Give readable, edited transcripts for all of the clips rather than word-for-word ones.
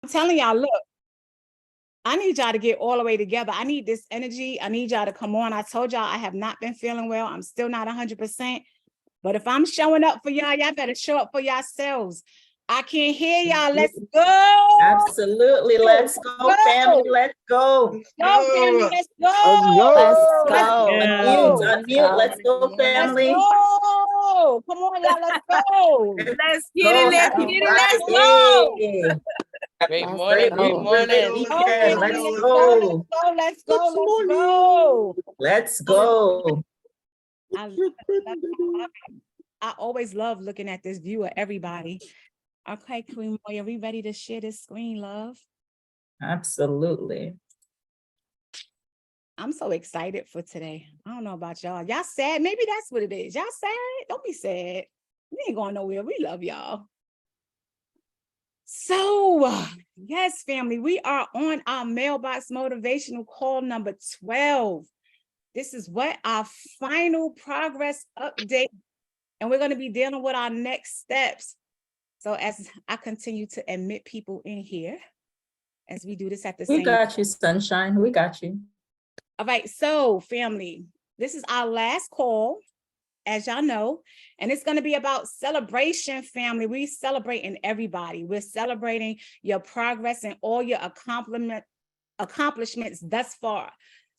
telling y'all, look, I need y'all to get all the way together. I need this energy. I need y'all to come on. I told y'all I have not been feeling well. I'm still not 100%. But if I'm showing up for y'all, y'all better show up for yourselves. I can't hear y'all. Let's go. Absolutely. Let's go, family. Let's go. Go, family. Let's go. Let's go. Let's go. Unmute. Let's go, family. Let's go. Come on, y'all. Let's go. Let's get it. Let's Happy get it. Let's go. Great morning. Great morning. Let's go. Let's go. Let's go. I always love looking at this view of everybody. Okay, Queen Moya, are we ready to share this screen, love? Absolutely. I'm so excited for today. I don't know about y'all. Y'all sad? Maybe that's what it is. Y'all sad? Don't be sad. We ain't going nowhere. We love y'all. So, yes, family, we are on our mailbox motivational call number 12. This is what our final progress update. And we're going to be dealing with our next steps. So as I continue to admit people in here, as we do this at the same time. We got you, sunshine. We got you. All right. So family, this is our last call, as y'all know, and it's going to be about celebration, family. We're celebrating everybody. We're celebrating your progress and all your accomplishments thus far.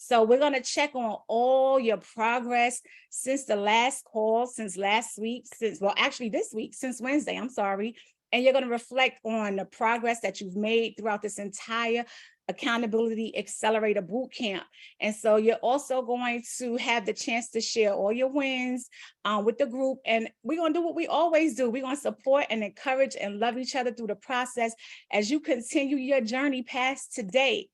So we're going to check on all your progress since the last call, since last week, this week, since Wednesday, I'm sorry. And you're going to reflect on the progress that you've made throughout this entire Accountability Accelerator Bootcamp. And so you're also going to have the chance to share all your wins with the group. And we're going to do what we always do. We're going to support and encourage and love each other through the process as you continue your journey past today.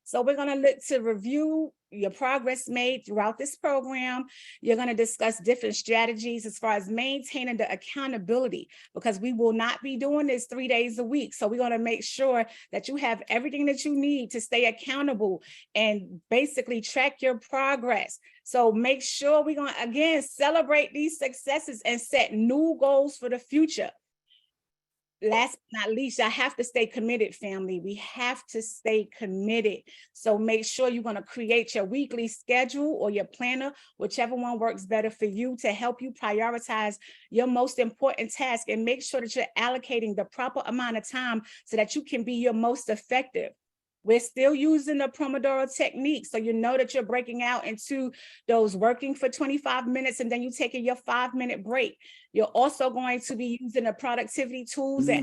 So we're going to look to review your progress made throughout this program. You're going to discuss different strategies as far as maintaining the accountability, because we will not be doing this 3 days a week. So we're going to make sure that you have everything that you need to stay accountable and basically track your progress. So make sure we're going to, again, celebrate these successes and set new goals for the future. Last but not least, I have to stay committed, family. We have to stay committed. So make sure you're going to create your weekly schedule or your planner, whichever one works better for you, to help you prioritize your most important task and make sure that you're allocating the proper amount of time so that you can be your most effective. We're still using the Pomodoro technique. So you know that you're breaking out into those working for 25 minutes and then you taking your 5-minute break. You're also going to be using the productivity tools that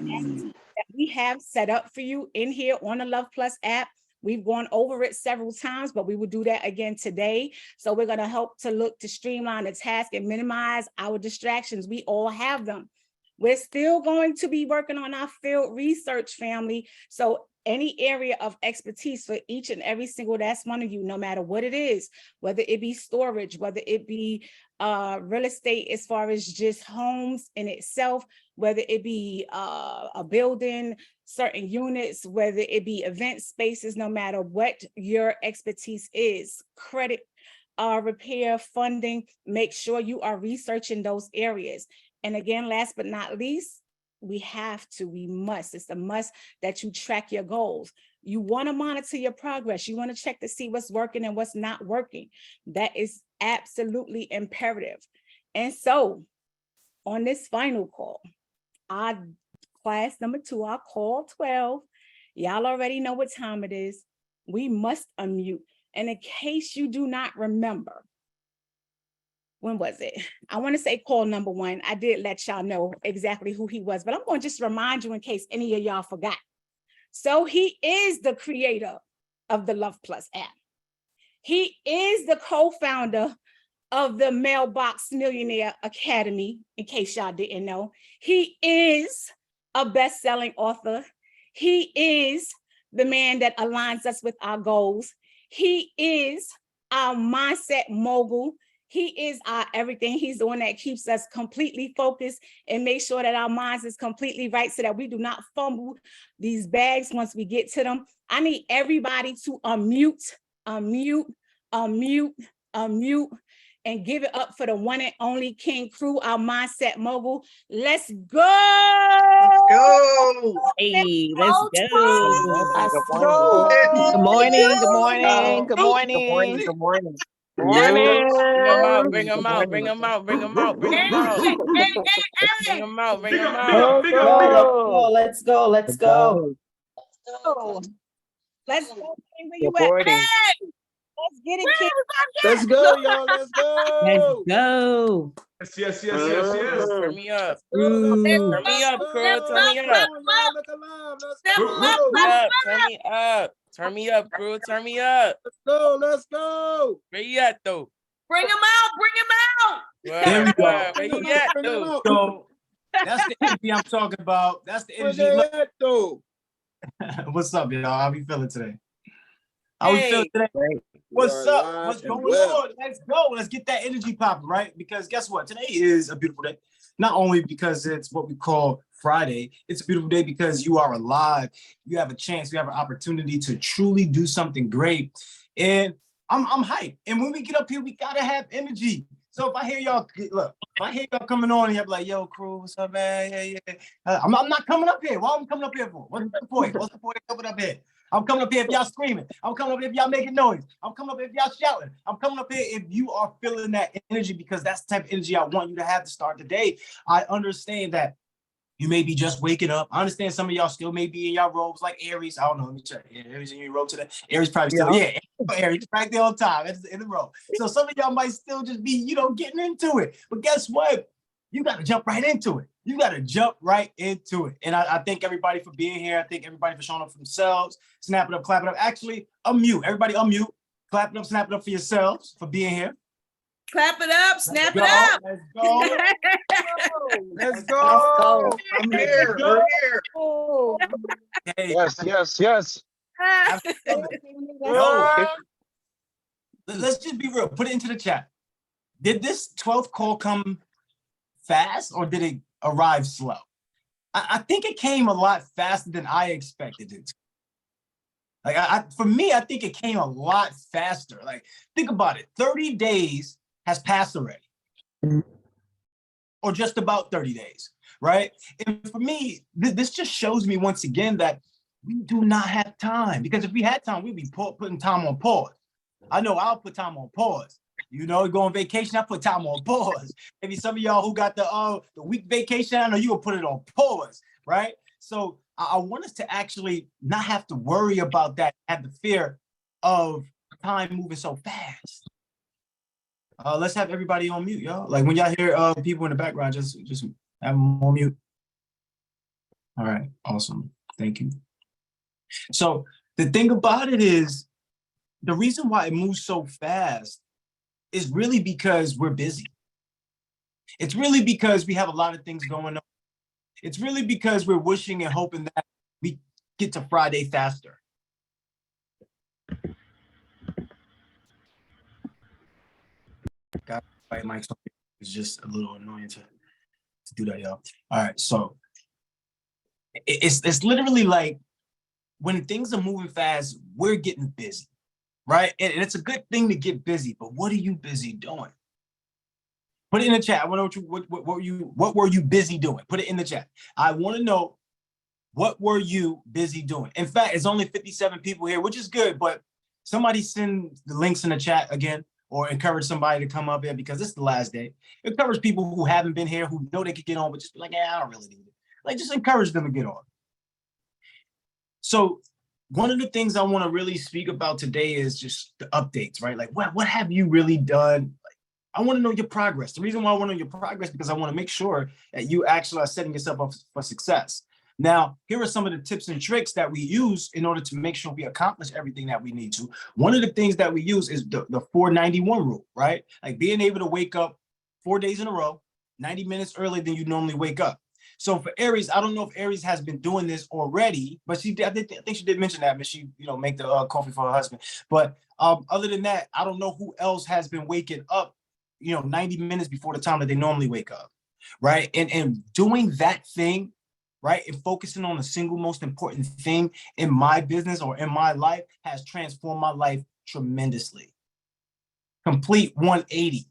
we have set up for you in here on the Love Plus app. We've gone over it several times, but we will do that again today. So we're going to help to look to streamline the task and minimize our distractions. We all have them. We're still going to be working on our field research, family. So any area of expertise for each and every single last one of you, no matter what it is, whether it be storage, whether it be real estate as far as just homes in itself, whether it be a building, certain units, whether it be event spaces, no matter what your expertise is, credit repair, funding, make sure you are researching those areas. And again, last but not least, we must, it's a must that you track your goals. You want to monitor your progress. You want to check to see what's working and what's not working. That is absolutely imperative. And so on this final call, our class number 2, our call 12, y'all already know what time it is. We must unmute. And in case you do not remember, when was it? I want to say call number 1. I did let y'all know exactly who he was, but I'm going to just remind you in case any of y'all forgot. So he is the creator of the Love Plus app. He is the co-founder of the Mailbox Millionaire Academy, in case y'all didn't know. He is a best-selling author. He is the man that aligns us with our goals. He is our mindset mogul. He is our everything. He's the one that keeps us completely focused and make sure that our minds is completely right so that we do not fumble these bags once we get to them. I need everybody to unmute, and give it up for the one and only King Crew, our mindset mogul. Let's go. Hey, let's go. Let's go. Good morning. Good morning. Good Good morning. Good morning. Morning. Bring them out, bring them out, bring them out, bring them out, bring them out. Bring them out, bring them out. Let's go. Let's go. Oh, let's go. King, where you at? Reporting. Let's get it, King. Let's go, y'all. Let's go. Let's go. Yes. Turn me up. Ooh. Turn me up, crew. Turn me up. Look alive. Let's go. Turn me up. Turn me up, crew. Turn me up. Let's go. Where you at, though? Bring him out. There we go. Where you at, though? So that's the energy I'm talking about. That's the Where energy. they Look, at, though? what's up, y'all? How we feeling today? How we feeling today? What's We are up? live What's and going well. on? Let's go. Let's get that energy popping, right? Because guess what? Today is a beautiful day. Not only because it's what we call Friday, it's a beautiful day because you are alive. You have a chance. You have an opportunity to truly do something great. And I'm hyped. And when we get up here, we gotta have energy. So if I hear y'all, look, if I hear y'all coming on, and y'all be like, "Yo, crew, what's up, man? Yeah." I'm not coming up here. Why am I coming up here for? What's the point? What's the point of coming up here? I'm coming up here if y'all screaming. I'm coming up here if y'all making noise. I'm coming up here if y'all shouting. I'm coming up here if you are feeling that energy, because that's the type of energy I want you to have to start the day. I understand that you may be just waking up. I understand some of y'all still may be in y'all robes like Aries. I don't know. Let me check. Yeah, Aries in your robe today. Aries probably still. Yeah, Aries right there on time. It's in the row. So some of y'all might still just be, getting into it. But guess what? You got to jump right into it. You got to jump right into it. And I thank everybody for being here. I thank everybody for showing up for themselves. Snap it up, clap it up. Actually, unmute. Everybody unmute. Clap it up, snap it up for yourselves for being here. Clap it up, snap it Let's up. go. Let's go. I'm here. Go. I'm here. Oh, Hey, Yes. yo, let's just be real. Put it into the chat. Did this 12th call come fast or did it arrive slow? I think it came a lot faster than I expected it to. Like, for me, I think it came a lot faster. Like, think about it. 30 days has passed already. Or just about 30 days, right? And for me, this just shows me once again that we do not have time. Because if we had time, we'd be putting time on pause. I know I'll put time on pause. Go on vacation, I put time on pause. Maybe some of y'all who got the week vacation, I know you will put it on pause, right? So I want us to actually not have to worry about that, have the fear of time moving so fast. Let's have everybody on mute, y'all. Like when y'all hear people in the background, just have them on mute. All right, awesome. Thank you. So the thing about it is, the reason why it moves so fast is really because we're busy. It's really because we have a lot of things going on. It's really because we're wishing and hoping that we get to Friday faster. Got right, Mike's it's just a little annoying to do that, y'all. All right, so it's literally like when things are moving fast, we're getting busy, right? And it's a good thing to get busy, but what are you busy doing? Put it in the chat. I want to know what were you busy doing? Put it in the chat. I want to know, what were you busy doing? In fact, it's only 57 people here, which is good, but somebody send the links in the chat again, or encourage somebody to come up here because this is the last day. Encourage people who haven't been here, who know they could get on, but just be like, yeah, I don't really need it. Like, just encourage them to get on. So one of the things I want to really speak about today is just the updates, right? Like, what have you really done? I want to know your progress. The reason why I want to know your progress because I want to make sure that you actually are setting yourself up for success. Now, here are some of the tips and tricks that we use in order to make sure we accomplish everything that we need to. One of the things that we use is the 491 rule, right? Like being able to wake up 4 days in a row, 90 minutes earlier than you normally wake up. So for Aries, I don't know if Aries has been doing this already, but I think she did mention that, but she, make the coffee for her husband. But other than that, I don't know who else has been waking up 90 minutes before the time that they normally wake up, right? And doing that thing, right, and focusing on the single most important thing in my business or in my life has transformed my life tremendously. Complete 180.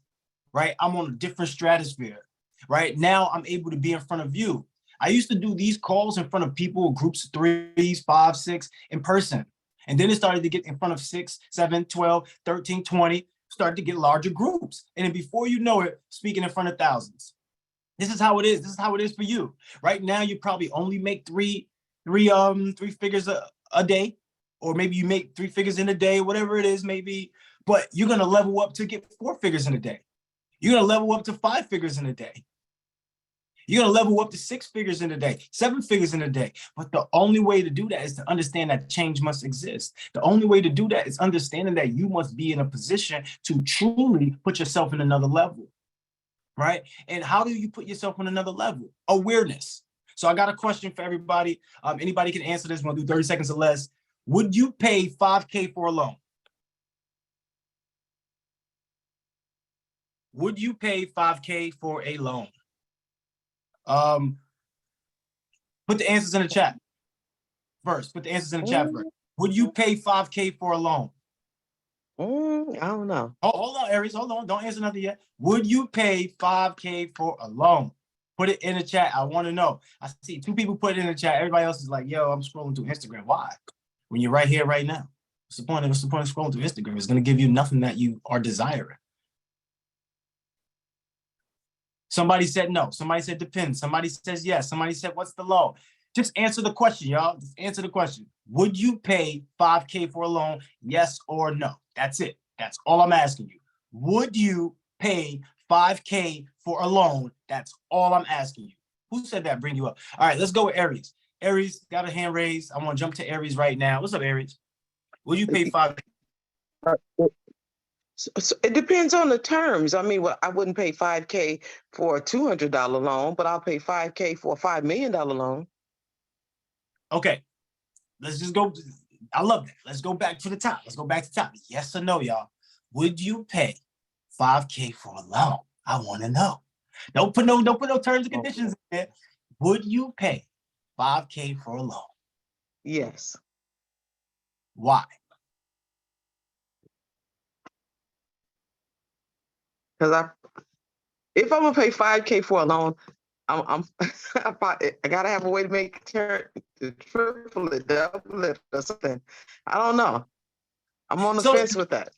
right? I'm on a different stratosphere, right? Now I'm able to be in front of you. I used to do these calls in front of people, groups of 3s, 5, 6 in person. And then it started to get in front of 6, 7, 12, 13, 20, started to get larger groups. And then before you know it, speaking in front of thousands. This is how it is. This is how it is for you. Right now, you probably only make three figures a day, or maybe you make 3 figures in a day, whatever it is, maybe, but you're going to level up to get 4 figures in a day. You're going to level up to 5 figures in a day. You're going to level up to 6 figures in a day, 7 figures in a day. But the only way to do that is to understand that change must exist. The only way to do that is understanding that you must be in a position to truly put yourself in another level, right? And how do you put yourself on another level? Awareness. So I got a question for everybody. Anybody can answer this. We'll do 30 seconds or less. Would you pay $5K for a loan? Would you pay $5K for a loan? Put the answers in the chat first. Put the answers in the chat first. Would you pay $5K for a loan? I don't know. Oh, hold on, Aries. Hold on. Don't answer nothing yet. Would you pay $5K for a loan? Put it in the chat. I want to know. I see 2 people put it in the chat. Everybody else is like, yo, I'm scrolling through Instagram. Why? When you're right here, right now. What's the point of scrolling through Instagram? It's going to give you nothing that you are desiring. Somebody said no. Somebody said depends. Somebody says yes. Somebody said, what's the loan? Just answer the question, y'all. Just answer the question. Would you pay $5K for a loan? Yes or no? That's it. That's all I'm asking you. Would you pay $5K for a loan? That's all I'm asking you. Who said that? Bring you up. All right, let's go with Aries. Aries got a hand raised. I want to jump to Aries right now. What's up, Aries? Would you pay $5K? So it depends on the terms. I mean, well, I wouldn't pay $5K for a $200 loan, but I'll pay $5K for a $5 million loan. Okay, let's just go. I love that. Let's go back to the top. Let's go back to the top. Yes or no, y'all? Would you pay $5K for a loan? I want to know. Don't put no terms and conditions in there. Would you pay $5K for a loan? Yes. Why? Because if I'm gonna pay $5K for a loan, I gotta have a way to make it triple it, double it, or something. I don't know. I'm on the fence with that.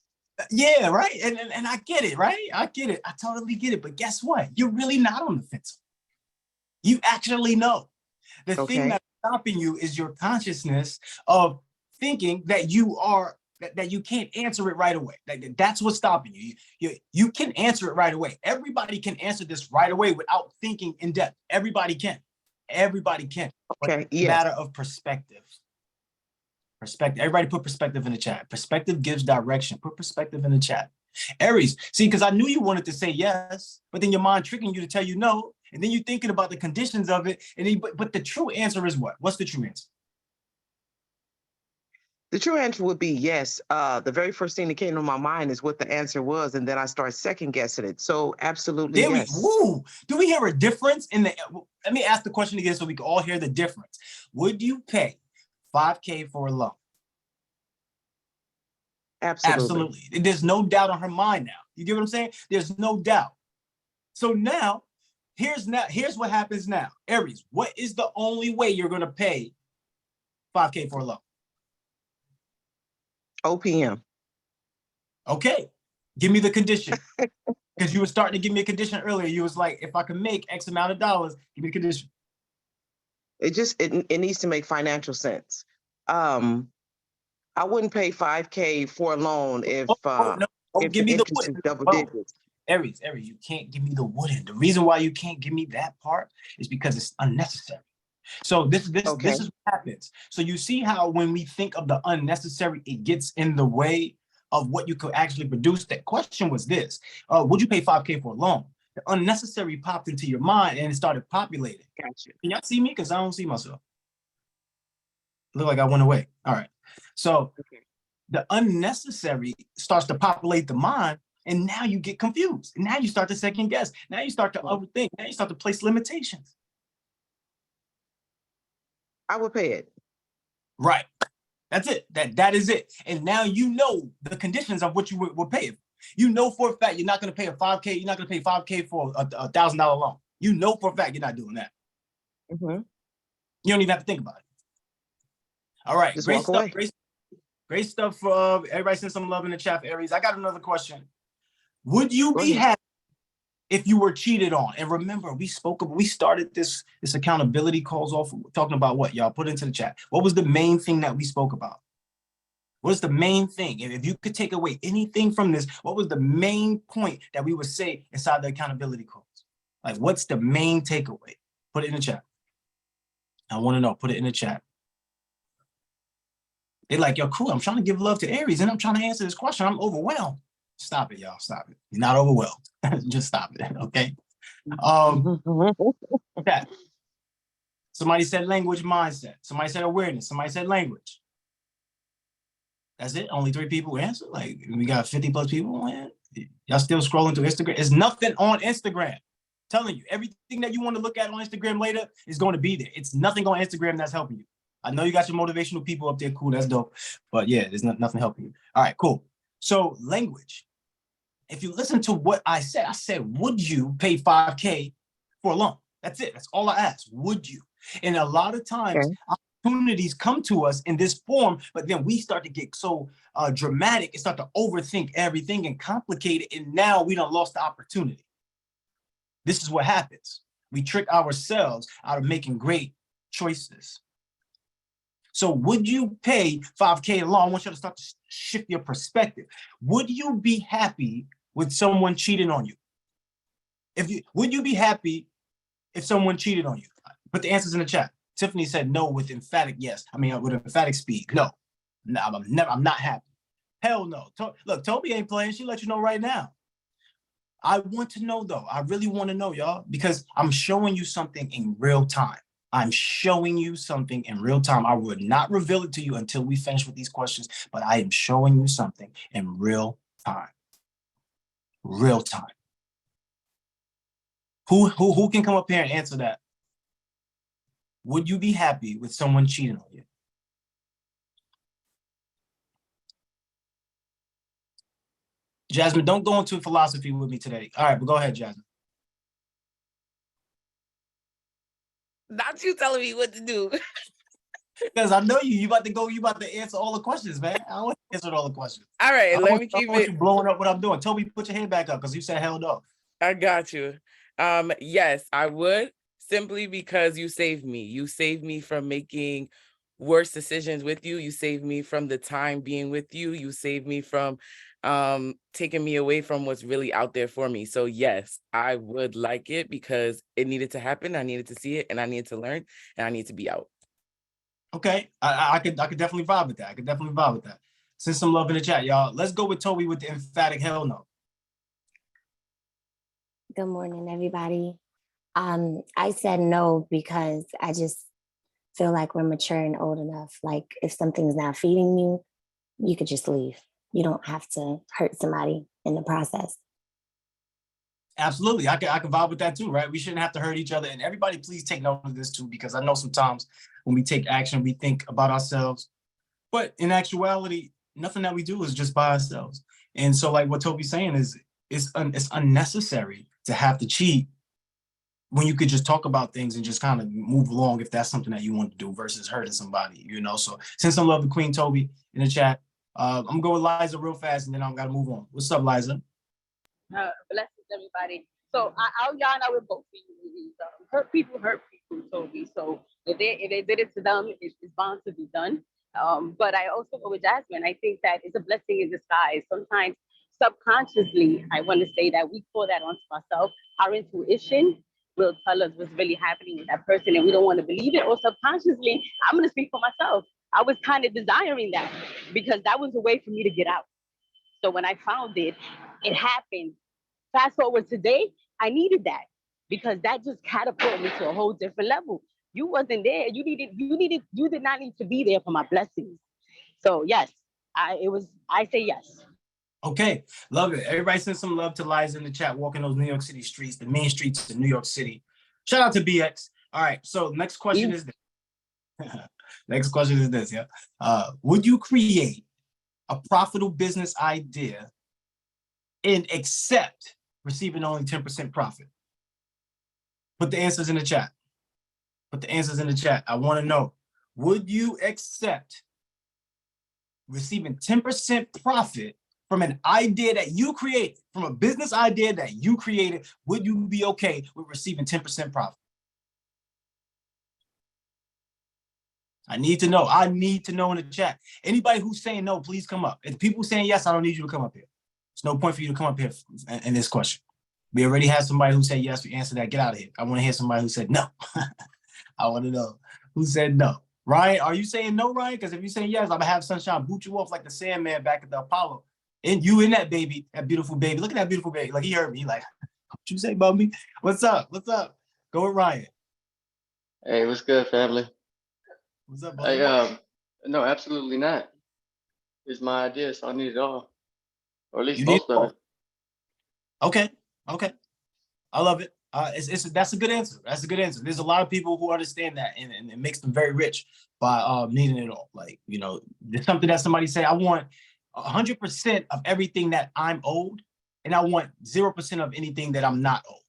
Yeah, right. And I get it, right? I get it. I totally get it. But guess what? You're really not on the fence. You actually know. The thing that's stopping you is your consciousness of thinking that you are that you can't answer it right away. That's what's stopping you. You can answer it right away. Everybody can answer this right away without thinking in depth. Everybody can. Everybody can. Okay. It's a matter of perspective. Perspective. Everybody put perspective in the chat. Perspective gives direction. Put perspective in the chat. Aries, see, because I knew you wanted to say yes, but then your mind tricking you to tell you no, and then you're thinking about the conditions of it. And then, but the true answer is what? What's the true answer? The true answer would be yes. The very first thing that came to my mind is what the answer was, and then I start second guessing it. So absolutely yes. Woo! Do we hear a difference in the? Let me ask the question again so we can all hear the difference. Would you pay $5K for a loan? Absolutely. There's no doubt on her mind now. You get what I'm saying? There's no doubt. So now, here's what happens now. Aries, what is the only way you're going to pay $5K for a loan? OPM. Okay. Give me the condition. Because you were starting to give me a condition earlier. You was like, if I can make X amount of dollars, give me the condition. It needs to make financial sense. I wouldn't pay $5K for a loan if give me the interest is double wooden. digits. Aries, you can't give me the wooden. The reason why you can't give me that part is because it's unnecessary. So this is what happens. So you see how when we think of the unnecessary, it gets in the way of what you could actually produce. That question was this: would you pay $5K for a loan? The unnecessary popped into your mind and it started populating. Gotcha. Can y'all see me? Because I don't see myself. Look like I went away. All right. So the unnecessary starts to populate the mind, and now you get confused. And now you start to second guess. Now you start to overthink. Now you start to place limitations. I would pay it. Right. That's it. That is it. And now you know the conditions of what you would pay. You know for a fact you're not going to pay a 5K. You're not going to pay 5K for a $1,000 loan. You know for a fact you're not doing that. Mhm. You don't even have to think about it. All right, Just great walk stuff. away. Great stuff for everybody. Send some love in the chat for Aries. I got another question. Would you Go be ahead. happy if you were cheated on? And remember, we started this accountability calls off talking about what, y'all? Put it into the chat. What was the main thing that we spoke about? What is the main thing? If you could take away anything from this, what was the main point that we would say inside the accountability calls? Like, what's the main takeaway? Put it in the chat. I want to know. Put it in the chat. They're like, yo, cool. I'm trying to give love to Aries, and I'm trying to answer this question. I'm overwhelmed. Stop it, y'all. Stop it. You're not overwhelmed. Just stop it. Okay. Okay. Somebody said language mindset. Somebody said awareness. Somebody said language. That's it. Only 3 people answered. Like, we got 50 plus people. Man. Y'all still scrolling through Instagram. There's nothing on Instagram. Telling you, everything that you want to look at on Instagram later is going to be there. It's nothing on Instagram that's helping you. I know you got your motivational people up there. Cool. That's dope. But yeah, there's nothing helping you. All right, cool. So language. If you listen to what I said, would you pay 5K for a loan? That's it. That's all I asked. Would you? And a lot of times, opportunities come to us in this form, but then we start to get so dramatic and start to overthink everything and complicate it. And now we done lost the opportunity. This is what happens. We trick ourselves out of making great choices. So would you pay 5K a loan? I want you to start to shift your perspective. Would you be happy with someone cheating on you? Would you be happy if someone cheated on you? Put the answers in the chat. Tiffany said no with emphatic yes. I mean, with emphatic speed. No, I'm not happy. Hell no. Look, Toby ain't playing. She let you know right now. I want to know though. I really want to know, y'all, because I'm showing you something in real time. I'm showing you something in real time. I would not reveal it to you until we finish with these questions, but I am showing you something in real time. Real time. Who can come up here and answer that? Would you be happy with someone cheating on you? Jasmine, don't go into philosophy with me today. All right, but go ahead, Jasmine. Not you telling me what to do. Because I know you about to answer all the questions, man. I don't want to answer all the questions. All right, let me keep I want it. you blowing up what I'm doing. Toby, put your hand back up because you said hell no. I got you. Yes, I would, simply because you saved me. You saved me from making worse decisions with you. You saved me from the time being with you. You saved me from taking me away from what's really out there for me. So yes, I would like it because it needed to happen. I needed to see it and I needed to learn and I need to be out. Okay, I could definitely vibe with that. Send some love in the chat, y'all. Let's go with Toby with the emphatic hell no. Good morning, everybody. I said no because I just feel like we're mature and old enough. Like if something's not feeding you, you could just leave. You don't have to hurt somebody in the process. Absolutely, I can vibe with that too, right? We shouldn't have to hurt each other. And everybody, please take note of this too, because I know sometimes when we take action, we think about ourselves, but in actuality, nothing that we do is just by ourselves. And so, like what Toby's saying is, it's unnecessary to have to cheat when you could just talk about things and just kind of move along if that's something that you want to do versus hurting somebody, you know? So send some love to Queen Toby in the chat. I'm gonna go with Liza real fast and then I'm gotta move on. What's up, Liza? Blessings, everybody. So y'all know we're both you. Hurt people, Toby. So if they did it to them, it's bound to be done. But I also go with Jasmine. I think that it's a blessing in disguise. Sometimes subconsciously, I want to say that we pour that onto ourselves. Our intuition will tell us what's really happening with that person, and we don't want to believe it. Or subconsciously, I'm going to speak for myself. I was kind of desiring that because that was a way for me to get out. So when I found it, it happened. Fast forward today, I needed that because that just catapulted me to a whole different level. You wasn't there. You did not need to be there for my blessings. So yes, I say yes. Okay, love it. Everybody send some love to Liza in the chat, walking those New York City streets, the main streets of New York City. Shout out to BX. All right, so next question is this. Next question is this, yeah. Would you create a profitable business idea and accept receiving only 10% profit? Put the answers in the chat. Put the answers in the chat. I want to know, would you accept receiving 10% profit from an idea that you created, from a business idea that you created? Would you be okay with receiving 10% profit? I need to know. I need to know in the chat. Anybody who's saying no, please come up. If people saying yes, I don't need you to come up here. There's no point for you to come up here in this question. We already had somebody who said yes. We answered that. Get out of here. I want to hear somebody who said no. I want to know who said no. Ryan, are you saying no, Ryan? Because if you say yes, I'm going to have Sunshine boot you off like the Sandman back at the Apollo. And you in that baby, that beautiful baby. Look at that beautiful baby. Like, he heard me. He like, what you say about me? What's up? What's up? Go with Ryan. Hey, what's good, family? What's up, buddy? No, absolutely not. It's my idea, so I need it all. Or at least You need most it of all. it. Okay. Okay. I love it. That's a good answer. That's a good answer. There's a lot of people who understand that, and it makes them very rich by needing it all. Like, you know, there's something that somebody say, I want 100% of everything that I'm owed, and I want 0% of anything that I'm not owed.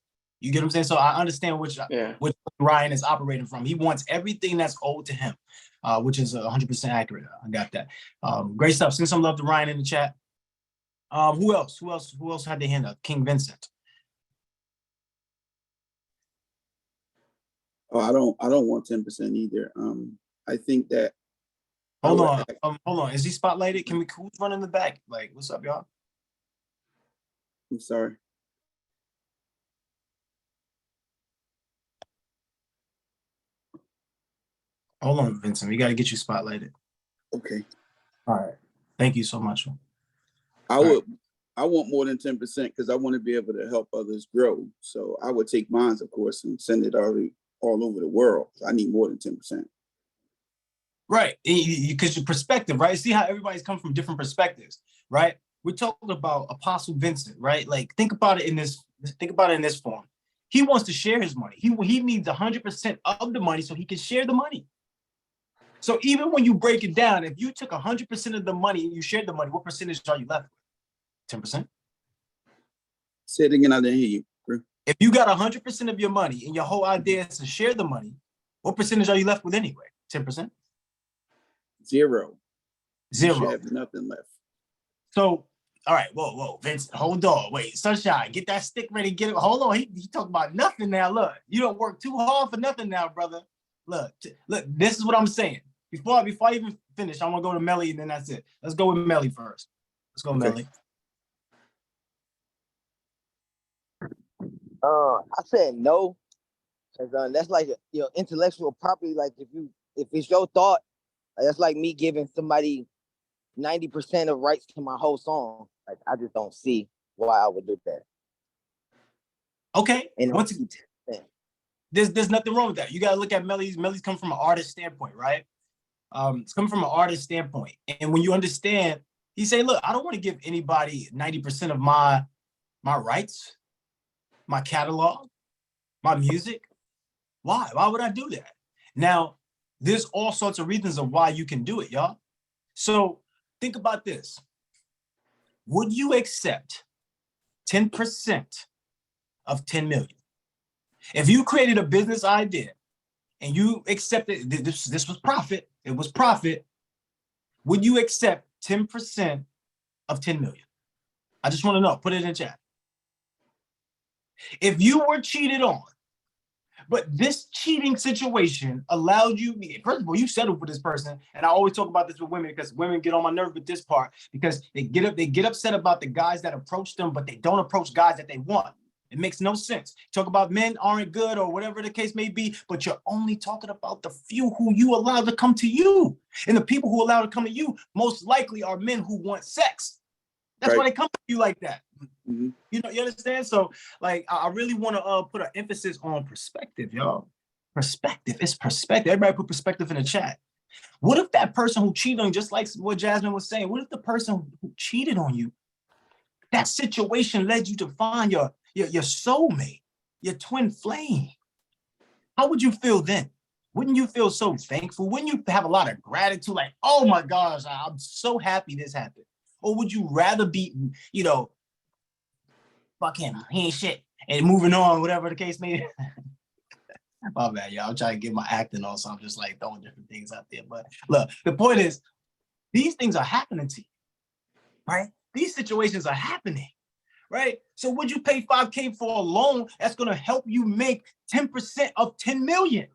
You get what I'm saying? So I understand which Ryan is operating from. He wants everything that's owed to him, which is 100% accurate. I got that. Great stuff. Send some love to Ryan in the chat. Who else? Who else had their hand up? King Vincent. Oh, I don't want 10% either. I think that. Hold on. Is he spotlighted? Who's running the back? Like, what's up, y'all? I'm sorry. Hold on, Vincent. We got to get you spotlighted. Okay. All right. Thank you so much. I want more than 10% because I want to be able to help others grow. So I would take mine, of course, and send it all over the world. I need more than 10%. Right. Because your perspective, right? See how everybody's come from different perspectives, right? We're talking about Apostle Vincent, right? Like, think about it in this form. He wants to share his money. He needs 100% of the money so he can share the money. So even when you break it down, if you took 100% of the money and you shared the money, what percentage are you left with? 10%? Say it again, I didn't hear you. If you got 100% of your money and your whole idea is to share the money, what percentage are you left with anyway? 10%? Zero. Zero. You should have nothing left. So, all right, whoa, Vincent, hold on. Wait, Sunshine, get that stick ready, get it. Hold on, he talking about nothing now. Look, you don't work too hard for nothing now, brother. Look, this is what I'm saying. Before I even finish, I want to go to Melly and then that's it. Let's go with Melly first. Let's go, Melly. I said no, because that's like intellectual property. Like if it's your thought, that's like me giving somebody 90% of rights to my whole song. Like, I just don't see why I would do that. Okay. And there's nothing wrong with that. You gotta look at Melly's coming from an artist standpoint, right? It's coming from an artist standpoint. And when you understand, he say, look, I don't want to give anybody 90% of my rights, my catalog, my music. Why? Why would I do that? Now, there's all sorts of reasons of why you can do it, y'all. So think about this. Would you accept 10% of 10 million? If you created a business idea and you accepted this was profit, it was profit, would you accept 10% of 10 million? I just want to know, put it in chat. If you were cheated on, but this cheating situation allowed you, first of all, you settled for this person. And I always talk about this with women because women get on my nerve with this part because they get upset about the guys that approach them, but they don't approach guys that they want. It makes no sense. Talk about men aren't good or whatever the case may be, but you're only talking about the few who you allow to come to you. And the people who allow to come to you most likely are men who want sex. That's why they come to you like that. Mm-hmm. You know, you understand? So, like, I really want to put an emphasis on perspective, y'all. Perspective. It's perspective. Everybody put perspective in the chat. What if that person who cheated on you, just like what Jasmine was saying, what if the person who cheated on you, that situation led you to find your soulmate, your twin flame? How would you feel then? Wouldn't you feel so thankful? Wouldn't you have a lot of gratitude? Like, oh my gosh, I'm so happy this happened. Or would you rather be, fuck him, he ain't shit, and moving on, whatever the case may be. My bad, y'all. I'm trying to get my acting on, so I'm just like throwing different things out there. But look, the point is, these things are happening to you, right? These situations are happening, right? So would you pay 5K for a loan that's gonna help you make 10% of 10 million?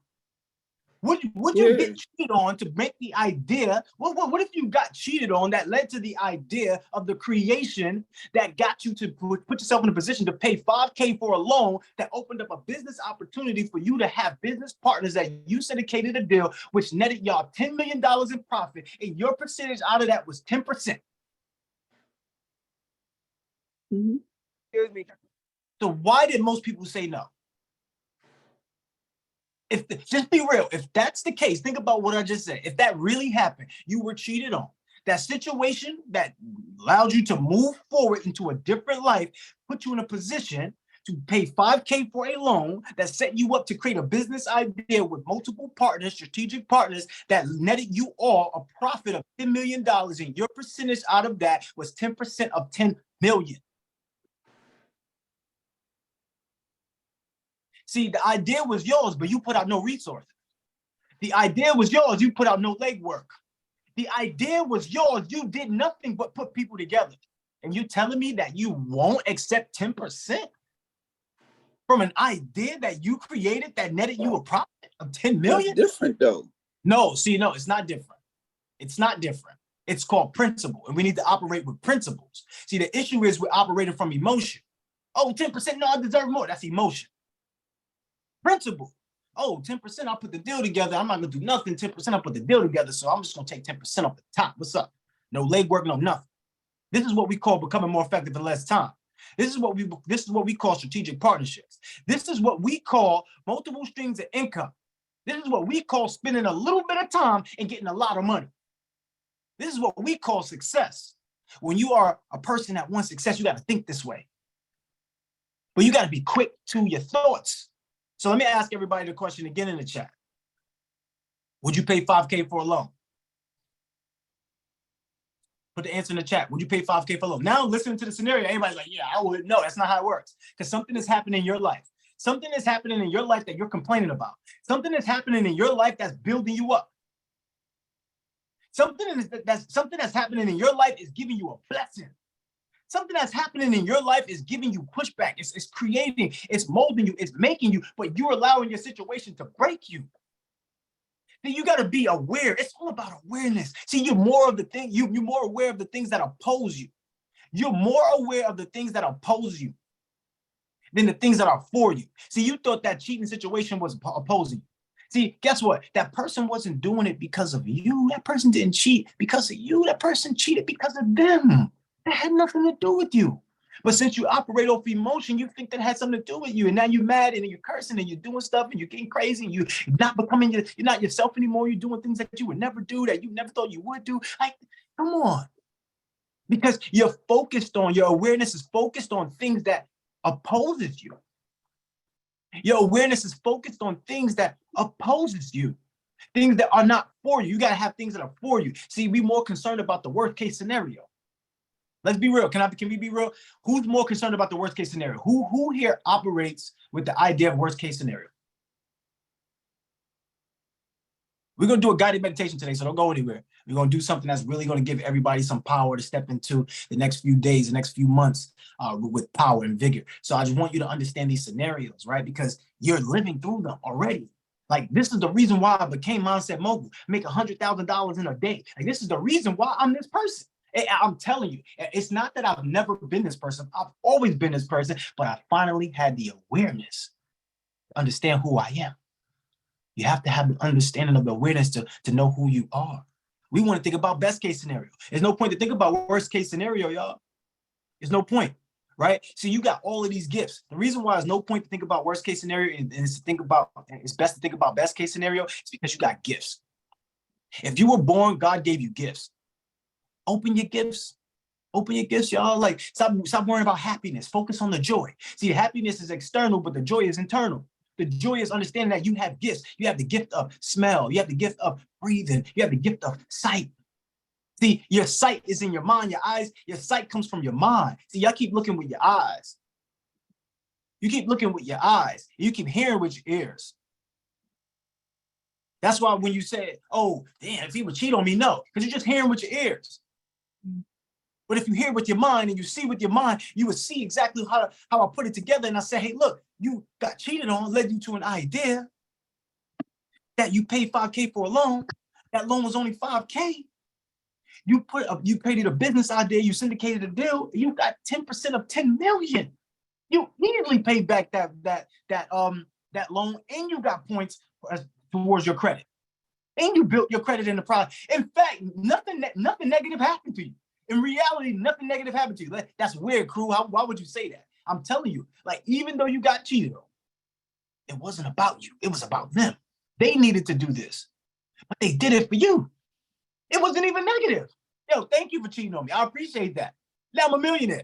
Would you get cheated on to make the idea? What if you got cheated on that led to the idea of the creation that got you to put yourself in a position to pay 5K for a loan that opened up a business opportunity for you to have business partners that you syndicated a deal which netted y'all $10 million in profit, and your percentage out of that was 10%. Excuse me. So why did most people say no? Just be real. If that's the case, think about what I just said. If that really happened, you were cheated on. That situation that allowed you to move forward into a different life, put you in a position to pay 5K for a loan that set you up to create a business idea with multiple partners, strategic partners that netted you all a profit of $10 million, and your percentage out of that was 10% of 10 million. See, the idea was yours, but you put out no resources. The idea was yours, you put out no legwork. The idea was yours, you did nothing but put people together. And you telling me that you won't accept 10% from an idea that you created that netted you a profit of 10 million? That's different though. No, see, no, it's not different. It's not different. It's called principle, and we need to operate with principles. See, the issue is we're operating from emotion. Oh, 10%, no, I deserve more. That's emotion. Principle. Oh, 10%, I'll put the deal together. I'm not gonna do nothing. 10%, I'll put the deal together. So I'm just gonna take 10% off the top. What's up? No legwork, no nothing. This is what we call becoming more effective in less time. This is what we call strategic partnerships. This is what we call multiple streams of income. This is what we call spending a little bit of time and getting a lot of money. This is what we call success. When you are a person that wants success, you got to think this way. But you got to be quick to your thoughts. So let me ask everybody the question again in the chat. Would you pay 5K for a loan? Put the answer in the chat. Would you pay 5K for a loan? Now listening to the scenario, everybody's like, yeah, I would. No, that's not how it works. Because something is happening in your life. Something is happening in your life that you're complaining about. Something is happening in your life that's building you up. Something that's happening in your life is giving you a blessing. Something that's happening in your life is giving you pushback. It's creating, it's molding you, it's making you, but you're allowing your situation to break you. Then you got to be aware. It's all about awareness. See, you're more of the thing, you're more aware of the things that oppose you. You're more aware of the things that oppose you than the things that are for you. See, you thought that cheating situation was opposing you. See, guess what? That person wasn't doing it because of you. That person didn't cheat because of you. That person cheated because of them. That had nothing to do with you. But since you operate off emotion, you think that had something to do with you. And now you're mad and you're cursing and you're doing stuff and you're getting crazy and you're not yourself anymore. You're doing things that you would never do, that you never thought you would do. Like, come on. Because your awareness is focused on things that opposes you. Your awareness is focused on things that opposes you. Things that are not for you. You got to have things that are for you. See, we're more concerned about the worst case scenario. Let's be real. Can we be real? Who's more concerned about the worst case scenario? Who here operates with the idea of worst case scenario? We're going to do a guided meditation today, so don't go anywhere. We're going to do something that's really going to give everybody some power to step into the next few days, the next few months with power and vigor. So I just want you to understand these scenarios, right? Because you're living through them already. Like, this is the reason why I became Mindset Mogul, make $100,000 in a day. Like, this is the reason why I'm this person. I'm telling you, it's not that I've never been this person. I've always been this person, but I finally had the awareness to understand who I am. You have to have the understanding of the awareness to know who you are. We want to think about best case scenario. There's no point to think about worst case scenario, y'all. There's no point, right? So you got all of these gifts. The reason why there's no point to think about worst case scenario and it's best to think about best case scenario is because you got gifts. If you were born, God gave you gifts. Open your gifts. Open your gifts, y'all. Like, stop worrying about happiness. Focus on the joy. See, happiness is external, but the joy is internal. The joy is understanding that you have gifts. You have the gift of smell. You have the gift of breathing. You have the gift of sight. See, your sight is in your mind, your eyes. Your sight comes from your mind. See, y'all keep looking with your eyes. You keep looking with your eyes. You keep hearing with your ears. That's why when you say, oh, damn, if he would cheat on me, no, because you're just hearing with your ears. But if you hear with your mind and you see with your mind, you would see exactly how I put it together. And I say, hey, look, you got cheated on, led you to an idea that you paid $5K for a loan. That loan was only $5K. You paid it a business idea, you syndicated a deal, you got 10% of 10 million. You immediately paid back that loan, and you got points towards your credit. And you built your credit in the process. In fact, nothing negative happened to you. In reality, nothing negative happened to you. That's weird, crew. Why would you say that? I'm telling you, like, even though you got cheated on, it wasn't about you. It was about them. They needed to do this, but they did it for you. It wasn't even negative. Yo, thank you for cheating on me. I appreciate that. Now I'm a millionaire.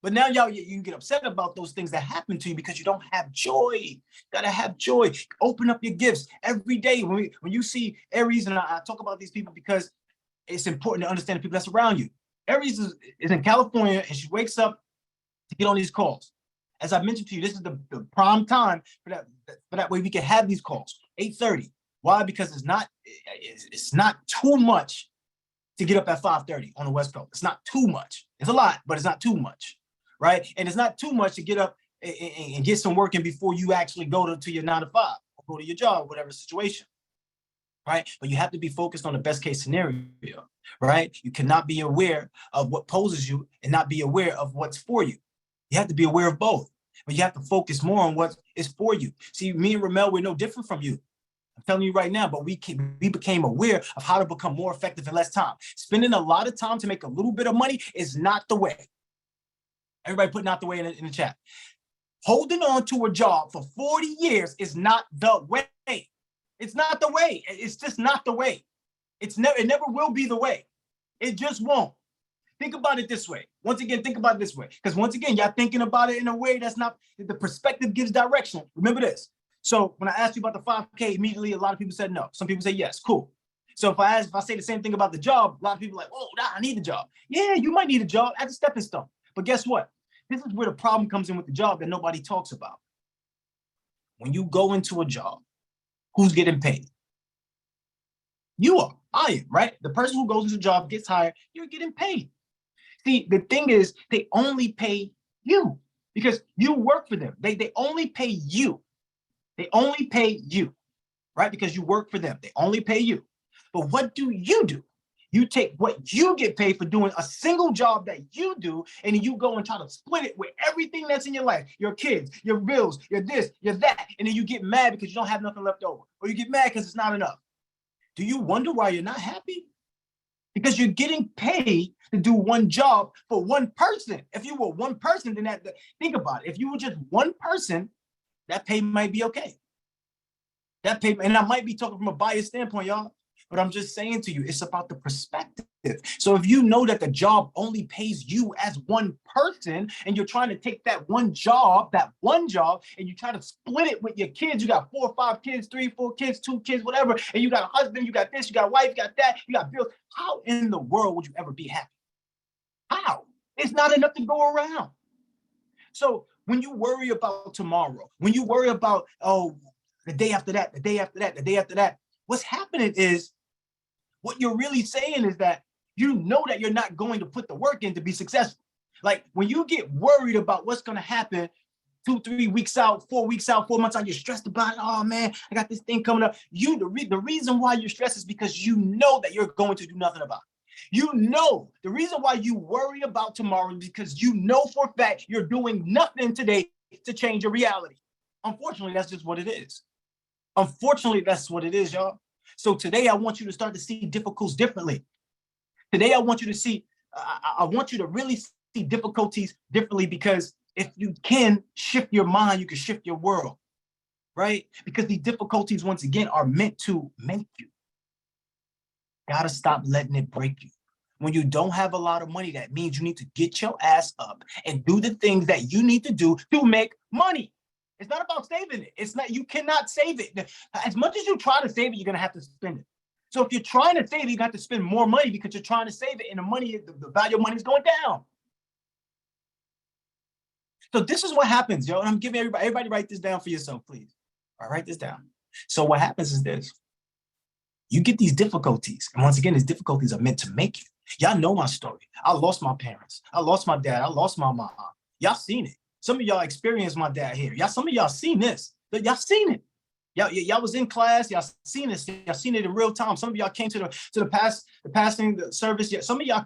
But now y'all, you get upset about those things that happen to you because you don't have joy. You gotta have joy. Open up your gifts every day. When you see Aries, and I talk about these people because it's important to understand the people that's around you. Aries is in California, and she wakes up to get on these calls. As I mentioned to you, this is the prime time for that way we can have these calls. 8:30. Why? Because it's not too much to get up at 5:30 on the West Coast. It's not too much. It's a lot, but it's not too much, right? And it's not too much to get up and get some work in before you actually go to your 9 to 5 or go to your job, whatever situation, right? But you have to be focused on the best case scenario, right? You cannot be aware of what poses you and not be aware of what's for you. You have to be aware of both, but you have to focus more on what is for you. See, me and Ramel, we're no different from you. I'm telling you right now, but we became aware of how to become more effective in less time. Spending a lot of time to make a little bit of money is not the way. Everybody put not the way in the chat. Holding on to a job for 40 years is not the way. It's not the way. It's just not the way. It never will be the way. It just won't. Think about it this way. Once again, think about it this way. Because once again, y'all thinking about it in a way that's not, the perspective gives direction. Remember this. So when I asked you about the 5K, immediately a lot of people said no. Some people say yes, cool. So if I say the same thing about the job, a lot of people are like, oh, nah, I need a job. Yeah, you might need a job as a stepping stone. But guess what? This is where the problem comes in with the job that nobody talks about. When you go into a job, who's getting paid? You are. I am, right? The person who goes into the job gets hired, you're getting paid. See, the thing is, they only pay you because you work for them. They only pay you. They only pay you, right? Because you work for them. They only pay you. But what do? You take what you get paid for doing a single job that you do, and then you go and try to split it with everything that's in your life, your kids, your bills, your this, your that, and then you get mad because you don't have nothing left over, or you get mad because it's not enough. Do you wonder why you're not happy? Because you're getting paid to do one job for one person. If you were one person, then think about it. If you were just one person, that pay might be okay. That pay, and I might be talking from a biased standpoint, y'all, but I'm just saying to you, it's about the perspective. So if you know that the job only pays you as one person, and you're trying to take that one job, and you try to split it with your kids, you got 4 or 5 kids, 3, 4 kids, 2 kids, whatever, and you got a husband, you got this, you got a wife, you got that, you got bills. How in the world would you ever be happy? How? It's not enough to go around. So when you worry about tomorrow, when you worry about, oh, the day after that, the day after that, the day after that, what's happening is, what you're really saying is that you know that you're not going to put the work in to be successful. Like when you get worried about what's going to happen 2, 3 weeks out, 4 weeks out, 4 months out, you're stressed about it. Oh man, I got this thing coming up. The reason why you're stressed is because you know that you're going to do nothing about it. You know, the reason why you worry about tomorrow is because you know for a fact you're doing nothing today to change your reality. Unfortunately, that's just what it is. Unfortunately, that's what it is, y'all. So today I want you to start to see difficulties differently. Today I want you to see, I want you to really see difficulties differently, because if you can shift your mind, you can shift your world, right? Because these difficulties, once again, are meant to make you. Gotta stop letting it break you. When you don't have a lot of money, that means you need to get your ass up and do the things that you need to do to make money. It's not about saving it. It's not, you cannot save it. As much as you try to save it, you're gonna have to spend it. So if you're trying to save it, you got to spend more money because you're trying to save it, and the value of money is going down. So this is what happens, yo. And I'm giving everybody write this down for yourself, please. All right, write this down. So what happens is this. You get these difficulties. And once again, these difficulties are meant to make you. Y'all know my story. I lost my parents. I lost my dad. I lost my mom. Y'all seen it. Some of y'all experienced my dad here. Some of y'all seen this. Y'all seen it. Y'all was in class. Y'all seen this. Y'all seen it in real time. Some of y'all came to the passing service. Some of y'all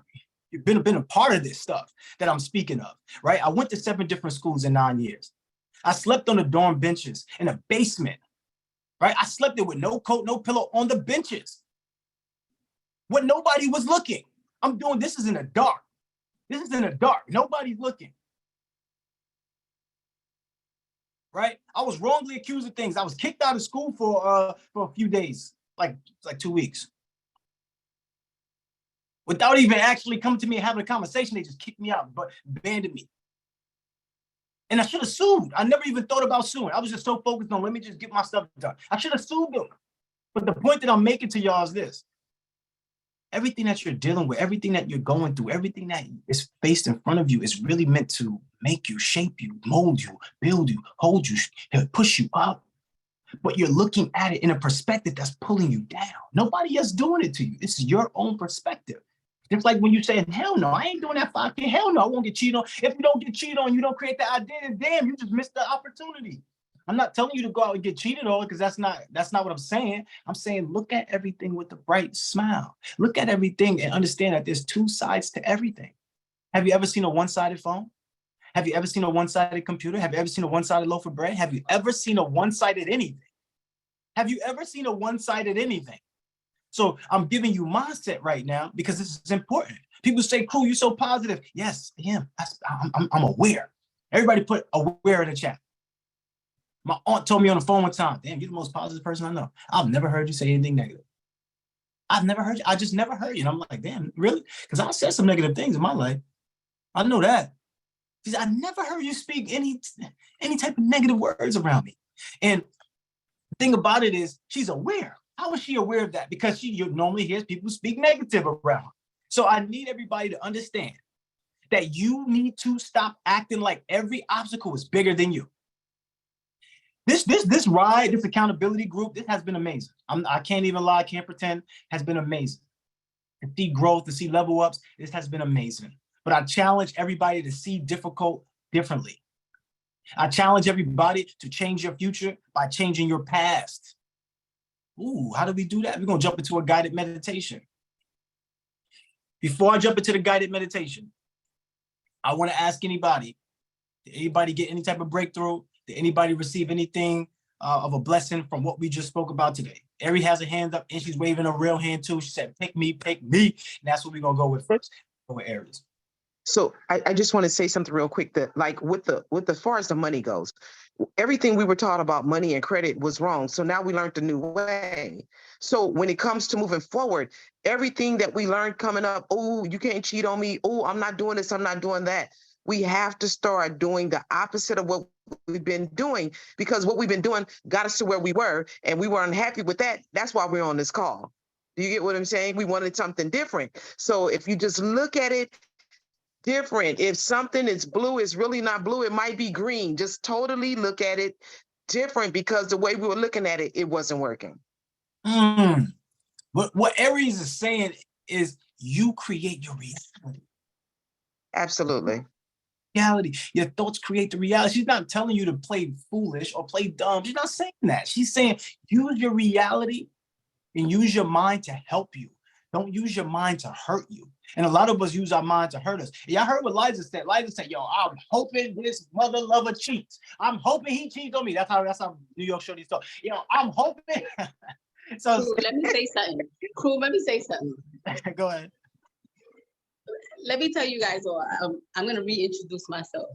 you've been a part of this stuff that I'm speaking of, right? I went to 7 different schools in 9 years. I slept on the dorm benches in a basement, right? I slept there with no coat, no pillow on the benches when nobody was looking. I'm doing this is in the dark. This is in the dark. Nobody's looking. Right? I was wrongly accused of things. I was kicked out of school for a few days, like 2 weeks. Without even actually coming to me and having a conversation, they just kicked me out, but abandoned me. And I should have sued. I never even thought about suing. I was just so focused on, let me just get my stuff done. I should have sued them. But the point that I'm making to y'all is this. Everything that you're dealing with, everything that you're going through, everything that is faced in front of you is really meant to make you, shape you, mold you, build you, hold you, push you up. But you're looking at it in a perspective that's pulling you down. Nobody else doing it to you. It's your own perspective. It's like when you say, hell no, I ain't doing that 5K. Hell no, I won't get cheated on. If you don't get cheated on, you don't create the identity. Damn, you just missed the opportunity. I'm not telling you to go out and get cheated on because that's not what I'm saying. I'm saying look at everything with a bright smile. Look at everything and understand that there's 2 sides to everything. Have you ever seen a one-sided phone? Have you ever seen a one-sided computer? Have you ever seen a one-sided loaf of bread? Have you ever seen a one-sided anything? Have you ever seen a one-sided anything? So I'm giving you mindset right now because this is important. People say, cool, you're so positive. Yes, I am. I'm aware. Everybody put aware in the chat. My aunt told me on the phone one time, damn, you're the most positive person I know. I've never heard you say anything negative. I've never heard you. I just never heard you. And I'm like, damn, really? Because I said some negative things in my life. I know that. She said, I never heard you speak any type of negative words around me. And the thing about it is she's aware. How is she aware of that? Because she normally hears people speak negative around her. So I need everybody to understand that you need to stop acting like every obstacle is bigger than you. This ride, this accountability group, this has been amazing. I can't even lie, I can't pretend, has been amazing. To see growth, to see level ups, this has been amazing. But I challenge everybody to see difficult differently. I challenge everybody to change your future by changing your past. Ooh, how do we do that? We're gonna jump into a guided meditation. Before I jump into the guided meditation, I wanna ask anybody, did anybody get any type of breakthrough? Did anybody receive anything of a blessing from what we just spoke about today? Ari has a hand up and she's waving a real hand too. She said, pick me. And that's what we're gonna go with first. Go with Aries. So I just want to say something real quick that like with as far as the money goes, everything we were taught about money and credit was wrong. So now we learned a new way. So when it comes to moving forward, everything that we learned coming up, oh, you can't cheat on me. Oh, I'm not doing this. I'm not doing that. We have to start doing the opposite of what we've been doing because what we've been doing got us to where we were and we were unhappy with that. That's why we're on this call. Do you get what I'm saying? We wanted something different. So if you just look at it different, if something is blue, it's really not blue, it might be green. Just totally look at it different because the way we were looking at it, it wasn't working. What Aries is saying is you create your reality. Absolutely. Reality. Your thoughts create the reality. She's not telling you to play foolish or play dumb. She's not saying that. She's saying use your reality and use your mind to help you. Don't use your mind to hurt you. And a lot of us use our mind to hurt us. Y'all heard what Liza said. Liza said, yo, I'm hoping this mother lover cheats. I'm hoping he cheats on me. That's how New York Shorty talk. Yo, I'm hoping. So Crew, let me say something. Crew, let me say something. Go ahead. Let me tell you guys all, I'm going to reintroduce myself.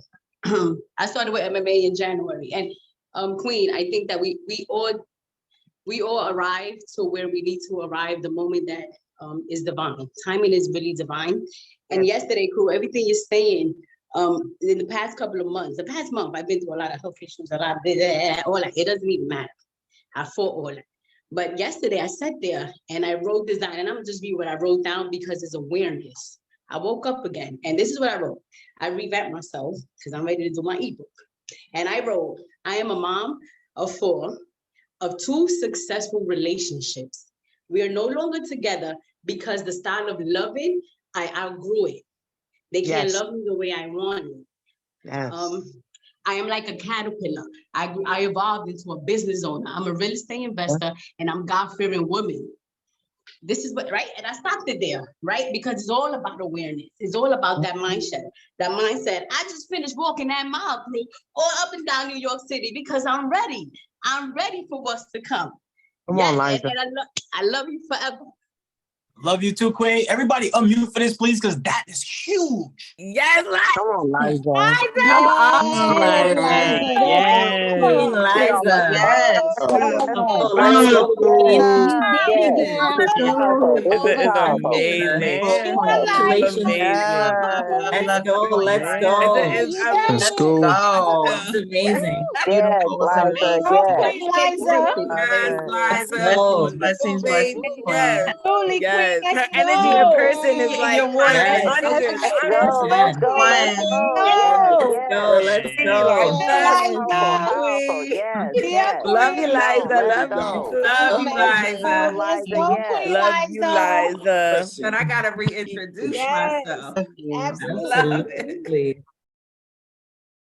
I started with MMA in January. And Queen, I think that we all arrived to where we need to arrive the moment that is divine. Timing is really divine. And yesterday, Crew, everything you're saying, in the past couple of months, the past month, I've been through a lot of health issues, a lot of all that. It doesn't even matter. I fought all that. But yesterday I sat there and I wrote this down, and I'm gonna just read what I wrote down because it's awareness. I woke up again, and this is what I wrote. I revamped myself because I'm ready to do my ebook. And I wrote, I am a mom of 4, of 2 successful relationships. We are no longer together because the style of loving, I outgrew it. They can't love me the way I want it. Yes. I am like a caterpillar. I evolved into a business owner. I'm a real estate investor and I'm God-fearing woman. This is what, right? And I stopped it there, right? Because it's all about awareness. It's all about that mindset. That mindset. I just finished walking that mile, crew, all up and down New York City because I'm ready. I'm ready for what's to come. Come on, Liza. And I love you forever. Love you too, Queen. Everybody unmute for this, please, because that is huge. Yes, Come on, Liza. Come on, Liza. Yes. Queen Liza. Yes. Oh, let's go, Queen. You did it, Yes. girl. This is powerful. This is It's powerful. amazing. Congratulations. Amazing. Let's go. Let's go. Let's go. That's amazing. Yes, Beautiful. Liza. Go, Yes. Queen Liza. Let's go. Blessings, blessings, Yes. Truly, Queen, Yes. let's Her energy in go. person is like Yes. 100. Let's go. Let's go. Let's go. Go. Yes. Let's Go, go. Powerful. Liza. Powerful. Yes. Yeah, Yes. Love you, Queen. Liza. Let's Love you go. too. Love you, Let's Liza. go. Let's Liza. go, Yes. Queen Love you, Liza. Liza. But I gotta reintroduce Yes, myself. absolutely. Absolutely.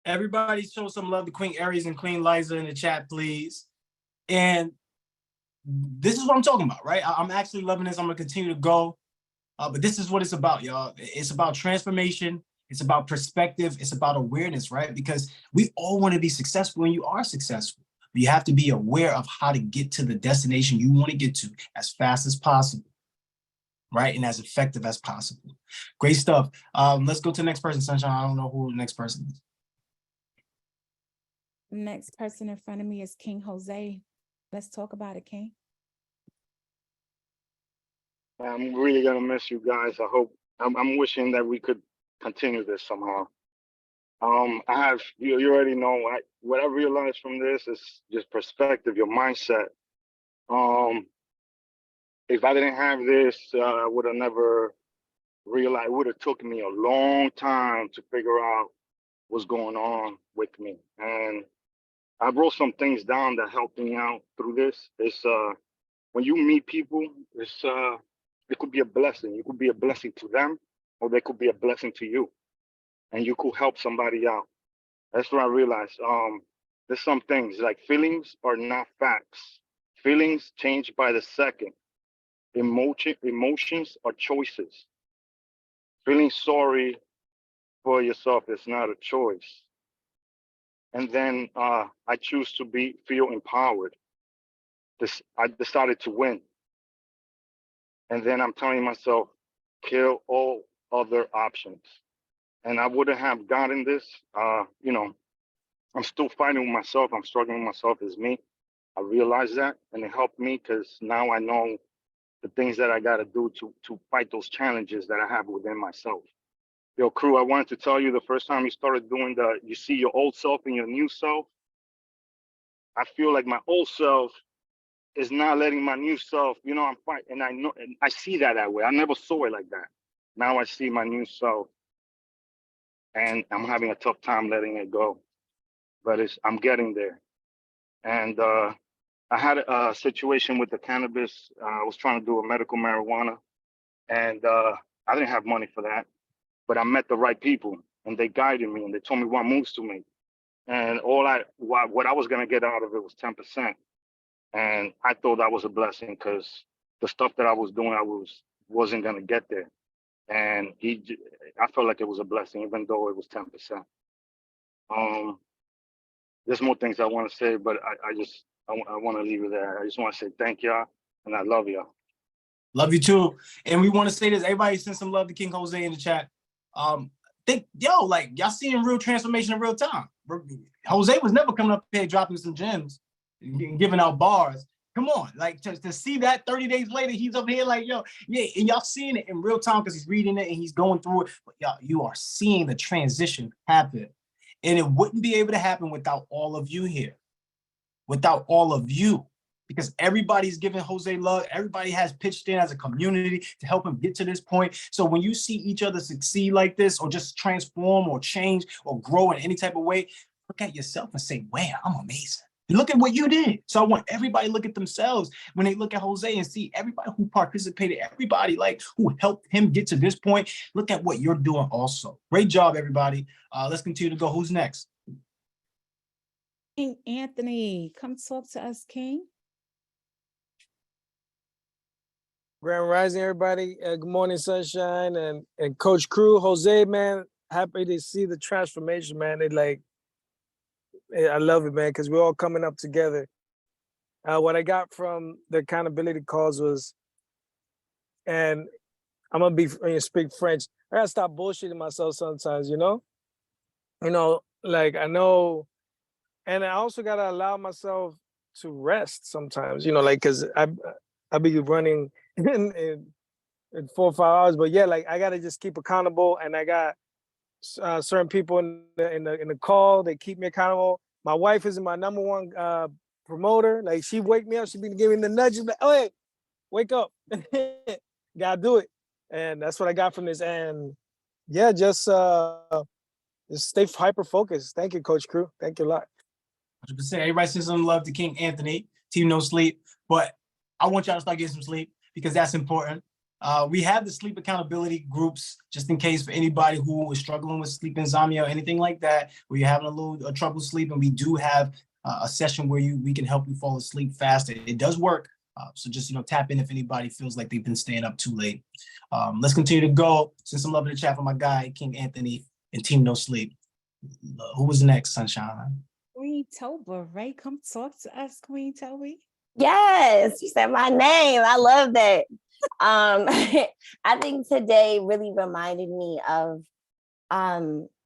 Everybody show some love to Queen Aries and Queen Liza in the chat, please. And this is what I'm talking about, right? I'm actually loving this. I'm gonna continue to go. But this is what it's about, y'all. It's about transformation. It's about perspective. It's about awareness, right? Because we all want to be successful and you are successful. But you have to be aware of how to get to the destination you want to get to as fast as possible, right? And as effective as possible. Great stuff. Let's go to the next person, Sunshine. I don't know who the next person is. Next person in front of me is King Jose. Let's talk about it, King. I'm really gonna miss you guys. I hope I'm wishing that we could continue this somehow. I have you already know what I realized from this is just perspective, your mindset. If I didn't have this, I would have never realized. It would have took me a long time to figure out what's going on with me. And I wrote some things down that helped me out through this. It's when you meet people, it could be a blessing. You could be a blessing to them, or they could be a blessing to you, and you could help somebody out. That's what I realized. There's some things like feelings are not facts. Feelings change by the second. Emotions are choices. Feeling sorry for yourself is not a choice. And then I choose to feel empowered. I decided to win. And then I'm telling myself, kill all other options. And I wouldn't have gotten this. I'm still fighting with myself. I'm struggling with myself as me. I realized that, and it helped me because now I know the things that I got to do to fight those challenges that I have within myself. Yo, crew, I wanted to tell you the first time you started doing you see your old self and your new self. I feel like my old self is not letting my new self, I'm fighting, and I know, and I see that way. I never saw it like that. Now I see my new self, and I'm having a tough time letting it go, but I'm getting there. And I had a situation with the cannabis. I was trying to do a medical marijuana, and I didn't have money for that, but I met the right people, and they guided me, and they told me what moves to make, and what I was gonna get out of it was 10%. And I thought that was a blessing because the stuff that I was doing, wasn't gonna get there. And I felt like it was a blessing, even though it was 10%. There's more things I want to say, but I want to leave it there. I just want to say thank y'all, and I love y'all. Love you too. And we want to say this. Everybody send some love to King Jose in the chat. Y'all seeing real transformation in real time. Jose was never coming up here dropping some gems and giving out bars. Come on, like to see that 30 days later, he's up here like, yo, yeah, and y'all seeing it in real time because he's reading it and he's going through it. But y'all, you are seeing the transition happen. And it wouldn't be able to happen without all of you here. Without all of you. because everybody's giving Jose love. Everybody has pitched in as a community to help him get to this point. So when you see each other succeed like this, or just transform or change or grow in any type of way, look at yourself and say, wow, I'm amazing. Look at what you did. So I want everybody to look at themselves when they look at Jose and see everybody who participated, everybody like who helped him get to this point. Look at what you're doing also. Great job, everybody. Let's continue to go. Who's next? King Anthony, come talk to us, King. Grand Rising, everybody. Good morning, Sunshine, and Coach Crew, Jose, man. Happy to see the transformation, man. I love it, man, because we're all coming up together. What I got from the accountability calls was, and I'm gonna speak French. I gotta stop bullshitting myself sometimes, you know. Like I know, and I also gotta allow myself to rest sometimes, like because I be running in 4 or 5 hours, but yeah, like I gotta just keep accountable, and I got certain people in the call. They keep me accountable. My wife is my number one promoter. Like she wake me up, she be giving me the nudges, like, oh hey, wake up, gotta do it. And that's what I got from this. And yeah, just stay hyper focused. Thank you, Coach Crew. Thank you a lot. 100%. Everybody sends some love to King Anthony. Team No Sleep, but I want y'all to start getting some sleep because that's important. We have the sleep accountability groups just in case for anybody who is struggling with sleep insomnia or anything like that, where you're having a little trouble sleeping. We do have a session where we can help you fall asleep faster. It does work. So just tap in if anybody feels like they've been staying up too late. Let's continue to go. Send some love in the chat for my guy King Anthony and Team No Sleep. Who was next, Sunshine? Queen Toba, right? Come talk to us, Queen Toby. Yes, you said my name. I love that. I think today really reminded me of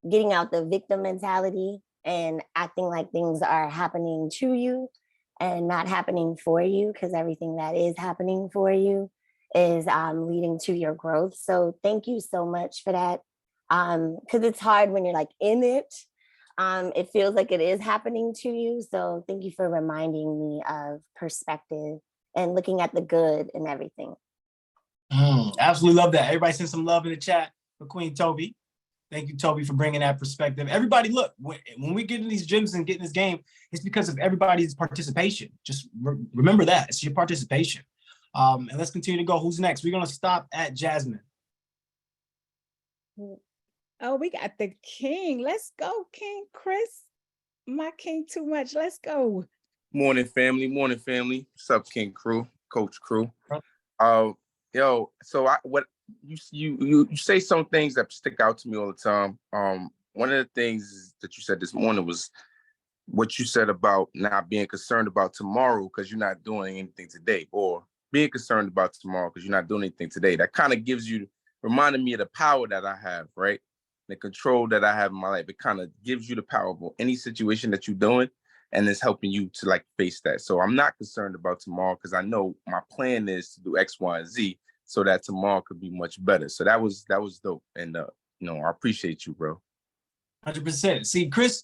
getting out the victim mentality and acting like things are happening to you and not happening for you, because everything that is happening for you is leading to your growth. So thank you so much for that. Because it's hard when you're like in it. It feels like it is happening to you. So thank you for reminding me of perspective and looking at the good in everything. Absolutely love that. Everybody send some love in the chat for Queen Toby. Thank you, Toby, for bringing that perspective. Everybody, look, when we get in these gyms and get in this game, it's because of everybody's participation. Just remember that. It's your participation. And let's continue to go. Who's next? We're going to stop at Jasmine. Oh, we got the King. Let's go, King Chris. My King too much. Let's go. Morning, family. Morning, family. What's up, King Crew, Coach Crew? Yo, so what you say some things that stick out to me all the time. One of the things that you said this morning was what you said about not being concerned about tomorrow because you're not doing anything today, or being concerned about tomorrow because you're not doing anything today. That kind of reminded me of the power that I have, right? The control that I have in my life. It kind of gives you the power of any situation that you're doing, and it's helping you to like face that. So I'm not concerned about tomorrow because I know my plan is to do X, Y, and Z so that tomorrow could be much better. So that was dope. And I appreciate you, bro. 100%. See, Chris,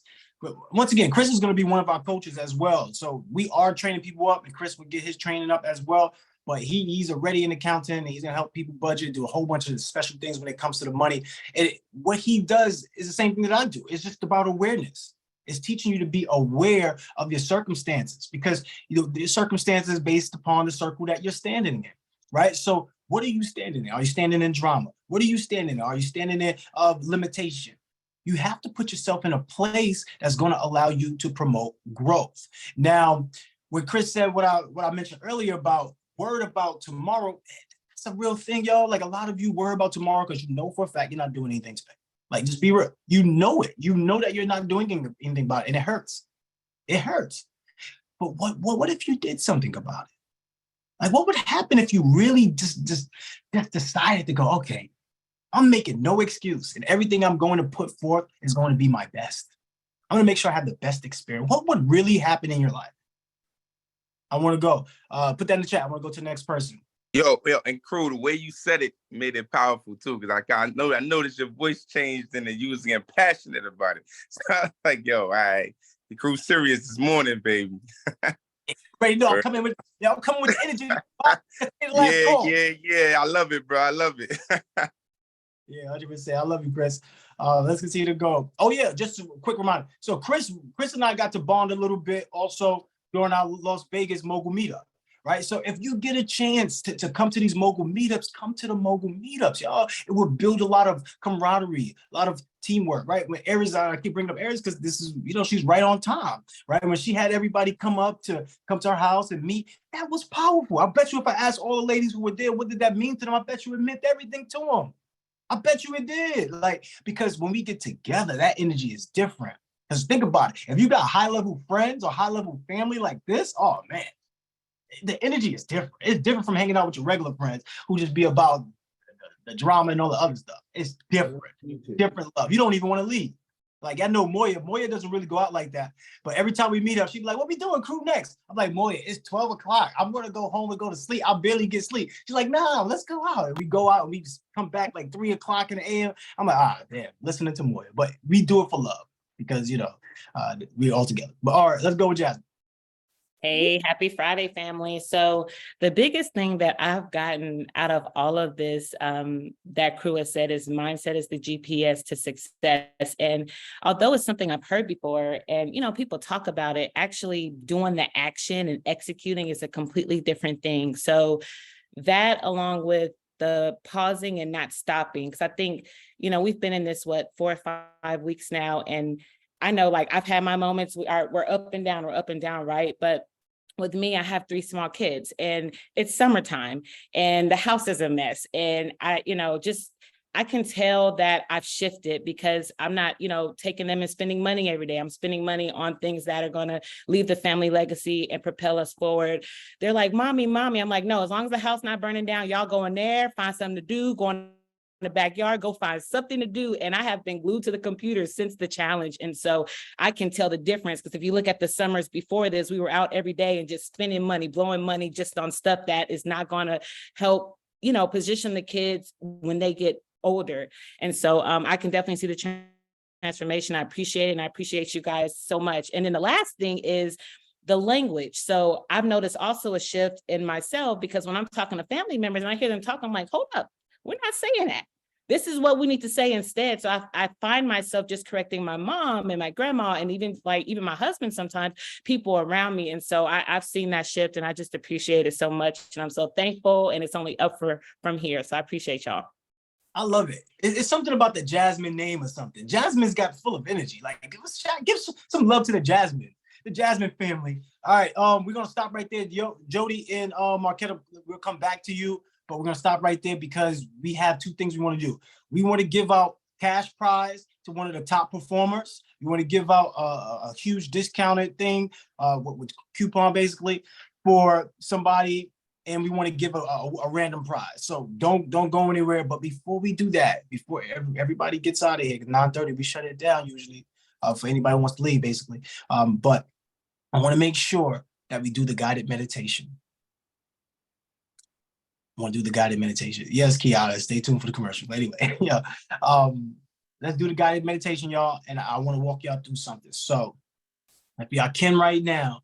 once again, Chris is going to be one of our coaches as well. So we are training people up, and Chris will get his training up as well. But he's already an accountant, and he's going to help people budget, do a whole bunch of special things when it comes to the money. And what he does is the same thing that I do. It's just about awareness. It's teaching you to be aware of your circumstances, because the circumstances based upon the circle that you're standing in, right? So what are you standing in? Are you standing in drama? What are you standing in? Are you standing in of limitation? You have to put yourself in a place that's going to allow you to promote growth. Now, when Chris said what I mentioned earlier about worried about tomorrow, it's a real thing, y'all. Like, a lot of you worry about tomorrow because you know for a fact you're not doing anything today. Like, just be real. You know it. You know that you're not doing anything about it, and it hurts. It hurts. But what if you did something about it? Like, what would happen if you really just decided to go, okay, I'm making no excuse, and everything I'm going to put forth is going to be my best. I'm going to make sure I have the best experience. What would really happen in your life? I want to go. Put that in the chat. I want to go to the next person. Yo, and Crew, the way you said it made it powerful too, because I noticed your voice changed and you was getting passionate about it. So I was like, yo, all right, the Crew serious this morning, baby. Ready? No, I'm coming with the energy. Yeah. I love it, bro. I love it. Yeah, 100%. I love you, Chris. Let's continue to go. Oh yeah, just a quick reminder. So Chris and I got to bond a little bit also during our Las Vegas Mogul Meetup, right? So if you get a chance to come to these Mogul Meetups, come to the Mogul Meetups, y'all. It will build a lot of camaraderie, a lot of teamwork, right? When Aries, I keep bringing up Aries because this is, she's right on time, right? When she had everybody come to our house and meet, that was powerful. I bet you if I asked all the ladies who were there, what did that mean to them? I bet you it meant everything to them. I bet you it did. Like, because when we get together, that energy is different. Because think about it. If you got high-level friends or high-level family like this, oh man, the energy is different. It's different from hanging out with your regular friends who just be about the drama and all the other stuff. It's different. Different love. You don't even want to leave. Like, I know Moya doesn't really go out like that. But every time we meet up, she'd be like, what we doing, crew, next? I'm like, Moya, it's 12 o'clock. I'm going to go home and go to sleep. I barely get sleep. She's like, nah, let's go out. And we go out and we just come back like 3 o'clock in the AM. I'm like, damn, listening to Moya. But we do it for love because, we're all together. But all right, let's go with Jasmine. Hey, happy Friday, family. So the biggest thing that I've gotten out of all of this, that crew has said, is mindset is the GPS to success. And although it's something I've heard before and, people talk about it, actually doing the action and executing is a completely different thing. So that, along with the pausing and not stopping, because I think, we've been in this, 4 or 5 weeks now. And I know, like, I've had my moments, we're up and down, right? But with me, I have 3 small kids and it's summertime and the house is a mess. And I can tell that I've shifted because I'm not, taking them and spending money every day. I'm spending money on things that are going to leave the family legacy and propel us forward. They're like, mommy. I'm like, no, as long as the house not burning down, y'all go in there, find something to do, go in the backyard, go find something to do. And I have been glued to the computer since the challenge. And so I can tell the difference, because if you look at the summers before this, we were out every day and just spending money, blowing money just on stuff that is not going to help, position the kids when they get older. And so I can definitely see the transformation. I appreciate it. And I appreciate you guys so much. And then the last thing is the language. So I've noticed also a shift in myself, because when I'm talking to family members and I hear them talk, I'm like, hold up, we're not saying that. This is what we need to say instead. So I find myself just correcting my mom and my grandma, and even my husband, sometimes people around me. And so I've seen that shift, and I just appreciate it so much. And I'm so thankful, and it's only up from here. So I appreciate y'all. I love it. It's something about the Jasmine name or something. Jasmine's got full of energy. Like, give some love to the Jasmine family. All right, we're gonna stop right there. Jody and Marquetta, we'll come back to you. But we're going to stop right there because we have 2 things we want to do. We want to give out cash prize to one of the top performers. We want to give out a huge discounted thing with coupon basically for somebody. And we want to give a random prize. So don't go anywhere. But before we do that, before everybody gets out of here, 9:30, we shut it down usually for anybody who wants to leave basically. But I want to make sure that we do the guided meditation. Want to do the guided meditation. Yes, Kiara, stay tuned for the commercial. But anyway, let's do the guided meditation, y'all. And I want to walk y'all through something. So if y'all can right now,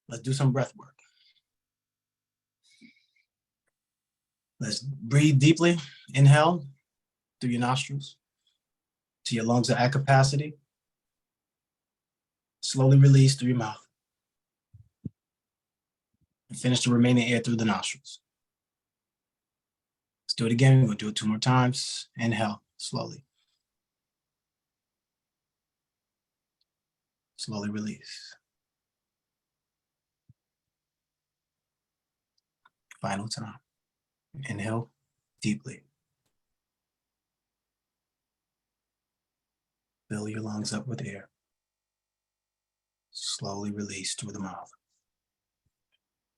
let's do some breath work. Let's breathe deeply. Inhale through your nostrils till your lungs are at capacity. Slowly release through your mouth. And finish the remaining air through the nostrils. Let's do it again. We're going to do it 2 more times. Inhale, slowly. Slowly release. Final time. Inhale deeply. Fill your lungs up with air. Slowly release through the mouth.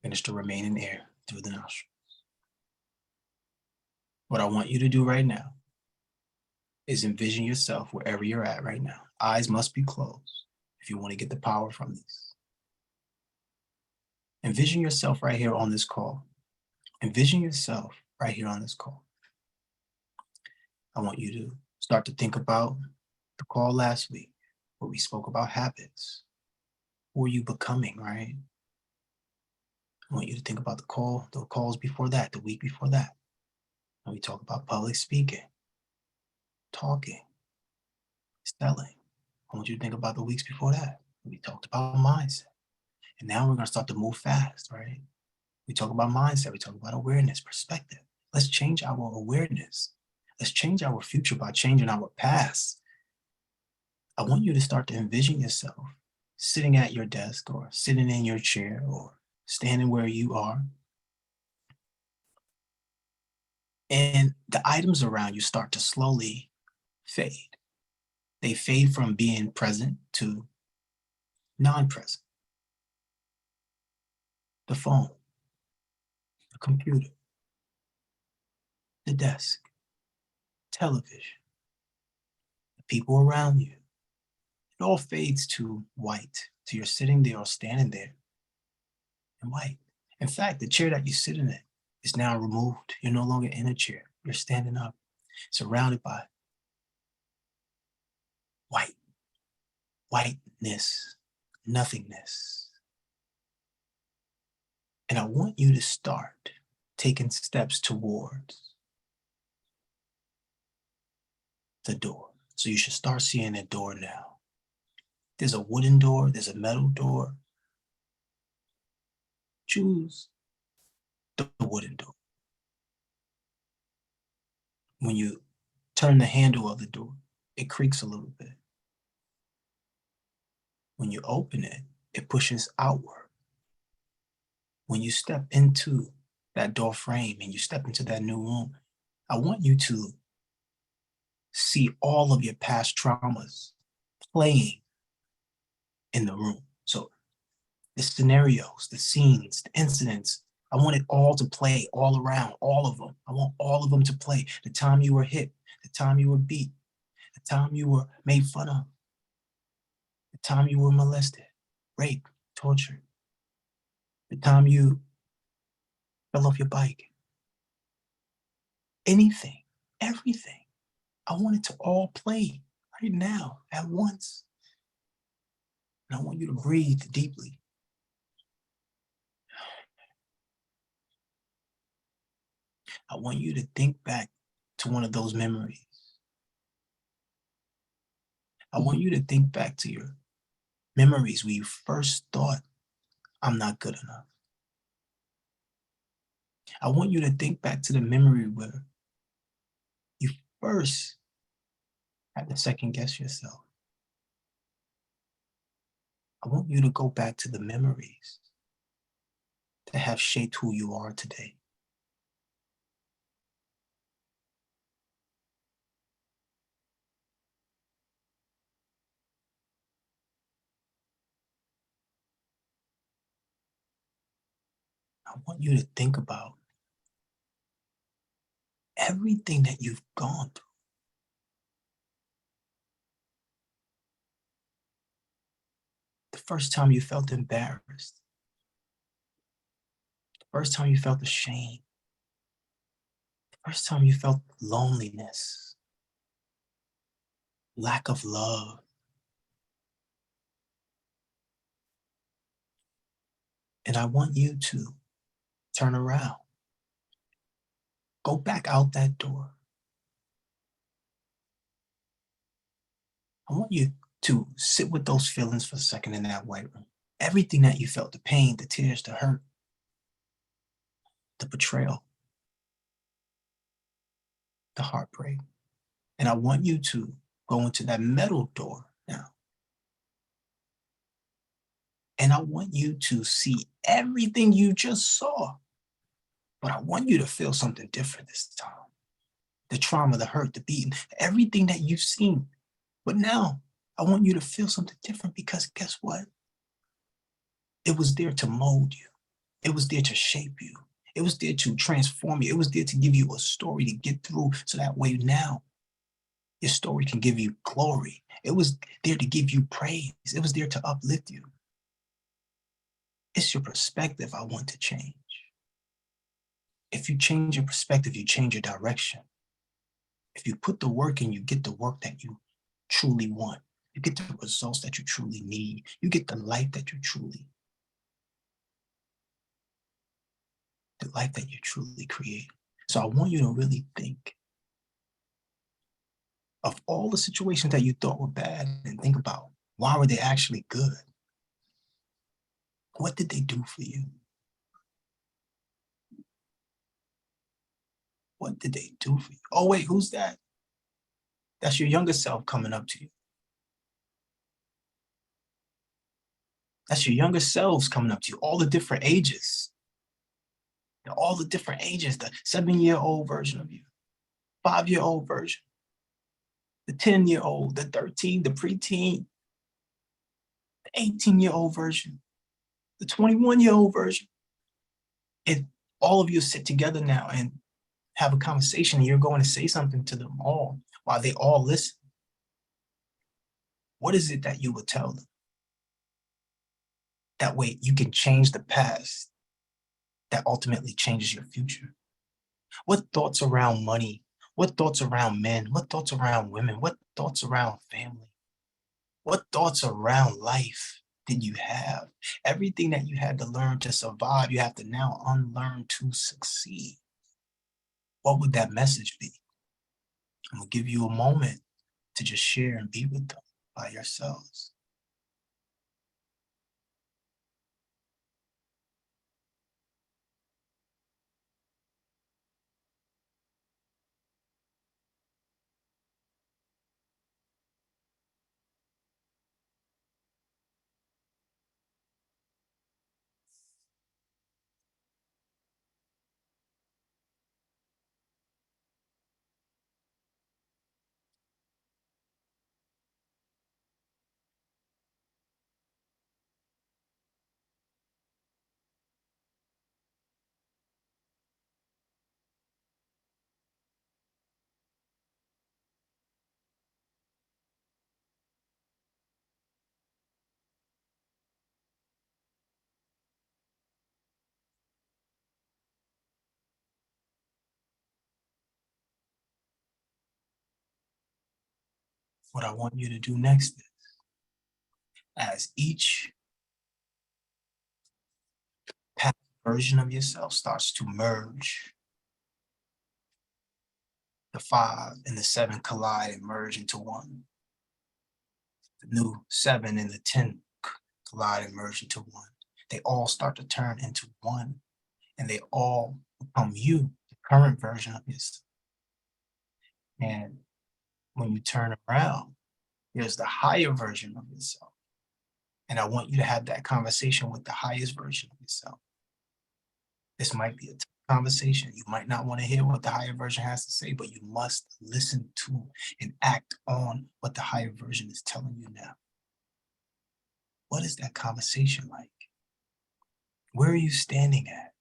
Finish the remaining air through the nostrils. What I want you to do right now is envision yourself wherever you're at right now. Eyes must be closed if you want to get the power from this. Envision yourself right here on this call. Envision yourself right here on this call. I want you to start to think about the call last week where we spoke about habits. Who are you becoming, right? I want you to think about the calls before that, the week before that. And we talk about public speaking, talking, selling. I want you to think about the weeks before that. We talked about mindset. And now we're going to start to move fast, right? We talk about mindset. We talk about awareness, perspective. Let's change our awareness. Let's change our future by changing our past. I want you to start to envision yourself sitting at your desk or sitting in your chair or standing where you are. And the items around you start to slowly fade. They fade from being present to non-present. The phone, the computer, the desk, television, the people around you. It all fades to white. So you're sitting there or standing there in white. In fact, the chair that you sit in is now removed. You're no longer in a chair. You're standing up, surrounded by whiteness, nothingness. And I want you to start taking steps towards the door. So you should start seeing that door now. There's a wooden door, there's a metal door. Choose the wooden door. When you turn the handle of the door, it creaks a little bit. When you open it, it pushes outward. When you step into that door frame and you step into that new room, I want you to see all of your past traumas playing in the room. So the scenarios, the scenes, the incidents, I want it all to play all around, all of them. I want all of them to play. The time you were hit, the time you were beat, the time you were made fun of, the time you were molested, raped, tortured, the time you fell off your bike. Anything, everything. I want it to all play right now at once. And I want you to breathe deeply. I want you to think back to one of those memories. I want you to think back to your memories where you first thought, I'm not good enough. I want you to think back to the memory where you first had to second guess yourself. I want you to go back to the memories that have shaped who you are today. I want you to think about everything that you've gone through. The first time you felt embarrassed. The first time you felt ashamed. The first time you felt loneliness. Lack of love. And I want you to turn around. Go back out that door. I want you to sit with those feelings for a second in that white room. Everything that you felt, the pain, the tears, the hurt, the betrayal, the heartbreak. And I want you to go into that metal door now. And I want you to see everything you just saw. But I want you to feel something different this time. The trauma, the hurt, the beating, everything that you've seen. But now I want you to feel something different because guess what? It was there to mold you. It was there to shape you. It was there to transform you. It was there to give you a story to get through so that way now your story can give you glory. It was there to give you praise. It was there to uplift you. It's your perspective I want to change. If you change your perspective, you change your direction. If you put the work in, you get the work that you truly want. You get the results that you truly need. You get the life that you truly the life that you're truly creating. So I want you to really think of all the situations that you thought were bad and think about, why were they actually good? What did they do for you? What did they do for you? Oh, wait, who's that? That's your younger self coming up to you. That's your younger selves coming up to you, all the different ages. All the different ages, the 7-year-old version of you, 5-year-old version, the 10-year-old, the 13, the preteen, the 18-year-old version, the 21-year-old version. If all of you sit together now and have a conversation and you're going to say something to them all while they all listen, what is it that you would tell them? That way you can change the past that ultimately changes your future. What thoughts around money? What thoughts around men? What thoughts around women? What thoughts around family? What thoughts around life did you have? Everything that you had to learn to survive, you have to now unlearn to succeed. What would that message be? I'm gonna give you a moment to just share and be with them by yourselves. What I want you to do next is, as each past version of yourself starts to merge, the 5 and the 7 collide and merge into one. The new 7 and the 10 collide and merge into one. They all start to turn into one, and they all become you, the current version of yourself. And when you turn around, there's the higher version of yourself. And I want you to have that conversation with the highest version of yourself. This might be a tough conversation. You might not want to hear what the higher version has to say, but you must listen to and act on what the higher version is telling you now. What is that conversation like? Where are you standing at?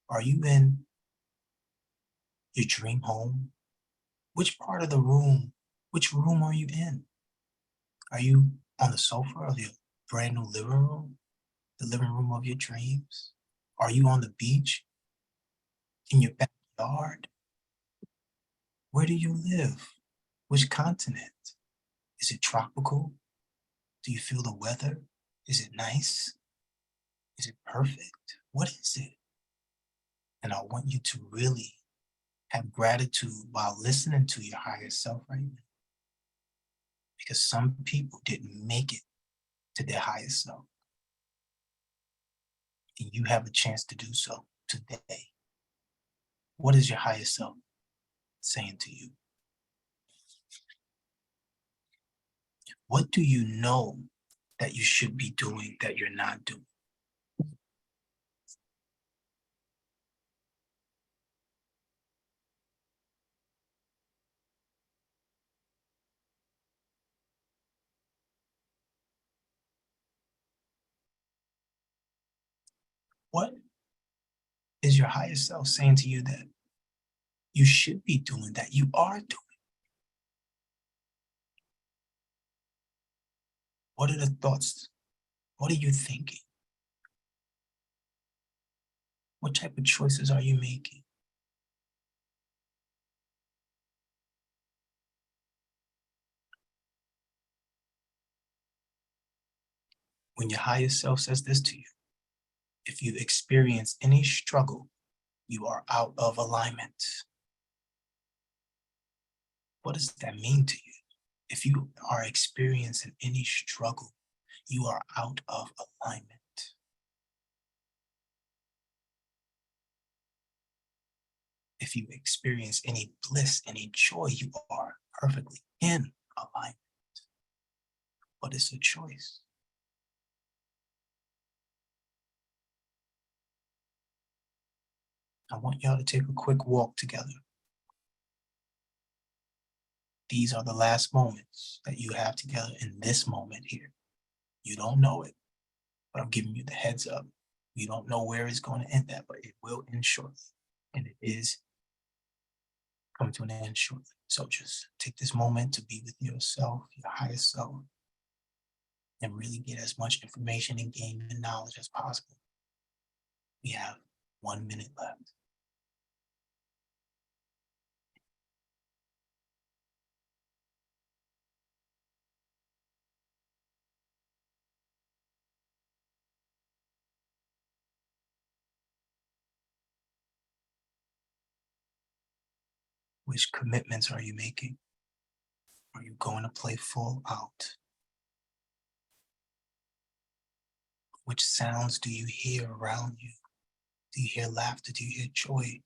Are you in your dream home? Which part of the room, which room are you in? Are you on the sofa of your brand new living room? The living room of your dreams? Are you on the beach? In your backyard? Where do you live? Which continent? Is it tropical? Do you feel the weather? Is it nice? Is it perfect? What is it? And I want you to really have gratitude while listening to your higher self right now. Because some people didn't make it to their higher self. And you have a chance to do so today. What is your higher self saying to you? What do you know that you should be doing that you're not doing? What is your higher self saying to you that you should be doing, that you are doing? What are the thoughts? What are you thinking? What type of choices are you making? When your higher self says this to you, if you experience any struggle You are out of alignment. What does that mean to you? If you are experiencing any struggle, you are out of alignment. If you experience any bliss, any joy, you are perfectly in alignment. But it's a choice. I want y'all to take a quick walk together. These are the last moments that you have together in this moment here. You don't know it, but I'm giving you the heads up. You don't know where it's going to end at, but it will end shortly. And it is coming to an end shortly. So just take this moment to be with yourself, your highest self, and really get as much information and gain the knowledge as possible. We have 1 minute left. Which commitments are you making? Are you going to play full out? Which sounds do you hear around you? Do you hear laughter? Do you hear joy?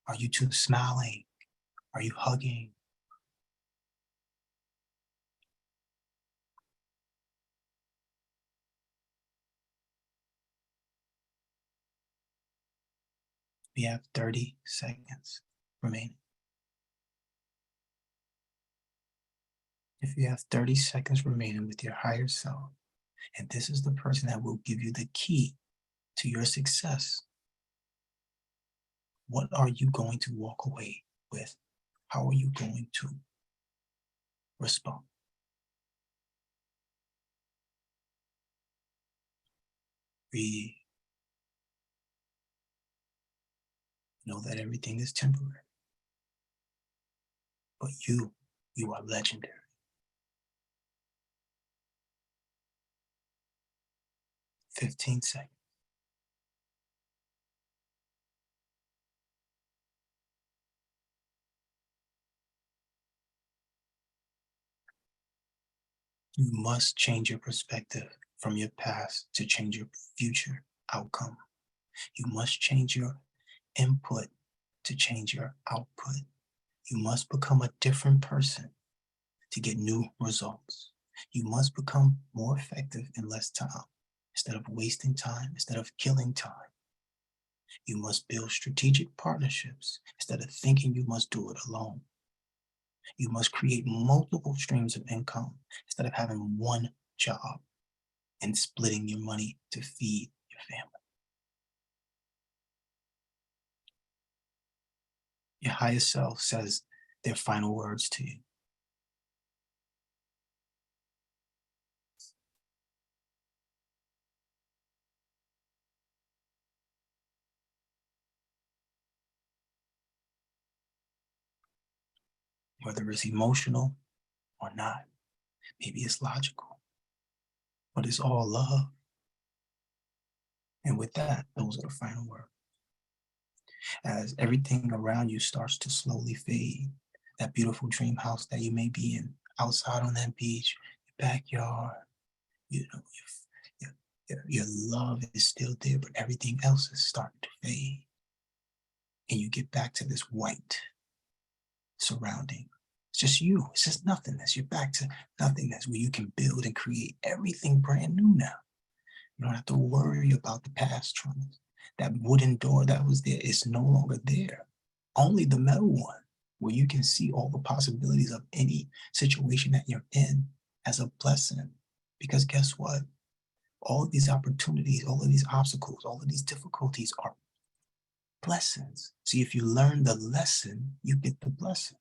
Are you two smiling? Are you hugging? We have 30 seconds remaining. If you have 30 seconds remaining with your higher self, and this is the person that will give you the key to your success, what are you going to walk away with? How are you going to respond? Breathe. Know that everything is temporary, but you are legendary. 15 seconds. You must change your perspective from your past to change your future outcome. You must change your input to change your output. You must become a different person to get new results. You must become more effective in less time. Instead of wasting time, instead of killing time, you must build strategic partnerships instead of thinking you must do it alone. You must create multiple streams of income instead of having one job and splitting your money to feed your family. Your higher self says their final words to you. Whether it's emotional or not, maybe it's logical, but it's all love. And with that, those are the final words. As everything around you starts to slowly fade, that beautiful dream house that you may be in, outside on that beach, your backyard, you know, your love is still there, but everything else is starting to fade. And you get back to this white surrounding. It's just you. It's just nothingness. You're back to nothingness where you can build and create everything brand new now. You don't have to worry about the past traumas. That wooden door that was there is no longer there. Only the metal one, where you can see all the possibilities of any situation that you're in as a blessing. Because guess what? All of these opportunities, all of these obstacles, all of these difficulties are blessings. See, if you learn the lesson, you get the blessing.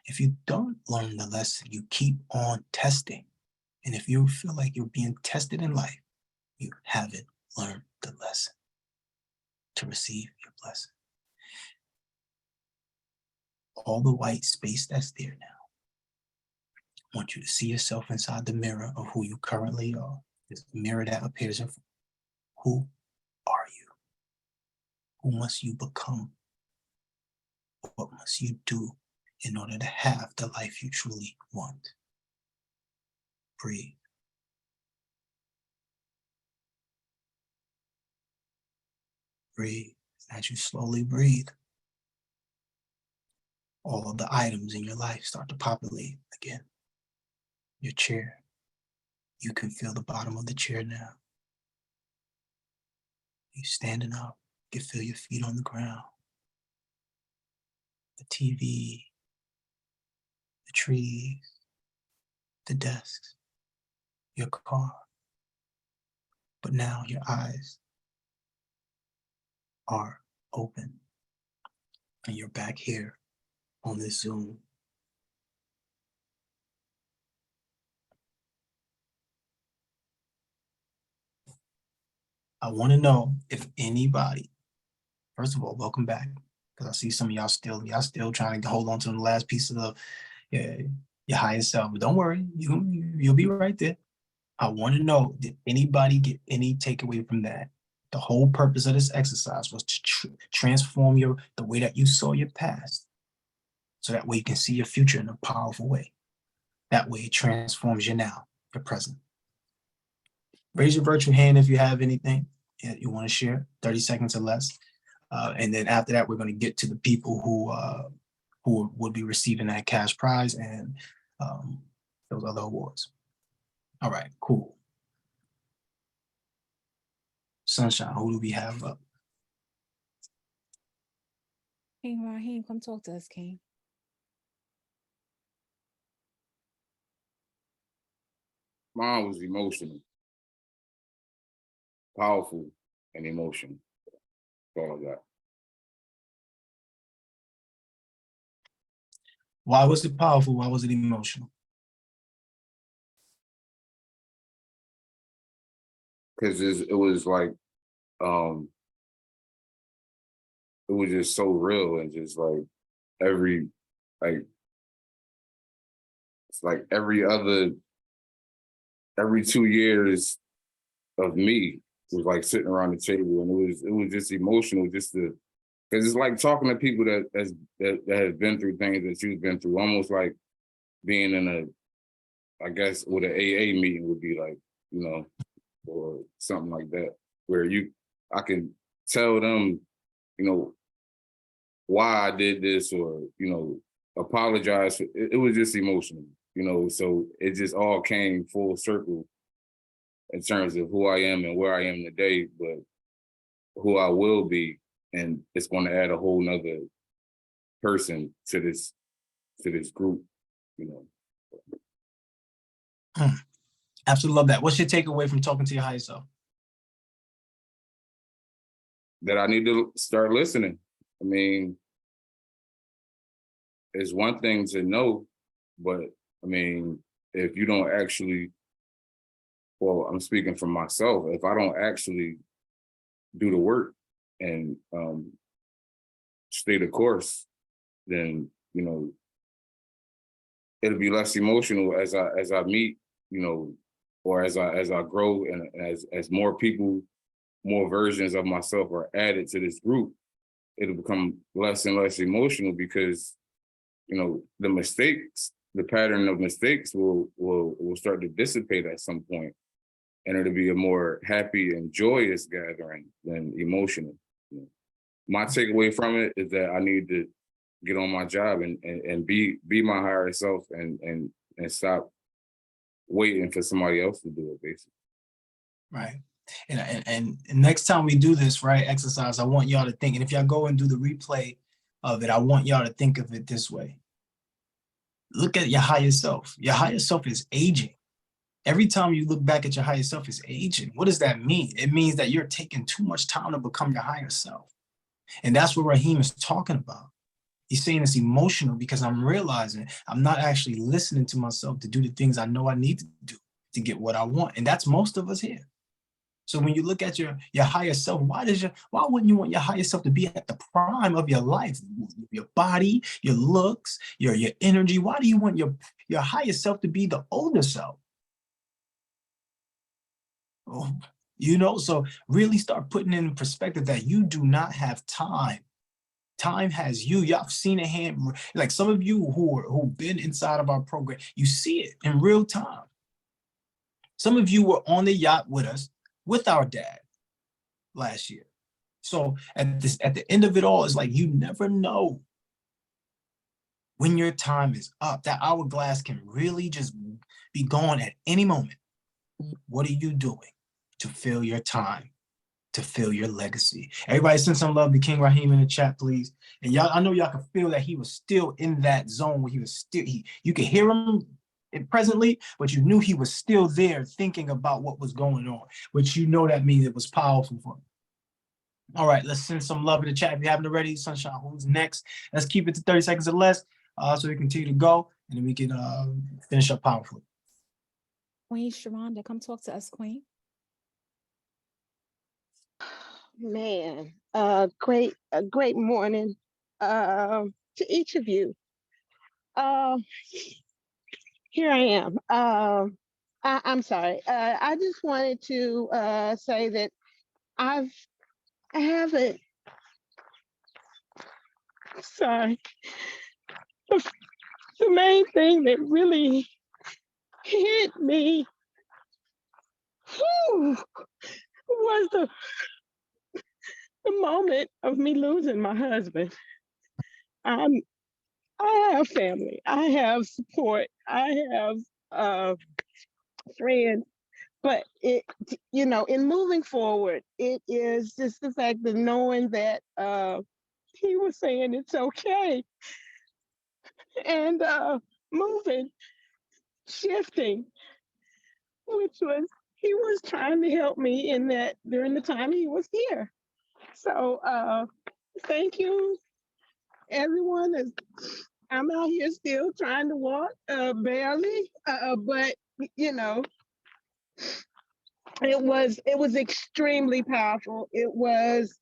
If you don't learn the lesson, you keep on testing. And if you feel like you're being tested in life, you haven't learned the lesson to receive your blessing. All the white space that's there now, I want you to see yourself inside the mirror of who you currently are. This mirror that appears in front. Who are you? Who must you become? What must you do in order to have the life you truly want? Breathe. Breathe. As you slowly breathe, all of the items in your life start to populate again. Your chair. You can feel the bottom of the chair now. You standing up. You can feel your feet on the ground. The TV, the trees, the desks, your car. But now your eyes are open and you're back here on this Zoom. I want to know if anybody, first of all, welcome back. Because I see some of y'all still trying to hold on to the last piece of your higher self. But don't worry, you'll be right there. I want to know, did anybody get any takeaway from that? The whole purpose of this exercise was to transform the way that you saw your past, so that way you can see your future in a powerful way. That way it transforms your now, your present. Raise your virtual hand if you have anything you want to share, 30 seconds or less. And then after that, we're going to get to the people who would be receiving that cash prize and those other awards. All right, cool. Sunshine, who do we have up? King Raheem, come talk to us, King. Mine was emotional, powerful, and emotional. That's all I got. Why was it powerful? Why was it emotional? Because it was like, it was just so real and just like it's like every 2 years of me was like sitting around the table, and it was just emotional because it's like talking to people that have been through things that you've been through, almost like being in I guess what an AA meeting would be like, or something like that, where I can tell them, why I did this, or, apologize. It was just emotional, so it just all came full circle in terms of who I am and where I am today, but who I will be. And it's going to add a whole nother person to this group, Absolutely love that. What's your takeaway from talking to your higher self? That I need to start listening. I mean, it's one thing to know, but I mean, if you don't actually, well, I'm speaking for myself, if I don't actually do the work and stay the course, then, it'll be less emotional as I meet, or as I grow, and as more people, more versions of myself are added to this group, it'll become less and less emotional because, the mistakes, the pattern of mistakes will start to dissipate at some point, and it'll be a more happy and joyous gathering than emotional. My takeaway from it is that I need to get on my job and be my higher self and stop waiting for somebody else to do it, basically. Right. And next time we do this, right, exercise, I want y'all to think, and if y'all go and do the replay of it, I want y'all to think of it this way. Look at your higher self. Your higher self is aging. Every time you look back at your higher self, it's aging. What does that mean? It means that you're taking too much time to become your higher self. And that's what Raheem is talking about. He's saying it's emotional because I'm realizing I'm not actually listening to myself to do the things I know I need to do to get what I want. And that's most of us here. So when you look at your higher self, why wouldn't you want your higher self to be at the prime of your life? Your body, your looks, your energy. Why do you want your higher self to be the older self? Oh, You know, so really start putting in perspective that you do not have time. Time has you. Y'all seen a hand, like some of you who've been inside of our program, you see it in real time. Some of you were on the yacht with us, with our dad last year. So at the end of it all, it's like you never know when your time is up. That hourglass can really just be gone at any moment. What are you doing to fill your time, to fill your legacy? Everybody send some love to King Raheem in the chat, please. And y'all, I know y'all can feel that he was still in that zone where he was still, you could hear him presently, but you knew he was still there thinking about what was going on, which you know that means it was powerful for him. All right, let's send some love in the chat if you haven't already. Sunshine, who's next? Let's keep it to 30 seconds or less so we continue to go, and then we can finish up powerfully. Queen Sharonda, come talk to us, Queen. Man, great morning to each of you. Here I am. I'm sorry. I just wanted to say that I haven't. Sorry. The main thing that really hit me was the moment of me losing my husband. I have family. I have support. I have friends. But it, you know, in moving forward, it is just the fact of knowing that he was saying it's okay, and moving, shifting, which was he was trying to help me in that during the time he was here. So thank you, everyone. I'm out here still trying to walk, barely, but you know. It was extremely powerful. It was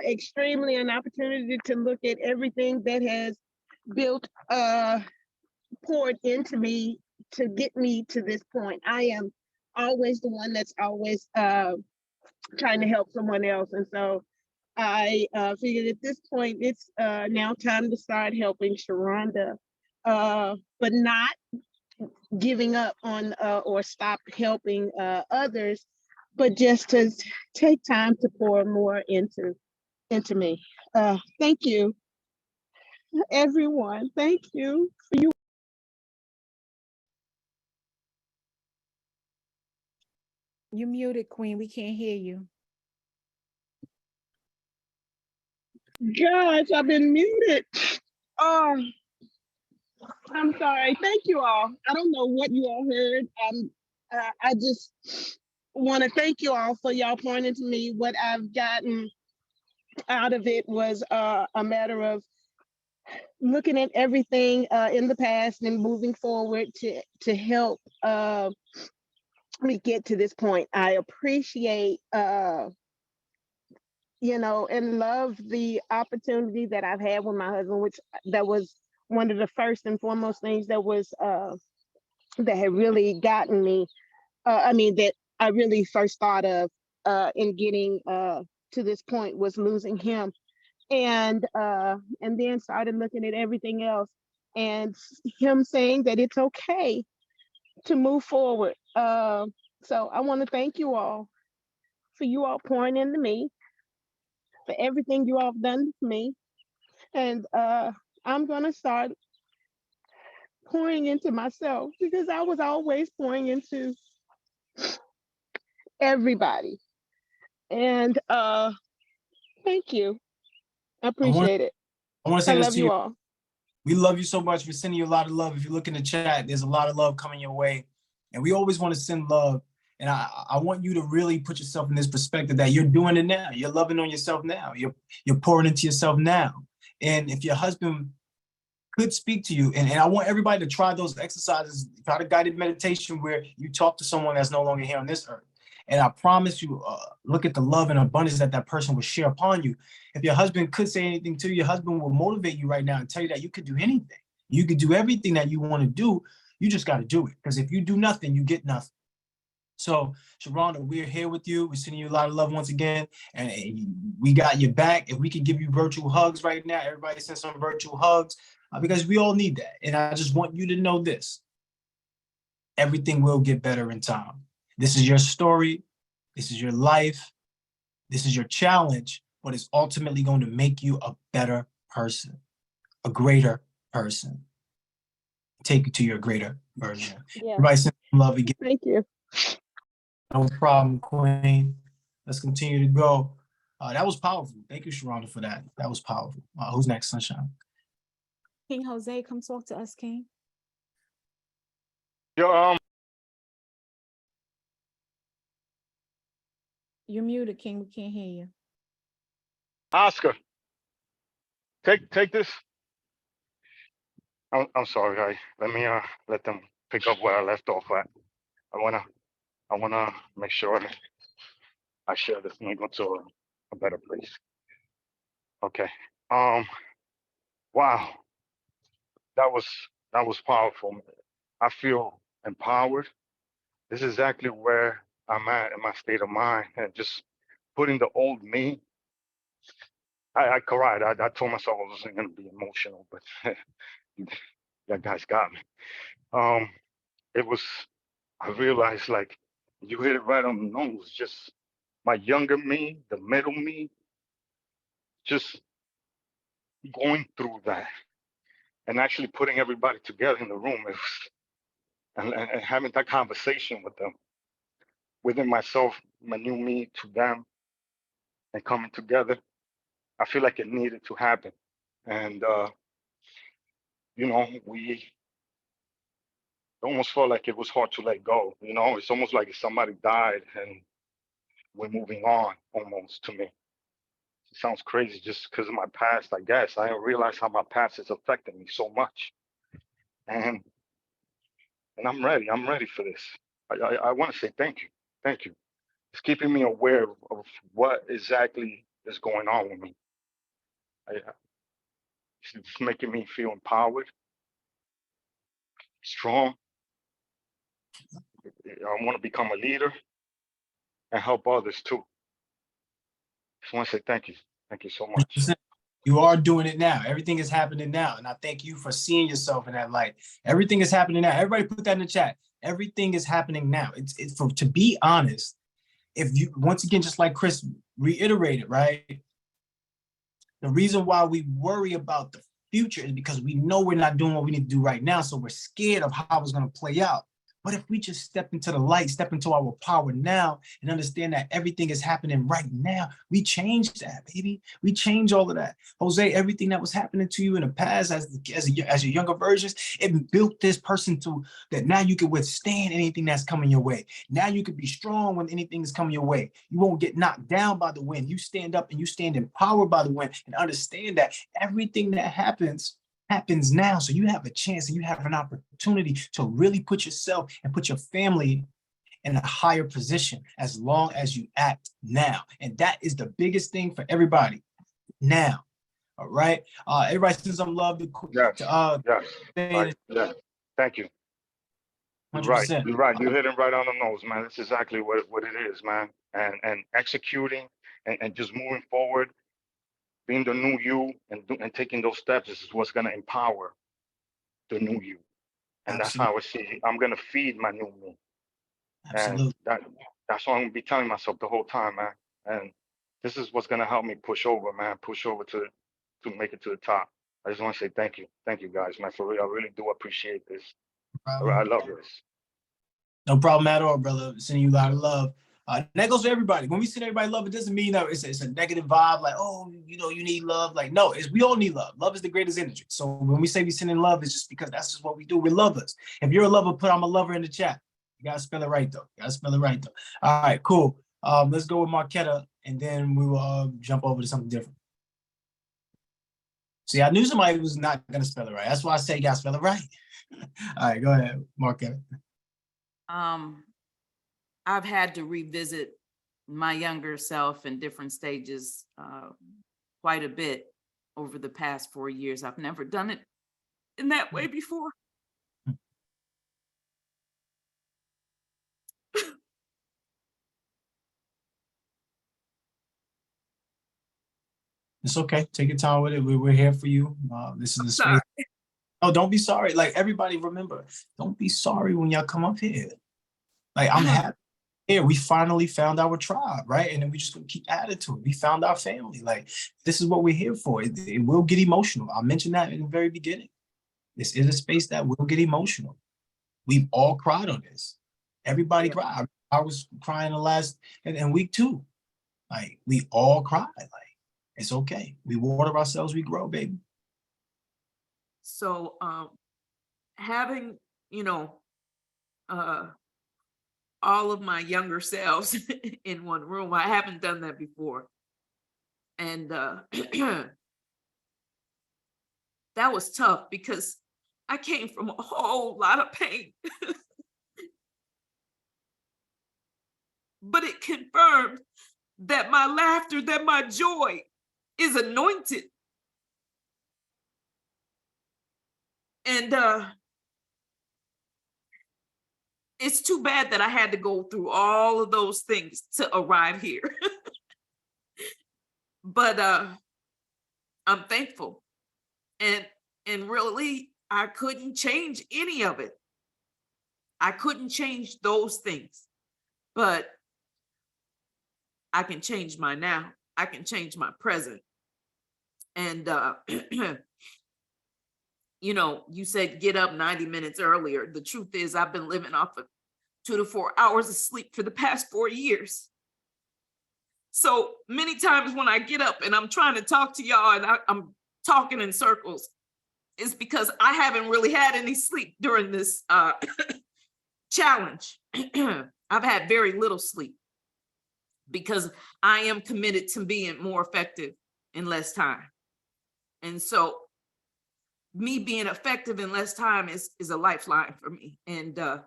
extremely an opportunity to look at everything that has built, poured into me to get me to this point. I am always the one that's always trying to help someone else. And so I figured at this point, it's now time to start helping Sharonda, but not giving up on or stop helping others, but just to take time to pour more into me. Thank you, everyone. Thank you for you. You muted, Queen. We can't hear you. Gosh, I've been muted. Oh, I'm sorry. Thank you all. I don't know what you all heard. I just want to thank you all for y'all pointing to me. What I've gotten out of it was a matter of looking at everything in the past and moving forward to help me get to this point. I appreciate, you know, and love the opportunity that I've had with my husband, which that was one of the first and foremost things that was that had really gotten me. I mean, that I really first thought of in getting to this point was losing him, and then started looking at everything else, and him saying that it's okay to move forward. So I want to thank you all for you all pouring into me, for everything you all have done for me, and I'm gonna start pouring into myself because I was always pouring into everybody. And thank you. I appreciate it. I want to say I this love to you you. all. We love you so much. We're sending you a lot of love. If you look in the chat, there's a lot of love coming your way. And we always want to send love. And I want you to really put yourself in this perspective that you're doing it now. You're loving on yourself now. You're pouring into yourself now. And if your husband could speak to you, and I want everybody to try those exercises, try the guided meditation where you talk to someone that's no longer here on this earth. And I promise you, look at the love and abundance that that person will share upon you. If your husband could say anything to you, your husband will motivate you right now and tell you that you could do anything. You could do everything that you want to do. You just got to do it. Because if you do nothing, you get nothing. So, Sharonda, we're here with you. We're sending you a lot of love once again, and we got your back. If we can give you virtual hugs right now, everybody send some virtual hugs because we all need that. And I just want you to know this. Everything will get better in time. This is your story. This is your life. This is your challenge, but it's ultimately going to make you a better person, a greater person. Take you to your greater version. Yeah. Everybody send some love again. Thank you. No problem, Queen. Let's continue to go. That was powerful. Thank you, Sharonda, for that. That was powerful. Who's next, Sunshine? King Jose, come talk to us, King. Yo, You're muted, King. We can't hear you. Oscar, take this. I'm sorry, let me let them pick up where I left off at. I wanna make sure that I share this and go to a better place. Okay. Wow, that was powerful. I feel empowered. This is exactly where I'm at in my state of mind, and just putting the old me. I cried. I told myself I wasn't gonna be emotional, but that guy's got me. It was. I realized, like, you hit it right on the nose. Just my younger me, the middle me, just going through that and actually putting everybody together in the room. It was, and having that conversation with them, within myself, my new me to them, and coming together. I feel like it needed to happen. And, we almost felt like it was hard to let go. It's almost like if somebody died and we're moving on, almost, to me. It sounds crazy just because of my past, I guess. I didn't realize how my past is affecting me so much. And I'm ready. I'm ready for this. I want to say thank you. Thank you. It's keeping me aware of what exactly is going on with me. It's making me feel empowered, strong. I want to become a leader and help others too. Just want to say thank you. Thank you so much. You are doing it now. Everything is happening now. And I thank you for seeing yourself in that light. Everything is happening now. Everybody put that in the chat. Everything is happening now. It's to be honest, if you, once again, just like Chris reiterated, right? The reason why we worry about the future is because we know we're not doing what we need to do right now. So we're scared of how it's going to play out. But if we just step into the light, step into our power now, and understand that everything is happening right now, we change that, baby. We change all of that. Jose, everything that was happening to you in the past as your younger versions, it built this person to that now you can withstand anything that's coming your way. Now you can be strong when anything is coming your way. You won't get knocked down by the wind. You stand up and you stand empowered by the wind, and understand that everything that happens now. So you have a chance and you have an opportunity to really put yourself and put your family in a higher position as long as you act now. And that is the biggest thing for everybody now. All right. Everybody send some love to yes. Right. Yeah. Thank you. You're 100%. right. You're right. You hit it right on the nose, man. That's exactly what it is, man. And executing and just moving forward, being the new you and taking those steps is what's going to empower the new you. And that's how I see it. I'm going to feed my new me. Absolutely. And that's what I'm going to be telling myself the whole time, man. And this is what's going to help me push over, man. Push over to make it to the top. I just want to say thank you. Thank you, guys, man. For real, I really do appreciate this. I love this. No problem at all, brother. Sending you a lot of love. That goes for everybody. When we send everybody love, it doesn't mean that it's a negative vibe, like, oh, you need love. Like, no, we all need love. Love is the greatest energy. So when we say we send in love, it's just because that's just what we do. We're lovers. If you're a lover, put I'm a lover in the chat. You gotta spell it right though. All right, cool. Let's go with Marquetta, and then we will jump over to something different. See, I knew somebody was not gonna spell it right. That's why I say you gotta spell it right. All right, go ahead, Marquetta. I've had to revisit my younger self in different stages quite a bit over the past 4 years. I've never done it in that way before. It's okay. Take your time with it. We're here for you. This is the space. Sorry. Oh, don't be sorry. Like, everybody remember, don't be sorry when y'all come up here. Like, I'm happy here. We finally found our tribe, right? And then we just gonna keep adding to it. We found our family. Like, this is what we're here for. It will get emotional. I mentioned that in the very beginning. This is a space that will get emotional. We've all cried on this. Everybody cried. I was crying the last and week 2. Like, we all cried. Like, it's okay. We water ourselves, we grow, baby. So having, you know, all of my younger selves in one room, I haven't done that before. And that was tough because I came from a whole lot of pain. But it confirmed that my laughter, that my joy is anointed. And it's too bad that I had to go through all of those things to arrive here. But I'm thankful. And really, I couldn't change any of it. I couldn't change those things. But I can change my now. I can change my present. And you know, you said get up 90 minutes earlier. The truth is, I've been living off of 2 to 4 hours of sleep for the past 4 years. So many times when I get up and I'm trying to talk to y'all and I'm talking in circles, it's because I haven't really had any sleep during this challenge. I've had very little sleep because I am committed to being more effective in less time. And so me being effective in less time is a lifeline for me. And I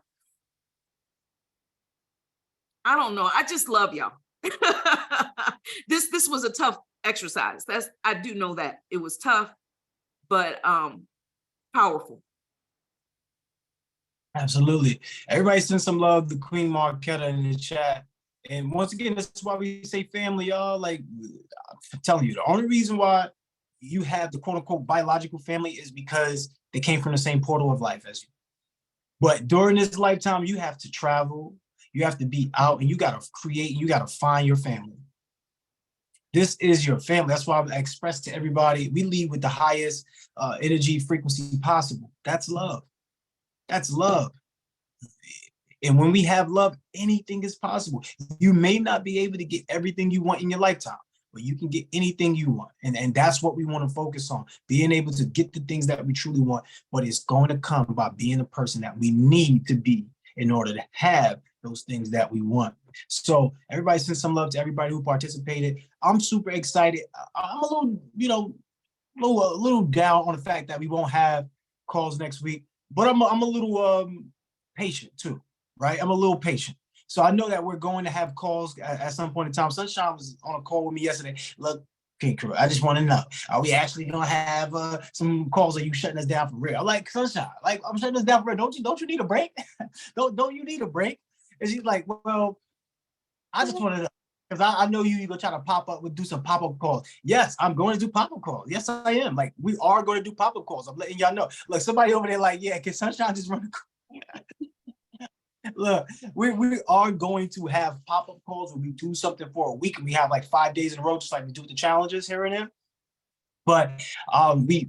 don't know. I just love y'all. This was a tough exercise. I do know that it was tough, but powerful. Absolutely. Everybody send some love to Queen Marquetta in the chat. And once again, that's why we say family, y'all. Like, I'm telling you, the only reason why you have the quote unquote biological family is because they came from the same portal of life as you. But during this lifetime, you have to travel, you have to be out, and you got to create, you got to find your family. This is your family. That's why I express to everybody, we lead with the highest energy frequency possible. That's love. That's love. And when we have love, anything is possible. You may not be able to get everything you want in your lifetime, but you can get anything you want. And that's what we want to focus on, being able to get the things that we truly want, but it's going to come by being the person that we need to be in order to have those things that we want. So everybody send some love to everybody who participated. I'm super excited. I'm a little, you know, a little down on the fact that we won't have calls next week, but I'm a little patient too, right? I'm a little patient. So I know that we're going to have calls at some point in time. Sunshine was on a call with me yesterday. Look, King Crew, I just want to know, are we actually going to have some calls? Are you shutting us down for real? I'm like, Sunshine, like, I'm shutting us down for real. Don't you need a break? don't you need a break? And she's like, well, I just want to know, because I know you're going to try to pop up, do some pop-up calls. Yes, I'm going to do pop-up calls. Yes, I am. Like, we are going to do pop-up calls. I'm letting y'all know. Look, somebody over there like, yeah, can Sunshine just run a call? Look, we are going to have pop-up calls where we do something for a week and we have like 5 days in a row, just like we do with the challenges here and there. But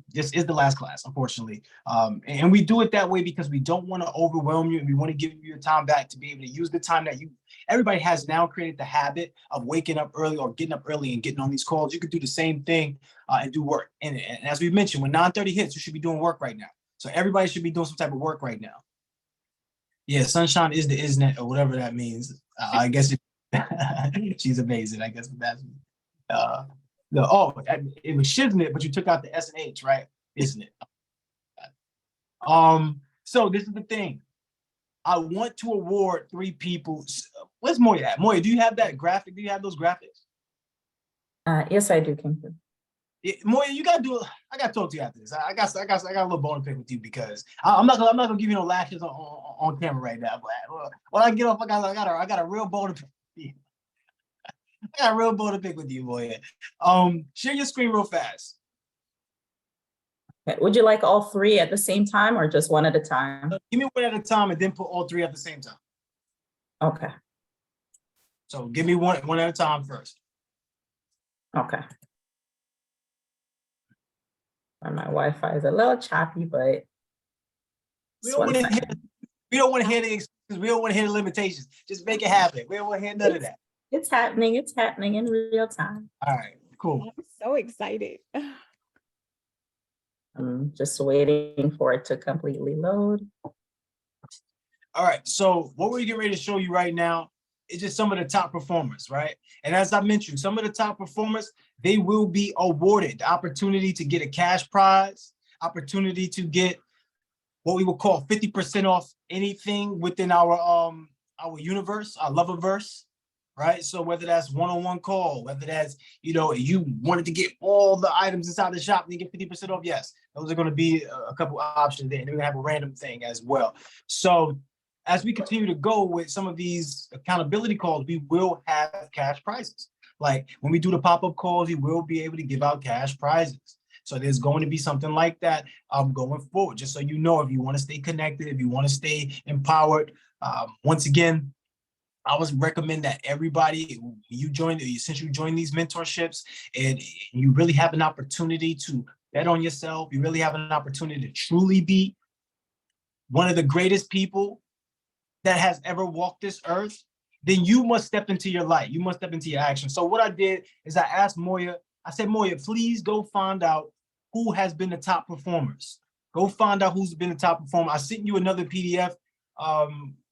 this is the last class, unfortunately. And we do it that way because we don't want to overwhelm you and we want to give you your time back to be able to use the time that everybody has now created the habit of waking up early or getting up early and getting on these calls. You could do the same thing and do work. And as we mentioned, when 9:30 hits, you should be doing work right now. So everybody should be doing some type of work right now. Yeah, Sunshine is the isn't or whatever that means. I guess she's amazing. I guess that's it was shiznit, but you took out the S and H, right? Isn't it? So this is the thing. I want to award 3 people. Where's Moya at? Moya, do you have that graphic? Do you have those graphics? Yes, I do, King. Moya, you gotta do. I gotta talk to you after this. I got a little bone to pick with you because I'm not gonna give you no lashes on camera right now. But when I get off, I got a real bone to pick with you. I got real bold to pick with you, boy. Share your screen real fast. Okay. Would you like all three at the same time or just one at a time? Give me one at a time and then put all three at the same time. Okay. So give me one at a time first. Okay. And my Wi-Fi is a little choppy, but We don't want to hear the excuses. We don't want to hear the limitations. Just make it happen. We don't want to hear none of that. It's happening. It's happening in real time. All right, cool. I'm so excited. I'm just waiting for it to completely load. All right, so what we're getting ready to show you right now is just some of the top performers, right? And as I mentioned, some of the top performers, they will be awarded the opportunity to get a cash prize, opportunity to get what we would call 50% off anything within our universe, our Loververse, right? So whether that's one-on-one call, whether that's, you wanted to get all the items inside the shop and you get 50% off, yes, those are going to be a couple options there. And we're going to have a random thing as well. So as we continue to go with some of these accountability calls, we will have cash prizes. Like when we do the pop-up calls, we will be able to give out cash prizes. So there's going to be something like that going forward, just so you know, if you want to stay connected, if you want to stay empowered. Once again, I would recommend that everybody, since you join these mentorships and you really have an opportunity to bet on yourself, you really have an opportunity to truly be one of the greatest people that has ever walked this earth, then you must step into your light. You must step into your action. So what I did is I asked Moya, I said, Moya, please go find out who has been the top performers. Go find out who's been the top performer. I sent you another PDF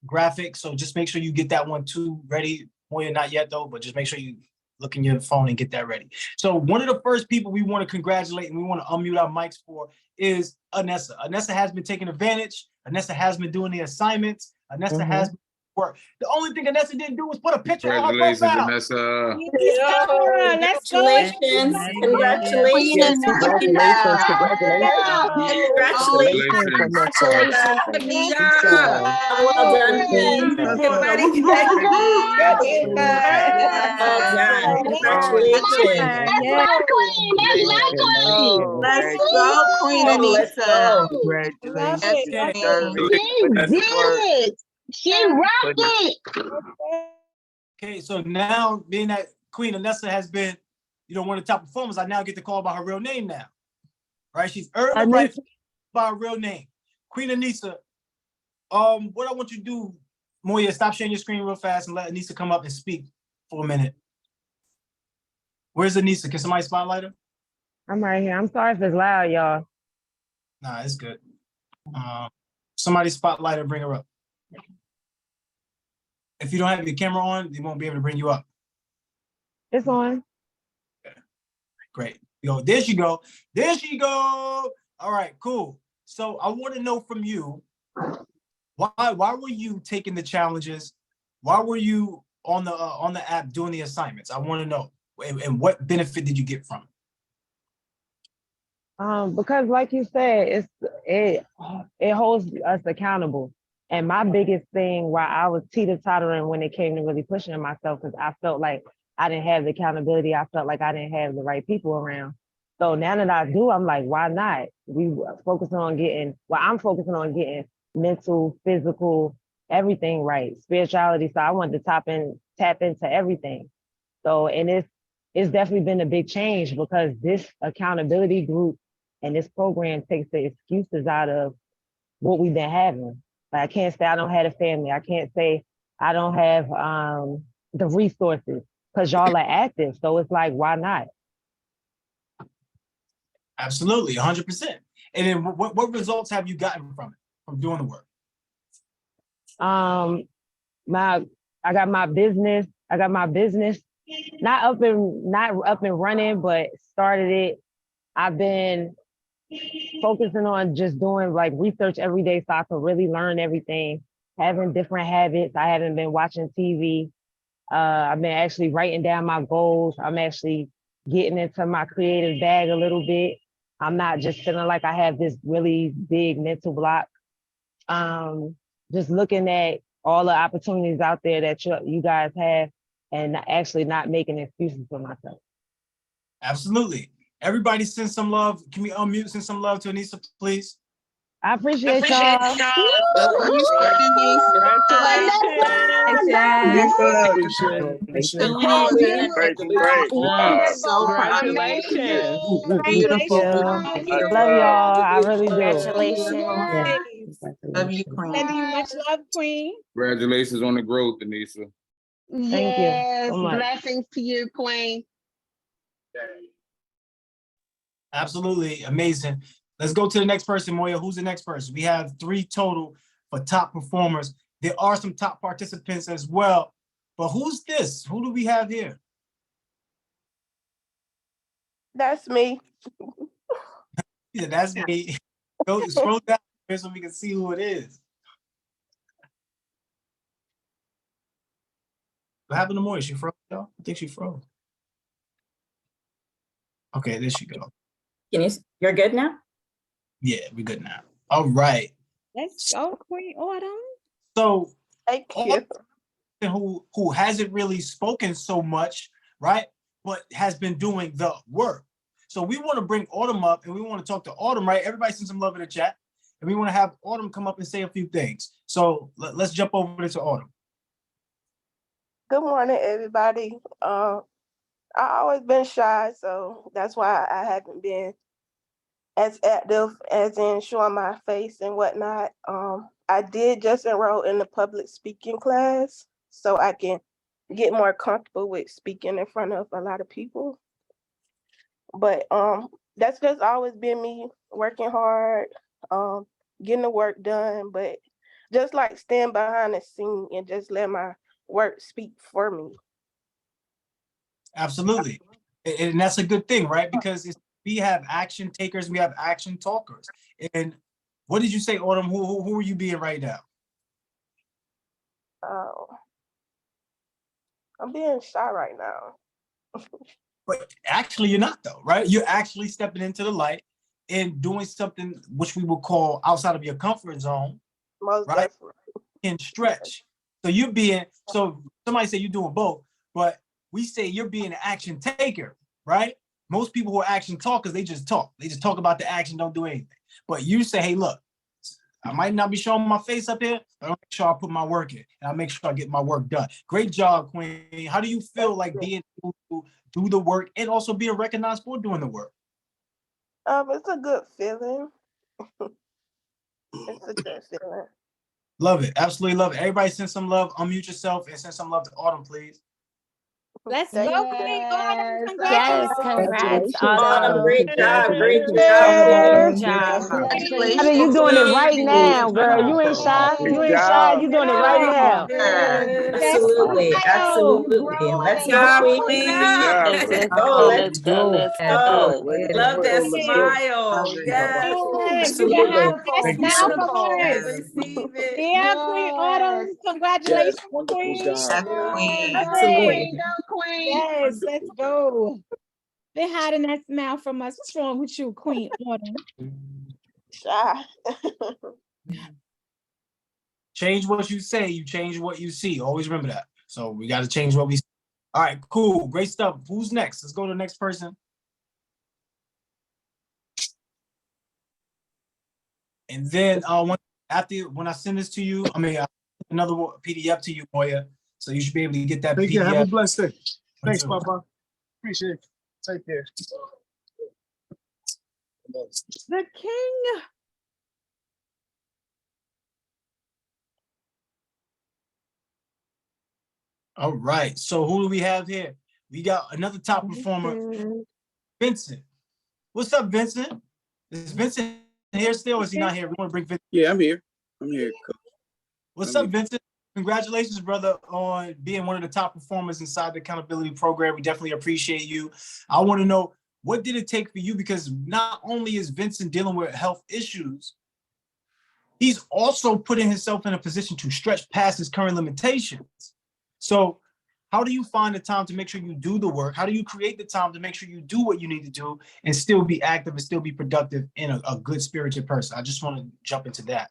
graphic, so just make sure you get that one too ready. Moya, not yet though, but just make sure you look in your phone and get that ready. So one of the first people we want to congratulate and we want to unmute our mics for is Anessa. Anessa has been taking advantage. Anessa has been doing the assignments. Anessa has been work. The only thing Anessa didn't do was put a picture on her Congratulations, profile. Anessa. Yeah, let's go. Congratulations. Congratulations. Congratulations. Congratulations. Well done, Queen. Everybody, Well done. Congratulations. Let's go, Queen Let's go. Congratulations. She rocked it. Okay, so now being that Queen Anessa has been, one of the top performers, I now get to call by her real name now. Right? She's earned the right by her real name. Queen Anissa, what I want you to do, Moya, stop sharing your screen real fast and let Anissa come up and speak for a minute. Where's Anissa? Can somebody spotlight her? I'm right here. I'm sorry if it's loud, y'all. Nah, it's good. Somebody spotlight her, bring her up. If you don't have your camera on, they won't be able to bring you up. It's on. Okay. Great. There she go. There she go. All right, cool. So I want to know from you, why were you taking the challenges? Why were you on the app doing the assignments? I want to know. And what benefit did you get from it? Because like you said, it holds us accountable. And my biggest thing why I was teeter-tottering when it came to really pushing myself, because I felt like I didn't have the accountability. I felt like I didn't have the right people around. So now that I do, I'm like, why not? I'm focusing on getting mental, physical, everything right, spirituality. So I wanted to tap into everything. So, and it's definitely been a big change because this accountability group and this program takes the excuses out of what we've been having. Like I can't say I don't have a family. I can't say I don't have the resources because y'all are active. So it's like, why not? Absolutely, 100%. And then what results have you gotten from it, from doing the work? I got my business not up and running, but started it. I've been focusing on just doing like research every day so I can really learn everything, having different habits. I haven't been watching TV. I've been actually writing down my goals. I'm actually getting into my creative bag a little bit. I'm not just feeling like I have this really big mental block. Just looking at all the opportunities out there that you guys have and actually not making excuses for myself. Absolutely. Everybody send some love. Can we unmute, send some love to Anissa, please? I appreciate y'all. Amazing. Beautiful. Love y'all. I really do. Congratulations. Love you, Queen. Sending you much love, Queen. Congratulations on the growth, Anissa. Thank you Yes, so much. blessings to you, Queen. Absolutely amazing. Let's go to the next person, Moya. Who's the next person? We have 3 total for top performers. There are some top participants as well. But who's this? Who do we have here? That's me. Yeah, that's me. Go scroll down here so we can see who it is. What happened to Moya? She froze, y'all? I think she froze. Okay, there she go. You're good now? Yeah, we're good now. All right. Let's go, Queen Autumn. So Thank you. Who hasn't really spoken so much, right? But has been doing the work. So we want to bring Autumn up and we want to talk to Autumn, right? Everybody send some love in the chat. And we want to have Autumn come up and say a few things. So let's jump over to Autumn. Good morning, everybody. I always been shy, so that's why I haven't been as active as in showing my face and whatnot. I did just enroll in the public speaking class so I can get more comfortable with speaking in front of a lot of people. But that's just always been me, working hard, getting the work done, but just like stand behind the scene and just let my work speak for me. Absolutely. And that's a good thing, right? Because we have action takers, we have action talkers. And what did you say, Autumn? Who are you being right now? I'm being shy right now. But actually, you're not, though, right? You're actually stepping into the light and doing something which we would call outside of your comfort zone, Most right? definitely. And stretch. So you're being, so somebody say you're doing both, but we say you're being an action taker, right? Most people who are action talkers, they just talk. They just talk about the action, don't do anything. But you say, hey, look, I might not be showing my face up here, but I'll make sure I put my work in and I'll make sure I get my work done. Great job, Queen. How do you feel like being able to do the work and also being recognized for doing the work? It's a good feeling. It's a good feeling. Love it. Absolutely love it. Everybody send some love. Unmute yourself and send some love to Autumn, please. Let's go, Queen Autumn. Yes, congrats, Autumn. Great job. Great job. Good job. I mean, you doing it right now, girl. You ain't shy. You ain't shy. You doing it right now. Absolutely. Absolutely. Let's go, Queen. Let's go. Let's go. Love that smile. Yes. Yes, you can Absolutely. have that smile from us. Receive it. Yeah, Queen Autumn. Congratulations, Queen. Absolutely. Yes, let's go. They're hiding that smile from us. What's wrong with you, Queen Autumn? Shy. Change what you say, you change what you see. Always remember that. So we got to change what we see. All right, cool. Great stuff. Who's next? Let's go to the next person. And then when I send this to you, another PDF to you, Moya. So you should be able to get that Thank PDF. you. Have a blessed day. Thanks, Papa. Appreciate it. Take care. The king. All right. So who do we have here? We got another top performer, Vincent. What's up, Vincent? Is Vincent here still, or is he not here? We want to bring Vincent. Yeah, I'm here. I'm here. What's up, Vincent? Congratulations, brother, on being one of the top performers inside the accountability program. We definitely appreciate you. I want to know, what did it take for you? Because not only is Vincent dealing with health issues, he's also putting himself in a position to stretch past his current limitations. So how do you find the time to make sure you do the work? How do you create the time to make sure you do what you need to do and still be active and still be productive and a good spirited person? I just want to jump into that.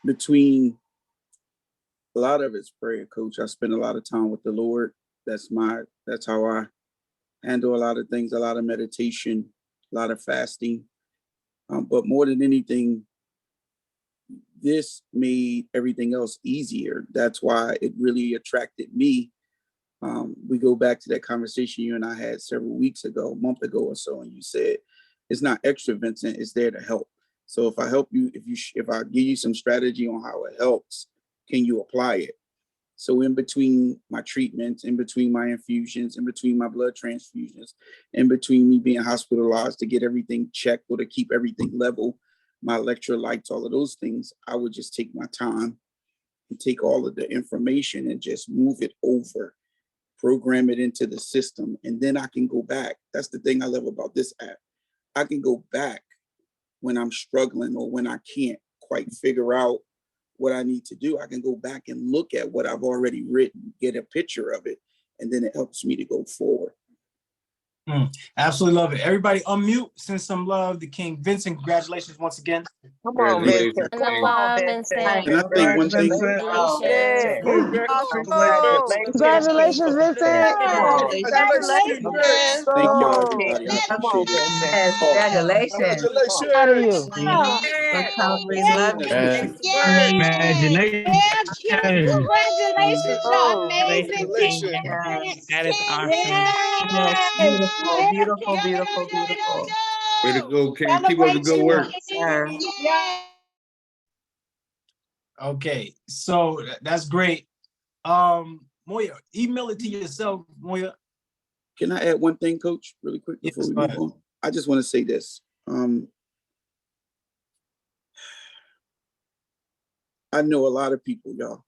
Between A lot of it's prayer, Coach. I spend a lot of time with the Lord. That's how I handle a lot of things, a lot of meditation, a lot of fasting. But more than anything, this made everything else easier. That's why it really attracted me. We go back to that conversation you and I had several weeks ago, a month ago or so, and you said it's not extra, Vincent, it's there to help. So if I help you, if I give you some strategy on how it helps, can you apply it? So in between my treatments, in between my infusions, in between my blood transfusions, in between me being hospitalized to get everything checked or to keep everything level, my electrolytes, all of those things, I would just take my time and take all of the information and just move it over, program it into the system, and then I can go back. That's the thing I love about this app. I can go back when I'm struggling or when I can't quite figure out what I need to do. I can go back and look at what I've already written, get a picture of it, and then it helps me to go forward. Absolutely love it. Everybody unmute, send some love to King Vincent. Congratulations once again. Come on, Vincent. Come on, Vincent. Can I think one thing? Congratulations, Vincent. Congratulations. Thank y'all, everybody. I Come on, appreciate it. Vincent. Congratulations. Proud of you. We totally love That's it. appreciated. Amazing. Congratulations, you're amazing, King Congratulations. Vincent. That is awesome. Yes, Yes. beautiful, beautiful, beautiful, beautiful. Way to go, King. Keep up the Celebrate good you, work. Sir. King. Yes. Okay, so that's great. Moya, email it to yourself, Moya. Can I add one thing, Coach, really quick before we move on? I just want to say this. I know a lot of people, y'all.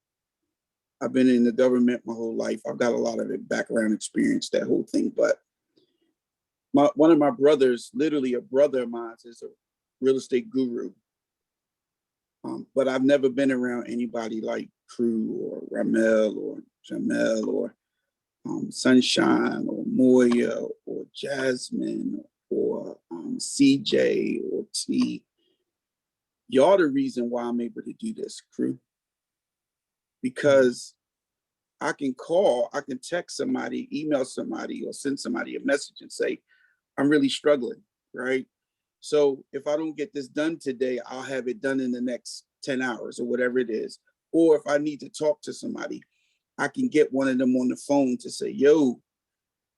I've been in the government my whole life. I've got a lot of it background experience, that whole thing. But one of my brothers, literally a brother of mine, is a real estate guru. But I've never been around anybody like Crew or Ramel or Jamel or Sunshine or Moya or Jasmine or CJ or T. Y'all the reason why I'm able to do this, Crew. Because I can call, I can text somebody, email somebody, or send somebody a message and say, I'm really struggling, right? So if I don't get this done today, I'll have it done in the next 10 hours or whatever it is. Or if I need to talk to somebody, I can get one of them on the phone to say, yo,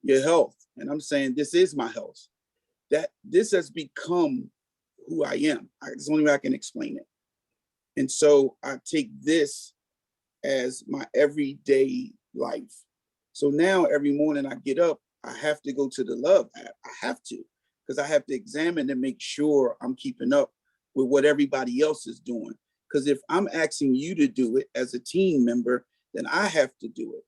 your health. And I'm saying, this is my health. That this has become who I am. It's the only way I can explain it. And so I take this as my everyday life. So now every morning I get up, I have to go to the Luhv app. I have to, because I have to examine and make sure I'm keeping up with what everybody else is doing. Because if I'm asking you to do it as a team member, then I have to do it.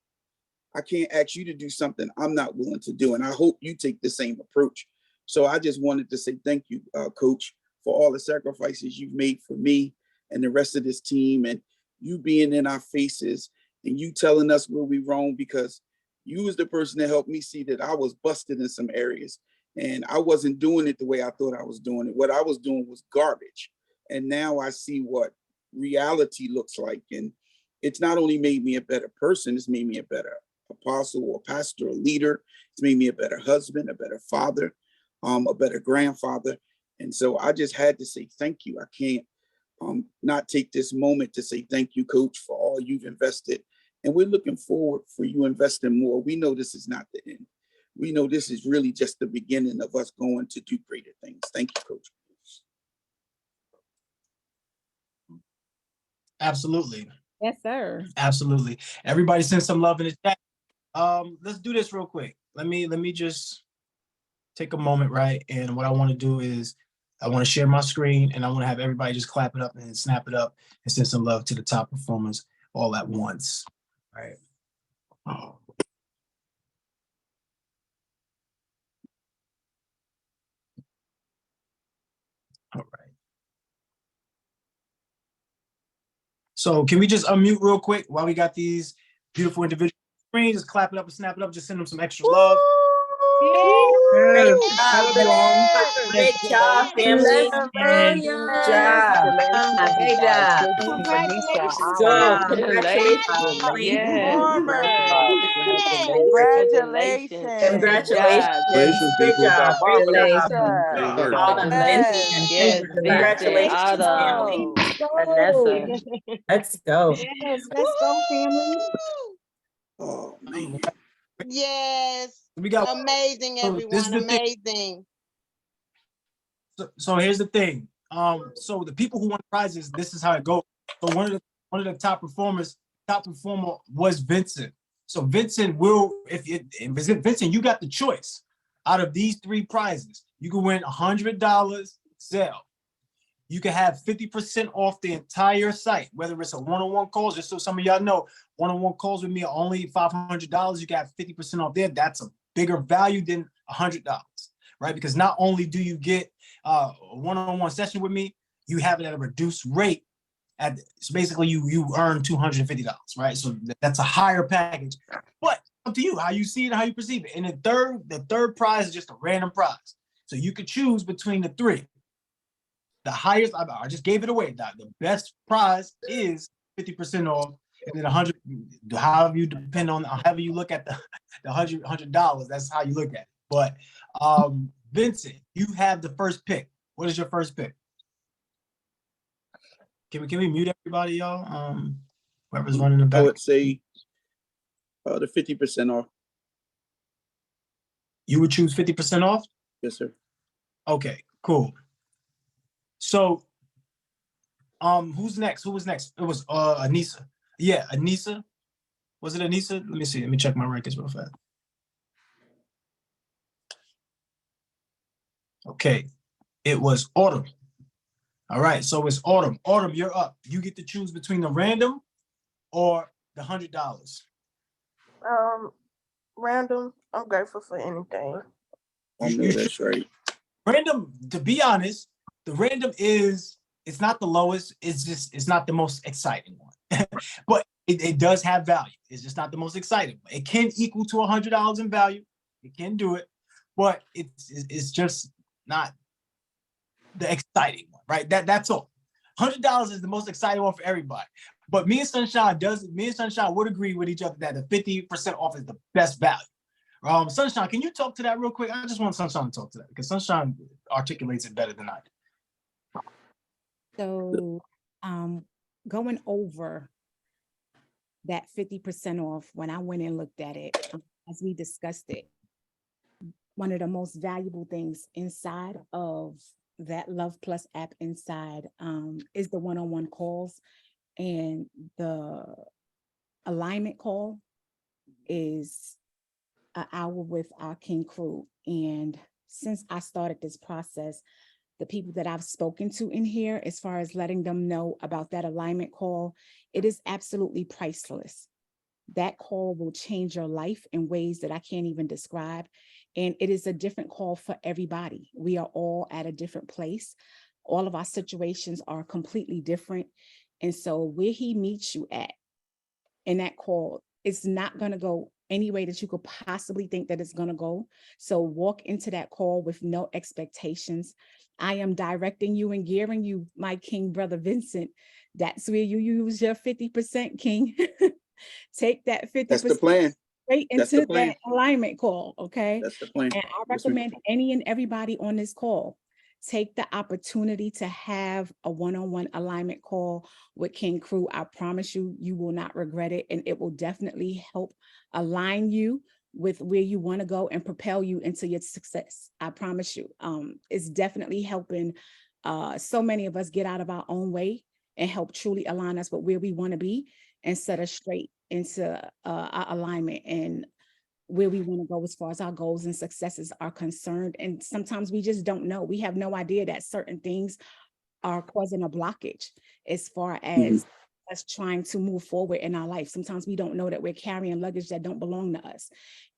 I can't ask you to do something I'm not willing to do. And I hope you take the same approach. So I just wanted to say thank you, Coach, for all the sacrifices you've made for me and the rest of this team, and you being in our faces and you telling us where we wrong, because you was the person that helped me see that I was busted in some areas and I wasn't doing it the way I thought I was doing it. What I was doing was garbage. And now I see what reality looks like. And it's not only made me a better person, it's made me a better apostle or pastor or leader. It's made me a better husband, a better father, a better grandfather. And so I just had to say thank you. I can't not take this moment to say thank you, Coach, for all you've invested. And we're looking forward for you investing more. We know this is not the end. We know this is really just the beginning of us going to do greater things. Thank you, Coach. Absolutely. Yes, sir. Absolutely. Everybody send some love in the chat. Let's do this real quick. Let me just take a moment, right? And what I want to do is I want to share my screen and I want to have everybody just clap it up and snap it up and send some love to the top performers all at once. All right. All right. So can we just unmute real quick while we got these beautiful individual screens? Just clap it up and snap it up. Just send them some extra love. Great Yes. job, Love y'all. great job, family. Good job. Great job. Let's Congratulations. go. Congratulations. Congratulations. Performers. Congratulations. Congratulations. Great job. Congratulations. Great job. Great job. Congratulations. Autumn, Vincent, Yes. and Yes, King. Vincent, Congratulations, family. Autumn, Let's go. Vanessa. Let's go. Yes, let's go, family. Oh man. Yes. We got Amazing, so this is everyone. the thing. Amazing. So here's the thing. So the people who won prizes, this is how it goes. So one of the top performer was Vincent. So Vincent will, if Vincent, you got the choice. Out of these 3 prizes, you can win $100 Zelle. You can have 50% off the entire site, whether it's a one-on-one calls, just so some of y'all know, one-on-one calls with me are only $500. You can have 50% off there. That's a bigger value than $100, right? Because not only do you get a one-on-one session with me, you have it at a reduced rate. So basically you earn $250, right? So that's a higher package, but up to you how you see it, how you perceive it. And the third prize is just a random prize. So you could choose between the 3. The highest, I just gave it away. The best prize is 50% off, and then 100. However you look at the $100, that's how you look at it. But Vincent, you have the first pick. What is your first pick? Can we mute everybody, y'all? Whoever's running the back. I would say the 50% off. You would choose 50% off? Yes, sir. Okay, cool. So, who's next? Who was next? It was Anissa. Yeah, Anissa. Was it Anissa? Let me see. Let me check my rankings real fast. Okay, it was Autumn. All right, so it's Autumn. Autumn, you're up. You get to choose between the random or the $100. Random. I'm grateful for anything. I know that's right. Random, to be honest, the random it's not the lowest, it's not the most exciting one. But it does have value. It's just not the most exciting. It can equal to $100 in value. It can do it, but it's just not the exciting one, right? That's all. $100 is the most exciting one for everybody. But me and Sunshine would agree with each other that the 50% off is the best value. Sunshine, can you talk to that real quick? I just want Sunshine to talk to that because Sunshine articulates it better than I do. So going over that 50% off, when I went and looked at it, as we discussed it, one of the most valuable things inside of that Luhv Plus app inside is the one-on-one calls, and the alignment call is an hour with our King crew. And since I started this process, the people that I've spoken to in here, as far as letting them know about that alignment call, it is absolutely priceless. That call will change your life in ways that I can't even describe. And it is a different call for everybody. We are all at a different place. All of our situations are completely different. And so where he meets you at in that call, it's not going to go any way that you could possibly think that it's going to go. So walk into that call with no expectations. I am directing you and gearing you, my King brother Vincent. That's where you use your 50%, King. Take that 50%. That's the plan. Straight into that alignment call, okay? That's the plan. And I recommend any and everybody on this call take the opportunity to have a one-on-one alignment call with King Crew. I promise you, you will not regret it, and it will definitely help align you with where you want to go and propel you into your success. I promise you. It's definitely helping so many of us get out of our own way and help truly align us with where we want to be and set us straight into our alignment and where we want to go as far as our goals and successes are concerned. And sometimes we just don't know. We have no idea that certain things are causing a blockage as far as us trying to move forward in our life. Sometimes we don't know that we're carrying luggage that don't belong to us.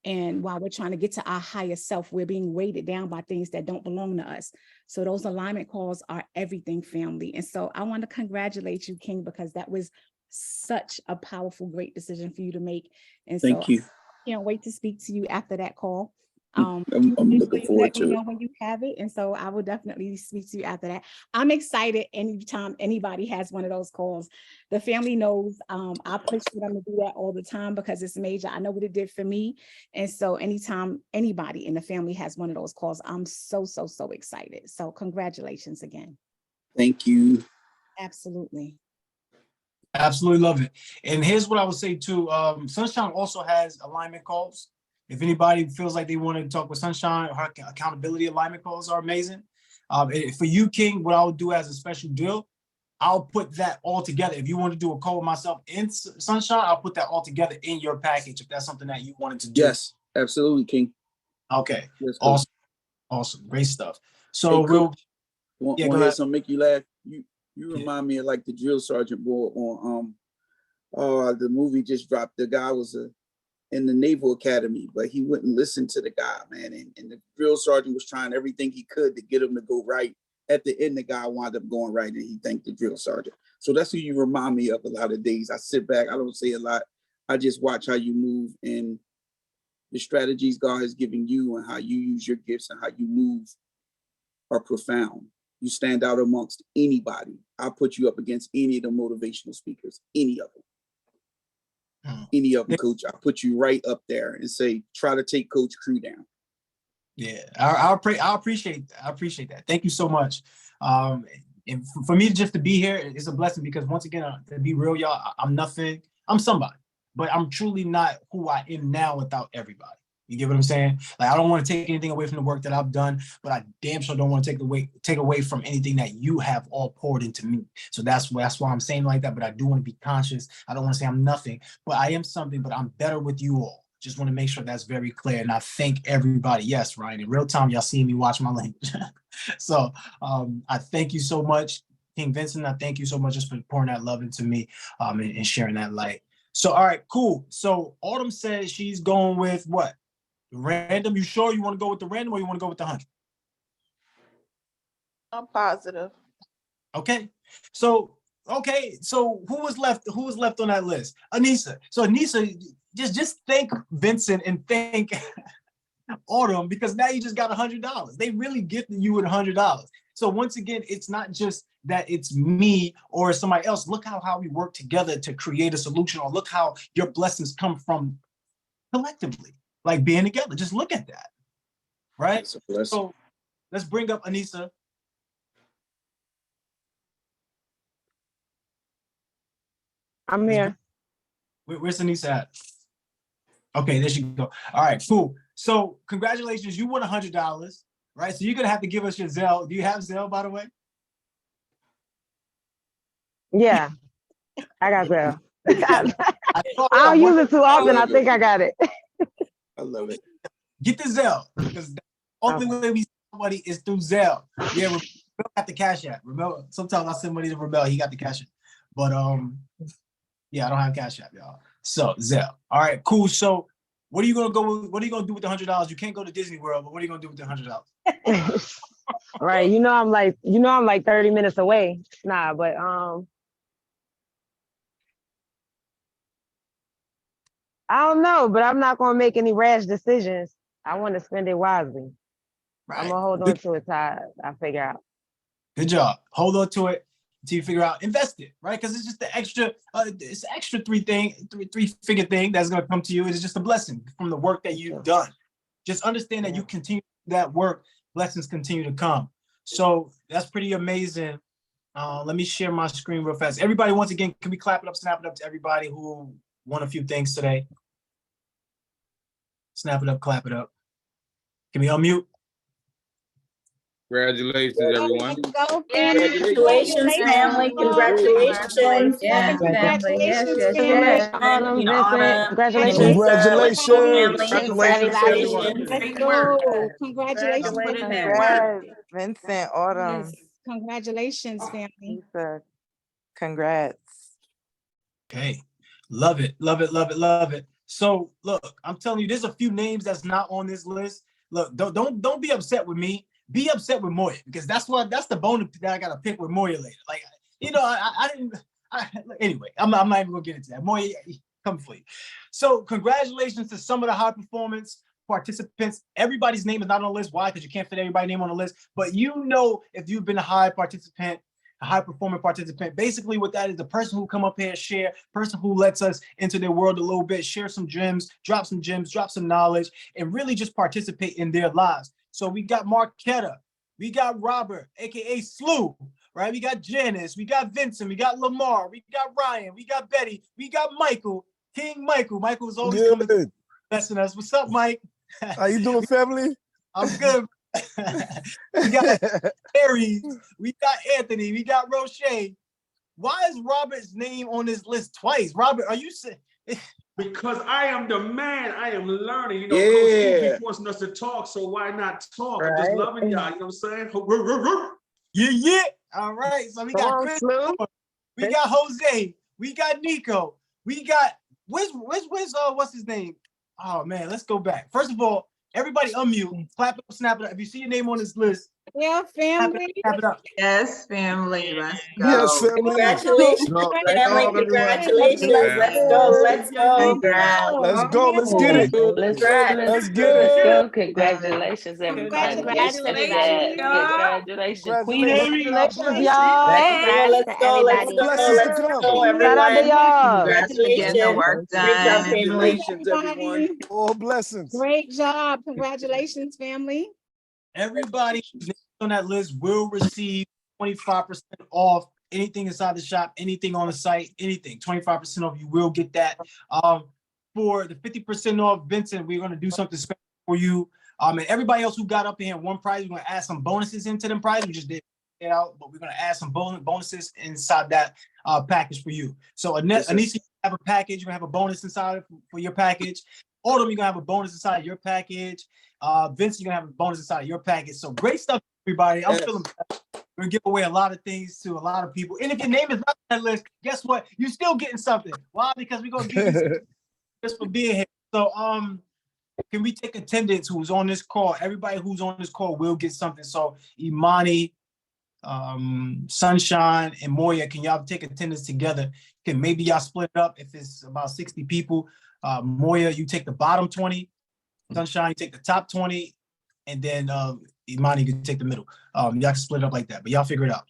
And while we're trying to get to our higher self, we're being weighted down by things that don't belong to us. So those alignment calls are everything, family. And so I want to congratulate you, King, because that was such a powerful, great decision for you to make. And Thank you. Can't wait to speak to you after that call. I'm Make sure looking you forward let me to it. know when you have it, and so I will definitely speak to you after that. I'm excited anytime anybody has one of those calls. The family knows I push for them to do that all the time because it's major. I know what it did for me, and so anytime anybody in the family has one of those calls, I'm so excited. So congratulations again. Thank you. Absolutely. Absolutely love it. And here's what I would say too. Sunshine also has alignment calls. If anybody feels like they want to talk with Sunshine, her accountability alignment calls are amazing. For you, King, what I would do as a special deal, I'll put that all together. If you want to do a call with myself in Sunshine, I'll put that all together in your package if that's something that you wanted to do. Yes, absolutely, King. Okay. Yes, awesome. Awesome. Great stuff. So hey, we'll want go to hear ahead. something make you laugh? You remind me of like the drill sergeant boy on the movie just dropped. The guy was in the Naval Academy, but he wouldn't listen to the guy, man. And the drill sergeant was trying everything he could to get him to go right. At the end, the guy wound up going right, and he thanked the drill sergeant. So that's who you remind me of a lot of days. I sit back, I don't say a lot. I just watch how you move and the strategies God has given you and how you use your gifts and how you move are profound. You stand out amongst anybody. I'll put you up against any of the motivational speakers, any of them. Any of them, Coach. I'll put you right up there and say, try to take Coach Crew down. Yeah, I appreciate that. Thank you so much. And for me just to be here is a blessing because once again, to be real, y'all, I'm nothing. I'm somebody, but I'm truly not who I am now without everybody. You get what I'm saying? Like, I don't want to take anything away from the work that I've done, but I damn sure don't want to take away from anything that you have all poured into me. So that's why I'm saying like that, but I do want to be conscious. I don't want to say I'm nothing, but I am something, but I'm better with you all. Just want to make sure that's very clear. And I thank everybody. Yes, Ryan, in real time, y'all seeing me watch my language. So I thank you so much, King Vincent. I thank you so much just for pouring that love into me and sharing that light. So, all right, cool. So Autumn says she's going with what? Random. You sure you want to go with the random or you want to go with the 100? I'm positive. Okay. So who was left on that list? Anissa. So Anissa, just thank Vincent and thank Autumn because now you just got $100. They really gifted you with $100. So once again, it's not just that it's me or somebody else. Look how we work together to create a solution, or look how your blessings come from collectively, like being together. Just look at that, right? So let's bring up Anissa. I'm here. Where's Anissa at? Okay, there she go. All right, cool. So congratulations, you won $100, right? So you're gonna have to give us your Zelle. Do you have Zelle, by the way? Yeah, I got Zelle. I don't use it too often. I think I got it. I love it. Get the Zelle because the only way we see somebody is through Zelle. Yeah, Ramel got the Cash App. Ramel, sometimes I send money to Ramel. He got the Cash App, but yeah, I don't have Cash App, y'all. So Zelle. All right, cool. So what are you gonna go with? What are you gonna do with the $100? You can't go to Disney World, but what are you gonna do with the $100? Right. I'm like 30 minutes away. Nah, but I don't know, but I'm not gonna make any rash decisions. I want to spend it wisely. Right. I'm gonna hold on to it till I figure out. Good job. Hold on to it until you figure out. Invest it, right? Because it's just the extra. It's extra three-figure thing that's gonna come to you. It's just a blessing from the work that you've done. Just understand that you continue that work. Blessings continue to come. So that's pretty amazing. Let me share my screen real fast. Everybody, once again, can we clap it up, snap it up to everybody who won a few things today? Snap it up, clap it up. Can we unmute? Congratulations, everyone. Congratulations, family. Congratulations. Yeah, congratulations, Yes. Autumn, Vincent, Congratulations. Congratulations. Let's go. Congratulations. Congrats, Vincent, Autumn. Yes. Congratulations, family. Lisa, congrats. Okay. Love it, love it, love it, love it. So look, I'm telling you, there's a few names that's not on this list. Look, don't be upset with me. Be upset with Moya because that's the bone that I gotta pick with Moya later. Like, I didn't. Anyway, I'm not even gonna get into that. Moya, come for you. So congratulations to some of the high performance participants. Everybody's name is not on the list. Why? Because you can't fit everybody's name on the list. But you know, if you've been a high participant, a high performing participant, basically what that is, the person who come up here, share, person who lets us into their world a little bit, share some gems, drop some knowledge, and really just participate in their lives. So we got Marquetta, we got Robert, AKA Slew, right? We got Janice, we got Vincent, we got Lamar, we got Ryan, we got Betty, we got Michael, King Michael. Michael is always coming, blessing us. What's up, Mike? How you doing, family? I'm good. We got Aries, we got Anthony, we got Roche. Why is Robert's name on this list twice? Robert, are you saying? Because I am the man. I am learning. You know, Yeah. Coach keep forcing us to talk, so why not talk? I'm just loving y'all. You know what I'm saying? Yeah. All right. So we got Chris, we got Jose, we got Nico, we got where's what's his name? Oh man, let's go back. First of all, everybody unmute, clap it up, snap it up. If you see your name on this list, yeah, family. Clap it up. Yes, family. Let's go. Yes, family. Congratulations, family. Congratulations. Let's go. Let's go. Congrats. Let's go. Let's get it. Let's get it. Congratulations, everybody. Congratulations, Congratulations, Queen Congratulations. Congratulations, y'all. Let's go. Let's go. Let's go, everyone. Shout out to y'all. Congrats for getting the work Great job, done. family. Congratulations, everyone. All blessings. Great job. Congratulations, family. Everybody on that list will receive 25% off anything inside the shop, anything on the site, anything. 25% off. You will get that. For the 50% off, Vincent, we're going to do something special for you. And everybody else who got up here in one prize, we're going to add some bonuses into them prizes. We just did it out, but we're going to add some bonuses inside that package for you. So Anissa, you have a package. You're going to have a bonus inside for your package. Autumn, you're going to have a bonus inside your package. Vincent, you're going to have a bonus inside your package. So great stuff, everybody. I'm feeling blessed. We're going to give away a lot of things to a lot of people. And if your name is not on that list, guess what? You're still getting something. Why? Because we're going to give you something just for being here. So can we take attendance who's on this call? Everybody who's on this call will get something. So Imani, Sunshine, and Moya, can y'all take attendance together? Can maybe y'all split it up if it's about 60 people? Moya, you take the bottom 20. Sunshine, you take the top 20. And then Imani, you can take the middle. Y'all can split it up like that, but y'all figure it out.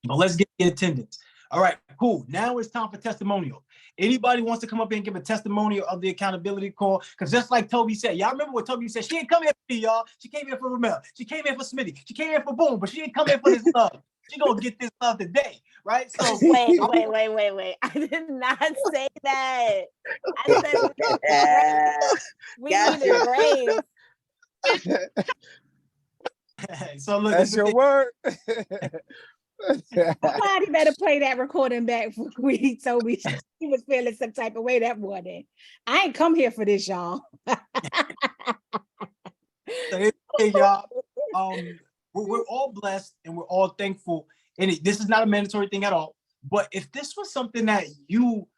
But let's get the attendance. All right, cool. Now it's time for testimonial. Anybody wants to come up here and give a testimonial of the accountability call? Because just like Toby said, y'all remember what Toby said? She didn't come here for me, y'all. She came here for Ramel. She came here for Smitty. She came here for Boom, but she didn't come here for this love. She gonna get this love today, right? So wait. I did not say that. I said we need a grace. So look, that's your word. Somebody better play that recording back for Queen Toby. She was feeling some type of way that morning. I ain't come here for this, y'all. Hey, y'all. We're all blessed and we're all thankful. And this is not a mandatory thing at all. But if this was something that you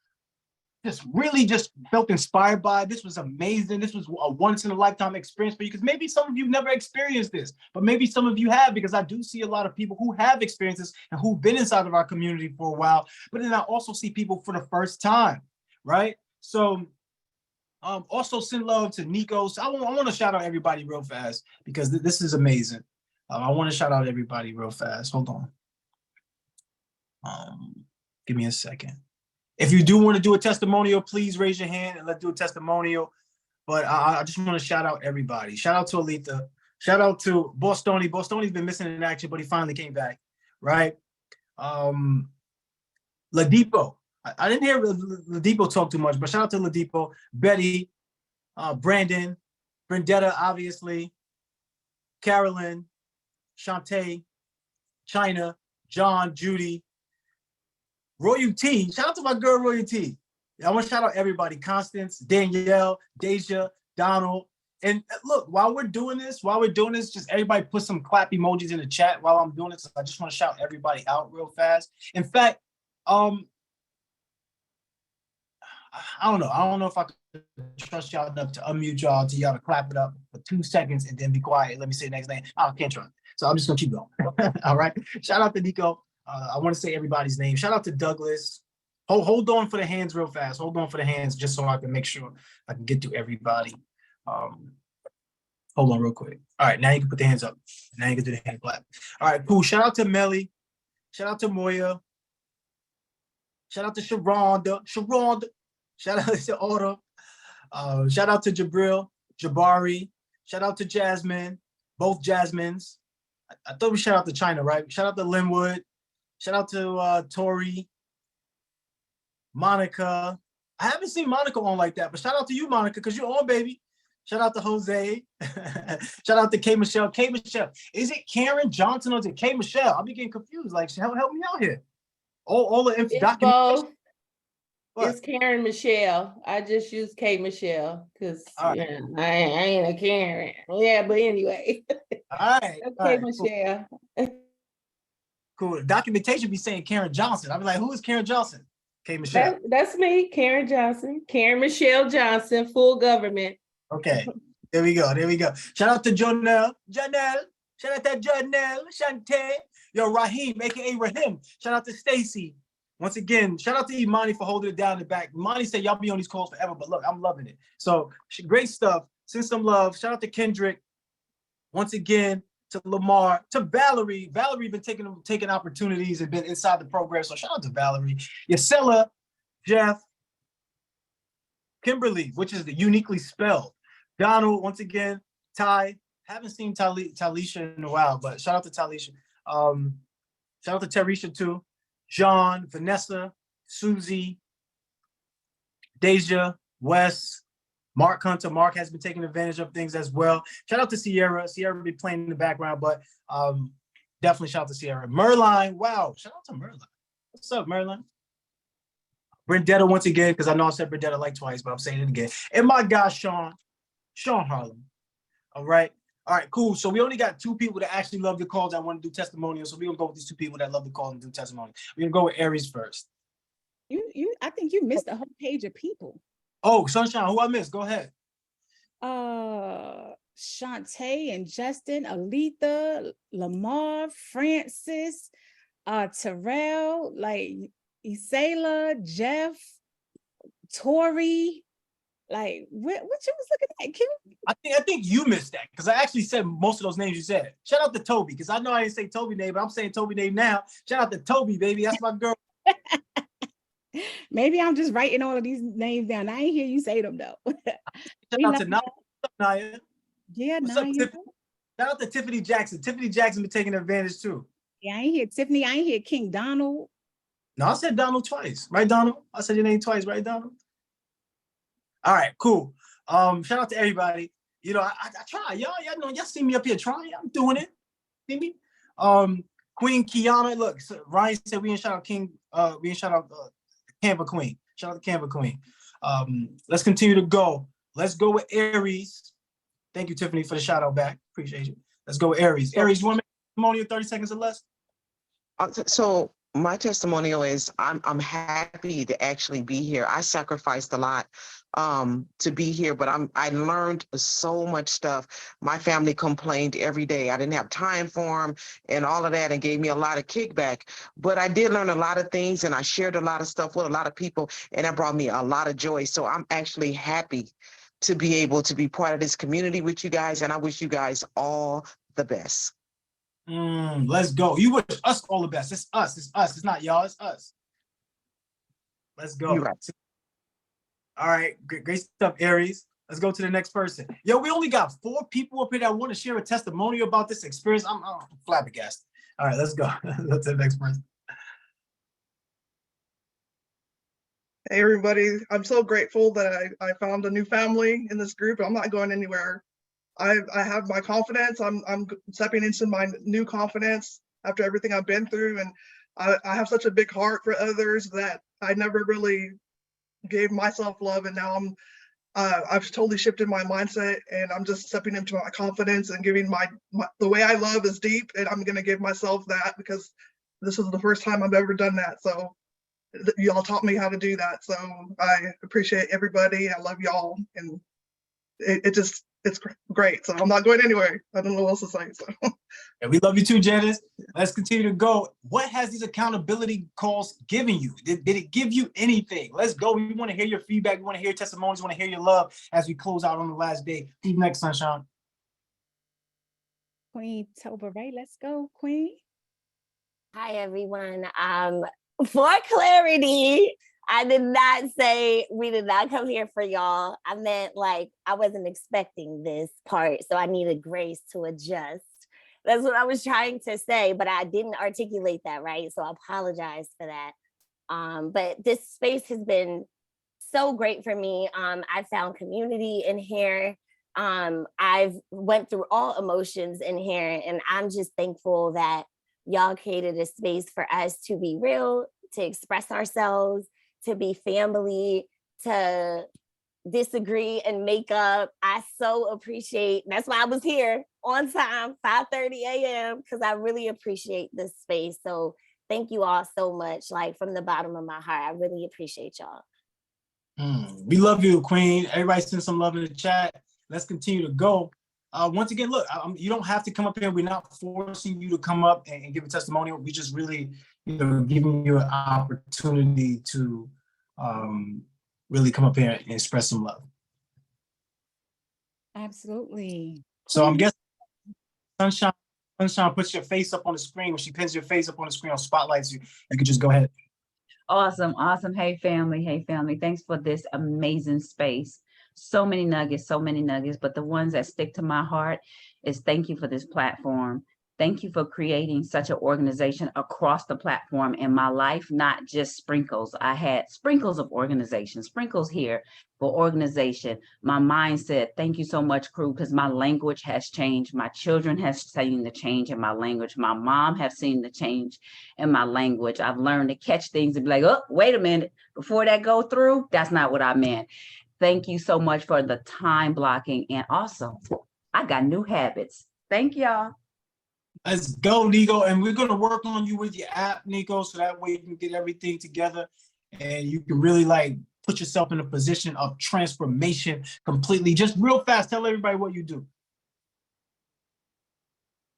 really felt inspired by, this was amazing. This was a once in a lifetime experience for you, because maybe some of you never experienced this, but maybe some of you have, because I do see a lot of people who have experiences and who've been inside of our community for a while, but then I also see people for the first time, right? So also send love to Nico. So I want to shout out everybody real fast, because this is amazing. I want to shout out everybody real fast. Hold on. Give me a second. If you do want to do a testimonial, please raise your hand and let's do a testimonial. But I just want to shout out everybody. Shout out to Alita. Shout out to Bostoni. Bostoni's been missing in action, but he finally came back, right? Ladipo. I didn't hear Ladipo talk too much, but shout out to Ladipo, Betty, Brandon, Brendetta, obviously, Carolyn, Shantae, China, John, Judy, Royalty. Shout out to my girl Royalty. I want to shout out everybody: Constance, Danielle, Deja, Donald. And look, while we're doing this, just everybody put some clap emojis in the chat while I'm doing this. I just want to shout everybody out real fast. In fact, I don't know if I can trust y'all enough to unmute y'all to clap it up for 2 seconds and then be quiet. Let me say the next name. I can't trust. So I'm just gonna keep going. All right. Shout out to Nico. I want to say everybody's name. Shout out to Douglas. Hold on for the hands real fast. Hold on for the hands just so I can make sure I can get to everybody. Hold on real quick. All right, now you can put the hands up. Now you can do the hand clap. All right, cool. Shout out to Melly. Shout out to Moya. Shout out to Sharonda. Shout out to Autumn. Shout out to Jabril, Jabari. Shout out to Jasmine, both Jasmines. I thought we shout out to China, right? Shout out to Linwood. Shout out to Tori, Monica. I haven't seen Monica on like that, but shout out to you, Monica, because you're on, baby. Shout out to Jose. Shout out to K Michelle. K Michelle. Is it Karen Johnson or is it K Michelle? I'm getting confused. Like, help me out here. All the Both. It's Karen Michelle. I just use K Michelle because I ain't a Karen. Yeah, but anyway. All right. Okay, Michelle. Cool. Documentation be saying Karen Johnson. I'll be like, who is Karen Johnson? K Michelle. That's me, Karen Johnson. Karen Michelle Johnson, full government. Okay. There we go. Shout out to Janelle. Shout out to Janelle. Shante. Yo, Raheem, aka Rahim. Shout out to Stacy. Once again, shout out to Imani for holding it down in the back. Imani said y'all be on these calls forever, but look, I'm loving it. So great stuff. Send some love. Shout out to Kendrick. Once again, to Lamar, to Valerie. Valerie been taking opportunities and been inside the program. So shout out to Valerie. Yasela, Jeff, Kimberly, which is the uniquely spelled. Donald, once again, Ty. Haven't seen Talisha in a while, but shout out to Talisha. Shout out to Tarisha too. John, Vanessa, Susie, Deja, Wes, Mark Hunter. Mark has been taking advantage of things as well. Shout out to Sierra. Sierra be playing in the background, but definitely shout out to Sierra. Merline, wow. Shout out to Merline. What's up, Merline? Brendetta once again, because I know I said Brendetta like twice, but I'm saying it again. And my guy, Sean Harlem. All right. All right, cool. So we only got 2 people that actually love the calls that want to do testimonials. So we're gonna go with these 2 people that love the call and do testimony. We're gonna go with Aries first. I think you missed a whole page of people. Oh, Sunshine, who I missed? Go ahead. Shantae and Justin, Aletha, Lamar, Francis, Terrell, like Isela, Jeff, Tori. Like what you was looking at, Kim? I think you missed that because I actually said most of those names you said. Shout out to Toby, because I know I didn't say Toby name, but I'm saying Toby name now. Shout out to Toby, baby. That's my girl. Maybe I'm just writing all of these names down. I ain't hear you say them though. Shout out to Naya. What's up, Naya? Yeah, What's Naya. up, Tiffany? Shout out to Tiffany Jackson. Tiffany Jackson been taking advantage too. Yeah, I ain't hear Tiffany. I ain't hear King Donald. No, I said Donald twice. Right, Donald? I said your name twice, right, Donald? All right, cool. Shout out to everybody. You know, I try. Y'all know, y'all see me up here trying. I'm doing it. See me? Queen Kiana. Look, so Ryan said we didn't shout out King. We didn't shout out Canva Queen. Shout out to Canva Queen. Let's continue to go. Let's go with Aries. Thank you, Tiffany, for the shout out back. Appreciate you. Let's go with Aries. Aries, you want to make a testimonial 30 seconds or less? So my testimonial is I'm happy to actually be here. I sacrificed a lot to be here, but I learned so much stuff. My family complained every day. I didn't have time for them and all of that, and gave me a lot of kickback. But I did learn a lot of things, and I shared a lot of stuff with a lot of people, and that brought me a lot of joy. So I'm actually happy to be able to be part of this community with you guys, and I wish you guys all the best. Let's go. You wish us all the best. It's us. It's us. It's not y'all. It's us. Let's go. You're right. All right. Great stuff, Aries. Let's go to the next person. Yo, we only got 4 people up here that want to share a testimonial about this experience. I'm flabbergasted. All right, let's go. Let's to the next person. Hey, everybody. I'm so grateful that I found a new family in this group. I'm not going anywhere. I have my confidence. I'm stepping into my new confidence after everything I've been through. And I have such a big heart for others that I never really gave myself love. And now I've totally shifted my mindset, and I'm just stepping into my confidence and giving the way I love is deep. And I'm going to give myself that because this is the first time I've ever done that. So y'all taught me how to do that. So I appreciate everybody. I love y'all. And it's great. So I'm not going anywhere. I don't know what else to say. So. And we love you too, Janice. Let's continue to go. What has these accountability calls given you? Did it give you anything? Let's go. We want to hear your feedback. We want to hear testimonies. We want to hear your love as we close out on the last day. Who's next, Sunshine? Queen Toba Ray. Let's go, Queen. Hi, everyone. For clarity, I did not say we did not come here for y'all. I meant like I wasn't expecting this part, so I needed grace to adjust. That's what I was trying to say, but I didn't articulate that right, so I apologize for that. But this space has been so great for me. I found community in here. I've went through all emotions in here, and I'm just thankful that y'all created a space for us to be real, to express ourselves, to be family, to disagree and make up. I so appreciate, that's why I was here on time, 5:30 a.m., because I really appreciate this space. So thank you all so much, like from the bottom of my heart. I really appreciate y'all. We love you, Queen. Everybody send some love in the chat. Let's continue to go. Once again, look, you don't have to come up here. We're not forcing you to come up and give a testimonial. We just really, giving you an opportunity to really come up here and express some love. Absolutely. So I'm guessing Sunshine puts your face up on the screen. When she pins your face up on the screen on spotlights, you can just go ahead. Awesome. Hey family. Thanks for this amazing space. So many nuggets, but the ones that stick to my heart is thank you for this platform. Thank you for creating such an organization across the platform in my life, not just sprinkles. I had sprinkles of organization, sprinkles here for organization. My mindset, thank you so much, crew, because my language has changed. My children have seen the change in my language. My mom have seen the change in my language. I've learned to catch things and be like, oh, wait a minute, before that go through, that's not what I meant. Thank you so much for the time blocking. And also, I got new habits. Thank y'all. Let's go, Nico. And we're going to work on you with your app, Nico, so that way you can get everything together and you can really like put yourself in a position of transformation completely. Just real fast, tell everybody what you do.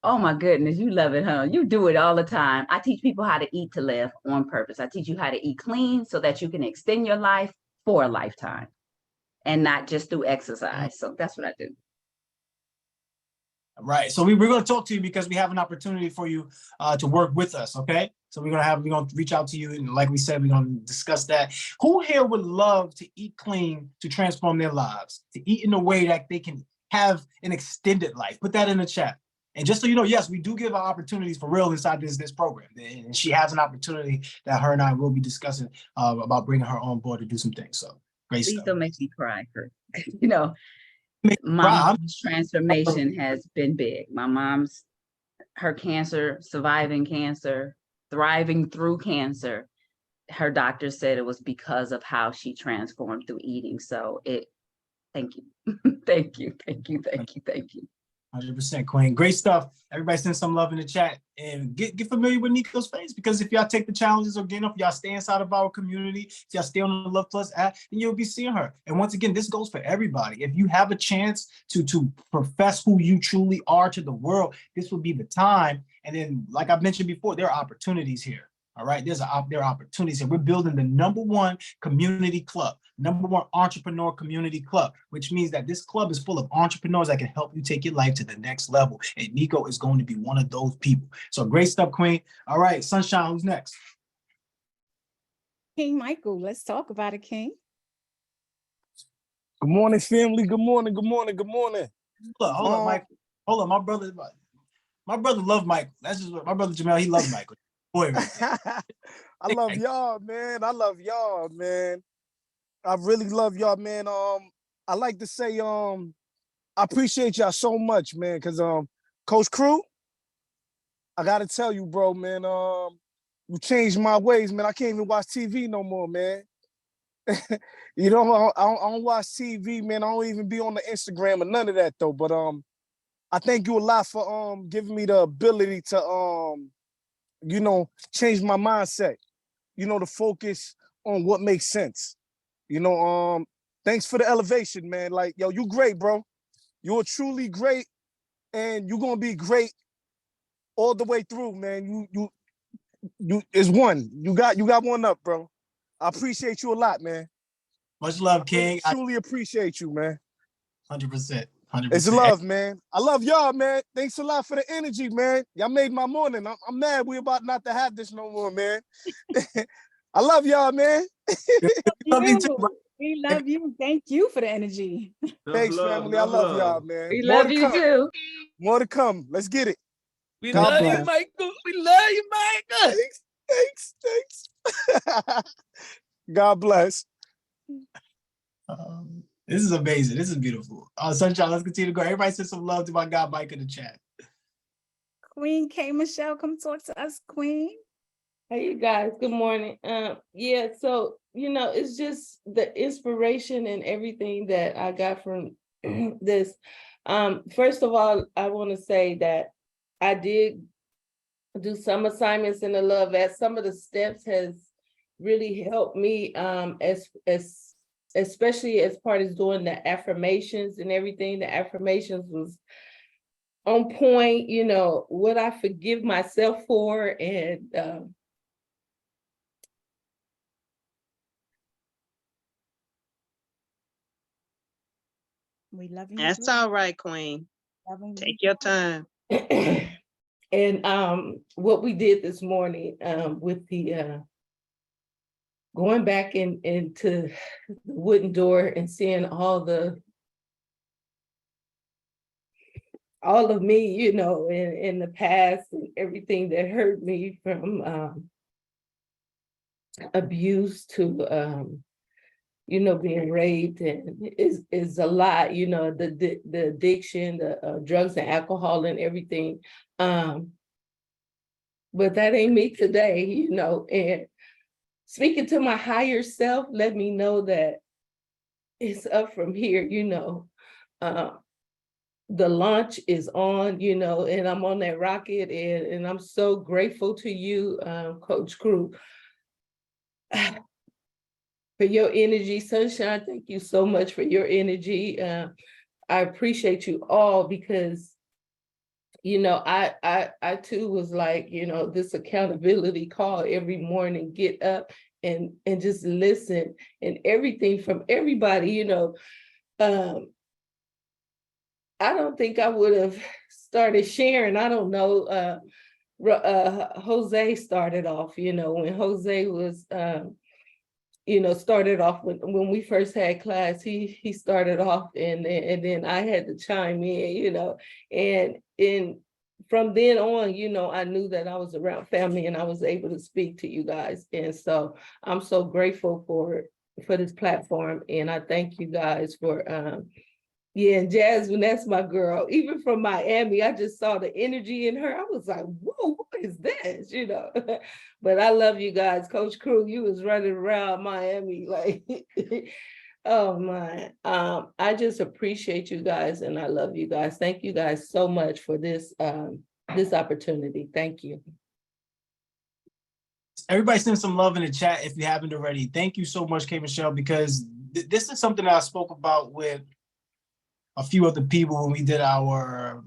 Oh my goodness, you love it, huh? You do it all the time. I teach people how to eat to live on purpose. I teach you how to eat clean so that you can extend your life for a lifetime and not just through exercise. So that's what I do. Right. So we're going to talk to you because we have an opportunity for you to work with us. Okay. So we're going to reach out to you. And like we said, we're going to discuss that. Who here would love to eat clean to transform their lives, to eat in a way that they can have an extended life? Put that in the chat. And just so you know, yes, we do give our opportunities for real inside this program. And she has an opportunity that her and I will be discussing about bringing her on board to do some things. So great Please stuff. don't make me cry, Kurt. My mom's transformation has been big. My mom's, her cancer, surviving cancer, thriving through cancer. Her doctor said it was because of how she transformed through eating. So thank you. Thank you. 100%, Queen. Great stuff. Everybody send some love in the chat and get familiar with Nico's face, because if y'all take the challenges again, if y'all stay inside of our community, if y'all stay on the Love Plus app, then you'll be seeing her. And once again, this goes for everybody. If you have a chance to profess who you truly are to the world, this will be the time. And then, like I mentioned before, there are opportunities here. All right, there are opportunities here. We're building the #1 community club, #1 entrepreneur community club, which means that this club is full of entrepreneurs that can help you take your life to the next level. And Nico is going to be one of those people. So great stuff, Queen. All right, Sunshine, who's next? King Michael, let's talk about it, King. Good morning, family. Good morning. Hold up, Michael. Hold up, my brother loves Michael. That's just what my brother Jamel, he loves Michael. Boy, I love y'all, man. I really love y'all, man. I like to say, I appreciate y'all so much, man. Cause Coach Crew, I gotta tell you, bro, man. You changed my ways, man. I can't even watch TV no more, man. I don't watch TV, man. I don't even be on the Instagram or none of that though. But I thank you a lot for giving me the ability to change my mindset, to focus on what makes sense. Thanks for the elevation, man. Like, yo, you great, bro. You're truly great, and you're gonna be great all the way through, man. You is one. You got one up, bro. I appreciate you a lot, man. Much love, King. I truly appreciate you, man. 100%. It's love, man. I love y'all, man. Thanks a lot for the energy, man. Y'all made my morning. I'm mad we about not to have this no more, man. I love y'all, man. Love you too. We love you. Thank you for the energy. Thanks, family. I love y'all, man. We More love to you come. too. More to come. Let's get it. We God love bless. you, Michael. We love you, Michael. Thanks. God bless. This is amazing. This is beautiful. Sunshine, let's continue to go. Everybody send some love to my guy Mike in the chat. Queen K. Michelle, come talk to us, Queen. Hey, you guys. Good morning. Yeah, so, it's just the inspiration and everything that I got from this. First of all, I want to say that I did do some assignments in the Love at some of the steps has really helped me especially as part of doing the affirmations and everything. The affirmations was on point, what I forgive myself for, and we love you. That's all right, Queen. Take your time. And what we did this morning with the going back into the wooden door and seeing all of me, in the past and everything that hurt me, from abuse to being raped, and is a lot, the addiction, the drugs and alcohol and everything. But that ain't me today, and speaking to my higher self, let me know that it's up from here, the launch is on, and I'm on that rocket, and I'm so grateful to you, Coach Crew, for your energy. Sunshine, thank you so much for your energy. I appreciate you all, because I too was like, this accountability call every morning, get up and just listen, and everything from everybody, I don't think I would have started sharing. I don't know. Jose started off, when Jose was, started off when we first had class, he started off, and then I had to chime in, and from then on, I knew that I was around family and I was able to speak to you guys. And so I'm so grateful for this platform. And I thank you guys for, and Jasmine, that's my girl. Even from Miami, I just saw the energy in her. I was like, whoa, what is this? But I love you guys. Coach Crew, you was running around Miami like, oh my. I just appreciate you guys, and I love you guys. Thank you guys so much for this opportunity. Thank you. Everybody send some love in the chat if you haven't already. Thank you so much, K. Michelle, because this is something that I spoke about with a few other people when we did our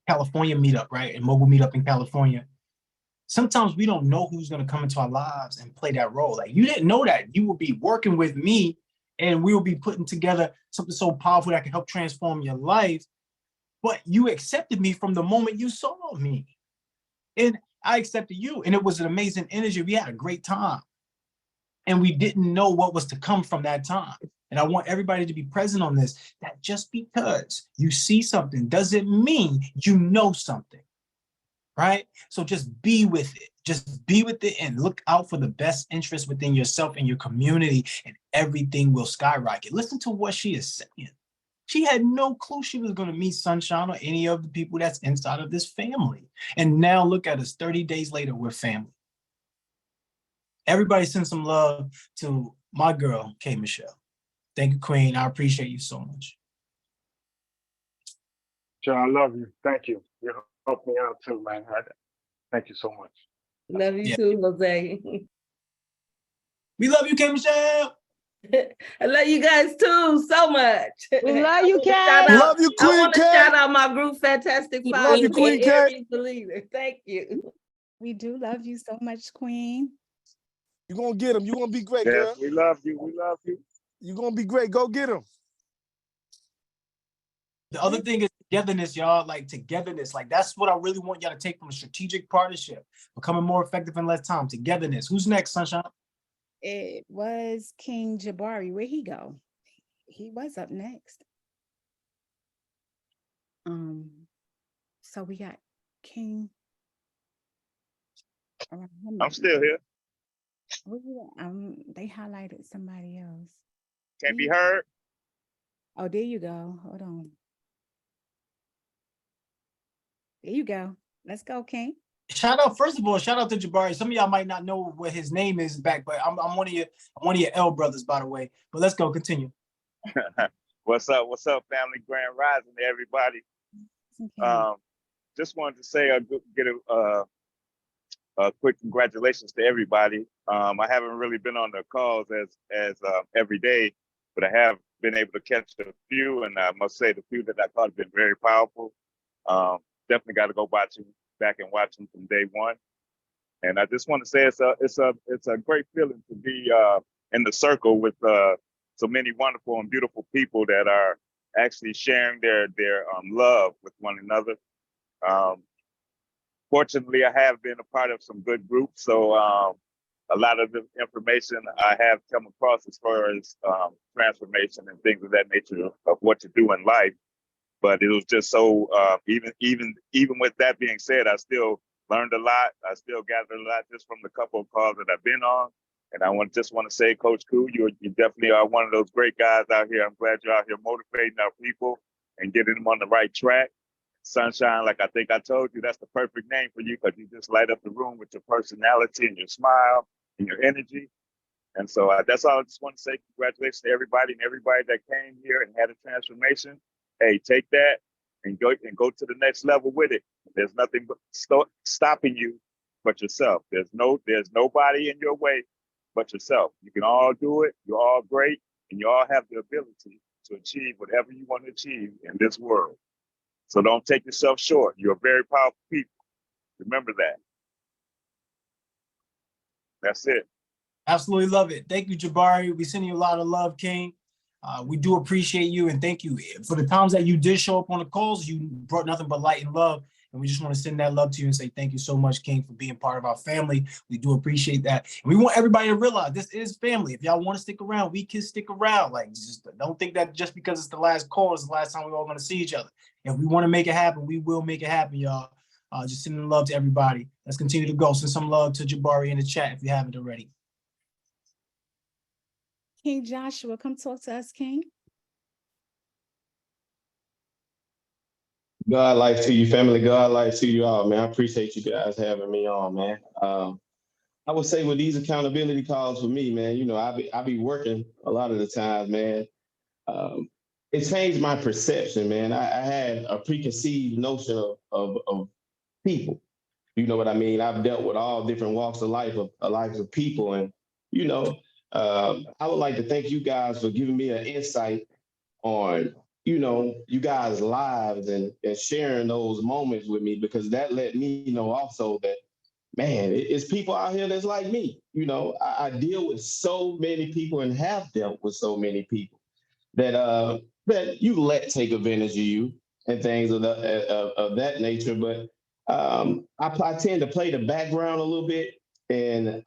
California meetup, right? And Mogul Meet Up in California. Sometimes we don't know who's going to come into our lives and play that role. Like, you didn't know that. You will be working with me and we will be putting together something so powerful that can help transform your life. But you accepted me from the moment you saw me. And I accepted you. And it was an amazing energy. We had a great time. And we didn't know what was to come from that time. And I want everybody to be present on this, that just because you see something doesn't mean you know something, right? So just be with it. Just be with it and look out for the best interest within yourself and your community, and everything will skyrocket. Listen to what she is saying. She had no clue she was going to meet Sunshine or any of the people that's inside of this family. And now look at us, 30 days later, we're family. Everybody send some love to my girl, K. Michelle. Thank you, Queen. I appreciate you so much. John, I love you. Thank you. You helped me out too, man. Thank you so much. Love you too, Jose. We love you, K. Michelle. I love you guys too so much. We love you, K. Love you, Queen I want to K. shout out my group, Fantastic Five. Love you, Queen K. Aries the leader. Thank you. We do love you so much, Queen. You're going to get him. You're going to be great, Yes, girl. we love you. We love you. You're going to be great. Go get him. The other thing is togetherness, y'all. Like togetherness. Like that's what I really want y'all to take from a strategic partnership. Becoming more effective in less time. Togetherness. Who's next, Sunshine? It was King Jabari. Where'd he go? He was up next. So we got King. I'm still here. They highlighted somebody else. Can't be heard. Oh, there you go. Hold on. There you go. Let's go, King. Shout out, first of all, shout out to Jabari. Some of y'all might not know what his name is back, but I'm one of your L brothers, by the way. But let's go, continue. What's up, family? Grand Rising to everybody. Just wanted to say a quick congratulations to everybody. I haven't really been on the calls as every day, but I have been able to catch a few, and I must say the few that I caught have been very powerful. Definitely got to go back and watch them from day one. And I just want to say it's a great feeling to be in the circle with so many wonderful and beautiful people that are actually sharing their love with one another. Fortunately, I have been a part of some good groups, so a lot of the information I have come across as far as transformation and things of that nature of what to do in life. But it was just so even with that being said, I still learned a lot. I still gathered a lot just from the couple of calls that I've been on. And I just want to say, Coach Crew, you definitely are one of those great guys out here. I'm glad you're out here motivating our people and getting them on the right track. Sunshine, like I think I told you, that's the perfect name for you because you just light up the room with your personality and your smile and your energy. And so that's all I just want to say. Congratulations to everybody and everybody that came here and had a transformation. Hey, take that and go to the next level with it. There's nothing but stopping you but yourself. There's nobody in your way but yourself. You can all do it. You're all great, and you all have the ability to achieve whatever you want to achieve in this world. So don't take yourself short. You're very powerful people. Remember that. That's it. Absolutely love it. Thank you, Jabari. We send you a lot of love, King. We do appreciate you and thank you for the times that you did show up on the calls. You brought nothing but light and love. And we just want to send that love to you and say thank you so much, King, for being part of our family. We do appreciate that. And we want everybody to realize this is family. If y'all want to stick around, we can stick around. Like, just don't think that just because it's the last call is the last time we're all going to see each other. If we want to make it happen, we will make it happen, y'all. Just sending love to everybody. Let's continue to go. Send some love to Jabari in the chat if you haven't already. King Joshua, come talk to us, King. God life to you, family. God life to you all, man. I appreciate you guys having me on, man. I would say with these accountability calls for me, man, you know, I be working a lot of the times, man. It changed my perception, man. I had a preconceived notion of people. You know what I mean? I've dealt with all different walks of life of people, and you know, I would like to thank you guys for giving me an insight on, you know, you guys' lives and sharing those moments with me, because that let me know also that, man, it's people out here that's like me. You know, I deal with so many people and have dealt with so many people that you let take advantage of you and things of that nature. But I tend to play the background a little bit, and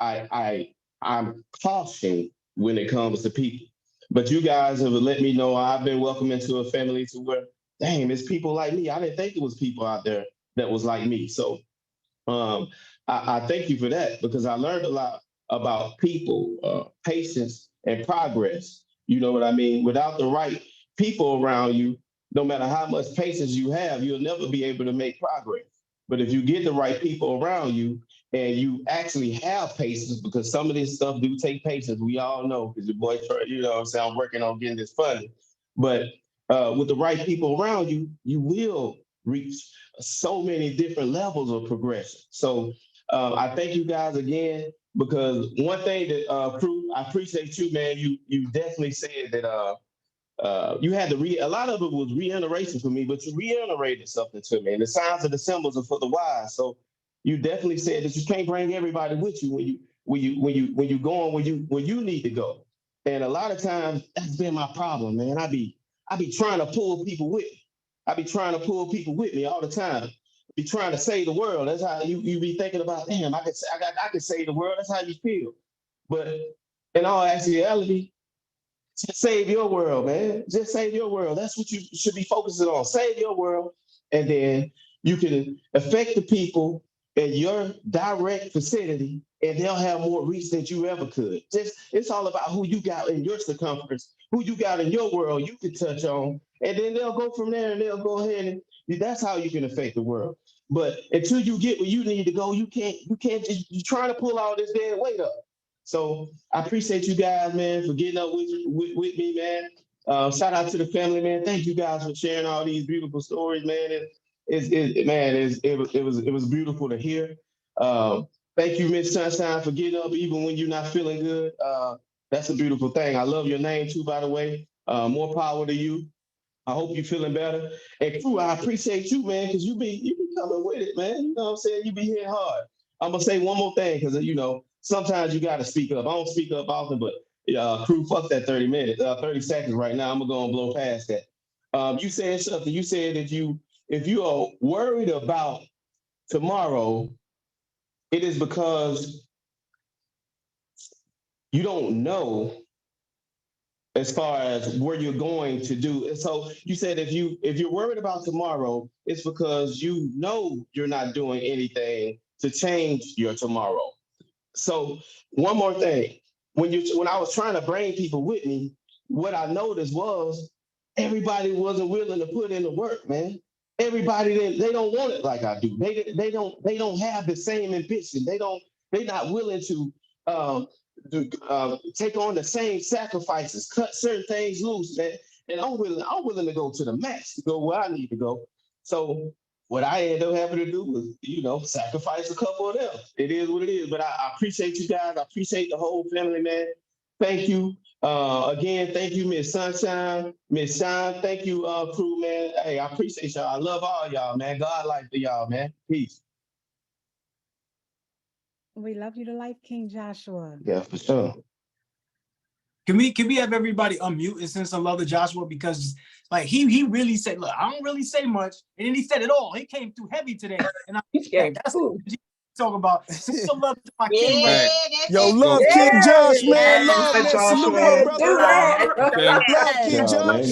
I'm caution when it comes to people. But you guys have let me know I've been welcomed into a family to where, damn, it's people like me. I didn't think there was people out there that was like me. So I thank you for that, because I learned a lot about people, patience, and progress. You know what I mean? Without the right people around you, no matter how much patience you have, you'll never be able to make progress. But if you get the right people around you and you actually have patience, because some of this stuff do take patience, we all know, because your boy, you know what I'm saying, I'm working on getting this funded. But with the right people around you, you will reach so many different levels of progression. So I thank you guys again, because one thing that Crew, I appreciate you, man. You definitely said that you had to a lot of it was reiteration for me, but you reiterated something to me. And the signs of the symbols are for the wise. So you definitely said that you can't bring everybody with you when you going where you need to go. And a lot of times that's been my problem, man. I be trying to pull people with me. I be trying to pull people with me all the time. Be trying to save the world. That's how you be thinking about, damn, I can save the world. That's how you feel. But in all actuality, just save your world, man. Just save your world. That's what you should be focusing on. Save your world, and then you can affect the people in your direct vicinity, and they'll have more reach than you ever could. Just it's all about who you got in your circumference, who you got in your world you can touch on, and then they'll go from there and they'll go ahead and that's how you can affect the world. But until you get where you need to go, you can't just you're trying to pull all this dead weight up. So I appreciate you guys, man, for getting up with me, man. Shout out to the family, man. Thank you guys for sharing all these beautiful stories, man. It was beautiful to hear. Thank you, Miss Sunshine, for getting up even when you're not feeling good. That's a beautiful thing. I love your name too, by the way. More power to you. I hope you're feeling better. And Crew, I appreciate you, man, because you be coming with it, man. You know what I'm saying? You be hitting hard. I'm gonna say one more thing, because sometimes you gotta speak up. I don't speak up often, but Crew, fuck that 30 minutes, 30 seconds right now. I'm gonna go and blow past that. You said something. You said that if you are worried about tomorrow, it is because you don't know as far as where you're going to do. And so you said if you're worried about tomorrow, it's because you know you're not doing anything to change your tomorrow. So one more thing, when I was trying to bring people with me, what I noticed was everybody wasn't willing to put in the work, man. Everybody they don't want it like I do. They don't have the same ambition. They're not willing to take on the same sacrifices, cut certain things loose, man. And I'm willing to go to the max to go where I need to go. So what I ended up having to do was, sacrifice a couple of them. It is what it is. But I appreciate you guys. I appreciate the whole family, man. Thank you. Again, thank you, Miss Sunshine, Miss Shine. Thank you, Crew, man. Hey, I appreciate y'all. I love all y'all, man. God like to y'all, man. Peace. We love you to life, King Joshua. Yeah, for sure. Can we have everybody unmute and send some love to Joshua, because like he really said, look, I don't really say much, and then he said it all. He came through heavy today, and that's what talk about. Send some love to my king. Right? Yo, love King Josh, man. Love, man. Salute my brother. Love King Josh.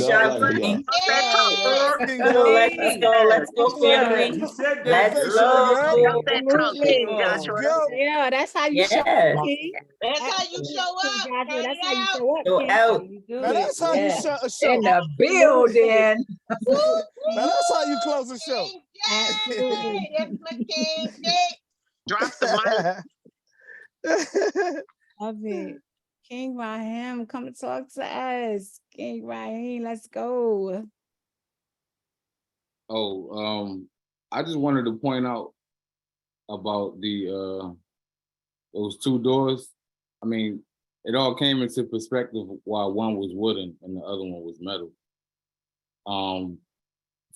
Let's go, family. Let's go. Yeah, that's how you show up, King. That's how you show up. That's how you show up, Go King. out. Now that's how you show a show. In the building. Now that's how you close a show. Absolutely. That's my king. Drop the mic. Love it. King Raheem, come to talk to us. King Raheem, let's go. I just wanted to point out about those two doors. I mean, it all came into perspective while one was wooden and the other one was metal.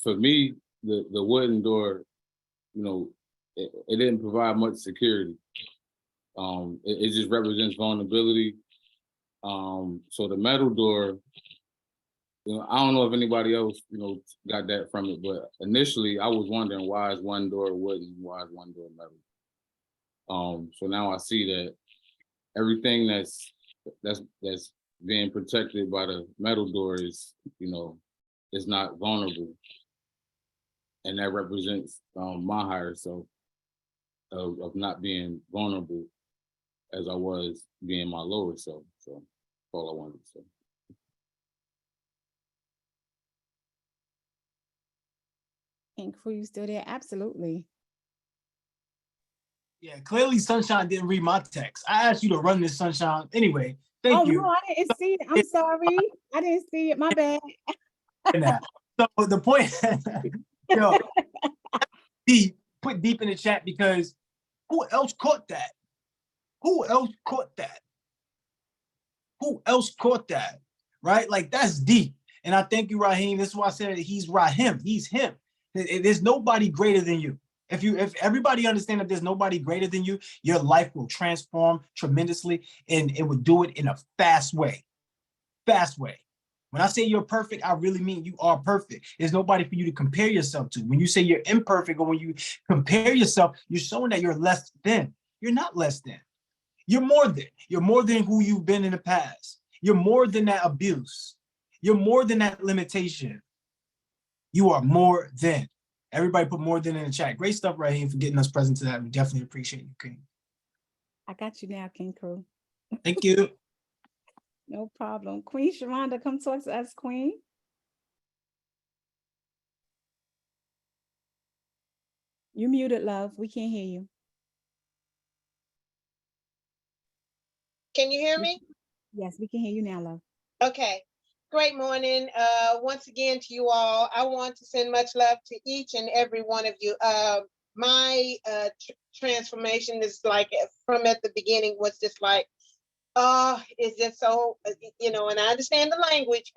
For me, the wooden door, it didn't provide much security. It just represents vulnerability. So the metal door, I don't know if anybody else, got that from it, but initially I was wondering, why is one door wooden, why is one door metal? So now I see that everything that's being protected by the metal door is not vulnerable, and that represents my higher self of not being vulnerable as I was being my lower self. So that's all I wanted to say. King Crew, you still there? Absolutely. Yeah, clearly Sunshine didn't read my text. I asked you to run this, Sunshine. Anyway, thank you. Oh, no, I didn't see it. I'm sorry. I didn't see it. My bad. So the point, put deep in the chat, because who else caught that? Who else caught that? Who else caught that? Right? Like, that's deep. And I thank you, Raheem. This is why I said he's Raheem. He's him. There's nobody greater than you. If everybody understands that there's nobody greater than you, your life will transform tremendously, and it will do it in a fast way. Fast way. When I say you're perfect, I really mean you are perfect. There's nobody for you to compare yourself to. When you say you're imperfect or when you compare yourself, you're showing that you're less than. You're not less than. You're more than. You're more than who you've been in the past. You're more than that abuse. You're more than that limitation. You are more than. Everybody put more than in the chat. Great stuff right here for getting us present to that. We definitely appreciate you, King. I got you now, King Crew. Thank you. No problem. Queen Sharonda, come talk to us, Queen. You're muted, love. We can't hear you. Can you hear me? Yes, we can hear you now, love. Okay. Great morning. Once again to you all. I want to send much love to each and every one of you. My transformation is like from at the beginning was just like, it's just so, and I understand the language,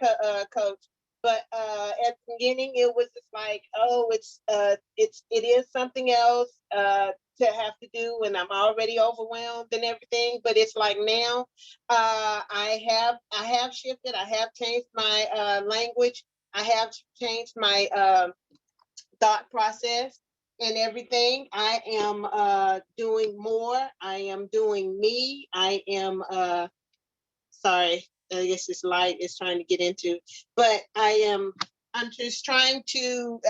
coach, but at the beginning it was just like, it is something else to have to do, and I'm already overwhelmed and everything. But it's like now, I have shifted. I have changed my language. I have changed my thought process and everything. I am doing more. I am doing me. I am sorry, I guess this light is trying to get into, but I'm just trying to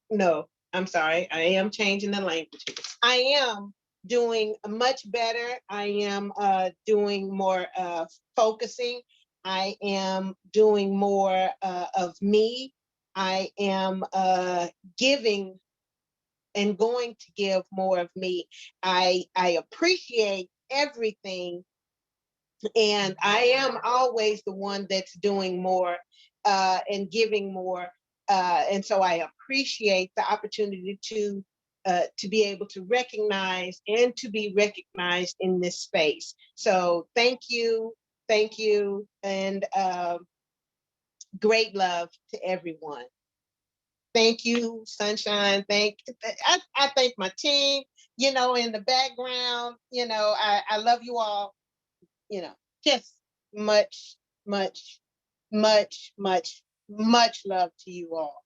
no, I'm sorry. I am changing the language. I am doing much better. I am doing more focusing. I am doing more of me. I am giving and going to give more of me. I appreciate everything, and I am always the one that's doing more and giving more. And so I appreciate the opportunity to be able to recognize and to be recognized in this space. So thank you, and great love to everyone. Thank you, Sunshine. I thank my team, in the background. I love you all. Just much, much, much, much, much love to you all.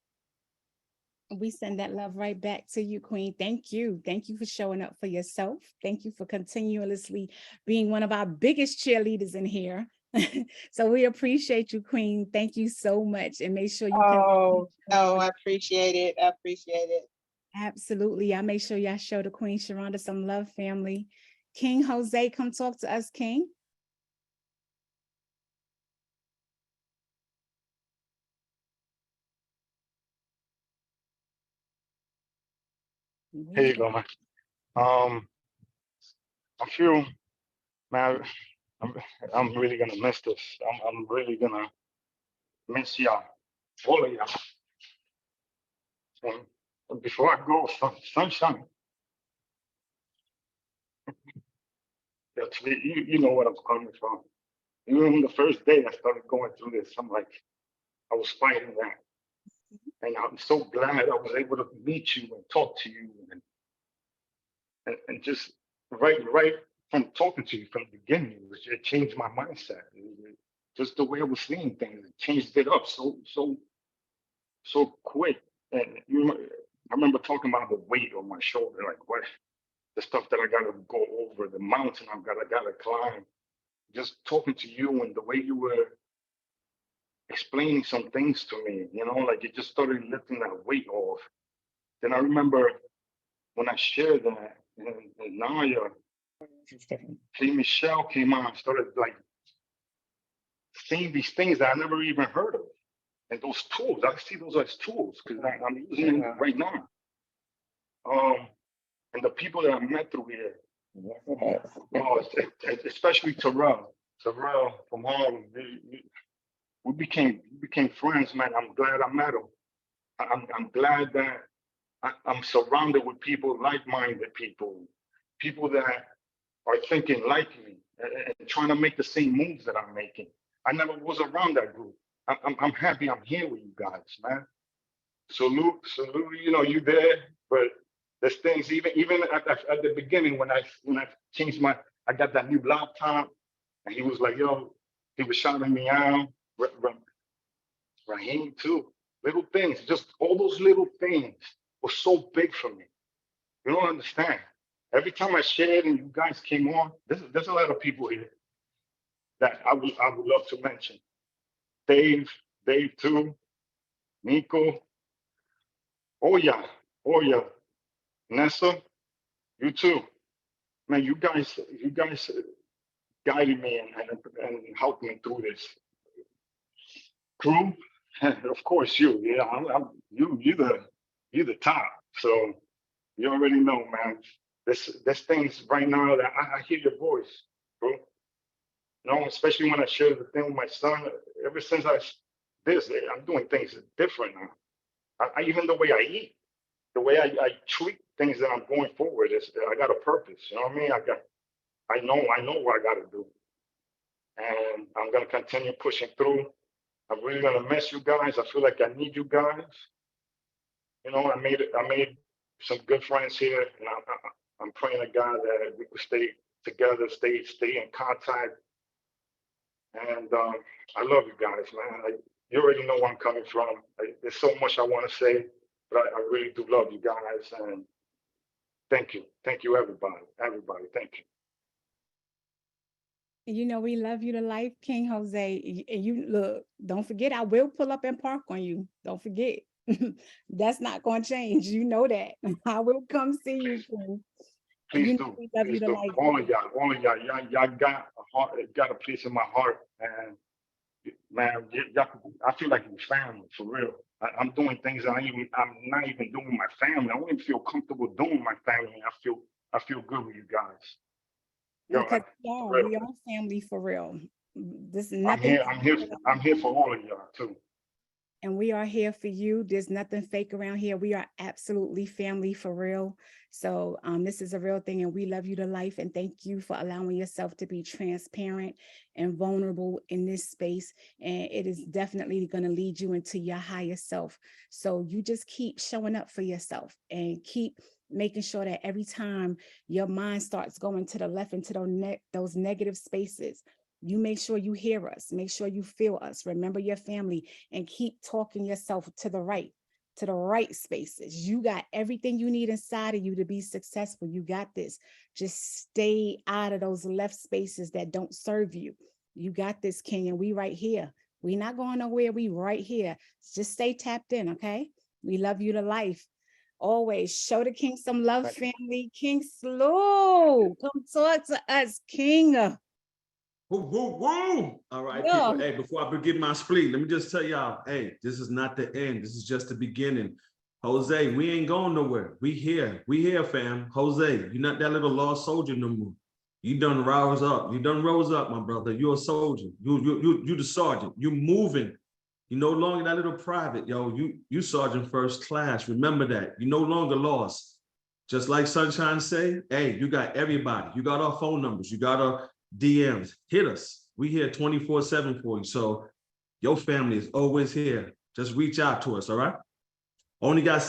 We send that love right back to you, Queen. Thank you. Thank you for showing up for yourself. Thank you for continuously being one of our biggest cheerleaders in here. So we appreciate you, Queen. Thank you so much. And make sure you I appreciate it. I appreciate it. Absolutely. I make sure y'all show the Queen Sharonda some love, family. King Jose, come talk to us, King. Here you go, man. I feel, man, I'm really gonna miss this. I'm really gonna miss y'all, all of y'all. And before I go, Sunshine, you know what I'm coming from. Even the first day I started going through this, I was fighting that. And I'm so glad I was able to meet you and talk to you and just right from talking to you from the beginning, it changed my mindset. Just the way I was seeing things, it changed it up so quick. And I remember talking about the weight on my shoulder, like what the stuff that I gotta go over, the mountain I gotta climb. Just talking to you and the way you were explaining some things to me, like it just started lifting that weight off. Then I remember when I shared that, and Naya, Michelle came on, started like seeing these things that I never even heard of. And those tools, I see those as tools because I'm using them right now. And the people that I met through here, especially Terrell from Harlem, we became friends, man. I'm glad I met him. I'm glad that I'm surrounded with people, like-minded people that are thinking like me and trying to make the same moves that I'm making. I never was around that group. I'm happy I'm here with you guys, man. Salute, you there, but there's things even at the beginning when I changed I got that new laptop, and he was like, yo, he was shouting me out. Raheem too. Little things, just all those little things were so big for me. You don't understand. Every time I shared and you guys came on, there's a lot of people here that I would love to mention. Dave too, Nico, oh yeah, Nessa, you too. Man, you guys guided me and helped me through this. Crew, of course you. Yeah, you the top. So you already know, man. There's things right now that I hear your voice, bro. You know, especially when I share the thing with my son. Ever since I'm doing things different now. I even the way I eat, the way I treat things that I'm going forward is I got a purpose. You know what I mean? I know what I got to do, and I'm gonna continue pushing through. I'm really gonna miss you guys. I feel like I need you guys. You know, I made some good friends here, and I'm praying to God that we could stay together, stay in contact. And I love you guys, man. You already know where I'm coming from. There's so much I want to say, but I really do love you guys. And thank you, everybody. Thank you. You know, we love you to life, King Jose. And you look, don't forget, I will pull up and park on you. Don't forget. That's not going to change. You know that. I will come see you, King. Please do. We love you to life. All of y'all got a heart, got a place in my heart. And man, I feel like you're family for real. I'm doing things that I'm not even doing with my family. I don't even feel comfortable doing with my family. I feel good with you guys. Yo, Because we are family for real. This is nothing. I'm here for all of y'all too. And we are here for you. There's nothing fake around here. We are absolutely family for real. So this is a real thing, and we love you to life. And thank you for allowing yourself to be transparent and vulnerable in this space. And it is definitely going to lead you into your higher self. So you just keep showing up for yourself and keep making sure that every time your mind starts going to the left into those negative spaces, you make sure you hear us, make sure you feel us, remember your family, and keep talking yourself to the right spaces. You got everything you need inside of you to be successful. You got this. Just stay out of those left spaces that don't serve you. You got this, King, and we right here. We not going nowhere. We right here. Just stay tapped in, okay? We love you to life. Always show the King some love, family. King Slow, come talk to us, King. Woo, woo, woo. All right, Yeah. people. Hey, before I begin my spleen, let me just tell y'all, hey, this is not the end. This is just the beginning. Jose, we ain't going nowhere. We here, fam. Jose, you're not that little lost soldier no more. You done rose up. You done rose up, my brother. You're a soldier. You the sergeant. You moving. You no longer that little private, yo. You sergeant first class. Remember that. You no longer lost. Just like Sunshine say, hey, you got everybody. You got our phone numbers. You got our DMs. Hit us. We here 24/7 for you. So your family is always here. Just reach out to us, all right? Only got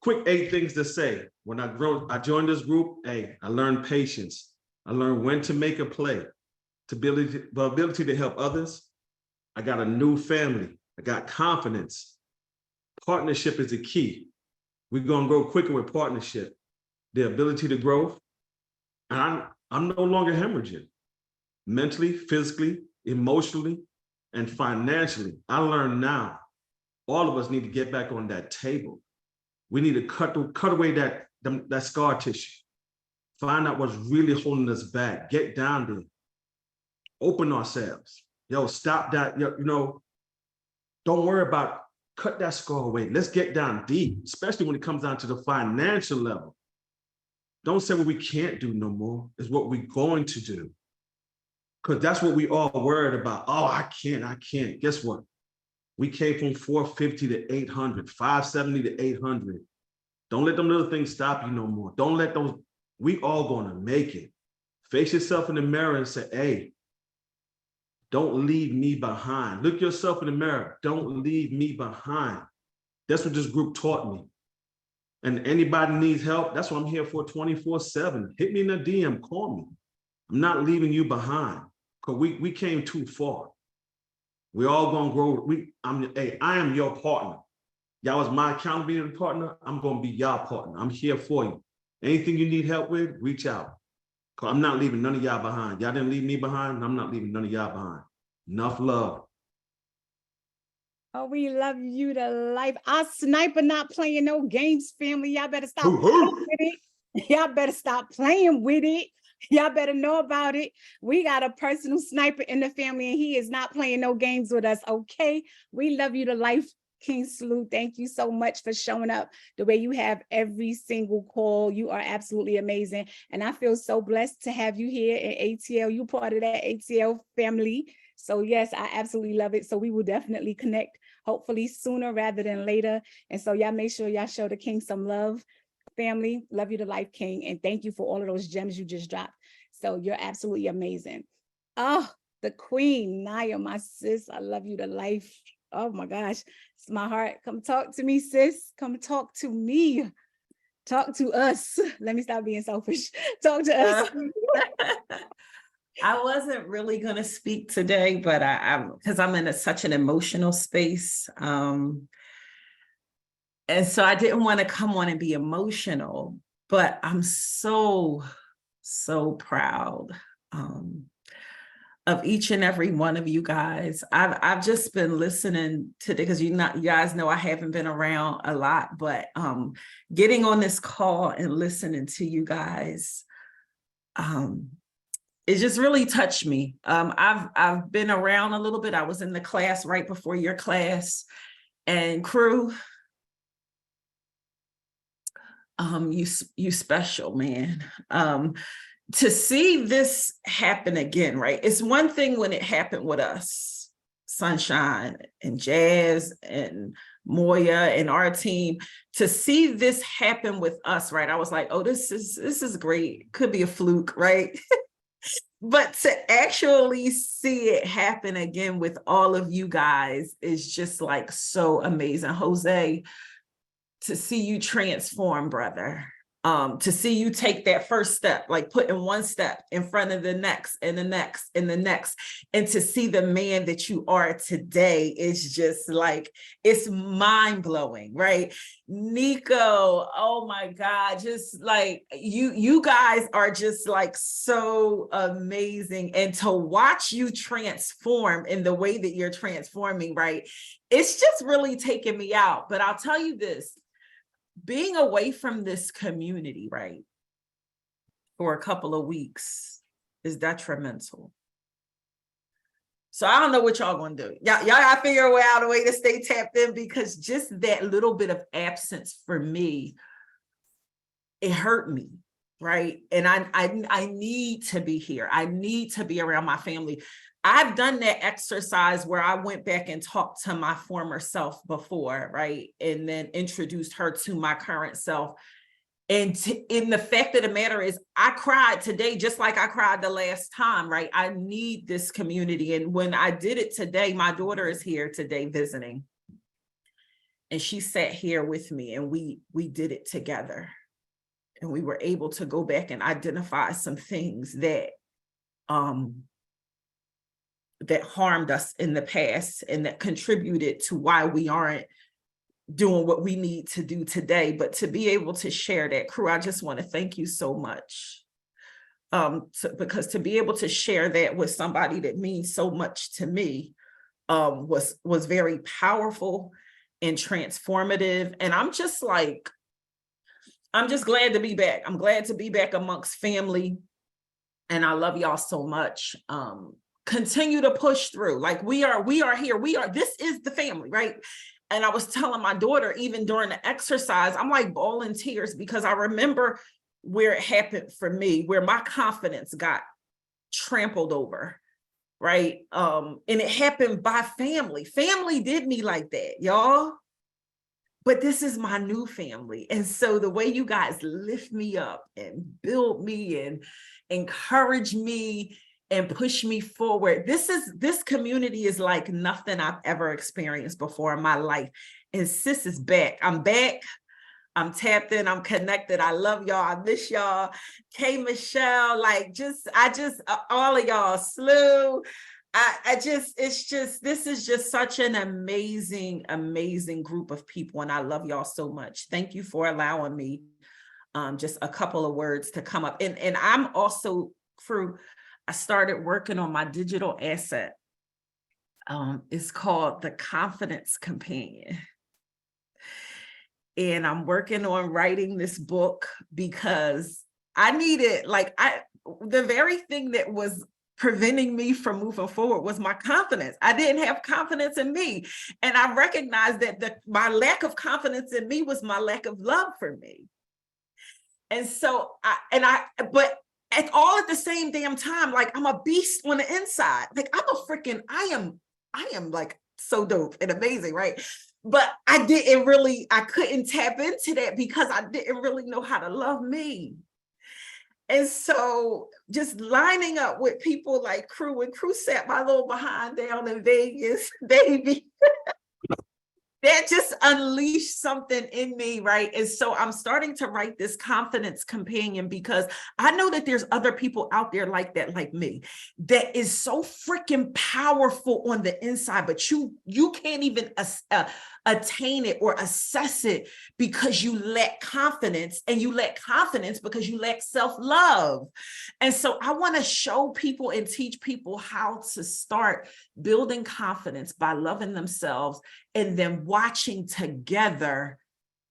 quick 8 things to say. When I joined this group, hey, I learned patience. I learned when to make a play, the ability to help others. I got a new family. I got confidence. Partnership is the key. We're gonna grow quicker with partnership. The ability to grow. And I'm no longer hemorrhaging. Mentally, physically, emotionally, and financially. I learned now, all of us need to get back on that table. We need to cut away that scar tissue. Find out what's really holding us back. Get down there. Open ourselves. Yo, stop that. You know, don't worry about, cut that scar away. Let's get down deep, especially when it comes down to the financial level. Don't say what we can't do no more. It's what we're going to do. Because that's what we all worried about. Oh, I can't. Guess what? We came from 450 to 800, 570 to 800. Don't let them little things stop you no more. Don't let those, we all gonna make it. Face yourself in the mirror and say, hey, don't leave me behind. Look yourself in the mirror. Don't leave me behind. That's what this group taught me. And anybody needs help, that's what I'm here for 24/7. Hit me in the DM, call me. I'm not leaving you behind, because we came too far. We all gonna grow. I am your partner. Y'all was my accountability partner. I'm gonna be y'all partner. I'm here for you. Anything you need help with, reach out. Cause I'm not leaving none of y'all behind. Y'all didn't leave me behind, and I'm not leaving none of y'all behind. Enough love. Oh, we love you to life. Our sniper not playing no games, family. Y'all better stop Hoo-hoo. playing with it. Y'all better stop playing with it. Y'all better know about it. We got a personal sniper in the family, and he is not playing no games with us, okay? We love you to life, King Salute. Thank you so much for showing up the way you have every single call. You are absolutely amazing. And I feel so blessed to have you here in ATL. You part of that ATL family. So yes, I absolutely love it. So we will definitely connect, hopefully sooner rather than later. And so y'all make sure y'all show the King some love. Family, love you to life, King. And thank you for all of those gems you just dropped. So you're absolutely amazing. Oh, the Queen, Naya, my sis. I love you to life. Oh my gosh, it's my heart. Come talk to me, sis. Come talk to me. Talk to us. Let me stop being selfish. Talk to us. I wasn't really going to speak today, but because I'm in such an emotional space. And so I didn't want to come on and be emotional, but I'm so, so proud of each and every one of you guys. I've just been listening today because you guys know I haven't been around a lot, but getting on this call and listening to you guys, it just really touched me. I've been around a little bit. I was in the class right before your class, and crew, you special, man. To see this happen again, right? It's one thing when it happened with us, Sunshine and Jazz and Moya and our team. To see this happen with us, right? I was like, oh, this is great. Could be a fluke, right? But to actually see it happen again with all of you guys is just like so amazing. Jose, to see you transform, brother. To see you take that first step, like putting one step in front of the next and the next and the next, and to see the man that you are today is just like, it's mind-blowing, right? Nico, oh my God, just like you guys are just like so amazing. And to watch you transform in the way that you're transforming, right? It's just really taking me out. But I'll tell you this, being away from this community, right, for a couple of weeks is detrimental. So I don't know what y'all gonna do. Y'all gotta figure out a way to stay tapped in, because just that little bit of absence for me, it hurt me, right? And I need to be here. I need to be around my family. I've done that exercise where I went back and talked to my former self before, right? And then introduced her to my current self. And in the fact of the matter is, I cried today, just like I cried the last time, right? I need this community. And when I did it today, my daughter is here today visiting. And she sat here with me and we did it together. And we were able to go back and identify some things that harmed us in the past and that contributed to why we aren't doing what we need to do today. But to be able to share that, crew, I just want to thank you so much. Because to be able to share that with somebody that means so much to me was very powerful and transformative. And I'm just glad to be back. I'm glad to be back amongst family. And I love y'all so much. Continue to push through. Like we are here. This is the family, right? And I was telling my daughter, even during the exercise, I'm like bawling tears because I remember where it happened for me, where my confidence got trampled over, right? And it happened by family. Family did me like that, y'all. But this is my new family. And so the way you guys lift me up and build me and encourage me and push me forward. This community is like nothing I've ever experienced before in my life. And sis is back. I'm back. I'm tapped in. I'm connected. I love y'all. I miss y'all. K Michelle, all of y'all, Slew. this is just such an amazing, amazing group of people. And I love y'all so much. Thank you for allowing me just a couple of words to come up. And I'm also I started working on my digital asset. It's called the Confidence Companion. And I'm working on writing this book because I needed, the very thing that was preventing me from moving forward was my confidence. I didn't have confidence in me. And I recognized that my lack of confidence in me was my lack of love for me. And so, but at the same damn time, like I'm a beast on the inside. Like I am like so dope and amazing, right? But I couldn't tap into that because I didn't really know how to love me. And so just lining up with people like Crew, and Crew sat my little behind down in Vegas, baby. That just unleashed something in me, right? And so I'm starting to write this Confidence Companion because I know that there's other people out there like that, like me, that is so freaking powerful on the inside, but you can't even attain it or assess it because you lack confidence, and you lack confidence because you lack self-love. And so I want to show people and teach people how to start building confidence by loving themselves, and then watching together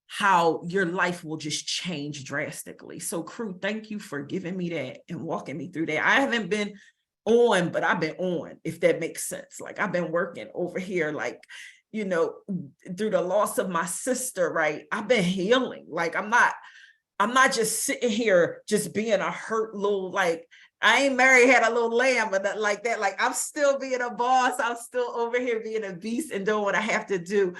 how your life will just change drastically. So Crew, thank you for giving me that and walking me through that. I haven't been on, but I've been on, if that makes sense. Like I've been working over here, like, you know, through the loss of my sister, right? I've been healing. Like I'm not just sitting here just being a hurt little, like, I ain't married, had a little lamb, but not like that. Like I'm still being a boss. I'm still over here being a beast and doing what I have to do.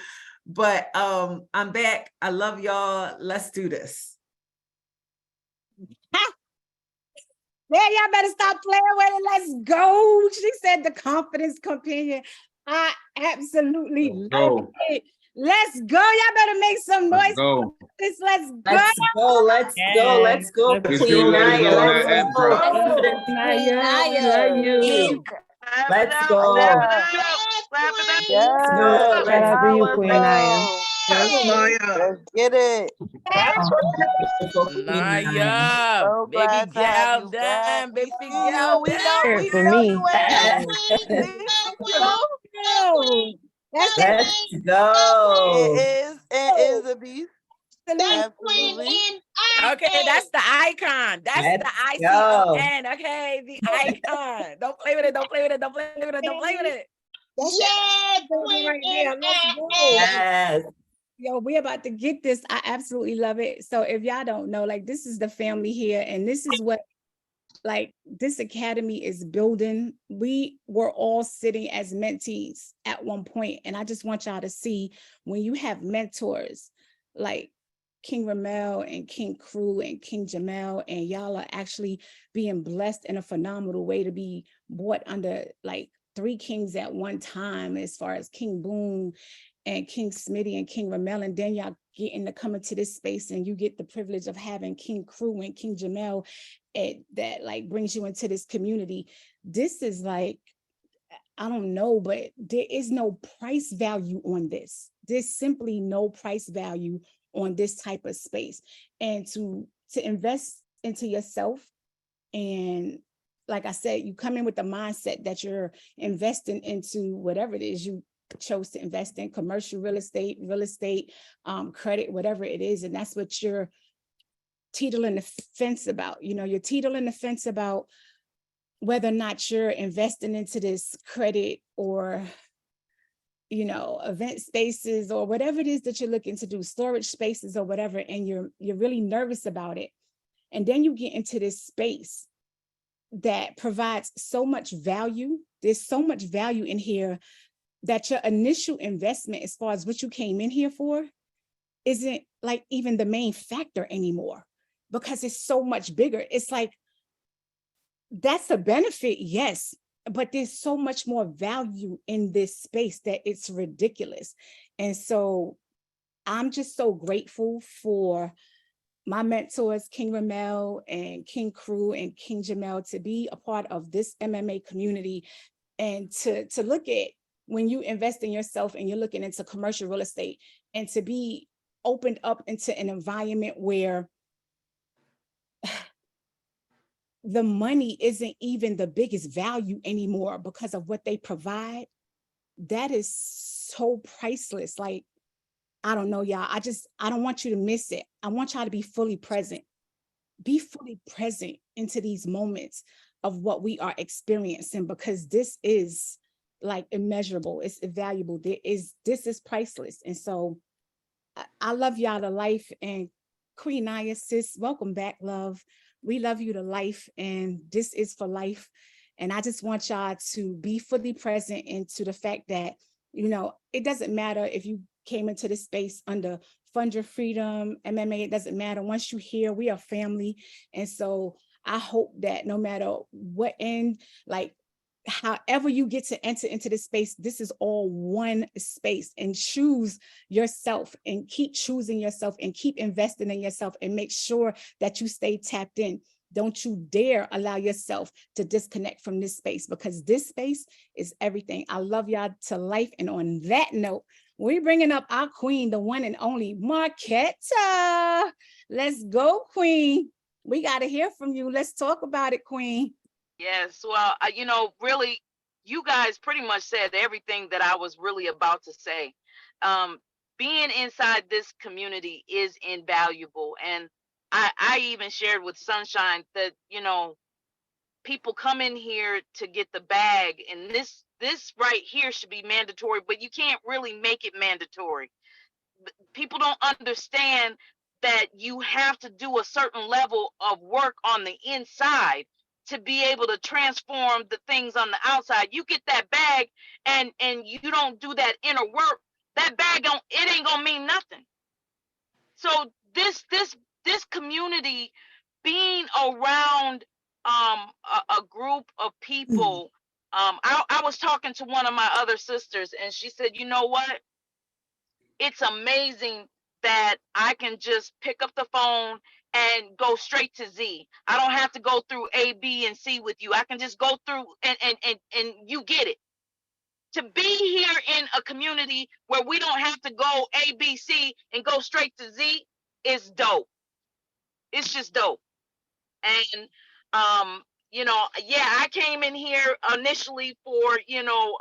But I'm back. I love y'all. Let's do this. Yeah, y'all better stop playing with it. Let's go. She said the Confidence Companion. I absolutely love it. Let's go. Y'all better make some noise. Let's go. Let's go. Queen Naya, let's go. Confidence Queen Naya. Let's go. Yeah. Shout out to you, Queen Naya. Yes, Naya. Let's get it. Naya, So baby glad to have gal you down, back. baby We gal down. see you ain't That's It go. is a beast. That's Absolutely. Queen Okay, that's the icon. That's Let's the go. ICON. Okay, the icon. Don't play with it. Don't play with it. Don't play with it. Don't play with it. Yeah, Queen right there. Let's go. Yes. Yo, we're about to get this. I absolutely love it. So if y'all don't know, like this is the family here, and this is what like this academy is building. We were all sitting as mentees at one point, and I just want y'all to see when you have mentors like King Ramel and King Crew and King Jamel, and y'all are actually being blessed in a phenomenal way to be brought under like 3 kings at one time, as far as King Boone and King Smitty and King Ramel, and then y'all getting to come into this space and you get the privilege of having King Crew and King Jamel that like brings you into this community. This is like, I don't know, but there is no price value on this. There's simply no price value on this type of space. And to invest into yourself, and like I said, you come in with the mindset that you're investing into whatever it is you chose to invest in, commercial real estate, credit, whatever it is. And that's what you're teetering the fence about. You know, you're teetering the fence about whether or not you're investing into this credit or, you know, event spaces or whatever it is that you're looking to do, storage spaces or whatever, and you're really nervous about it. And then you get into this space that provides so much value. There's so much value in here that your initial investment, as far as what you came in here for, isn't like even the main factor anymore, because it's so much bigger. It's like, that's a benefit, yes, but there's so much more value in this space that it's ridiculous. And so I'm just so grateful for my mentors, King Ramel and King Crew and King Jamel, to be a part of this MMA community And to look at when you invest in yourself and you're looking into commercial real estate, and to be opened up into an environment where the money isn't even the biggest value anymore because of what they provide, that is so priceless. Like, I don't know, y'all. I don't want you to miss it. I want y'all to be fully present. Be fully present into these moments of what we are experiencing, because this is like immeasurable. It's invaluable. This is priceless. And so I love y'all to life. And Queen Naya, sis, welcome back, love. We love you to life, and this is for life. And I just want y'all to be fully present into the fact that, you know, it doesn't matter if you came into this space under Fund Your Freedom, MMA, it doesn't matter. Once you're here, we are family. And so I hope that no matter what end, like, however you get to enter into this space, this is all one space. And choose yourself, and keep choosing yourself, and keep investing in yourself, and make sure that you stay tapped in. Don't you dare allow yourself to disconnect from this space, because this space is everything. I love y'all to life. And on that note, we're bringing up our queen, the one and only Marquetta. Let's go, queen. We got to hear from you. Let's talk about it, queen. Yes, well, you know, really, you guys pretty much said everything that I was really about to say. Being inside this community is invaluable. And I even shared with Sunshine that, you know, people come in here to get the bag, and this right here should be mandatory, but you can't really make it mandatory. People don't understand that you have to do a certain level of work on the inside to be able to transform the things on the outside. You get that bag and you don't do that inner work, that bag ain't gonna mean nothing. So this community, being around a group of people, I was talking to one of my other sisters, and she said, you know what? It's amazing that I can just pick up the phone and go straight to Z. I don't have to go through A, B, and C with you. I can just go through and you get it. To be here in a community where we don't have to go A, B, C and go straight to Z is dope. It's just dope. And you know, yeah, I came in here initially for, you know,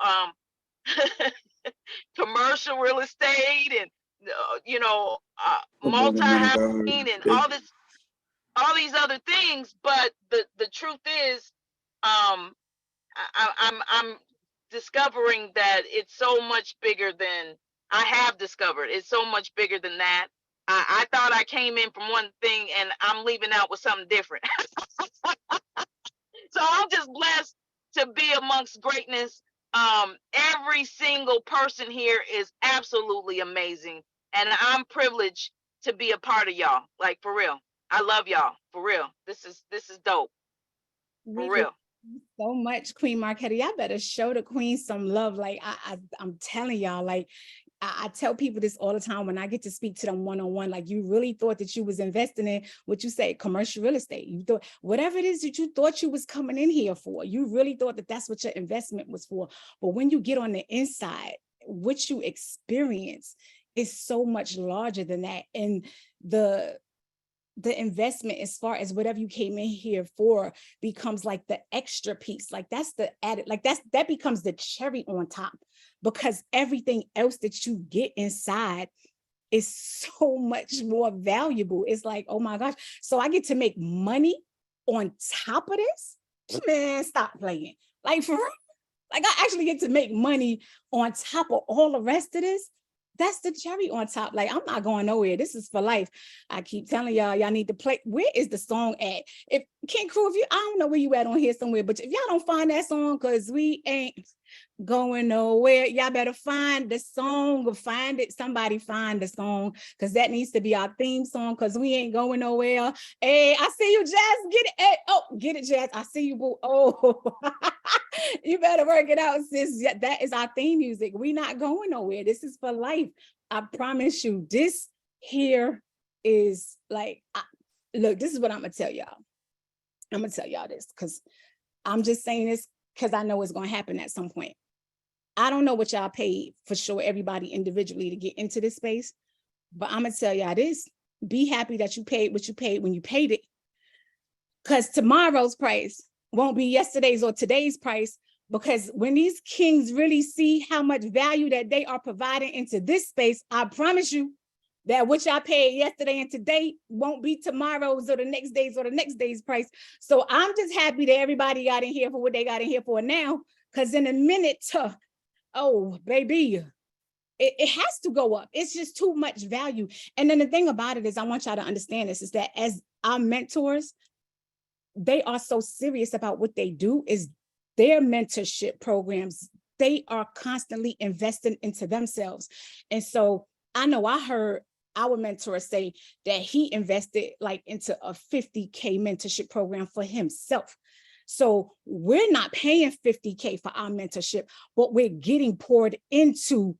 commercial real estate and you know, multi-housing and all these other things, but the truth is, I'm discovering that it's so much bigger than I have discovered. It's so much bigger than that. I thought I came in from one thing and I'm leaving out with something different. So I'm just blessed to be amongst greatness. Every single person here is absolutely amazing, and I'm privileged to be a part of y'all. Like, for real, I love y'all. For real, this is dope. For real. So much, Queen Marquetta. Y'all better show the queen some love. Like, I'm telling y'all, like, I tell people this all the time when I get to speak to them one-on-one. Like, you really thought that you was investing in what you say, commercial real estate. You thought whatever it is that you thought you was coming in here for, you really thought that that's what your investment was for. But when you get on the inside, what you experience is so much larger than that. And the investment, as far as whatever you came in here for, becomes like the extra piece. Like, that's the added, like that becomes the cherry on top, because everything else that you get inside is so much more valuable. It's like, oh my gosh, so I get to make money on top of this? Man, stop playing. Like, for real. Like, I actually get to make money on top of all the rest of this. That's the cherry on top. Like, I'm not going nowhere. This is for life. I keep telling y'all need to play. Where is the song at? If King Crew, I don't know where you at on here somewhere, but if y'all don't find that song, because we ain't going nowhere, y'all better find the song or find it. Somebody find the song, because that needs to be our theme song, because we ain't going nowhere. Hey, I see you, Jazz. Get it. Hey, oh, get it, Jazz. I see you, boo. Oh, you better work it out, sis. That is our theme music. We not going nowhere. This is for life. I promise you. This here is like, look, this is what I'm gonna tell y'all. I'm gonna tell y'all this, because I'm just saying this because I know it's going to happen at some point. I don't know what y'all paid for sure, everybody individually to get into this space, but I'm going to tell y'all this, be happy that you paid what you paid when you paid it, because tomorrow's price won't be yesterday's or today's price, because when these kings really see how much value that they are providing into this space, I promise you that what y'all paid yesterday and today won't be tomorrow's or the next day's price. So I'm just happy that everybody got in here for what they got in here for now, because in a minute, oh, baby, it has to go up. It's just too much value. And then the thing about it is, I want y'all to understand this, is that as our mentors, they are so serious about what they do, is their mentorship programs. They are constantly investing into themselves. And so I know I heard our mentor say that he invested like into a 50K mentorship program for himself. So we're not paying 50K for our mentorship, but we're getting poured into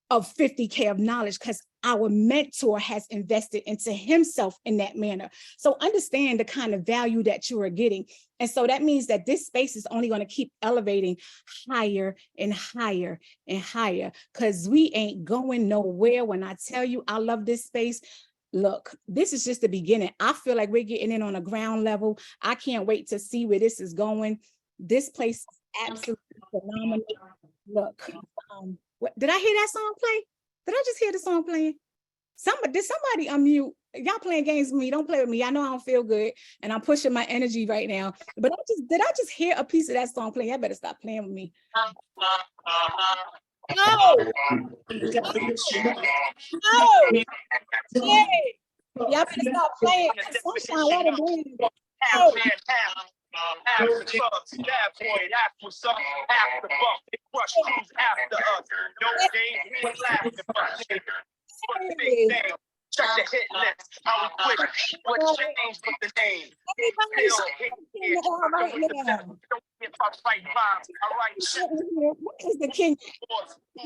of 50K of knowledge because our mentor has invested into himself in that manner. So understand the kind of value that you are getting. And so that means that this space is only going to keep elevating higher and higher and higher, because we ain't going nowhere. When I tell you I love this space, look, this is just the beginning. I feel like we're getting in on a ground level. I can't wait to see where this is going. This place is absolutely phenomenal. Look, did I hear that song play? Did I just hear the song playing? Did somebody unmute? Y'all playing games with me? Don't play with me. I know I don't feel good, and I'm pushing my energy right now. But did I just hear a piece of that song playing? I better stop playing with me. No. Hey, y'all better stop playing. Sunshine, what a dream. Oh. After thugs, bad boy, after some, after buff, they crush crews after us. No game, we ain't laughing, but big name. Check the hit list, how we quit, what changed with the name. What is the king?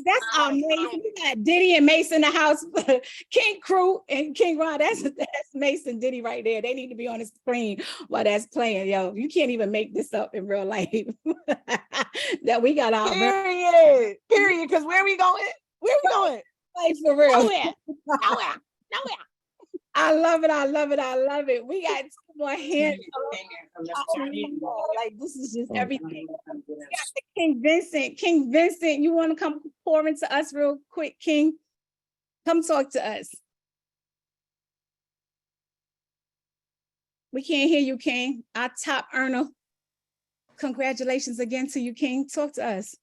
That's our name. We got Diddy and Mace in the house. King Crew and King Ron. That's Mace and Diddy right there. They need to be on the screen while that's playing. Yo, you can't even make this up in real life. That we got our period. Because where we going? Like for real. Nowhere. I love it. I love it. I love it. We got two more hands. Like this is just everything. We got the King Vincent. King Vincent, you want to come pour into us real quick, King? Come talk to us. We can't hear you, King. Our top earner. Congratulations again to you, King. Talk to us.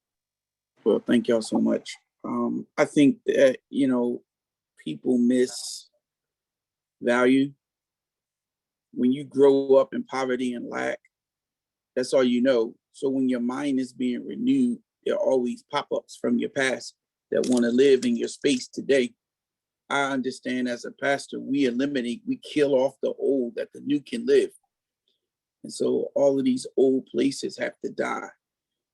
Well, thank y'all so much. I think that, people miss value. When you grow up in poverty and lack, that's all you know. So when your mind is being renewed, there are always pop-ups from your past that want to live in your space today. I understand as a pastor, we kill off the old that the new can live. And so all of these old places have to die.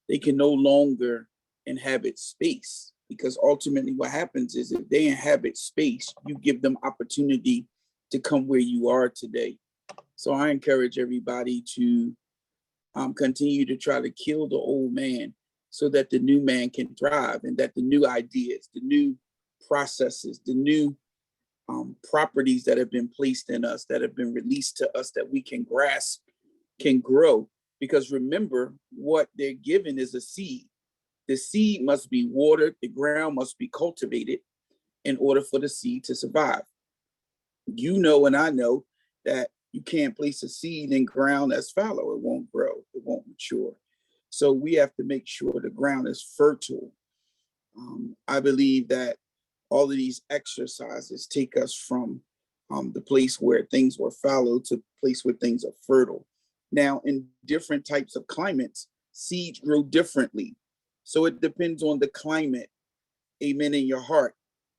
They can no longer inhabit space, because ultimately what happens is if they inhabit space, you give them opportunity to come where you are today. So I encourage everybody to continue to try to kill the old man so that the new man can thrive, and that the new ideas, the new processes, the new properties that have been placed in us, that have been released to us, that we can grasp, can grow. Because remember, what they're given is a seed. The seed must be watered, the ground must be cultivated in order for the seed to survive. You know, and I know that you can't place a seed in ground that's fallow. It won't grow, it won't mature. So we have to make sure the ground is fertile. I believe that all of these exercises take us from the place where things were fallow to the place where things are fertile. Now, in different types of climates, seeds grow differently. So it depends on the climate, amen, in your heart,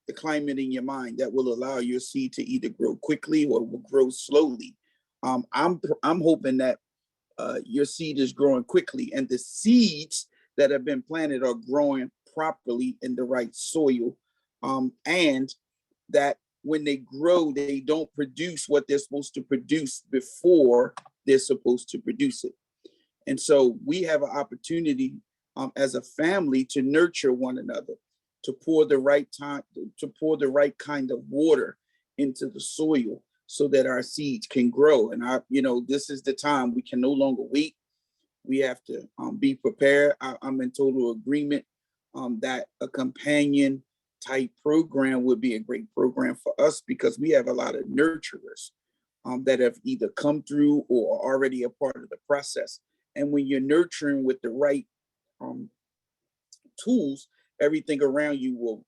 the climate in your mind that will allow your seed to either grow quickly or will grow slowly. I'm hoping that your seed is growing quickly, and the seeds that have been planted are growing properly in the right soil, and that when they grow, they don't produce what they're supposed to produce before they're supposed to produce it. And so we have an opportunity as a family to nurture one another, to pour the right kind of water into the soil so that our seeds can grow. And this is the time. We can no longer wait. We have to be prepared. I'm in total agreement that a companion type program would be a great program for us, because we have a lot of nurturers that have either come through or are already a part of the process. And when you're nurturing with the right tools, everything around you will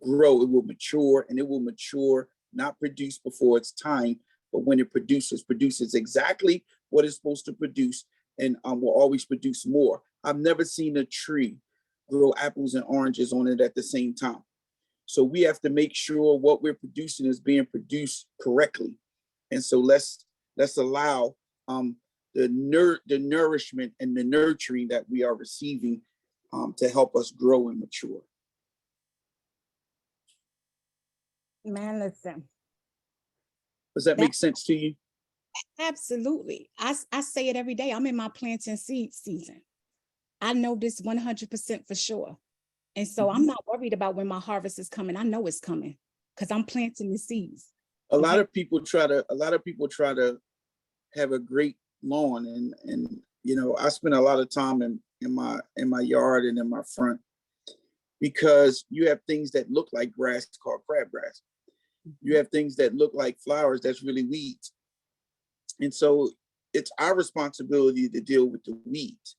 grow. It will mature, and it will mature, not produce before its time, but when it produces exactly what it's supposed to produce, and will always produce more. I've never seen a tree grow apples and oranges on it at the same time. So we have to make sure what we're producing is being produced correctly. And so let's allow the nourishment and the nurturing that we are receiving to help us grow and mature. Man, listen. Does that make sense to you? Absolutely. I say it every day. I'm in my planting seed season. I know this 100% for sure. And so I'm not worried about when my harvest is coming. I know it's coming because I'm planting the seeds. A lot of people try to have a great lawn, and I spend a lot of time in my yard and in my front, because you have things that look like grass called crabgrass. You have things that look like flowers that's really weeds. And so it's our responsibility to deal with the weeds.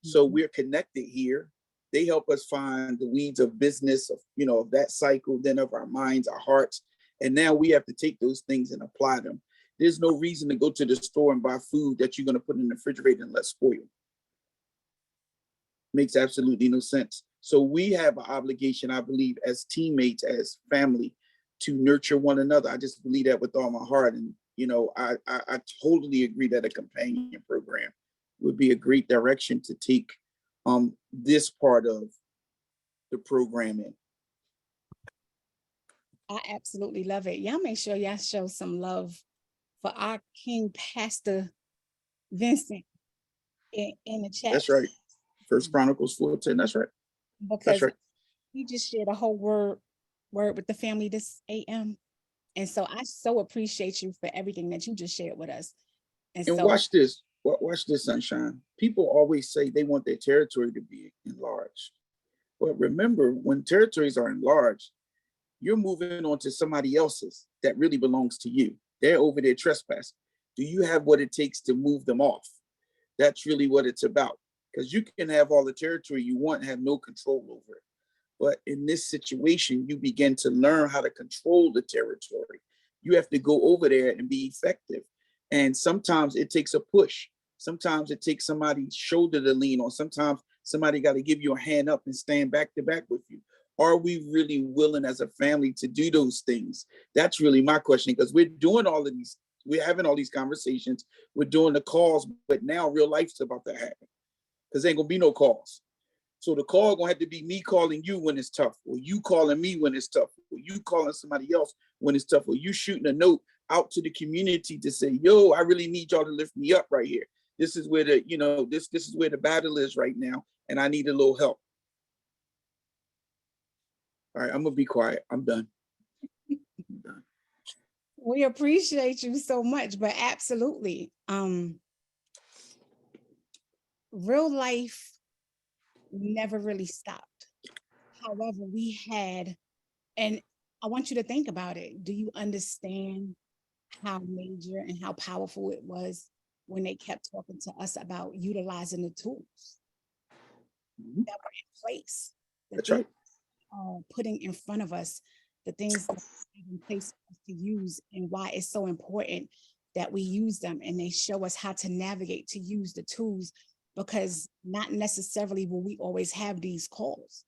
So we're connected here. They help us find the weeds of business, of that cycle, then of our minds, our hearts. And now we have to take those things and apply them. There's no reason to go to the store and buy food that you're going to put in the refrigerator and let spoil. Makes absolutely no sense. So we have an obligation, I believe, as teammates, as family, to nurture one another. I just believe that with all my heart. And, I totally agree that a companion program would be a great direction to take this part of the programming. I absolutely love it. Y'all make sure y'all show some love for our King Pastor Vincent in the chat. That's right. First Chronicles 4:10. That's right. Because That's right. he just shared a whole word with the family this AM. And so I so appreciate you for everything that you just shared with us. And so watch this, Sunshine. People always say they want their territory to be enlarged. But remember, when territories are enlarged, you're moving on to somebody else's that really belongs to you. They're over there trespassing. Do you have what it takes to move them off? That's really what it's about. Because you can have all the territory you want and have no control over it. But in this situation, you begin to learn how to control the territory. You have to go over there and be effective. And sometimes it takes a push. Sometimes it takes somebody's shoulder to lean on. Sometimes somebody got to give you a hand up and stand back to back with you. Are we really willing as a family to do those things? That's really my question, because we're doing all of these, we're having all these conversations, we're doing the calls, but now real life's about to happen, because there ain't gonna be no calls. So the call gonna have to be me calling you when it's tough, or you calling me when it's tough, or you calling somebody else when it's tough, or you shooting a note out to the community to say, yo, I really need y'all to lift me up right here. This is where this is where the battle is right now, and I need a little help. All right, I'm gonna be quiet. I'm done. We appreciate you so much, but absolutely. Real life never really stopped. However, we had, and I want you to think about it. Do you understand how major and how powerful it was when they kept talking to us about utilizing the tools that were in place? That's right. Putting in front of us, the things that are in place for us to use, and why it's so important that we use them, and they show us how to navigate to use the tools, because not necessarily will we always have these calls,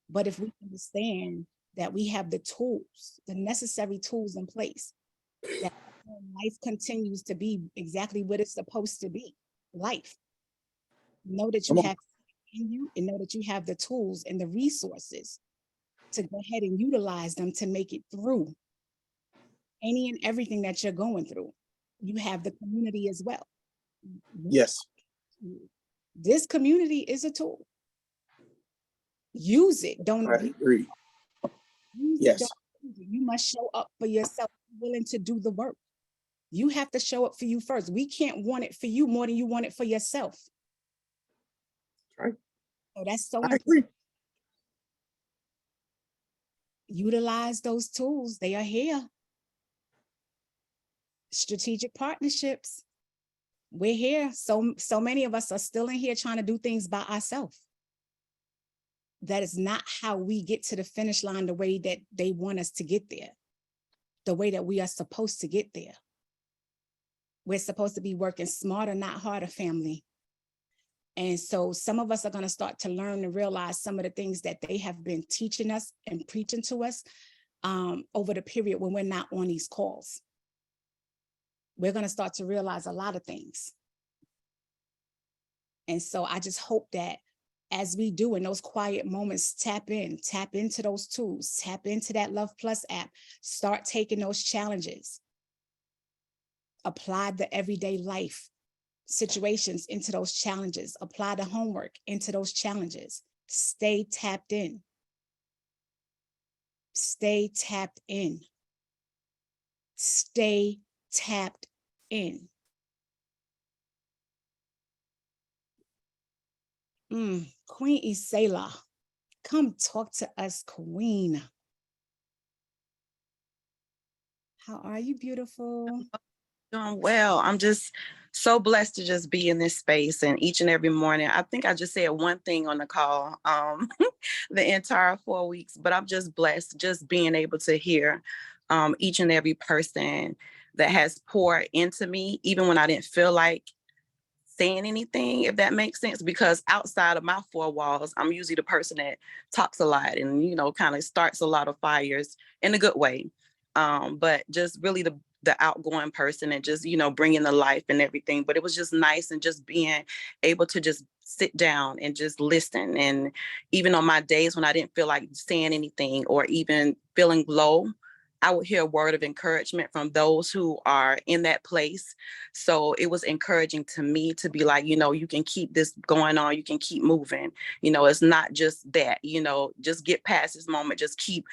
but if we understand that we have the tools, the necessary tools in place, that life continues to be exactly what it's supposed to be, life. Know that you have in you, and know that you have the tools and the resources to go ahead and utilize them to make it through any and everything that you're going through. You have the community as well. Yes. This community is a tool. Use it. Don't I agree. use it. Yes. Don't use it. You must show up for yourself, willing to do the work. You have to show up for you first. We can't want it for you more than you want it for yourself. Right. So that's so I important. agree. Utilize those tools. They are here. Strategic partnerships. We're here. So many of us are still in here trying to do things by ourselves. That is not how we get to the finish line the way that they want us to get there, the way that we are supposed to get there. We're supposed to be working smarter, not harder, family. And so some of us are going to start to learn to realize some of the things that they have been teaching us and preaching to us over the period when we're not on these calls. We're going to start to realize a lot of things. And so I just hope that as we do in those quiet moments, tap into those tools, tap into that Luhv Plus app, start taking those challenges, apply the everyday life situations into those challenges, apply the homework into those challenges, stay tapped in. Stay tapped in. Stay tapped in. Queen Isela, come talk to us, Queen. How are you, beautiful? Doing well. I'm just so blessed to just be in this space, and each and every morning. I think I just said one thing on the call the entire 4 weeks, but I'm just blessed just being able to hear each and every person that has poured into me, even when I didn't feel like saying anything, if that makes sense, because outside of my four walls, I'm usually the person that talks a lot and, you know, kind of starts a lot of fires in a good way. But just really the outgoing person and just, you know, bringing the life and everything. But it was just nice and just being able to just sit down and just listen. And even on my days when I didn't feel like saying anything or even feeling low, I would hear a word of encouragement from those who are in that place. So it was encouraging to me to be like, you know, you can keep this going on. You can keep moving. You know, it's not just that, you know, just get past this moment, just keep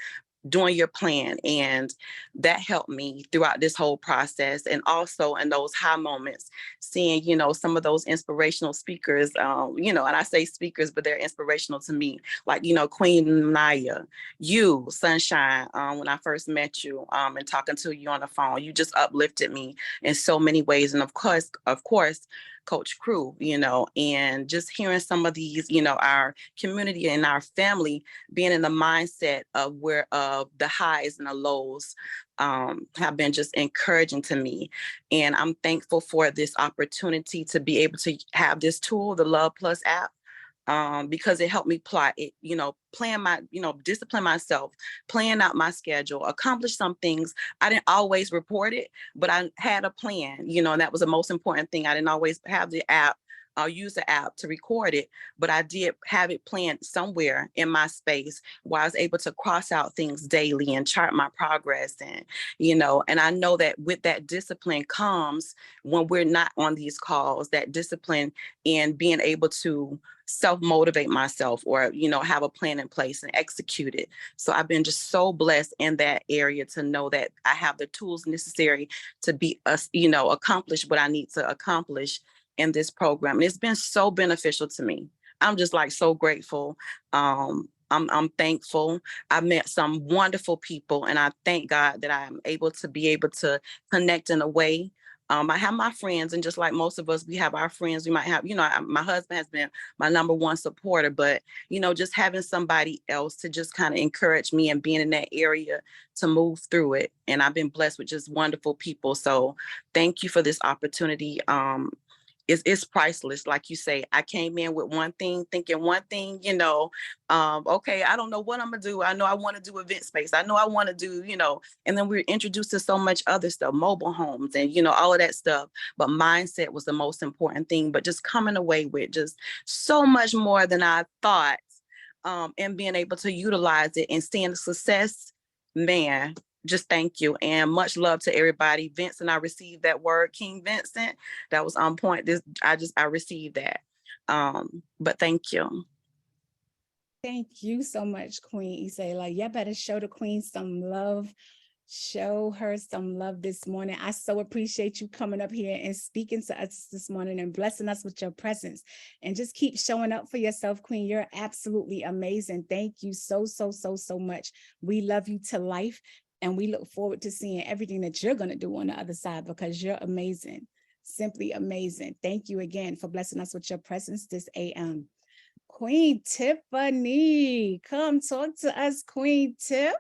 doing your plan. And that helped me throughout this whole process. And also in those high moments, seeing, you know, some of those inspirational speakers, you know, and I say speakers, but they're inspirational to me. Like, you know, Queen Naya, you, Sunshine, when I first met you and talking to you on the phone, you just uplifted me in so many ways. And of course, Coach Crew, you know, and just hearing some of these, you know, our community and our family being in the mindset of where the highs and the lows have been just encouraging to me. And I'm thankful for this opportunity to be able to have this tool, the Luhv Plus app, because it helped me plot it, you know, plan my, you know, discipline myself, plan out my schedule, accomplish some things. I didn't always report it, but I had a plan, you know, and that was the most important thing. I didn't always have the app. I'll use the app to record it, but I did have it planned somewhere in my space where I was able to cross out things daily and chart my progress. And, you know, and I know that with that discipline comes when we're not on these calls, that discipline in being able to self-motivate myself or, you know, have a plan in place and execute it. So I've been just so blessed in that area to know that I have the tools necessary to be, you know, accomplish what I need to accomplish in this program. And it's been so beneficial to me. I'm just like so grateful. I'm thankful. I met some wonderful people, and I thank God that I'm able to connect in a way. I have my friends, and just like most of us, we have our friends. We might have, you know, my husband has been my number one supporter, but, you know, just having somebody else to just kind of encourage me and being in that area to move through it. And I've been blessed with just wonderful people. So thank you for this opportunity. It's priceless. Like you say, I came in with one thing, thinking one thing, you know, okay, I don't know what I'm gonna do. I know I want to do event space. I know I want to do, you know, and then we're introduced to so much other stuff, mobile homes and, you know, all of that stuff. But mindset was the most important thing, but just coming away with just so much more than I thought, and being able to utilize it and seeing the success, man, just thank you and much love to everybody. Vincent, I received that word, King Vincent. That was on point. I received that. But thank you. Thank you so much, Queen Issa. Like, you better show the queen some love. Show her some love this morning. I so appreciate you coming up here and speaking to us this morning and blessing us with your presence. And just keep showing up for yourself, Queen. You're absolutely amazing. Thank you so much. We love you to life. And we look forward to seeing everything that you're going to do on the other side, because you're amazing. Simply amazing. Thank you again for blessing us with your presence this AM. Queen Tiffany, come talk to us, Queen Tiff.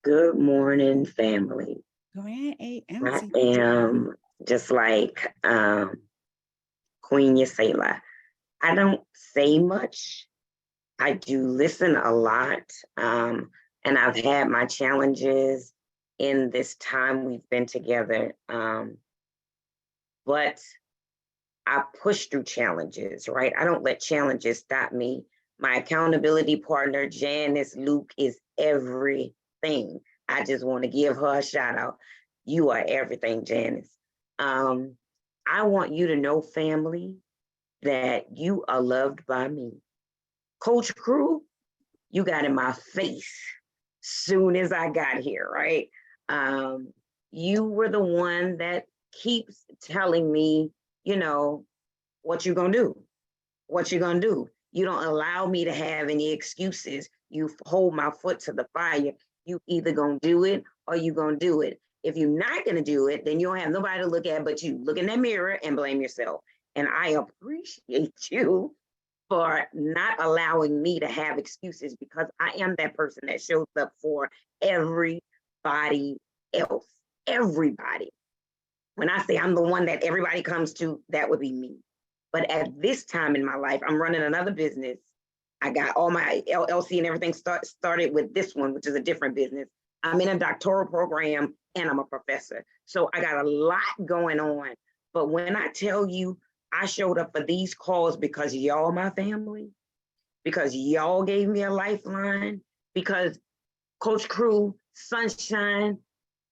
Good morning, family. Grand AM. I am just like Queen Yasela. I don't say much. I do listen a lot. And I've had my challenges in this time we've been together. But I push through challenges, right? I don't let challenges stop me. My accountability partner, Janice Luke, is everything. I just want to give her a shout out. You are everything, Janice. I want you to know, family, that you are loved by me. Coach Crew, you got in my face soon as I got here, right? You were the one that keeps telling me, you know, what you gonna do? What you gonna do? You don't allow me to have any excuses. You hold my foot to the fire. You either gonna do it or you gonna do it. If you're not gonna do it, then you don't have nobody to look at but you. Look in that mirror and blame yourself. And I appreciate you for not allowing me to have excuses, because I am that person that shows up for everybody else. Everybody. When I say I'm the one that everybody comes to, that would be me. But at this time in my life, I'm running another business. I got all my LLC and everything started with this one, which is a different business. I'm in a doctoral program and I'm a professor. So I got a lot going on. But when I tell you, I showed up for these calls because y'all my family, because y'all gave me a lifeline, because Coach Crew, Sunshine,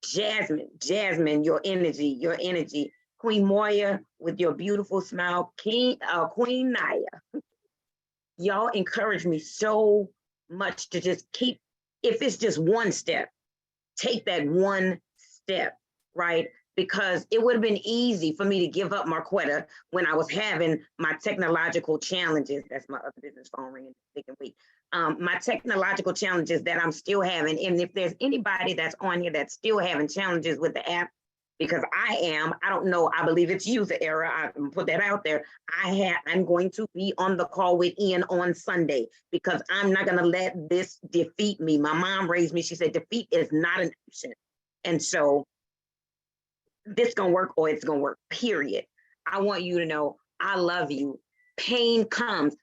Jasmine, your energy, Queen Moya with your beautiful smile, Queen Naya. Y'all encourage me so much to just keep, if it's just one step, take that one step, right? Because it would have been easy for me to give up Marquetta when I was having my technological challenges. That's my other business phone ringing, thinking, wait. My technological challenges that I'm still having. And if there's anybody that's on here that's still having challenges with the app, because I don't know, I believe it's user error. I put that out there. I'm going to be on the call with Ian on Sunday, because I'm not gonna let this defeat me. My mom raised me, she said, defeat is not an option. And so this gonna work or it's gonna work, period. I want you to know, I love you. Pain comes.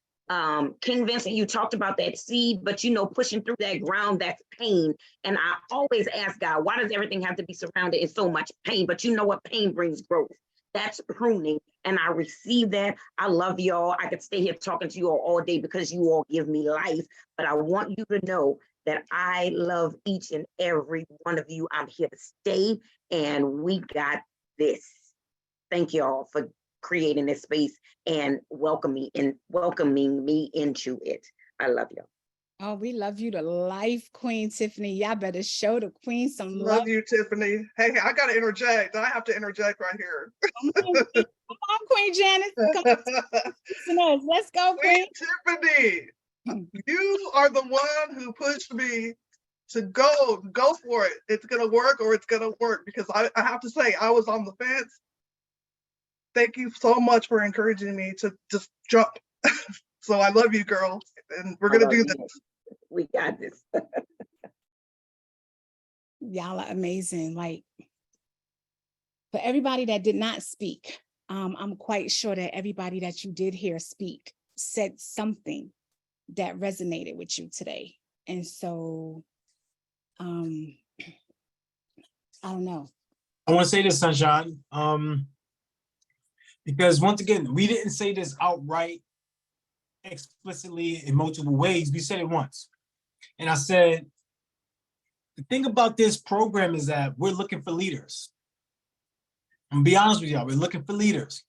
King Vincent, you talked about that seed, but you know, pushing through that ground, that's pain. And I always ask God, why does everything have to be surrounded in so much pain? But you know what? Pain brings growth. That's pruning. And I receive that. I love y'all. I could stay here talking to you all day because you all give me life. But I want you to know that I love each and every one of you. I'm here to stay, and we got this. Thank y'all for creating this space and welcoming me into it. I love you. Oh, we love you to life, Queen Tiffany. Y'all better show the queen some love. Love you, Tiffany. Hey, I got to interject. I have to interject right here. Come on, Queen Janice. Come on. Let's go, Queen Tiffany. You are the one who pushed me to go for it. It's gonna work or it's gonna work, because I have to say, I was on the fence. Thank you so much for encouraging me to just jump. So I love you, girl, and we're gonna do this. We got this. Y'all are amazing. Like, for everybody that did not speak, I'm quite sure that everybody that you did hear speak said something that resonated with you today. And so, I don't know. I want to say this, Sunshine, because once again, we didn't say this outright, explicitly in multiple ways. We said it once. And I said, the thing about this program is that we're looking for leaders. I'm gonna be honest with y'all, we're looking for leaders.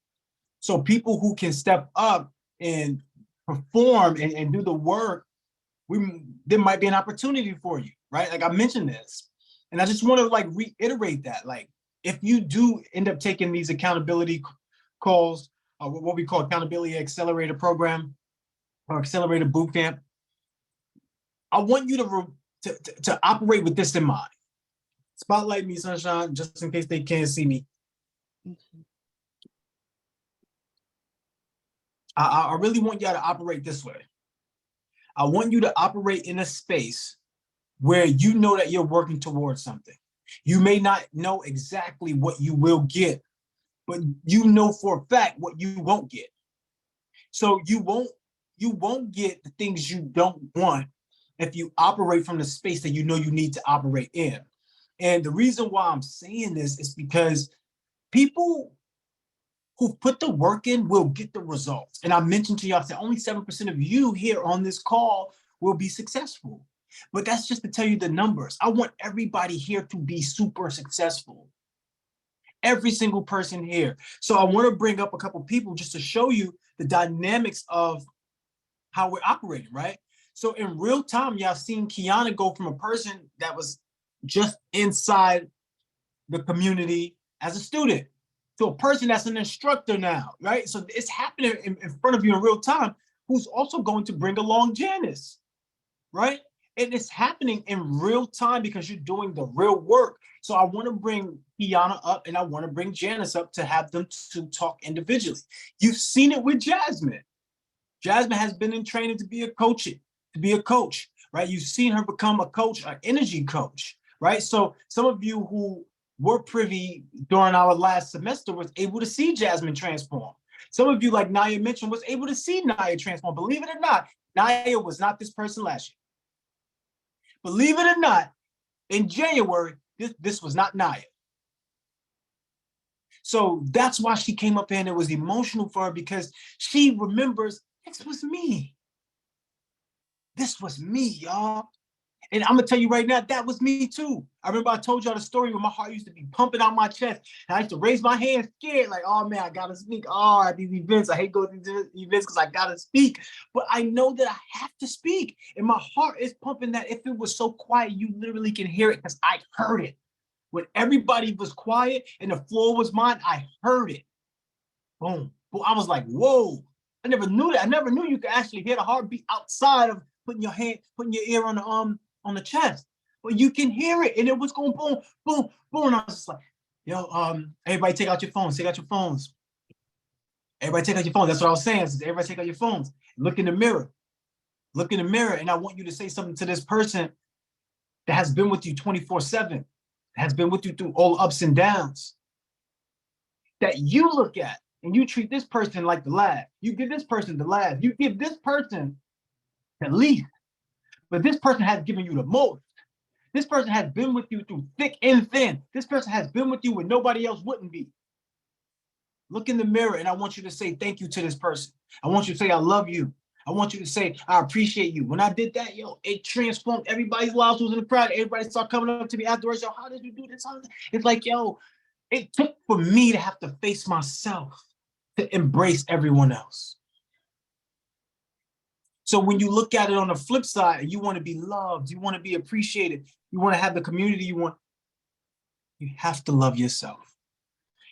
So people who can step up and perform and do the work, there might be an opportunity for you, right? Like I mentioned this. And I just want to like reiterate that. Like, if you do end up taking these accountability calls, what we call accountability accelerator program or accelerator boot camp, I want you to operate with this in mind. Spotlight me, Sunshine, just in case they can't see me. I really want y'all to operate this way. I want you to operate in a space where you know that you're working towards something. You may not know exactly what you will get, but you know for a fact what you won't get. So you won't get the things you don't want if you operate from the space that you know you need to operate in. And the reason why I'm saying this is because people who put the work in will get the results. And I mentioned to y'all that only 7% of you here on this call will be successful. But that's just to tell you the numbers. I want everybody here to be super successful. Every single person here. So I want to bring up a couple people just to show you the dynamics of how we're operating, right? So in real time, y'all seen Kiana go from a person that was just inside the community as a student to a person that's an instructor now, right? So it's happening in front of you in real time, who's also going to bring along Janice, right? And it's happening in real time because you're doing the real work. So I want to bring Kiana up and I want to bring Janice up to have them to talk individually. You've seen it with Jasmine. Jasmine has been in training to be a coach, right? You've seen her become a coach, an energy coach, right? So some of you who were privy during our last semester was able to see Jasmine transform. Some of you, like Naya mentioned, was able to see Naya transform. Believe it or not, Naya was not this person last year. Believe it or not, in January, this was not Naya. So that's why she came up here and it was emotional for her because she remembers, this was me. This was me, y'all. And I'm gonna tell you right now, that was me too. I remember I told y'all the story when my heart used to be pumping out my chest. And I used to raise my hand scared, like, oh man, I gotta speak. Oh, at these events, I hate going to these events because I gotta speak. But I know that I have to speak. And my heart is pumping that if it was so quiet, you literally can hear it because I heard it. When everybody was quiet and the floor was mine, I heard it. Boom. But I was like, whoa. I never knew that. I never knew you could actually hear the heartbeat outside of putting your ear on the chest. But you can hear it, and it was going boom, boom, boom. And I was just like, yo, everybody take out your phones. Take out your phones. Everybody take out your phones. That's what I was saying. Everybody take out your phones. Look in the mirror. Look in the mirror, and I want you to say something to this person that has been with you 24/7, has been with you through all ups and downs, that you look at, and you treat this person like the last. You give this person the last. You give this person the least. But this person has given you the most. This person has been with you through thick and thin. This person has been with you when nobody else wouldn't be. Look in the mirror and I want you to say thank you to this person. I want you to say I love you. I want you to say I appreciate you. When I did that, yo, it transformed everybody's lives who was in the crowd. Everybody started coming up to me afterwards. Yo, how did you do this? It's like, yo, it took for me to have to face myself to embrace everyone else. So when you look at it on the flip side, you want to be loved, you want to be appreciated, you want to have the community you have to love yourself.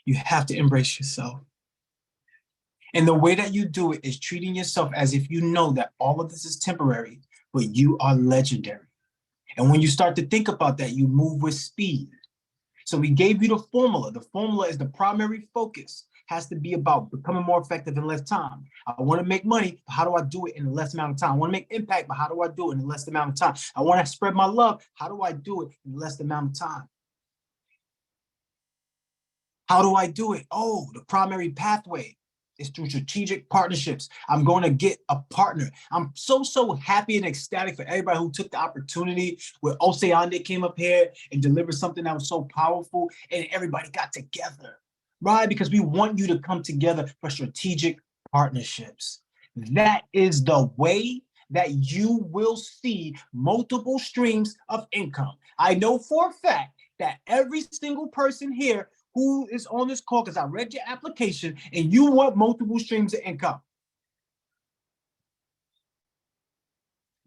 You have to embrace yourself. And the way that you do it is treating yourself as if you know that all of this is temporary, but you are legendary. And when you start to think about that, you move with speed. So we gave you the formula. The formula is the primary focus. Has to be about becoming more effective in less time. I want to make money, but how do I do it in less amount of time? I want to make impact, but how do I do it in less amount of time? I want to spread my love. How do I do it in less amount of time? How do I do it? Oh, the primary pathway is through strategic partnerships. I'm going to get a partner. I'm so happy and ecstatic for everybody who took the opportunity where Oseande came up here and delivered something that was so powerful and everybody got together. Right? Because we want you to come together for strategic partnerships. That is the way. that you will see multiple streams of income. I know for a fact that every single person here who is on this call, because I read your application, and you want multiple streams of income.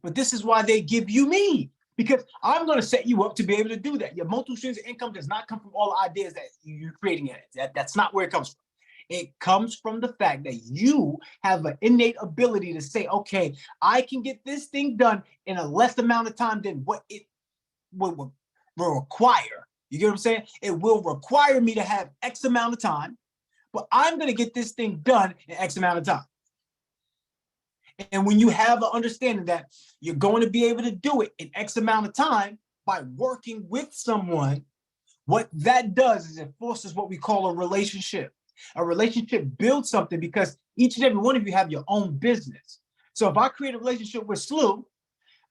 But this is why they give you me, because I'm going to set you up to be able to do that. Your multiple streams of income does not come from all the ideas that you're creating in it. That's not where it comes from. It comes from the fact that you have an innate ability to say, okay, I can get this thing done in a less amount of time than what it will require. You get what I'm saying? It will require me to have X amount of time, but I'm going to get this thing done in X amount of time. And when you have an understanding that you're going to be able to do it in X amount of time by working with someone, what that does is it forces what we call a relationship. A relationship builds something because each and every one of you have your own business. So if I create a relationship with Slew,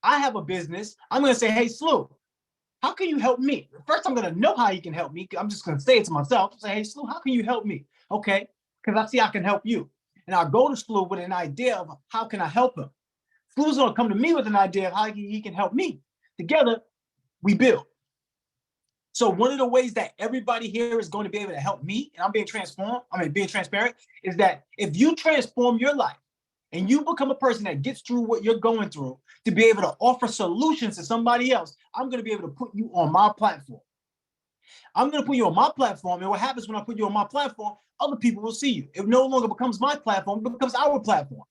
I have a business, I'm going to say, hey, Slew, how can you help me? First, I'm going to know how you can help me. I'm just going to say it to myself. Say, hey, Slew, how can you help me? Okay, because I see I can help you. And I'll go to Slew with an idea of how can I help him. Slew's going to come to me with an idea of how he can help me. Together, we build. So one of the ways that everybody here is going to be able to help me, and being transparent, is that if you transform your life and you become a person that gets through what you're going through to be able to offer solutions to somebody else, I'm going to be able to put you on my platform. I'm going to put you on my platform, and what happens when I put you on my platform, other people will see you. It no longer becomes my platform, it becomes our platform.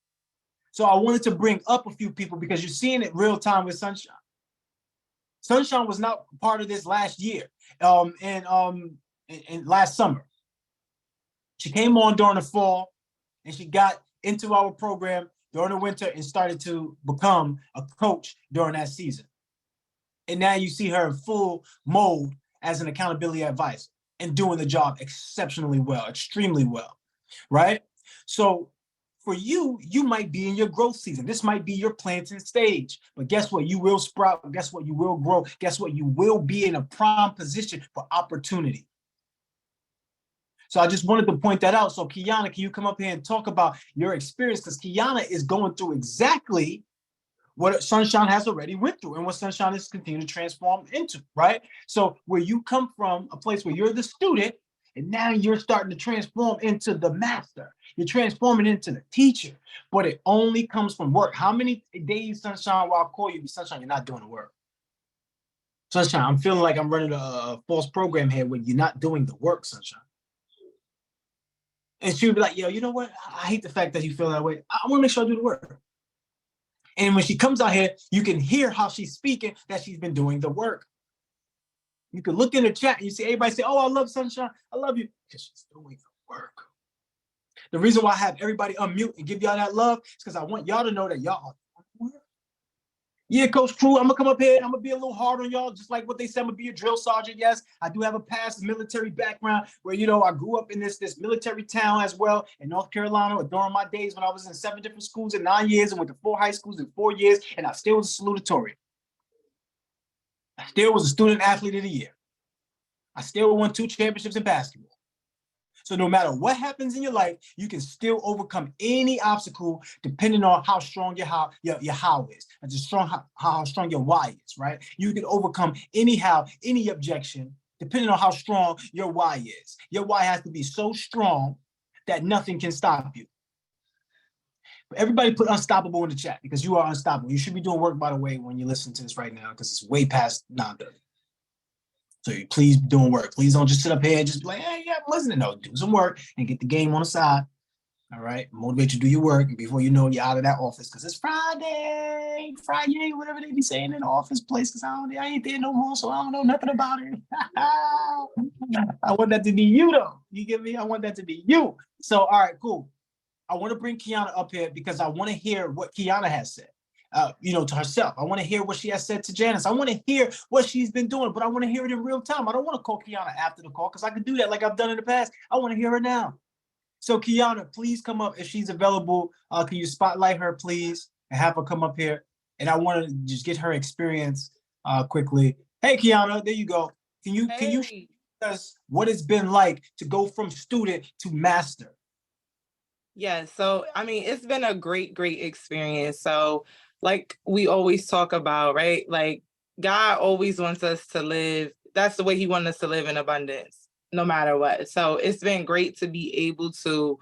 So I wanted to bring up a few people because you're seeing it real time with Sunshine. Sunshine was not part of this last year, and last summer. She came on during the fall, and she got into our program during the winter and started to become a coach during that season. And now you see her in full mode as an accountability advisor and doing the job exceptionally well, extremely well, right? So for you, you might be in your growth season. This might be your planting stage, but guess what? You will sprout. Guess what? You will grow. Guess what? You will be in a prime position for opportunity. So I just wanted to point that out. So Kiana, can you come up here and talk about your experience? Because Kiana is going through exactly what Sunshine has already went through and what Sunshine is continuing to transform into, right? So where you come from, a place where you're the student, and now you're starting to transform into the master. You're transforming into the teacher, but it only comes from work. How many days, Sunshine, will I call you, Sunshine, you're not doing the work? Sunshine, I'm feeling like I'm running a false program here where you're not doing the work, Sunshine. And she would be like, yo, you know what? I hate the fact that you feel that way. I want to make sure I do the work. And when she comes out here, you can hear how she's speaking, that she's been doing the work. You can look in the chat and you see everybody say, oh, I love Sunshine. I love you. Because she's doing the work. The reason why I have everybody unmute and give y'all that love is because I want y'all to know that y'all are doing the work. Yeah, Coach Crew, I'm going to come up here. I'm going to be a little hard on y'all, just like what they said. I'm going to be a drill sergeant. Yes, I do have a past military background where, you know, I grew up in this military town as well in North Carolina during my days when I was in 7 different schools in 9 years and went to 4 high schools in 4 years, and I still was a salutatorian. I still was a student athlete of the year. I still won 2 championships in basketball. So no matter what happens in your life, you can still overcome any obstacle depending on how strong your how is, and how strong your why is, right? You can overcome any objection depending on how strong your why is. Your why has to be so strong that nothing can stop you. But everybody put unstoppable in the chat because you are unstoppable. You should be doing work, by the way, when you listen to this right now because it's way past 9:30. So please be doing work. Please don't just sit up here and just be like, hey, yeah, I'm listening. No, do some work and get the game on the side. All right. Motivate you to do your work. And before you know it, you're out of that office because it's Friday, whatever they be saying in the office place. Because I ain't there no more. So I don't know nothing about it. I want that to be you, though. You get me? I want that to be you. So, all right, cool. I want to bring Kiana up here because I want to hear what Kiana has said. To herself. I want to hear what she has said to Janice. I want to hear what she's been doing, but I want to hear it in real time. I don't want to call Kiana after the call because I can do that like I've done in the past. I want to hear her now. So Kiana, please come up if she's available. Can you spotlight her, please, and have her come up here? And I want to just get her experience quickly. Hey, Kiana, there you go. Can you show us what it's been like to go from student to master? Yeah, so I mean, it's been a great experience. So like we always talk about, right? Like God always wants us to live. That's the way he wants us to live in abundance, no matter what. So it's been great to be able to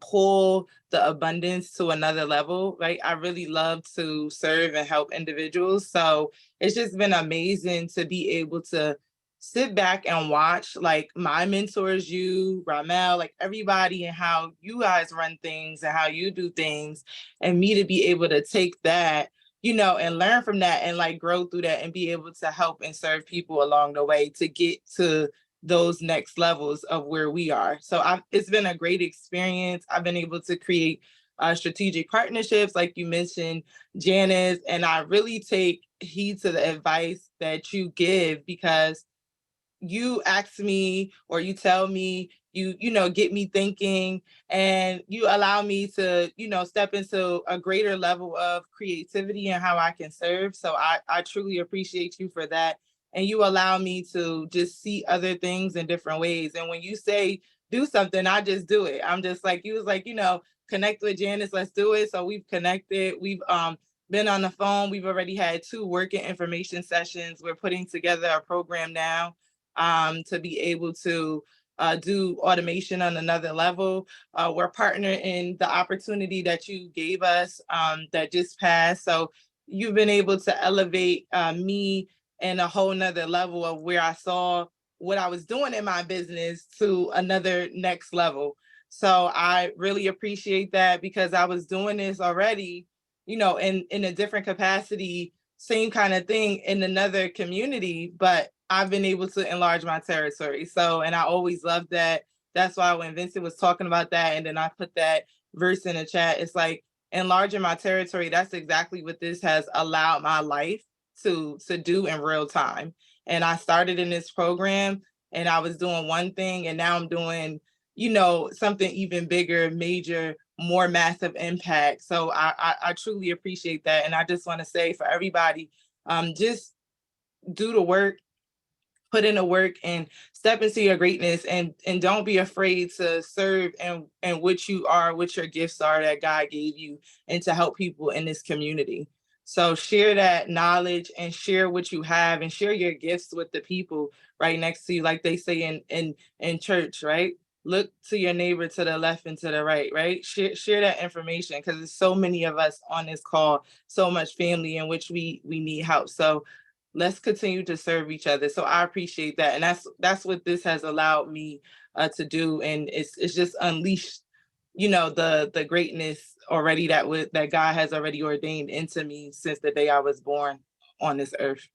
pull the abundance to another level, right? I really love to serve and help individuals. So it's just been amazing to be able to sit back and watch like my mentors, you, Ramel, like everybody, and how you guys run things and how you do things, and me to be able to take that, you know, and learn from that and like grow through that and be able to help and serve people along the way to get to those next levels of where we are. So it's been a great experience. I've been able to create strategic partnerships, like you mentioned, Janice, and I really take heed to the advice that you give, because you ask me or you tell me, you know, get me thinking, and you allow me to, you know, step into a greater level of creativity and how I can serve. So I truly appreciate you for that. And you allow me to just see other things in different ways. And when you say do something, I just do it. I'm just like, you was like, you know, connect with Janice, let's do it. So we've connected. We've been on the phone. We've already had 2 working information sessions. We're putting together a program now to be able to do automation on another level. We're partnered in the opportunity that you gave us that just passed. So you've been able to elevate me in a whole nother level of where I saw what I was doing in my business to another next level. So I really appreciate that, because I was doing this already, you know, in a different capacity, same kind of thing in another community, but I've been able to enlarge my territory. So, and I always loved that. That's why when Vincent was talking about that, and then I put that verse in the chat, it's like enlarging my territory. That's exactly what this has allowed my life to do in real time. And I started in this program and I was doing one thing, and now I'm doing, you know, something even bigger, major, more massive impact. So I truly appreciate that. And I just want to say for everybody, just do the work, put in the work, and step into your greatness, and don't be afraid to serve and what you are, what your gifts are that God gave you, and to help people in this community. So share that knowledge and share what you have and share your gifts with the people right next to you, like they say in church, right? Look to your neighbor to the left and to the right? Share that information, because there's so many of us on this call, so much family in which we need help. So let's continue to serve each other. So I appreciate that. And that's what this has allowed me to do. And it's just unleashed, you know, the greatness already that God has already ordained into me since the day I was born on this earth.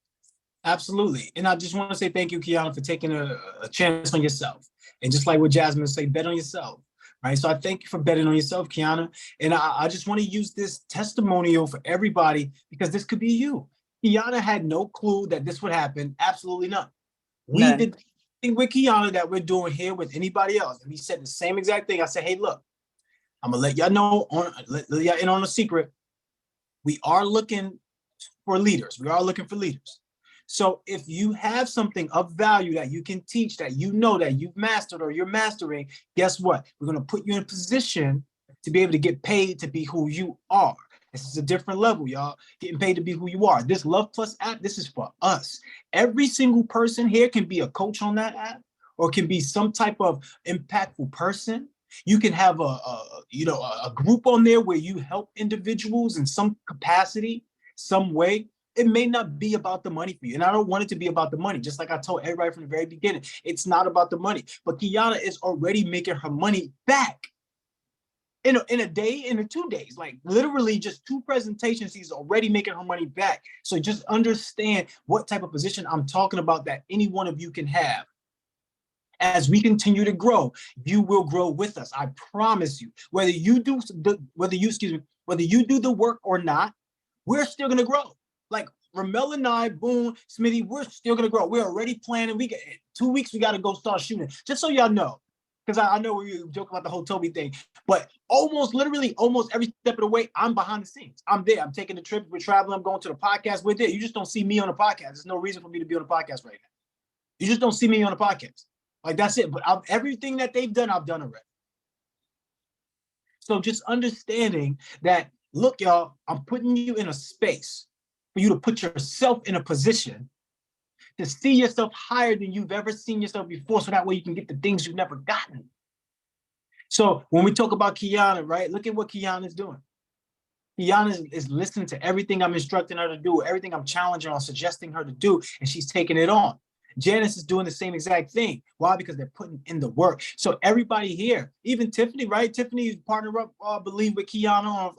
Absolutely. And I just want to say thank you, Kiana, for taking a chance on yourself. And just like what Jasmine say, bet on yourself. Right. So I thank you for betting on yourself, Kiana. And I just want to use this testimonial for everybody, because this could be you. Kiana had no clue that this would happen. Absolutely none. We did the thing with Kiana that we're doing here with anybody else. And we said the same exact thing. I said, hey, look, I'm gonna let y'all know, let y'all in on a secret. We are looking for leaders. We are looking for leaders. So if you have something of value that you can teach, that you know that you've mastered or you're mastering, guess what? We're going to put you in a position to be able to get paid to be who you are. This is a different level, y'all. Getting paid to be who you are. This Love Plus app, this is for us. Every single person here can be a coach on that app, or can be some type of impactful person. You can have a group on there where you help individuals in some capacity, some way. It may not be about the money for you. And I don't want it to be about the money. Just like I told everybody from the very beginning, it's not about the money. But Kiana is already making her money back in a day, in 2 days. Like literally just 2 presentations, she's already making her money back. So just understand what type of position I'm talking about that any one of you can have. As we continue to grow, you will grow with us. I promise you. Whether you do the work or not, we're still gonna grow. Like Ramel and I, Boone, Smitty, we're still gonna grow. We're already planning. We get 2 weeks. We gotta go start shooting. Just so y'all know, because I know we joke about the whole Toby thing, but literally almost every step of the way, I'm behind the scenes. I'm there. I'm taking the trips. We're traveling. I'm going to the podcast. We're there. You just don't see me on the podcast. There's no reason for me to be on the podcast right now. You just don't see me on the podcast. Like that's it. But everything that they've done, I've done already. So just understanding that look, y'all, I'm putting you in a space for you to put yourself in a position to see yourself higher than you've ever seen yourself before, so that way you can get the things you've never gotten. So when we talk about Kiana, right, look at what Kiana's doing. Kiana is listening to everything I'm instructing her to do, everything I'm challenging her, suggesting her to do, and she's taking it on. Janice is doing the same exact thing. Why? Because they're putting in the work. So everybody here, even Tiffany, right? Tiffany's partnered up, I believe, with Kiana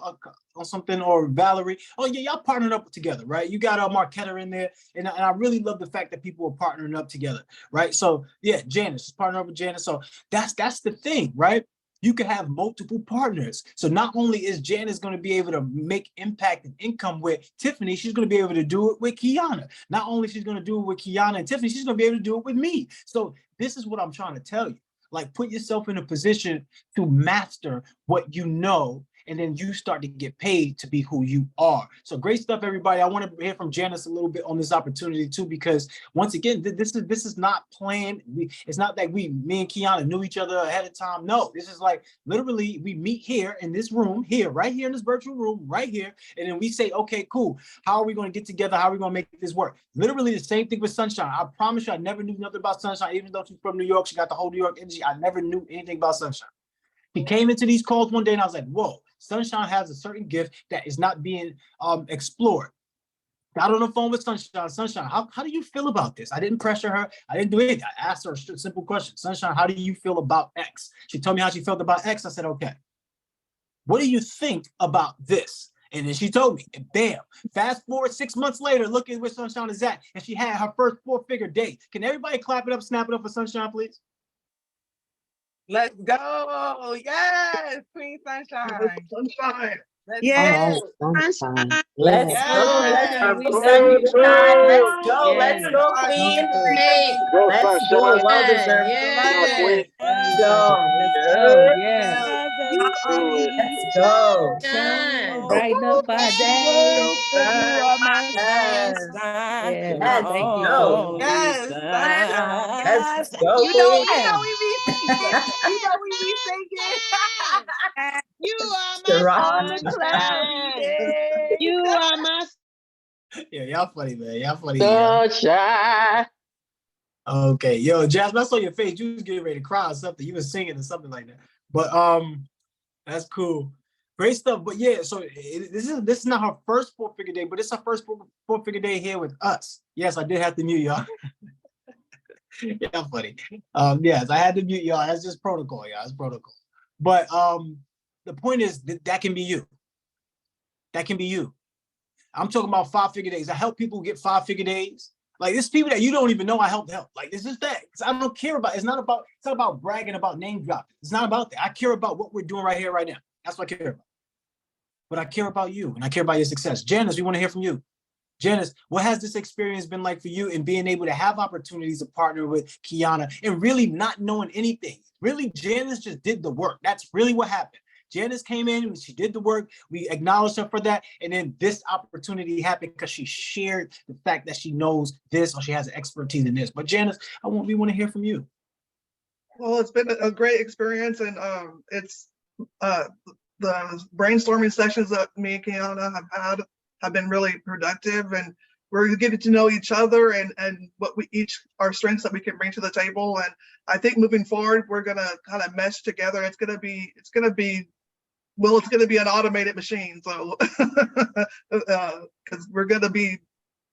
on something, or Valerie. Oh yeah, y'all partnered up together, right? You got Marquetta in there, and I really love the fact that people are partnering up together, right? So yeah, Janice is partnering up with Janice. So that's the thing, right? You can have multiple partners. So not only is Janice going to be able to make impact and income with Tiffany, she's going to be able to do it with Kiana. Not only she's going to do it with Kiana and Tiffany, she's going to be able to do it with me. So this is what I'm trying to tell you. Like, put yourself in a position to master what you know, and then you start to get paid to be who you are. So great stuff, everybody. I want to hear from Janice a little bit on this opportunity too, because once again, this is not planned. It's not that me and Kiana knew each other ahead of time. No, this is like literally we meet here in this room, here, right here in this virtual room, right here, and then we say, okay, cool. How are we going to get together? How are we going to make this work? Literally the same thing with Sunshine. I promise you, I never knew nothing about Sunshine, even though she's from New York. She got the whole New York energy. I never knew anything about Sunshine. He came into these calls one day and I was like, whoa, Sunshine has a certain gift that is not being explored. Got on the phone with Sunshine. Sunshine, how do you feel about this? I didn't pressure her. I didn't do anything. I asked her a simple question. Sunshine, how do you feel about X? She told me how she felt about X. I said, okay. What do you think about this? And then she told me, and bam, fast forward 6 months later, look at where Sunshine is at. And she had her first 4-figure day. Can everybody clap it up, snap it up for Sunshine, please? Let's go. Yes, Queen Sunshine. Sunshine. Yes, Let's Sunshine. Let's Yes. go. Let's Yes. go, Go, Sunshine. Let's go. go. Let's Yes. go, Queen. Hey, Go, let's do it. Sunshine. Well deserved. Come on, Queen. Yes. Let's go. Let's go. Yes. You Do it. Let's go. Sunshine. Brighten up our day. You are my Yes. sunshine. Let's go. Only Yes, Sunshine. Let's sunshine. go, You Queen. We be singing. You know we be singing. You are my On a Sharonda. cloudy sunshine. day. You are my Yeah, y'all funny, man. Y'all funny. Sunshine. Okay, yo, Jasmine, I saw your face. You was getting ready to cry or something. You were singing or something like that. But that's cool. Great stuff. But yeah, so this is not her first 4-figure day, but it's her first 4-figure day here with us. Yes, I did have to mute y'all. Yeah, funny. Yes, I had to mute y'all. That's just protocol, y'all. It's protocol. But the point is that can be you. That can be you. I'm talking about 5-figure days. I help people get 5-figure days. Like, there's people that you don't even know I help. Like, this is that. I don't care about. It's not about bragging, about name dropping. It's not about that. I care about what we're doing right here, right now. That's what I care about. But I care about you, and I care about your success. Janice, we want to hear from you. Janice, what has this experience been like for you in being able to have opportunities to partner with Kiana and really not knowing anything? Really, Janice just did the work. That's really what happened. Janice came in and she did the work. We acknowledged her for that. And then this opportunity happened because she shared the fact that she knows this or she has expertise in this. But Janice, we want to hear from you. Well, it's been a great experience, and it's the brainstorming sessions that me and Kiana have been really productive, and we're getting to know each other and what we each our strengths that we can bring to the table. And I think moving forward, we're gonna kind of mesh together. It's gonna be an automated machine. So because we're gonna be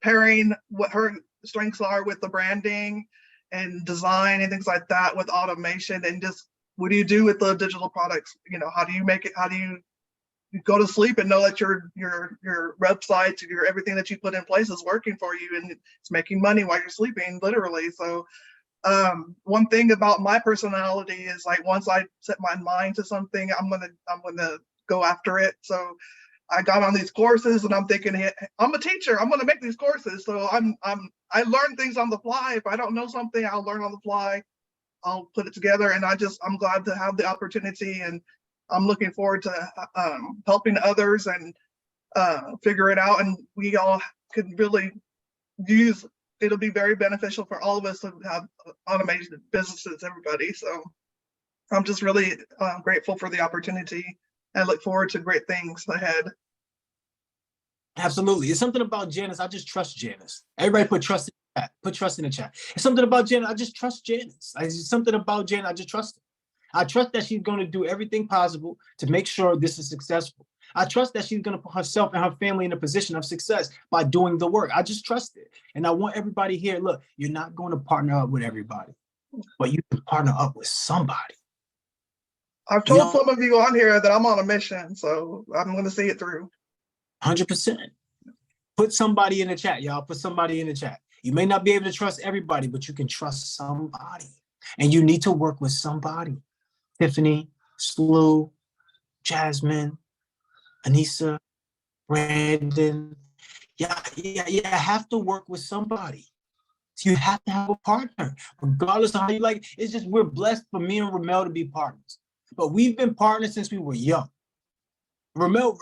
pairing what her strengths are with the branding and design and things like that with automation, and just what do you do with the digital products? You know, how do you make it? How do you go to sleep and know that your website, your everything that you put in place is working for you and it's making money while you're sleeping, literally. So one thing about my personality is, like, once I set my mind to something, I'm gonna go after it. So I got on these courses and I'm thinking, hey, I'm a teacher, I'm gonna make these courses. So I learn things on the fly. If I don't know something, I'll learn on the fly. I'll put it together, and I'm glad to have the opportunity, and I'm looking forward to helping others and figure it out. And we all could really it'll be very beneficial for all of us to have automated businesses, everybody. So I'm just really grateful for the opportunity. I look forward to great things ahead. Absolutely. It's something about Janice. I just trust Janice. Everybody put trust in the chat. Put trust in the chat. It's something about Janice. I just trust Janice. It's something about Janice. I just trust her. I trust that she's going to do everything possible to make sure this is successful. I trust that she's going to put herself and her family in a position of success by doing the work. I just trust it. And I want everybody here, look, you're not going to partner up with everybody, but you can partner up with somebody. I've told some of you on here that I'm on a mission, so I'm going to see it through. 100%. Put somebody in the chat, y'all. Put somebody in the chat. You may not be able to trust everybody, but you can trust somebody. And you need to work with somebody. Tiffany, Slew, Jasmine, Anissa, Brandon. Yeah, have to work with somebody. So you have to have a partner, regardless of how you like. It's just we're blessed for me and Ramel to be partners. But we've been partners since we were young. Ramel,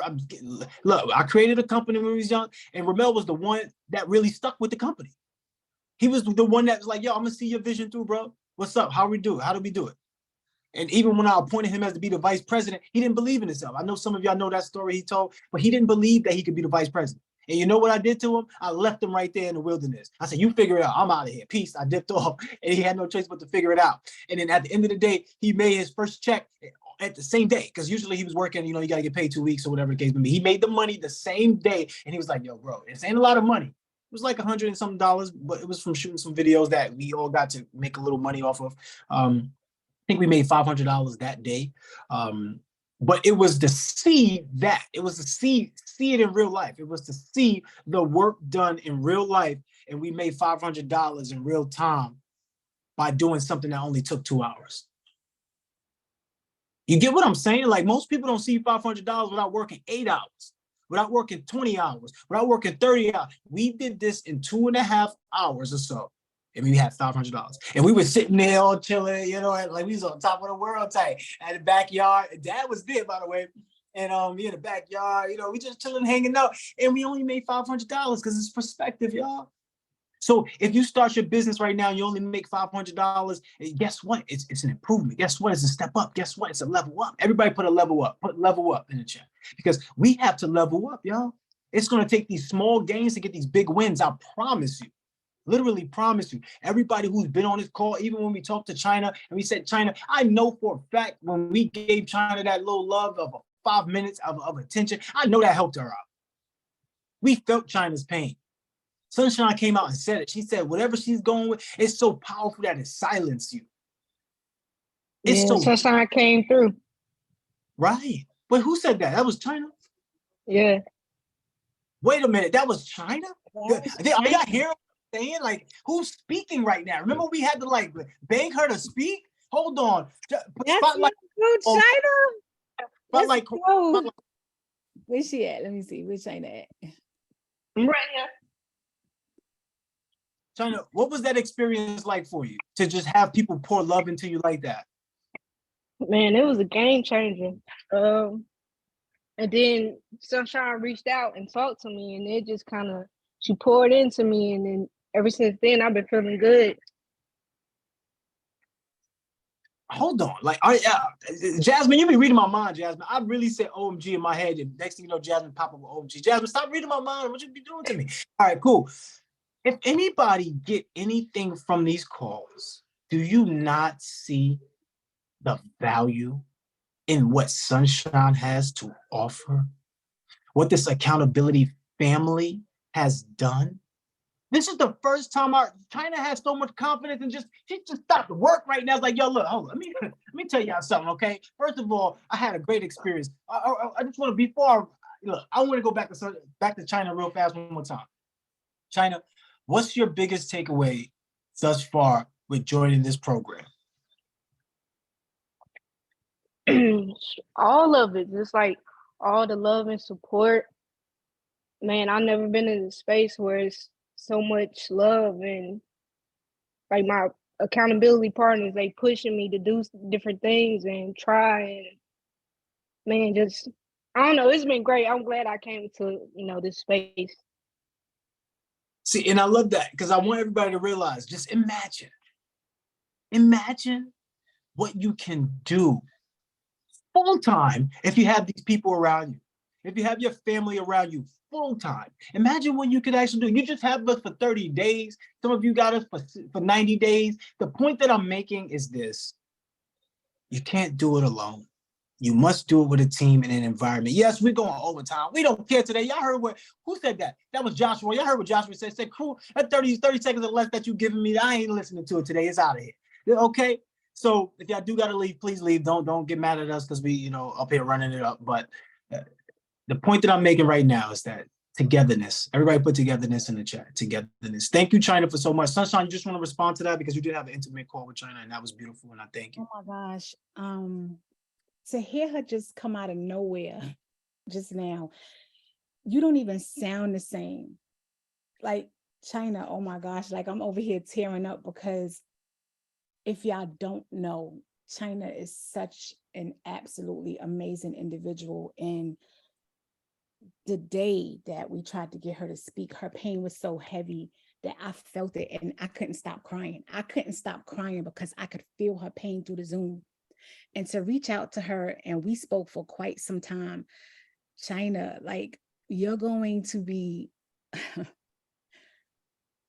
look, I created a company when we was young, and Ramel was the one that really stuck with the company. He was the one that was like, yo, I'm gonna see your vision through, bro. What's up? How we do it? How do we do it? And even when I appointed him as to be the vice president, he didn't believe in himself. I know some of y'all know that story he told, but he didn't believe that he could be the vice president. And you know what I did to him? I left him right there in the wilderness. I said, you figure it out. I'm out of here. Peace. I dipped off. And he had no choice but to figure it out. And then at the end of the day, he made his first check at the same day. Because usually he was working, you got to get paid 2 weeks or whatever the case may be. He made the money the same day. And he was like, yo, bro, this ain't a lot of money. It was like $100 and something, but it was from shooting some videos that we all got to make a little money off of. I think we made $500 that day. But it was to see that. It was to see it in real life. It was to see the work done in real life. And we made $500 in real time by doing something that only took 2 hours. You get what I'm saying? Like most people don't see $500 without working 8 hours, without working 20 hours, without working 30 hours. We did this in 2.5 hours or so. And we had $500. And we were sitting there all chilling, like we was on top of the world type at the backyard. Dad was there, by the way. And we in the backyard, we just chilling, hanging out. And we only made $500 because it's perspective, y'all. So if you start your business right now, you only make $500, guess what? It's an improvement. Guess what? It's a step up. Guess what? It's a level up. Everybody put a level up. Put level up in the chat. Because we have to level up, y'all. It's going to take these small gains to get these big wins. I promise you. Literally promise you, everybody who's been on this call, even when we talked to China and we said China, I know for a fact when we gave China that little love of 5 minutes of attention, I know that helped her out. We felt China's pain. Sunshine came out and said it. She said, whatever she's going with, it's so powerful that it silences you. It's so Sunshine came through. Right. But who said that? That was China? Yeah. Wait a minute. That was China? Are y'all hearing? Saying like who's speaking right now? Remember we had to like beg her to speak. Hold on, spotlight. China. Spotlight. Where's she at? Let me see. Where's China at? I'm right here. China, what was that experience like for you to just have people pour love into you like that? Man, it was a game changer. And then Sunshine reached out and talked to me, and it just kind of she poured into me, and then ever since then, I've been feeling good. Hold on. Like, Jasmine, you be reading my mind, Jasmine. I really said OMG in my head. And next thing you know, Jasmine pop up with OMG. Jasmine, stop reading my mind. What you be doing to me? All right, cool. If anybody get anything from these calls, do you not see the value in what Sunshine has to offer? What this accountability family has done? This is the first time China has so much confidence and she just stopped the work right now. It's like, yo, look, hold on. Let me tell y'all something, okay? First of all, I had a great experience. I just want to, before I want to go back to China real fast one more time. China, what's your biggest takeaway thus far with joining this program? All of it, just like all the love and support. Man, I've never been in a space where it's so much love, and like my accountability partners, they pushing me to do different things and try, and man, just I don't know, it's been great. I'm glad I came to this space. See, and I love that because I want everybody to realize, just imagine what you can do full time if you have these people around you. if you have your family around you full time, imagine what you could actually do. You just have us for 30 days. Some of you got us for 90 days. The point that I'm making is this. You can't do it alone. You must do it with a team and an environment. Yes, we're going overtime. We don't care today. Y'all heard who said that? That was Joshua. Y'all heard what Joshua said. Said, crew, that 30 seconds or less that you giving me, I ain't listening to it today. It's out of here. Okay? So if y'all do got to leave, please leave. Don't get mad at us because we, up here running it up. But the point that I'm making right now is that togetherness. Everybody put togetherness in the chat. Togetherness. Thank you, China, for so much. Sunshine, you just want to respond to that because you did have an intimate call with China, and that was beautiful, and I thank you. Oh my gosh. To hear her just come out of nowhere just now, you don't even sound the same. Like China, oh my gosh, like I'm over here tearing up because if y'all don't know, China is such an absolutely amazing individual. And the day that we tried to get her to speak, her pain was so heavy that I felt it and I couldn't stop crying. I couldn't stop crying because I could feel her pain through the Zoom. And to reach out to her, and we spoke for quite some time. China, like, you're going to be,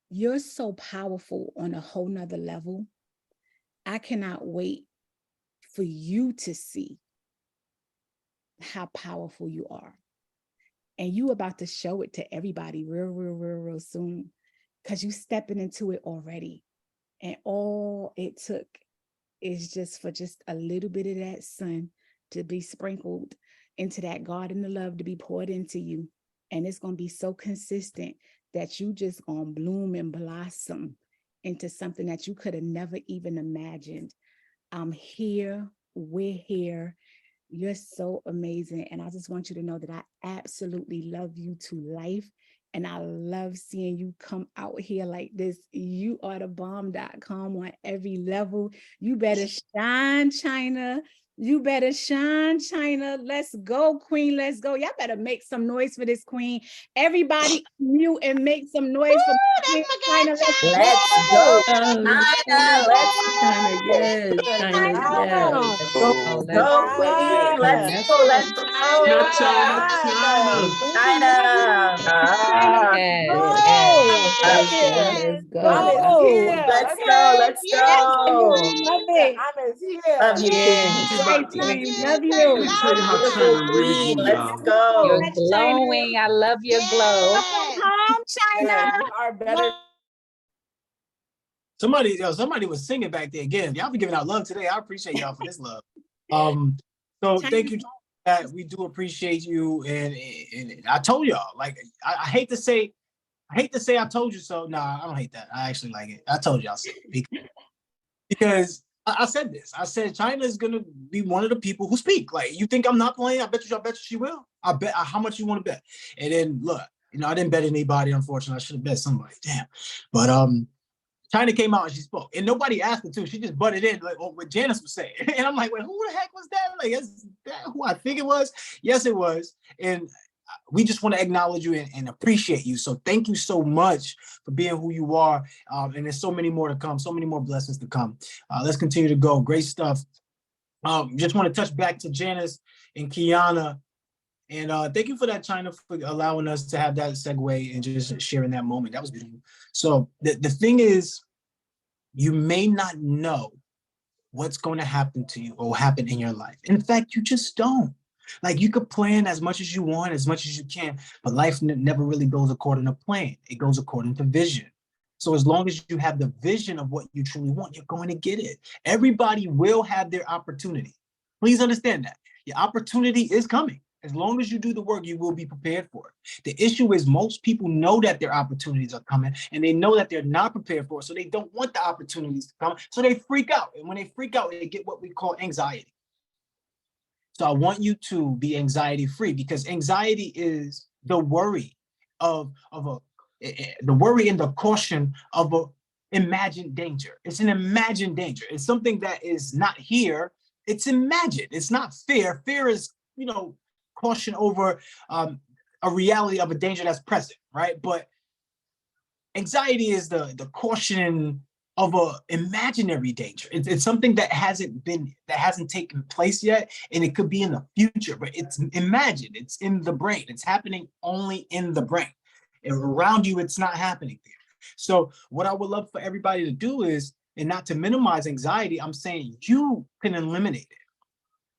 you're so powerful on a whole nother level. I cannot wait for you to see how powerful you are. And you about to show it to everybody real soon, because you stepping into it already. And all it took is just for just a little bit of that sun to be sprinkled into that garden of love to be poured into you. And it's going to be so consistent that you just going to bloom and blossom into something that you could have never even imagined. I'm here. We're here. You're so amazing. And I just want you to know that I absolutely love you to life. And I love seeing you come out here like this. You are the bomb.com on every level. You better shine, China. You better shine, China. Let's go, Queen. Let's go. Y'all better make some noise for this Queen. Everybody mute and make some noise for Queen China. Let's go, China. Let's China, yes, China, yes. Let's go, let's go, Queen. Let's go. Let's China, go. China, China. Yes, Let's yes, let's I'm go. here. Let's go. Let's go. Love it. I'm here. Love you, Yes. Queen. Right, Queen. Love you. Let me tell you how Beautiful China really Queen. do, Let's y'all. go. You're glowing. I love your glow. Welcome home, China. You are better. Somebody was singing back there again. Y'all be giving out love today. I appreciate y'all for this love. So thank you. We do appreciate you. And I told y'all, like, I hate to say I told you so. Nah, I don't hate that. I actually like it. I told y'all so. Because I said this. I said China is gonna be one of the people who speak. Like, you think I'm not playing? I bet you she will. I bet. How much you want to bet? And then look, I didn't bet anybody. Unfortunately, I should have bet somebody. Damn. But China came out and she spoke, and nobody asked her to. She just butted in, like what Janice was saying. And I'm like, wait, who the heck was that? Like, is that who I think it was? Yes, it was. And we just want to acknowledge you and appreciate you. So thank you so much for being who you are. And there's so many more to come, so many more blessings to come. Let's continue to go. Great stuff. Just want to touch back to Janice and Kiana. And thank you for that, China, for allowing us to have that segue and just sharing that moment. That was beautiful. So the thing is, you may not know what's going to happen to you or happen in your life. In fact, you just don't. Like, you could plan as much as you want, as much as you can, but life never really goes according to plan. It goes according to vision. So as long as you have the vision of what you truly want, you're going to get it. Everybody will have their opportunity. Please understand that. Your opportunity is coming. As long as you do the work, you will be prepared for it. The issue is most people know that their opportunities are coming and they know that they're not prepared for it. So they don't want the opportunities to come. So they freak out. And when they freak out, they get what we call anxiety. So I want you to be anxiety free, because anxiety is the worry the worry and the caution of a imagined danger. It's an imagined danger. It's something that is not here. It's imagined. It's not fear. Fear is, caution over a reality of a danger that's present, right? But anxiety is the caution of a imaginary danger. It's something that hasn't taken place yet, and it could be in the future, but it's imagined. It's in the brain. It's happening only in the brain. And around you, it's not happening there. So what I would love for everybody to do is, and not to minimize anxiety, I'm saying you can eliminate it,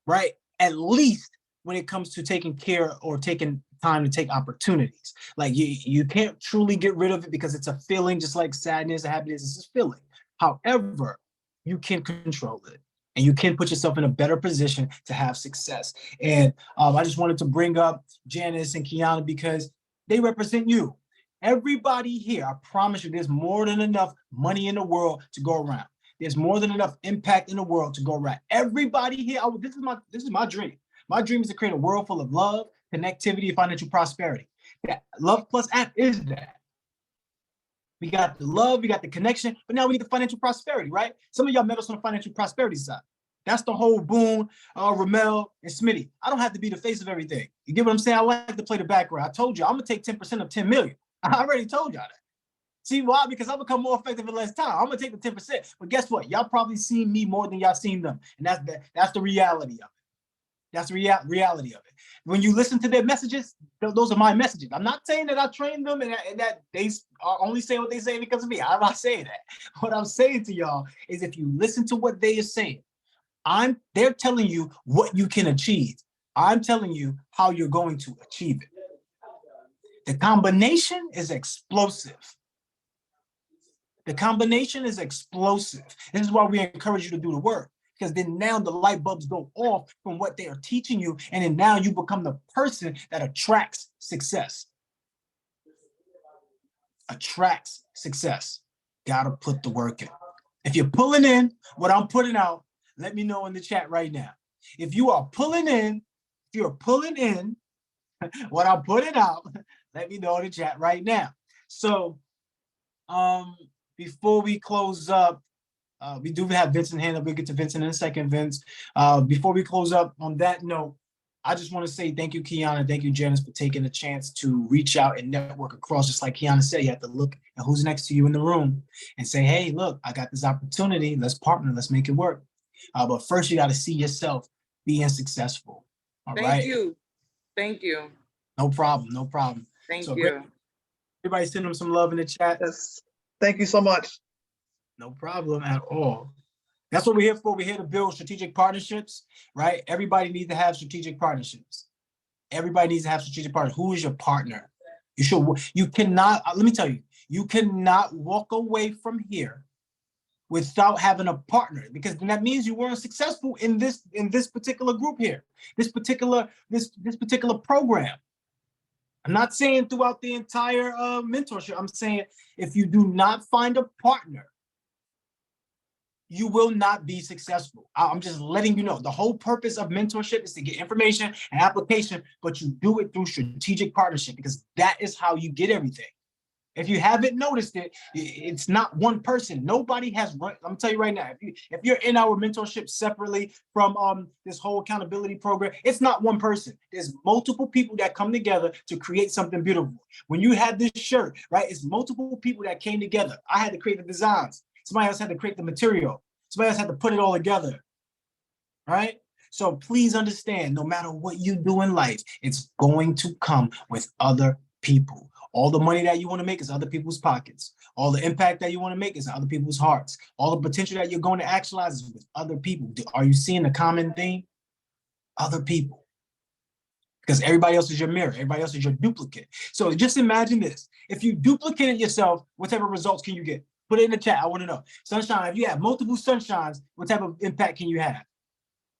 right? At least when it comes to taking care or taking time to take opportunities. Like you can't truly get rid of it because it's a feeling, just like sadness or happiness is a feeling. However, you can control it and you can put yourself in a better position to have success. And I just wanted to bring up Janice and Kiana because they represent you. Everybody here, I promise you, there's more than enough money in the world to go around. There's more than enough impact in the world to go around. Everybody here, this is my dream. My dream is to create a world full of love, connectivity, and financial prosperity. That Love Plus app is that. We got the love, we got the connection, but now we need the financial prosperity, right? Some of y'all met us on the financial prosperity side. That's the whole Boone, Ramel, and Smitty. I don't have to be the face of everything. You get what I'm saying? I like to play the background. I told you, I'm gonna take 10% of 10 million. I already told y'all that. See why? Because I become more effective in less time. I'm gonna take the 10%. But guess what? Y'all probably seen me more than y'all seen them. And that's the reality of it. That's the reality of it. When you listen to their messages, those are my messages. I'm not saying that I trained them and that they are only saying what they say because of me. I'm not saying that. What I'm saying to y'all is if you listen to what they are saying, they're telling you what you can achieve. I'm telling you how you're going to achieve it. The combination is explosive. The combination is explosive. This is why we encourage you to do the work, because then now the light bulbs go off from what they are teaching you, and then now you become the person that attracts success. Attracts success. Gotta put the work in. If you're pulling in what I'm putting out, let me know in the chat right now. If you are pulling in, what I'm putting out, let me know in the chat right now. So, before we close up, we do have Vincent hand up. We'll get to Vincent in a second, Vince. Before we close up on that note, I just want to say thank you, Kiana. Thank you, Janice, for taking the chance to reach out and network across. Just like Kiana said, you have to look at who's next to you in the room and say, hey, look, I got this opportunity. Let's partner. Let's make it work. But first, you got to see yourself being successful. All right. Thank you. Thank you. No problem. No problem. Thank you. Everybody send them some love in the chat. Yes. Thank you so much. No problem at all. That's what we're here for. We're here to build strategic partnerships, right? Everybody needs to have strategic partnerships. Everybody needs to have strategic partners. Who is your partner? You cannot, let me tell you, you cannot walk away from here without having a partner, because then that means you weren't successful in this particular group here, this particular program. I'm not saying throughout the entire mentorship. I'm saying if you do not find a partner, you will not be successful. I'm just letting you know. The whole purpose of mentorship is to get information and application, but you do it through strategic partnership, because that is how you get everything. If you haven't noticed it, it's not one person. Nobody has, I'm gonna tell you right now, if you're in our mentorship separately from this whole accountability program, it's not one person. There's multiple people that come together to create something beautiful. When you had this shirt, right, it's multiple people that came together. I had to create the designs. Somebody else had to create the material. Somebody else had to put it all together, right? So please understand, no matter what you do in life, it's going to come with other people. All the money that you want to make is other people's pockets. All the impact that you want to make is in other people's hearts. All the potential that you're going to actualize is with other people. Are you seeing the common theme? Other people. Because everybody else is your mirror. Everybody else is your duplicate. So just imagine this. If you duplicate it yourself, what type of results can you get? Put it in the chat. I want to know. Sunshine, if you have multiple Sunshines, what type of impact can you have?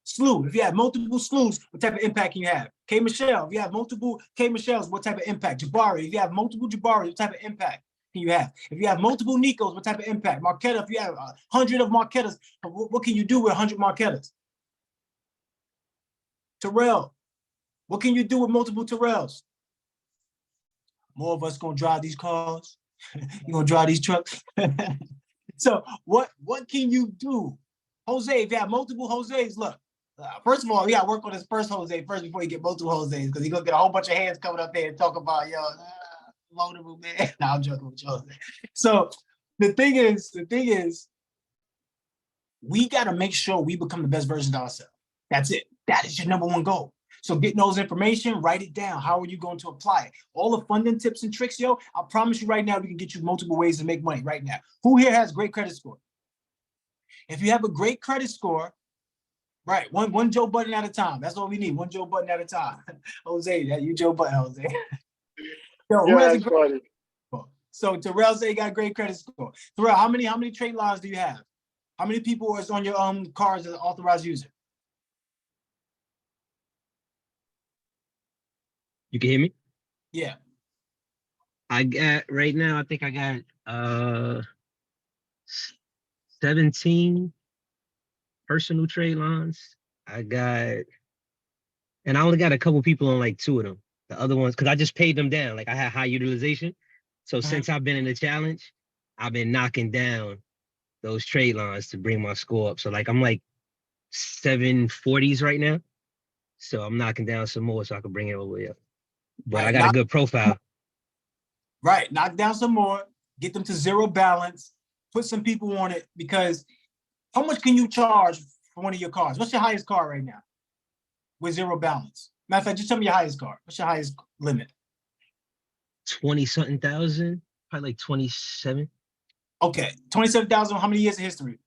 Slew, if you have multiple Slews, what type of impact can you have? K. Michelle, if you have multiple K. Michelles, what type of impact? Jabari, if you have multiple Jabari, what type of impact can you have? If you have multiple Nikos, what type of impact? Marquetta, if you have 100 of Marquettas, what can you do with 100 Marquettas? Terrell, what can you do with multiple Terrells? More of us gonna drive these cars. You're gonna drive these trucks. So what can you do? Jose, if you have multiple Jose's, look, first of all, we gotta work on this first Jose first before you get multiple Jose's, because you're gonna get a whole bunch of hands coming up there and talk about, multiple, man. No, I'm joking with you, Jose. So the thing is, we got to make sure we become the best version of ourselves. That's it. That is your number one goal. So getting those information, write it down. How are you going to apply it? All the funding tips and tricks, yo, I promise you right now, we can get you multiple ways to make money right now. Who here has great credit score? If you have a great credit score, right, one Joe Button at a time. That's all we need, one Joe Button at a time. Jose, that you Joe Button, Jose. Yo, who has a great credit score? So Terrell say he got a great credit score. Terrell, how many trade lines do you have? How many people is on your cards as an authorized user? You can hear me? Yeah. I got right now, I think I got 17 personal trade lines. And I only got a couple people on like 2 of them. The other ones, because I just paid them down. Like I had high utilization. So since I've been in the challenge, I've been knocking down those trade lines to bring my score up. So like I'm like 740s right now. So I'm knocking down some more so I can bring it all the way up. But Right, I got a good profile. Right, knock down some more, get them to zero balance, put some people on it, because how much can you charge for one of your cars? What's your highest car right now with zero balance? Matter of fact, just tell me your highest car. What's your highest limit? 20-something thousand, probably like 27. Okay, 27,000. How many years of history?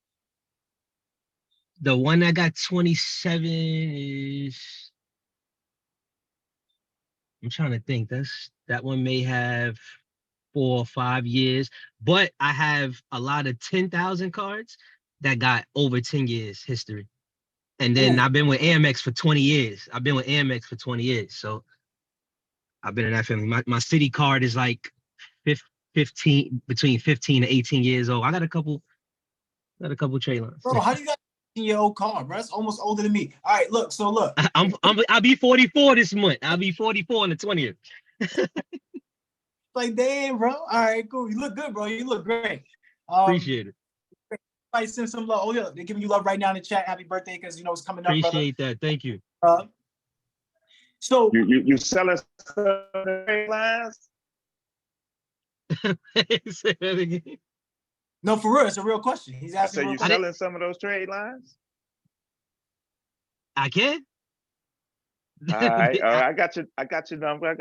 The one that got 27 is, I'm trying to think. That one may have 4 or 5 years, but I have a lot of 10,000 cards that got over 10 years history. And then I've been with Amex for 20 years. So I've been in that family. My city card is like 15, between 15 to 18 years old. I got a couple trade lines. Bro, how do you got your old car, bro? That's almost older than me. All right, look. I'll be 44 this month. I'll be 44 on the 20th. Like, damn, bro. All right, cool. You look good, bro. You look great. Appreciate it. I send some love. Oh, yeah, they're giving you love right now in the chat. Happy birthday, because you know it's coming up, brother. Appreciate that. Thank you. So you selling some trade lines? Say that again. No, for real, it's a real question. He's asking. So you selling some of those trade lines? I can. All right, I got your number.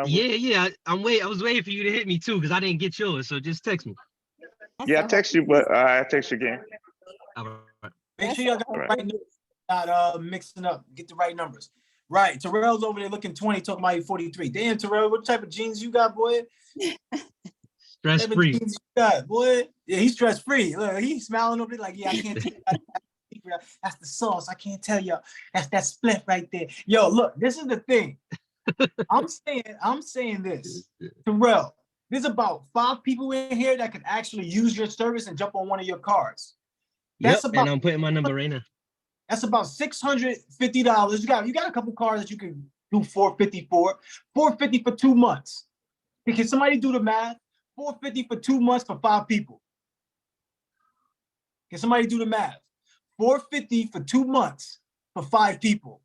Yeah. I was waiting for you to hit me too, because I didn't get yours. So just text me. Yeah, I text you, but I text you again. All right. Make sure y'all got the right numbers, not mixing up. Get the right numbers. Right. Terrell's over there looking 20, talking about 43. Damn, Terrell, what type of jeans you got, boy? Stress free. Jeans you got, boy? Yeah, he's stress free. Look, he's smiling over there like, yeah, I can't tell you. That's the sauce. I can't tell you. That's that split right there. Yo, look, this is the thing. I'm saying this, Terrell. There's about 5 people in here that could actually use your service and jump on one of your cars. And I'm putting my number right now. That's about $650. You got a couple cars that you can do $450 for. $450 for 2 months. Can somebody do the math? $450 for 2 months for 5 people. Can somebody do the math? $450 for 2 months for 5 people.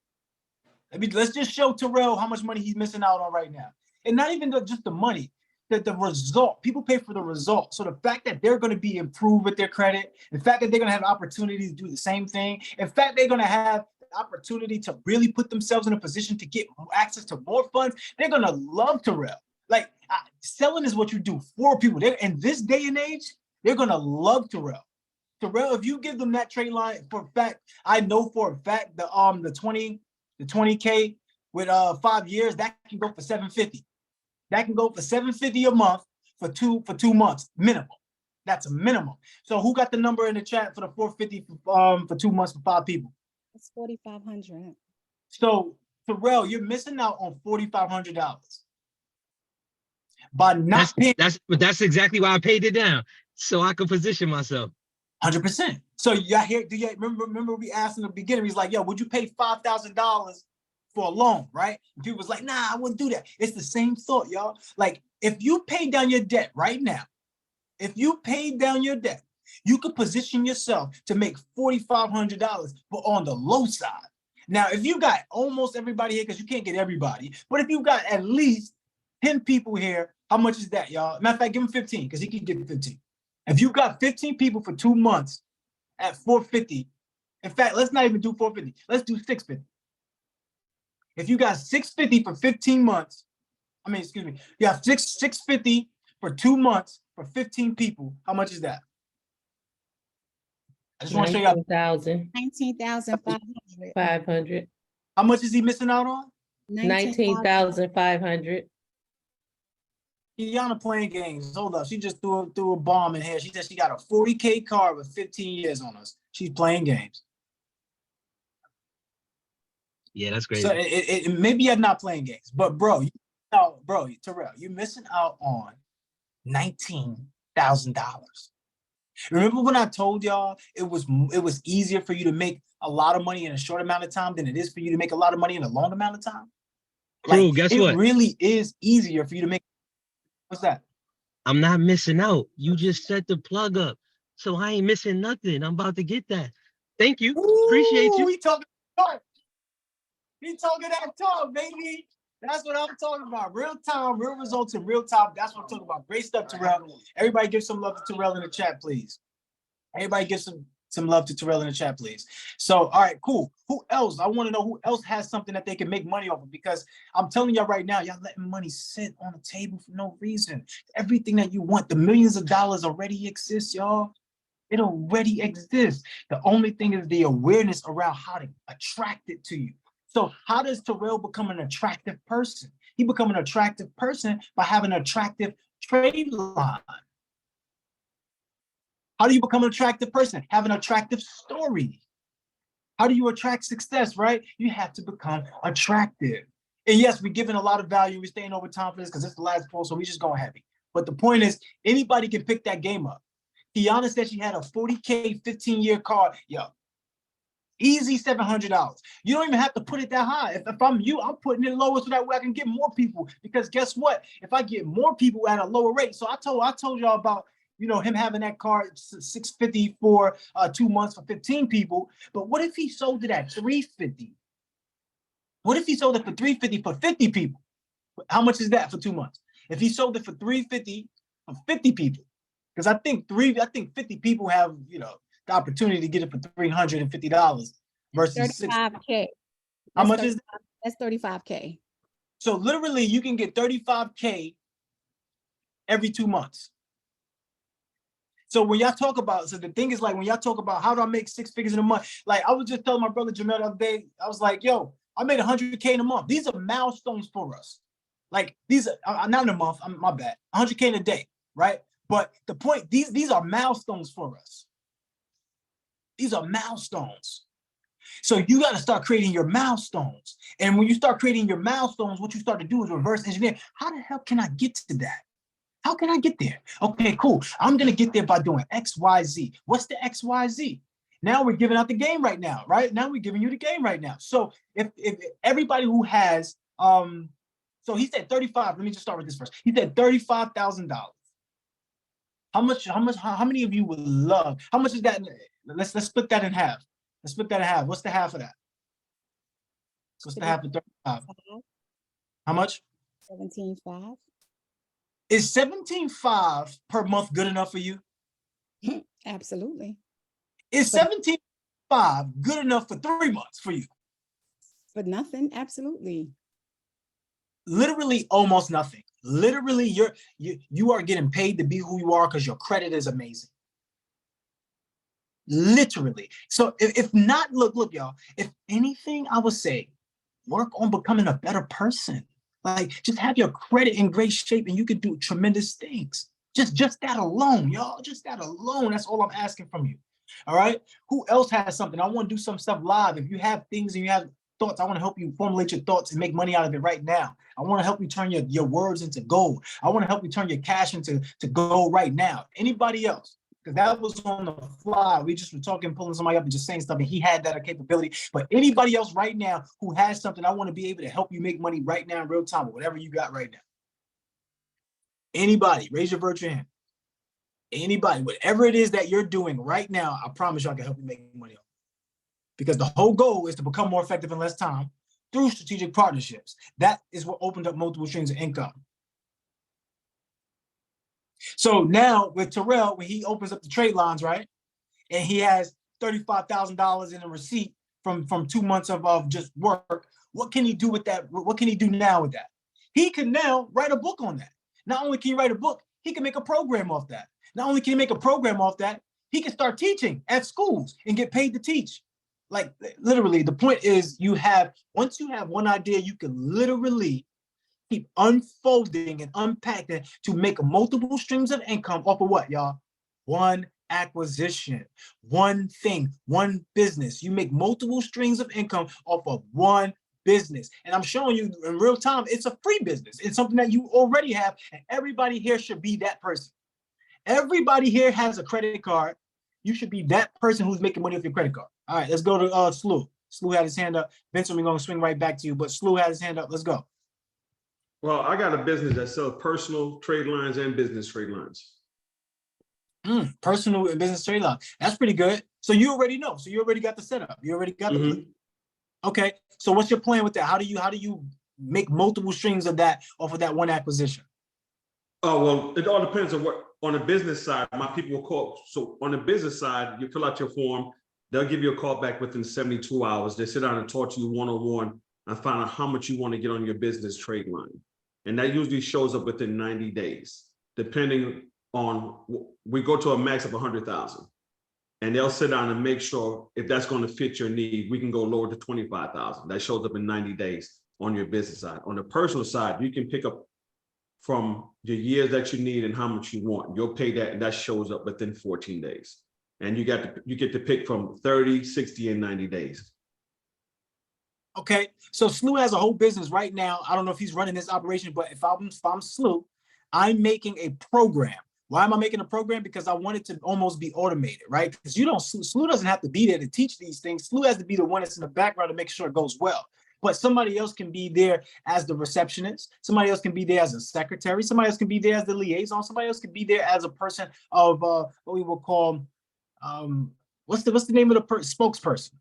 Let's just show Terrell how much money he's missing out on right now. And not even just the money, the result. People pay for the result. So the fact that they're going to be improved with their credit, the fact that they're going to have opportunity to do the same thing, in fact, they're going to have the opportunity to really put themselves in a position to get access to more funds, they're going to love Terrell. Like, selling is what you do for people. In this day and age, they're going to love Terrell. Terrell, if you give them that trade line, for a fact, I know for a fact the 20K with 5 years, that can go for $750. That can go for $750 a month for two months minimum. That's a minimum. So who got the number in the chat for the $450 for 2 months for 5 people? It's $4,500. So Terrell, you're missing out on $4,500 by not paying. That's exactly why I paid it down, so I could position myself. 100%. So y'all hear? Do you remember we asked in the beginning? He's like, "Yo, would you pay $5,000 for a loan?" Right? And people was like, "Nah, I wouldn't do that." It's the same thought, y'all. Like, if you pay down your debt right now, you could position yourself to make $4,500, but on the low side. Now, if you got almost everybody here, because you can't get everybody, but if you got at least 10 people here, how much is that, y'all? Matter of fact, give him 15, because he can get 15. If you got 15 people for 2 months at 450, in fact, let's not even do 450. Let's do 650. If you got 650 for 15 months, you have 650 for 2 months for 15 people. How much is that? I just want to show you 19,000. 19,500. 500. How much is he missing out on? 19,500. Kiana playing games. Hold up. She just threw a bomb in here. She said she got a 40K card with 15 years on us. She's playing games. Yeah, that's crazy. So maybe you're not playing games, but bro, Terrell, you're missing out on $19,000. Remember when I told y'all it was easier for you to make a lot of money in a short amount of time than it is for you to make a lot of money in a long amount of time? True, guess what? It really is easier for you to make. What's that? I'm not missing out. You just set the plug up. So I ain't missing nothing. I'm about to get that. Thank you. Appreciate you. We talking talk. He talking that talk, baby. That's what I'm talking about. Real time, real results in real time. That's what I'm talking about. Great stuff, Terrell. Everybody give some love to Terrell in the chat, please. Everybody give some love to Terrell in the chat, please. So, all right, cool. Who else? I want to know who else has something that they can make money off of, because I'm telling y'all right now, y'all letting money sit on the table for no reason. Everything that you want, the millions of dollars already exists, y'all. It already exists. The only thing is the awareness around how to attract it to you. So how does Terrell become an attractive person? He become an attractive person by having an attractive trade line. How do you become an attractive person? Have an attractive story. How do you attract success, right? You have to become attractive. And yes, we're giving a lot of value. We're staying over time for this because it's the last poll, so we just going heavy. But the point is, anybody can pick that game up. Kiana said she had a 40K 15-year card. Yo, easy $700. You don't even have to put it that high. If I'm you, I'm putting it lower so that way I can get more people. Because guess what? If I get more people at a lower rate, so I told y'all about, you know, him having that card 650 for 2 months for 15 people. But what if he sold it at 350? What if he sold it for 350 for 50 people? How much is that for 2 months? If he sold it for 350 for 50 people, because I think 50 people have, you know, the opportunity to get it for $350 versus 35K. How much is that? That's 35K. So literally you can get 35K every 2 months. So when y'all talk about, so the thing is, like, when y'all talk about how do I make 6 figures in a month, like I was just telling my brother Jamel the other day, I was like, yo, I made 100K in a month. These are milestones for us. Like these are not in a month, my bad, 100K in a day, right? But the point, these are milestones for us. These are milestones. So you got to start creating your milestones. And when you start creating your milestones, what you start to do is reverse engineer. How the hell can I get to that? How can I get there? Okay, cool. I'm going to get there by doing X, Y, Z. What's the X, Y, Z? Now we're giving out the game right now, right? Now we're giving you the game right now. So if everybody who has, so he said 35, let me just start with this first. He said $35,000. How many of you would love, how much is that? Let's split that in half. Let's split that in half. What's the half of that? What's the half of 35? How much? 17.5. Is 17.5 per month good enough for you? Absolutely. Is 17.5 good enough for 3 months for you? But nothing, absolutely. Literally almost nothing. Literally, you are getting paid to be who you are because your credit is amazing. Literally. So if not, look, y'all, if anything, I would say work on becoming a better person. Like, just have your credit in great shape and you could do tremendous things. Just that alone, y'all. Just that alone. That's all I'm asking from you. All right. Who else has something? I want to do some stuff live. If you have things and you have thoughts, I want to help you formulate your thoughts and make money out of it right now. I want to help you turn your words into gold. I want to help you turn your cash into gold right now. Anybody else? Because that was on the fly. We just were talking, pulling somebody up and just saying stuff, and he had that capability. But anybody else right now who has something, I want to be able to help you make money right now in real time, whatever you got right now. Anybody, raise your virtual hand. Anybody, whatever it is that you're doing right now, I promise you I can help you make money. Because the whole goal is to become more effective in less time through strategic partnerships. That is what opened up multiple streams of income. So now with Terrell, when he opens up the trade lines, right, and he has $35,000 in a receipt from 2 months of just work, what can he do with that? What can he do now with that? He can now write a book on that. Not only can he write a book, he can make a program off that. Not only can he make a program off that, he can start teaching at schools and get paid to teach. Like literally, the point is once you have one idea, you can literally keep unfolding and unpacking to make multiple streams of income off of what, y'all? One acquisition, one thing, one business. You make multiple streams of income off of one business. And I'm showing you in real time, it's a free business. It's something that you already have, and everybody here should be that person. Everybody here has a credit card. You should be that person who's making money off your credit card. All right, let's go to Sluh. Sluh had his hand up. Vincent, we're going to swing right back to you, but Sluh had his hand up. Let's go. Well, I got a business that sells personal trade lines and business trade lines. Personal and business trade line. That's pretty good. So you already know. So you already got the setup. You already got the. Okay. So what's your plan with that? How do you make multiple streams of that off of that one acquisition? Oh, well, it all depends on the business side. My people will call. So on the business side, you fill out your form. They'll give you a call back within 72 hours. They sit down and talk to you one-on-one and find out how much you want to get on your business trade line. And that usually shows up within 90 days, depending on, we go to a max of 100,000. And they'll sit down and make sure if that's going to fit your need, we can go lower to 25,000. That shows up in 90 days on your business side. On the personal side, you can pick up from the years that you need and how much you want. You'll pay that, and that shows up within 14 days. And you get to pick from 30, 60, and 90 days. Okay, so Sluh has a whole business right now. I don't know if he's running this operation, but if I'm Sluh, I'm making a program. Why am I making a program? Because I want it to almost be automated, right? Because Sluh doesn't have to be there to teach these things. Sluh has to be the one that's in the background to make sure it goes well. But somebody else can be there as the receptionist. Somebody else can be there as a secretary. Somebody else can be there as the liaison. Somebody else can be there as a person of what we will call, what's the name of the spokesperson?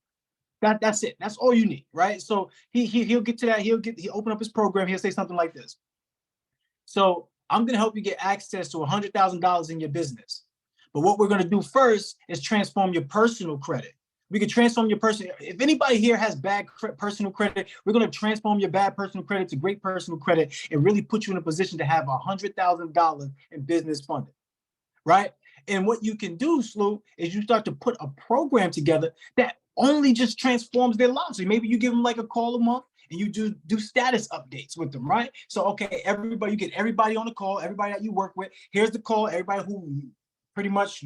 That's it. That's all you need, right? So he'll get to that. He'll open up his program. He'll say something like this. So I'm going to help you get access to $100,000 in your business. But what we're going to do first is transform your personal credit. We can transform your personal. If anybody here has bad personal credit, we're going to transform your bad personal credit to great personal credit and really put you in a position to have $100,000 in business funding, right? And what you can do, Sluh, is you start to put a program together that only just transforms their lives. So maybe you give them like a call a month and you do status updates with them, right? So, okay, you get everybody on the call, everybody that you work with. Here's the call, everybody who pretty much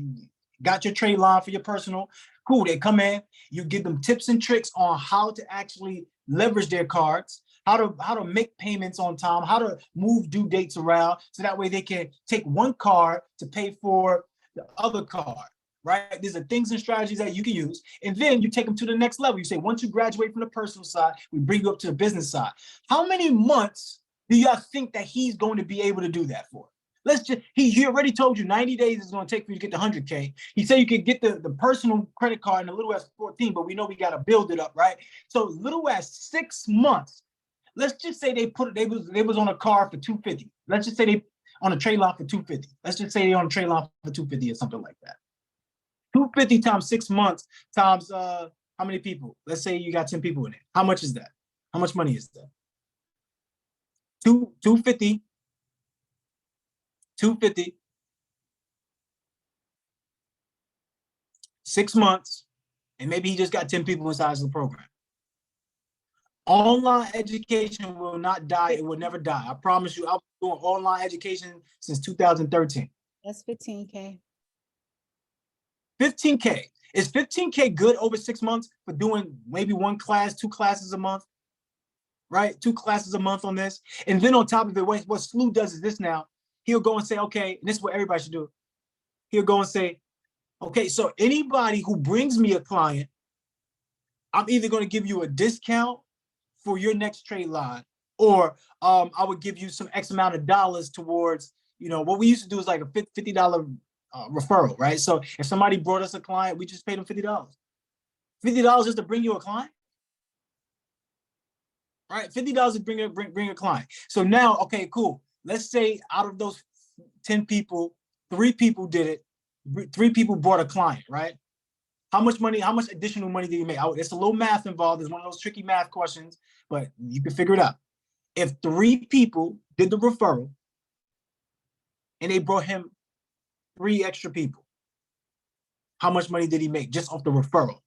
got your trade line for your personal. Cool, they come in, you give them tips and tricks on how to actually leverage their cards, how to make payments on time, how to move due dates around, so that way they can take one card to pay for the other card, right? These are things and strategies that you can use. And then you take them to the next level. You say, once you graduate from the personal side, we bring you up to the business side. How many months do y'all think that he's going to be able to do that for? He already told you 90 days is going to take for you to get the 100K. He said you could get the personal credit card in a little as 14, but we know we got to build it up, right? So little as 6 months. Let's just say they was on a car for 250. Let's just say they on a trade line for 250. Let's just say they on a trade line for 250 or something like that. 250 times 6 months times how many people? Let's say you got 10 people in it. How much is that? How much money is that? 250. 6 months, and maybe he just got 10 people inside the program. Online education will not die. It will never die. I promise you, I've been doing online education since 2013. That's 15K. 15K. Is 15K good over 6 months for doing maybe one class, 2 classes a month? Right? 2 classes a month on this. And then on top of it, what Sluh does is this now. He'll go and say, okay, and this is what everybody should do. He'll go and say, okay, so anybody who brings me a client, I'm either going to give you a discount for your next trade line, or I would give you some X amount of dollars towards, what we used to do is like a $50 referral, right? So if somebody brought us a client, we just paid them $50. $50 just to bring you a client? Right, $50 to bring a client. So now, okay, cool. Let's say out of those 10 people, 3 people did it. 3 people brought a client, right? How much additional money did you make? It's a little math involved. It's one of those tricky math questions, but you can figure it out. If 3 people did the referral and they brought him 3 extra people, how much money did he make just off the referral?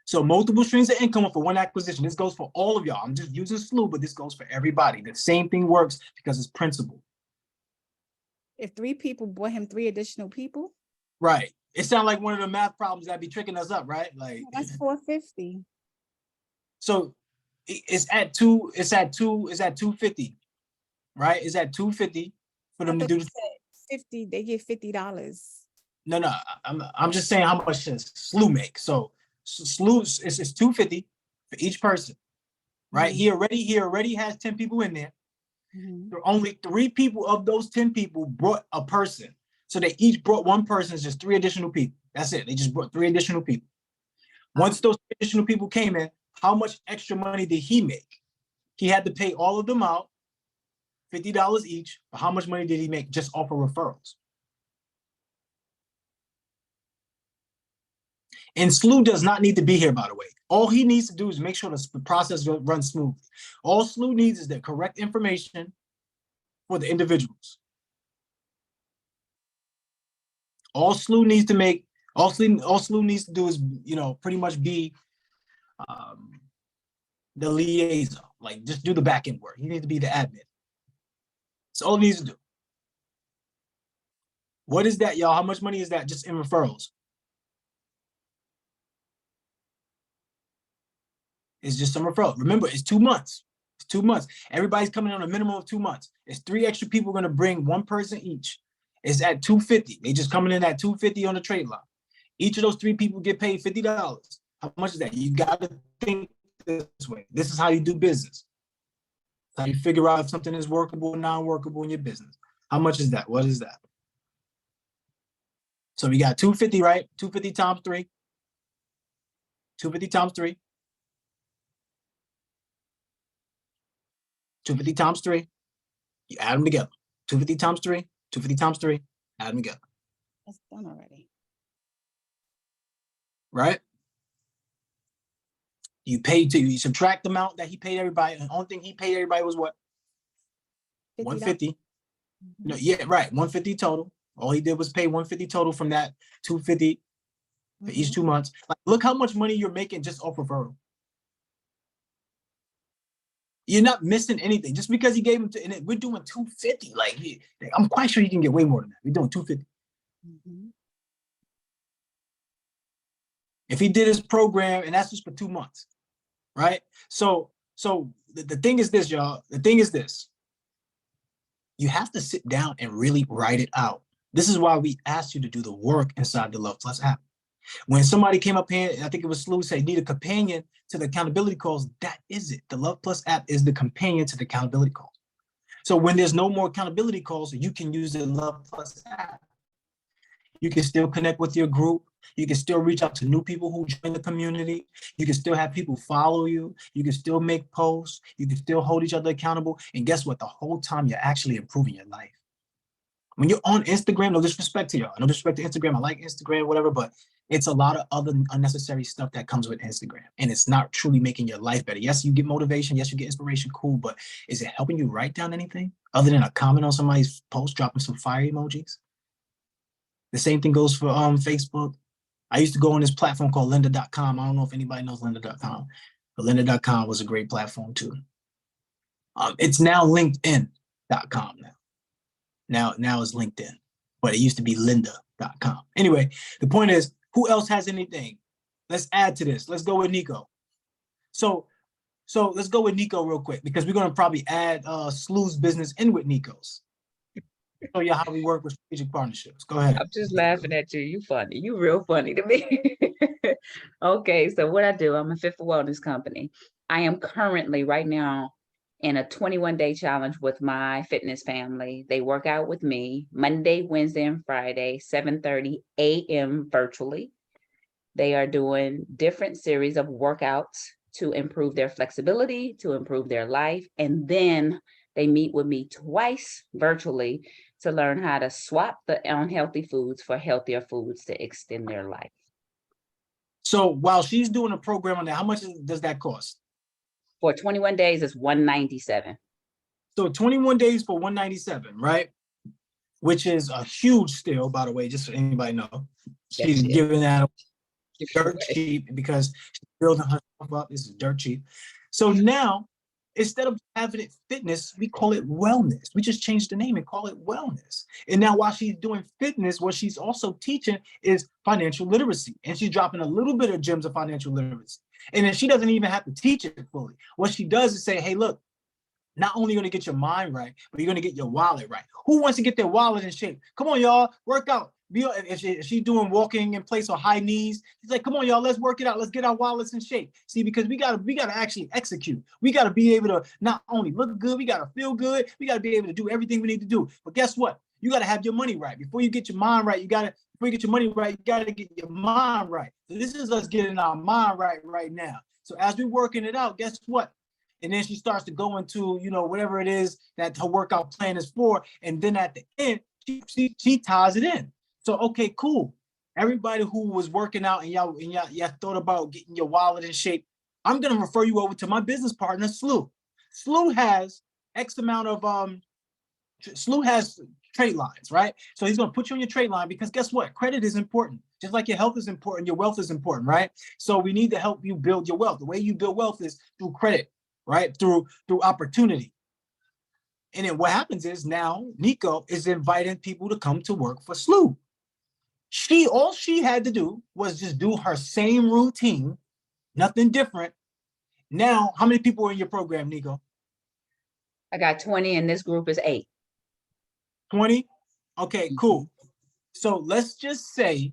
So multiple streams of income for one acquisition. This goes for all of y'all. I'm just using Sluhv, but this goes for everybody. The same thing works because it's principle. If 3 people brought him 3 additional people, Right. It sounds like one of the math problems that be tricking us up, right? Like that's 450. So it's at 250, right? It's at 250 for them to do the 50, they get $50. No, I'm just saying how much does Sluhv make. So Sluhv it's 250 for each person, right? Mm-hmm. He already has 10 people in there. Mm-hmm. There are only 3 people of those 10 people brought a person. So they each brought one person, it's just 3 additional people. That's it. They just brought 3 additional people. Once those additional people came in, how much extra money did he make? He had to pay all of them out, $50 each. But how much money did he make just off of referrals? And Sluhv does not need to be here, by the way. All he needs to do is make sure the process runs smoothly. All Sluhv needs is the correct information for the individuals. All Sluhv needs to make, all Sluhv needs to do is, pretty much be the liaison, like just do the back end work. He needs to be the admin. That's all he needs to do. What is that, y'all? How much money is that just in referrals? It's just some referral. Remember, it's 2 months. It's 2 months. Everybody's coming on a minimum of 2 months. It's 3 extra people going to bring 1 person each. It's at 250. They just coming in at 250 on the trade line. Each of those 3 people get paid $50. How much is that? You got to think this way. This is how you do business. How you figure out if something is workable or non-workable in your business. How much is that? What is that? So we got 250, right? 250 times 3. 250 times 3. 250 times 3. You add them together. 250 times 3. 250 times 3. Add them together. That's done already. Right? You subtract the amount that he paid everybody. And the only thing he paid everybody was what? $150. 150. No, yeah, right. 150 total. All he did was pay 150 total from that 250 for each 2 months. Like, look how much money you're making just off referral. You're not missing anything just because he gave him and we're doing 250. Like, I'm quite sure he can get way more than that. We're doing 250. If he did his program, and that's just for 2 months, right? So the thing is this, y'all. The thing is this. You have to sit down and really write it out. This is why we asked you to do the work inside the Luhv Plus app. When somebody came up here, I think it was Sluhv, said need a companion to the accountability calls. That is it. The Luhv Plus app is the companion to the accountability calls. So when there's no more accountability calls, you can use the Luhv Plus app. You can still connect with your group. You can still reach out to new people who join the community. You can still have people follow you. You can still make posts. You can still hold each other accountable. And guess what? The whole time you're actually improving your life. When you're on Instagram, no disrespect to y'all. No disrespect to Instagram. I like Instagram, whatever, but it's a lot of other unnecessary stuff that comes with Instagram. And it's not truly making your life better. Yes, you get motivation. Yes, you get inspiration. Cool. But is it helping you write down anything other than a comment on somebody's post, dropping some fire emojis? The same thing goes for Facebook. I used to go on this platform called lynda.com. I don't know if anybody knows lynda.com, but lynda.com was a great platform too. It's now linkedin.com now. Now it's LinkedIn, but it used to be lynda.com. Anyway, the point is, who else has anything? Let's add to this. Let's go with Nico. So let's go with Nico real quick, because we're going to probably add Sluhv's business in with Nico's. Show you how we work with strategic partnerships. Go ahead. I'm just laughing at you. You funny. You real funny to me. Okay, so what I do, I'm a Fit for Wellness company. I am currently right now in a 21-day challenge with my fitness family. They work out with me Monday, Wednesday, and Friday, 7:30 a.m. virtually. They are doing different series of workouts to improve their flexibility, to improve their life. And then they meet with me twice virtually to learn how to swap the unhealthy foods for healthier foods to extend their life. So while she's doing a program on that, how much does that cost? For 21 days, it's $197. So 21 days for $197, right? Which is a huge steal, by the way, just so anybody know. She's giving that dirt cheap because she's building herself up. This is dirt cheap. So now, instead of having it fitness, we call it wellness. We just changed the name and call it wellness. And now while she's doing fitness, what she's also teaching is financial literacy. And she's dropping a little bit of gems of financial literacy. And then she doesn't even have to teach it fully. What she does is say, hey, look, not only going to get your mind right, but you're going to get your wallet right. Who wants to get their wallet in shape? Come on, y'all, work out. If she's doing walking in place on high knees, she's like, come on, y'all, let's work it out. Let's get our wallets in shape. See, because we gotta actually execute. We gotta be able to not only look good, we gotta feel good. We gotta be able to do everything we need to do. But guess what? You gotta have your money right. Before you get your mind right, before you get your money right, you gotta get your mind right. So this is us getting our mind right now. So as we're working it out, guess what? And then she starts to go into, whatever it is that her workout plan is for. And then at the end, she ties it in. So, okay, cool. Everybody who was working out and y'all thought about getting your wallet in shape, I'm going to refer you over to my business partner, Slew. Slew has X amount of, Slew has trade lines, right? So he's going to put you on your trade line because guess what? Credit is important. Just like your health is important, your wealth is important, right? So we need to help you build your wealth. The way you build wealth is through credit, right? Through opportunity. And then what happens is now Nico is inviting people to come to work for Slew. All she had to do was just do her same routine, nothing different. Now, how many people are in your program, Nico? I got 20 and this group is 8. 20? Okay, cool. So let's just say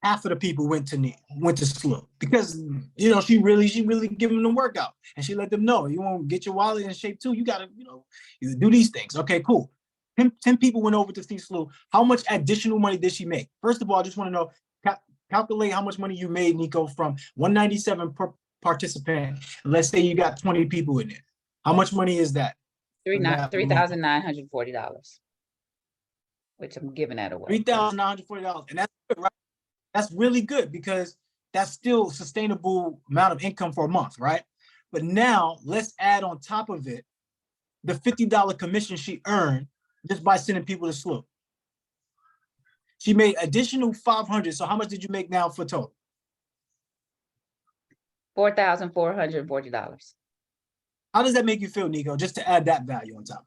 half of the people went to Slew because she really giving them a workout and she let them know you want to get your wallet in shape too. You gotta you do these things. Okay, cool. 10 people went over to see Slew. How much additional money did she make? First of all, I just want to know, calculate how much money you made, Nico, from $197 per participant. Let's say you got 20 people in there. How much money is that? $3,940, which I'm giving that away. $3,940, and that's good, right? That's really good because that's still a sustainable amount of income for a month, right? But now let's add on top of it the $50 commission she earned just by sending people to Slew. She made additional $500. So how much did you make now for total? $4,440. How does that make you feel, Nico? Just to add that value on top.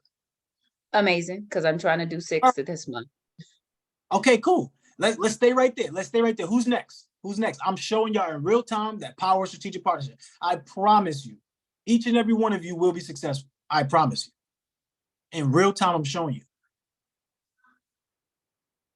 Amazing, because I'm trying to do 6 to this month. Okay, cool. Let's stay right there. Let's stay right there. Who's next? I'm showing y'all in real time that power strategic partnership. I promise you, each and every one of you will be successful. I promise you. In real time, I'm showing you.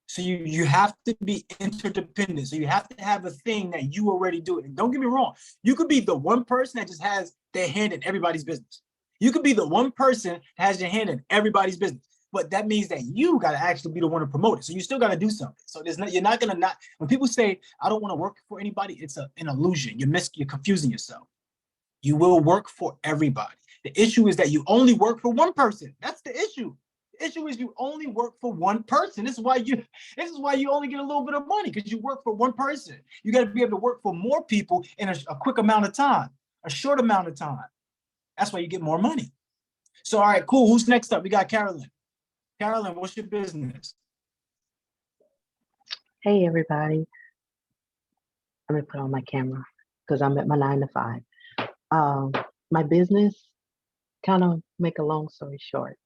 So you have to be interdependent. So you have to have a thing that you already do. And don't get me wrong. You could be the one person that just has their hand in everybody's business. You could be the one person that has your hand in everybody's business. But that means that you got to actually be the one to promote it. So you still got to do something. So you're not going to when people say, I don't want to work for anybody, it's an illusion. You're confusing yourself. You will work for everybody. The issue is that you only work for one person. That's the issue. The issue is you only work for one person. This is why you only get a little bit of money because you work for one person. You got to be able to work for more people in a quick amount of time, a short amount of time. That's why you get more money. So, all right, cool. Who's next up? We got Carolyn. Carolyn, what's your business? Hey, everybody. Let me put on my camera because I'm at my 9 to 5. My business, kind of make a long story short.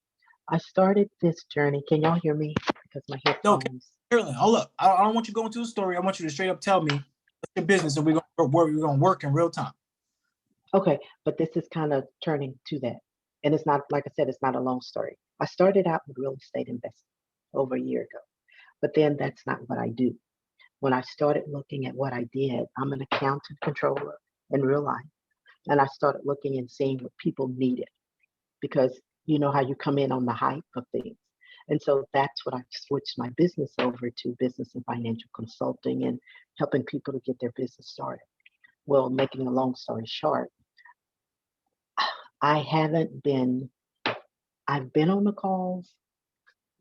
I started this journey. Can y'all hear me? Because my headphones. No, Carolyn, hold up. I don't want you going to the story. I want you to straight up tell me what's your business and we're going to work in real time. Okay, but this is kind of turning to that. And it's not, like I said, it's not a long story. I started out with real estate investing over a year ago, but then that's not what I do. When I started looking at what I did, I'm an accountant controller in real life. And I started looking and seeing what people needed because you know how you come in on the hype of things. And so that's what I switched my business over to, business and financial consulting and helping people to get their business started. Well, making a long story short, I've been on the calls,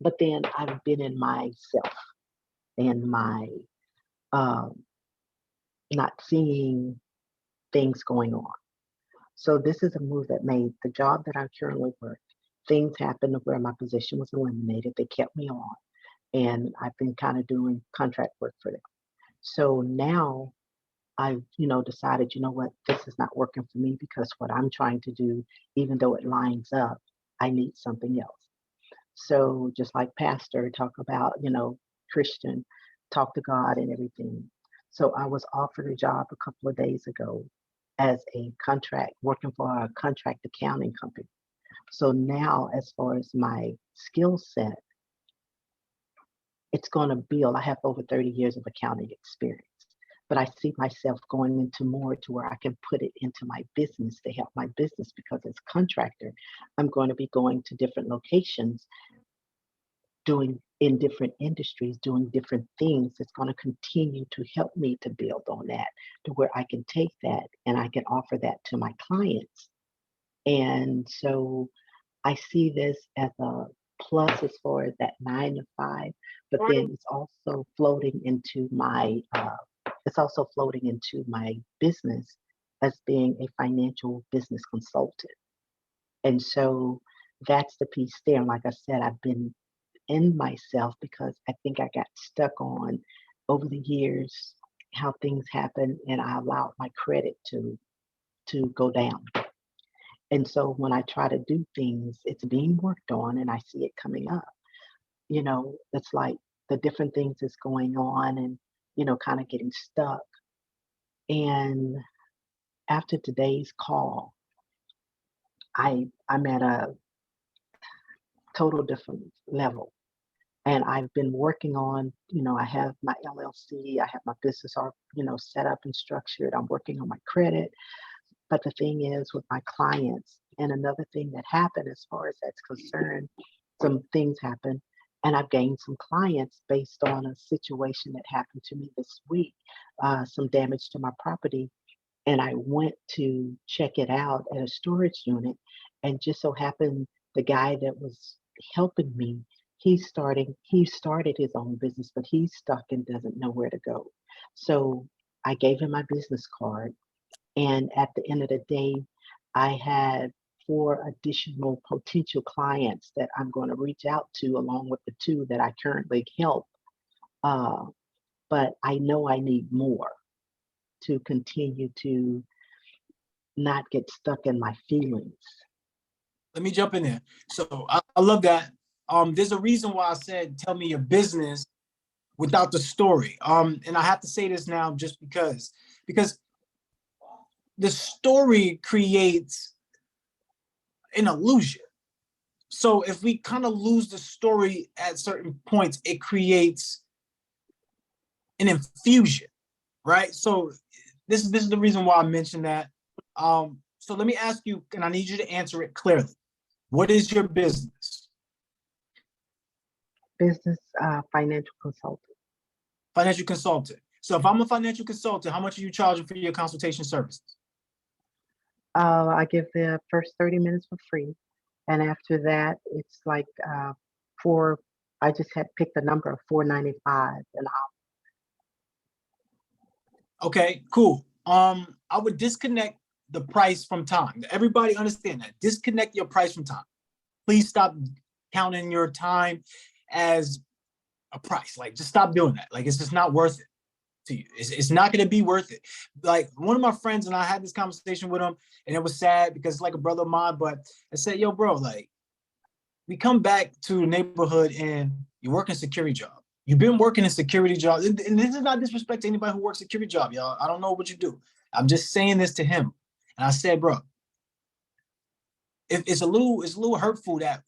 But then I've been in myself and my not seeing things going on. So this is a move that made the job that I currently work. Things happened where my position was eliminated. They kept me on, and I've been kind of doing contract work for them. So now I've, decided, what, this is not working for me because what I'm trying to do, even though it lines up, I need something else. So just like Pastor talk about, Christian, talk to God and everything. So I was offered a job a couple of days ago as a contract, working for a contract accounting company. So now, as far as my skill set, it's going to build. I have over 30 years of accounting experience, but I see myself going into more to where I can put it into my business to help my business, because as contractor, I'm going to be going to different locations, doing in different industries, doing different things. It's going to continue to help me to build on that, to where I can take that and I can offer that to my clients. And so I see this as a plus as far as that 9 to 5, but then it's also floating into my business as being a financial business consultant. And so that's the piece there. And like I said, I've been in myself because I think I got stuck on over the years how things happen, and I allowed my credit to go down. And so when I try to do things, it's being worked on and I see it coming up. It's like the different things that's going on and, kind of getting stuck. And after today's call, I'm at a total different level. And I've been working on, I have my LLC, I have my business, set up and structured. I'm working on my credit. But the thing is with my clients, and another thing that happened as far as that's concerned, some things happen, and I've gained some clients based on a situation that happened to me this week, some damage to my property. And I went to check it out at a storage unit, and just so happened the guy that was helping me, he started his own business, but he's stuck and doesn't know where to go. So I gave him my business card. And at the end of the day, I had 4 additional potential clients that I'm going to reach out to, along with the 2 that I currently help. But I know I need more to continue to not get stuck in my feelings. Let me jump in there. So I love that. There's a reason why I said, tell me your business without the story. And I have to say this now just because the story creates an illusion. So if we kind of lose the story at certain points, it creates an infusion, right? So this is the reason why I mentioned that. So let me ask you, and I need you to answer it clearly. What is your business? Business financial consultant. Financial consultant. So if I'm a financial consultant, how much are you charging for your consultation services? I give the first 30 minutes for free. And after that, it's like I just had picked a number of $4.95 an hour. Okay, cool. I would disconnect the price from time. Everybody understand that. Disconnect your price from time. Please stop counting your time as a price. Like, just stop doing that. Like, it's just not worth it to you. It's not going to be worth it. Like, one of my friends and I had this conversation with him, and it was sad because it's like a brother of mine, but I said, yo, bro, like, we come back to the neighborhood and you work in a security job. You've been working in security jobs. And this is not disrespect to anybody who works a security job, y'all. I don't know what you do. I'm just saying this to him. And I said, bro, it's a little hurtful that,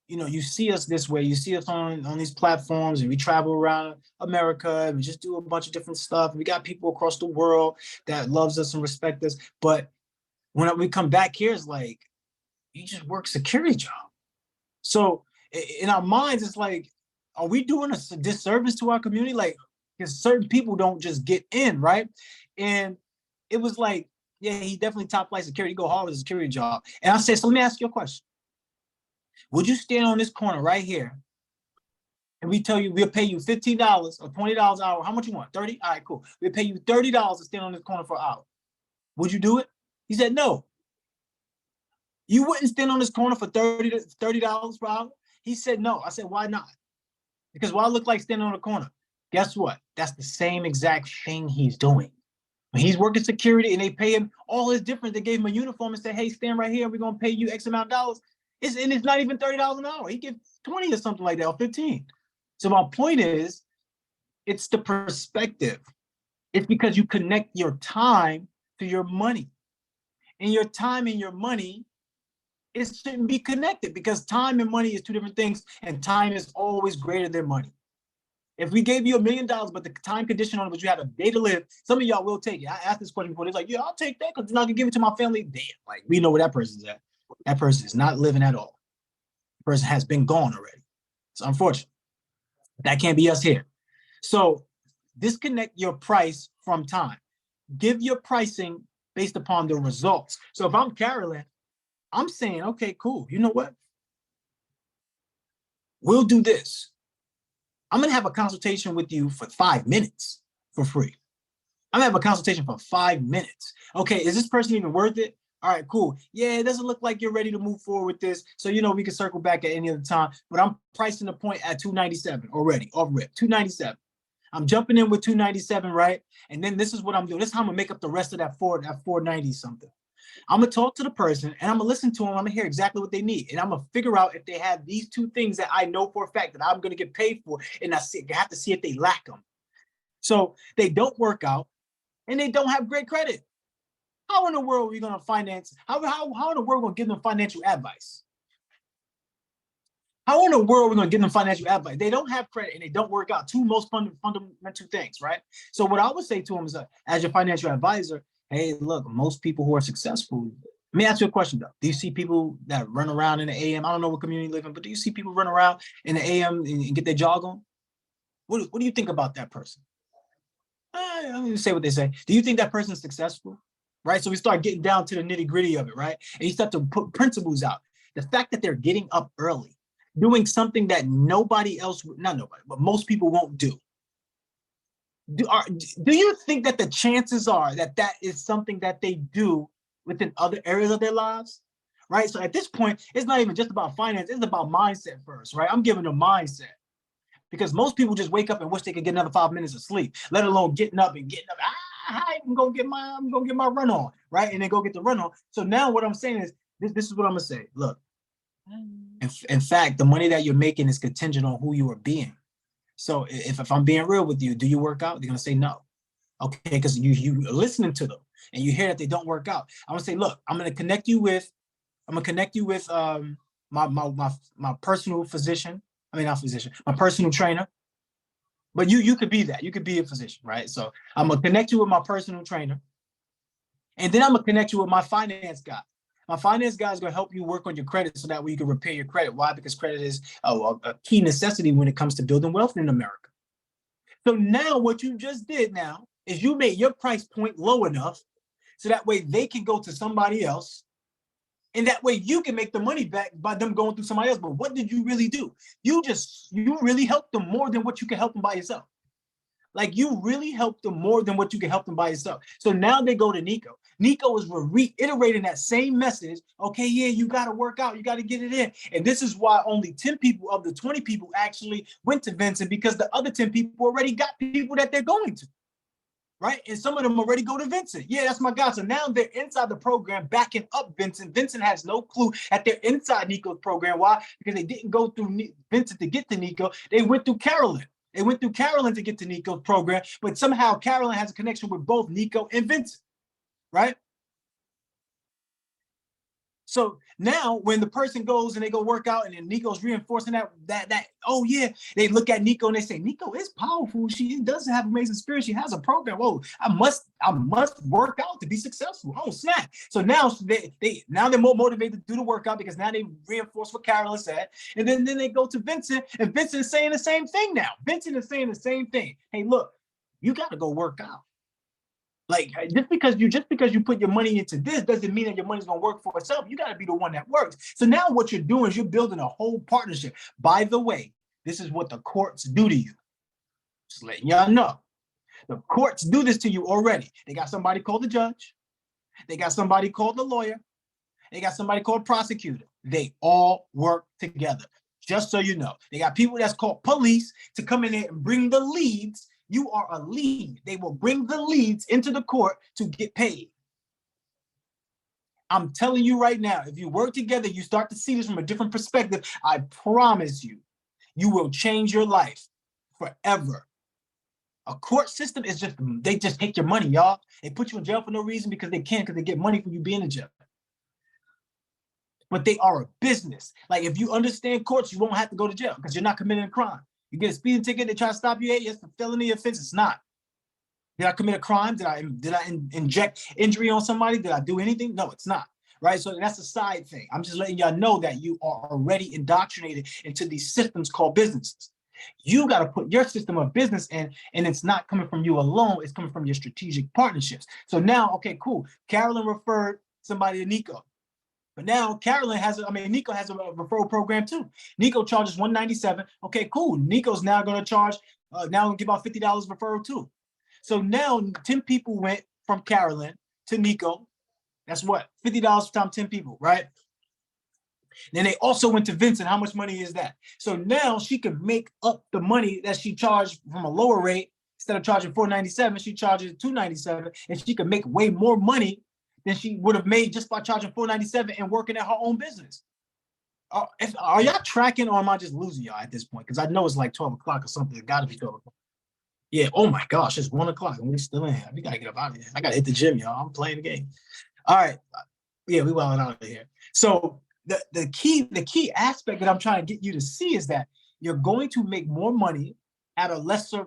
you see us this way. You see us on these platforms, and we travel around America, and we just do a bunch of different stuff. We got people across the world that loves us and respect us. But when we come back here, it's like, you just work security job. So in our minds, it's like, are we doing a disservice to our community? Like, because certain people don't just get in, right? And it was like, yeah, he definitely top flight security. He go hard with a security job. And I said, so let me ask you a question. Would you stand on this corner right here and we tell you we'll pay you $15 or $20 an hour. How much you want? 30? All right, cool. We'll pay you $30 to stand on this corner for an hour. Would you do it? He said no. You wouldn't stand on this corner for $30 per hour? He said no. I said, why not? Because why look like standing on the corner? Guess what? That's the same exact thing he's doing. When he's working security and they pay him all his difference, they gave him a uniform and said, hey, stand right here, we're gonna pay you X amount of dollars. It's not even $30 an hour. He gives 20 or something like that, or 15. So my point is, it's the perspective. It's because you connect your time to your money. And your time and your money, it shouldn't be connected, because time and money is two different things, and time is always greater than money. If we gave you $1 million, but the time condition on it was you had a day to live, some of y'all will take it. I asked this question before. They're like, yeah, I'll take that because I'm not gonna give it to my family. Damn, like we know where that person's at. That person is not living at all. The person has been gone already. It's unfortunate. That can't be us here. So disconnect your price from time. Give your pricing based upon the results. So if I'm Carolyn, I'm saying, okay, cool. You know what? We'll do this. I'm gonna have a consultation with you for 5 minutes for free. I'm gonna have a consultation for 5 minutes. Okay, is this person even worth it? All right, cool. Yeah, it doesn't look like you're ready to move forward with this. So, we can circle back at any other time, but I'm pricing the point at $297 already, off rip, $297. I'm jumping in with $297, right? And then this is what I'm doing. This is how I'm gonna make up the rest of that $490 something. I'm gonna talk to the person and I'm gonna listen to them. I'm gonna hear exactly what they need. And I'm gonna figure out if they have these two things that I know for a fact that I'm gonna get paid for. And I have to see if they lack them. So they don't work out and they don't have great credit. How in the world are we gonna finance? How in the world are we gonna give them financial advice? How in the world are we gonna give them financial advice? They don't have credit and they don't work out. Two most fundamental things, right? So what I would say to them is, as your financial advisor, hey, look, most people who are successful, let me ask you a question though. Do you see people that run around in the AM? I don't know what community you live in, but do you see people run around in the AM and get their jog on? What do you think about that person? I'm gonna say what they say. Do you think that person is successful? Right? So we start getting down to the nitty gritty of it, right? And you start to put principles out. The fact that they're getting up early, doing something that nobody else, not nobody, but most people won't do. Do you think that the chances are that that is something that they do within other areas of their lives? Right? So at this point, it's not even just about finance, it's about mindset first, right? I'm giving them mindset. Because most people just wake up and wish they could get another 5 minutes of sleep, let alone getting up. I'm gonna get my run on, right? And then go get the run on. So now what I'm saying is, this is what I'm gonna say. Look, in fact, the money that you're making is contingent on who you are being. So if I'm being real with you, do you work out? They're gonna say no. Okay, because you listening to them and you hear that they don't work out. I'm gonna say, look, I'm gonna connect you with my personal physician. I mean, not physician, my personal trainer. But you could be that. You could be a physician, right? So I'm gonna connect you with my personal trainer. And then I'm gonna connect you with my finance guy. My finance guy is gonna help you work on your credit so that way you can repair your credit. Why? Because credit is a key necessity when it comes to building wealth in America. So now what you just did now is you made your price point low enough so that way they can go to somebody else. And that way you can make the money back by them going through somebody else. But what did you really do? You really helped them more than what you can help them by yourself. Like you really helped them more than what you can help them by yourself. So now they go to Nico. Nico is reiterating that same message. Okay, yeah, you got to work out. You got to get it in. And this is why only 10 people of the 20 people actually went to Vincent, because the other 10 people already got people that they're going to. Right? And some of them already go to Vincent. Yeah, that's my guy. So now they're inside the program backing up Vincent. Vincent has no clue that they're inside Nico's program. Why? Because they didn't go through Vincent to get to Nico. They went through Carolyn. They went through Carolyn to get to Nico's program, but somehow Carolyn has a connection with both Nico and Vincent, right? So now when the person goes and they go work out and then Nico's reinforcing that, oh yeah, they look at Nico and they say, Nico is powerful. She does have amazing spirit. She has a program. Oh, I must work out to be successful. Oh, snap. So now they're more motivated to do the workout because now they reinforce what Carolyn said. And then they go to Vincent and Vincent is saying the same thing now. Vincent is saying the same thing. Hey, look, you got to go work out. Like just because you put your money into this doesn't mean that your money's gonna work for itself. You got to be the one that works. So now what you're doing is you're building a whole partnership. By the way, This is what the courts do to you. Just letting y'all know. The courts do this to you already. They got somebody called the judge. They got somebody called the lawyer. They got somebody called prosecutor. They all work together. Just so you know, they got people that's called police to come in there and bring the leads. You are a lead. They will bring the leads into the court to get paid. I'm telling you right now, if you work together, you start to see this from a different perspective, I promise you, you will change your life forever. A court system is just, they just take your money, y'all. They put you in jail for no reason because they can, because they get money from you being in jail. But they are a business. Like if you understand courts, you won't have to go to jail because you're not committing a crime. You get a speeding ticket, they try to stop you, hey, it's a felony offense. It's not. Did I commit a crime? Did I inject injury on somebody? Did I do anything? No, it's not. Right? So that's a side thing. I'm just letting y'all know that you are already indoctrinated into these systems called businesses. You got to put your system of business in, and it's not coming from you alone. It's coming from your strategic partnerships. So now, okay, cool. Carolyn referred somebody to Nico. But now Carolyn has, Nico has a referral program too. Nico charges $197. Okay, cool. Nico's now going to charge, now give out $50 referral too. So now 10 people went from Carolyn to Nico. That's what? $50 times 10 people, right? Then they also went to Vincent. How much money is that? So now she can make up the money that she charged from a lower rate. Instead of charging $497, she charges $297, and she could make way more money than she would have made just by charging $497 and working at her own business. Are y'all tracking, or am I just losing y'all at this point? Because I know it's like 12 o'clock or something. It got to be 12 o'clock. Yeah, oh my gosh, it's 1 o'clock and we're still in here. We got to get up out of here. I got to hit the gym, y'all. I'm playing the game. All right. Yeah, we wilding out of here. So the key aspect that I'm trying to get you to see is that you're going to make more money at a lesser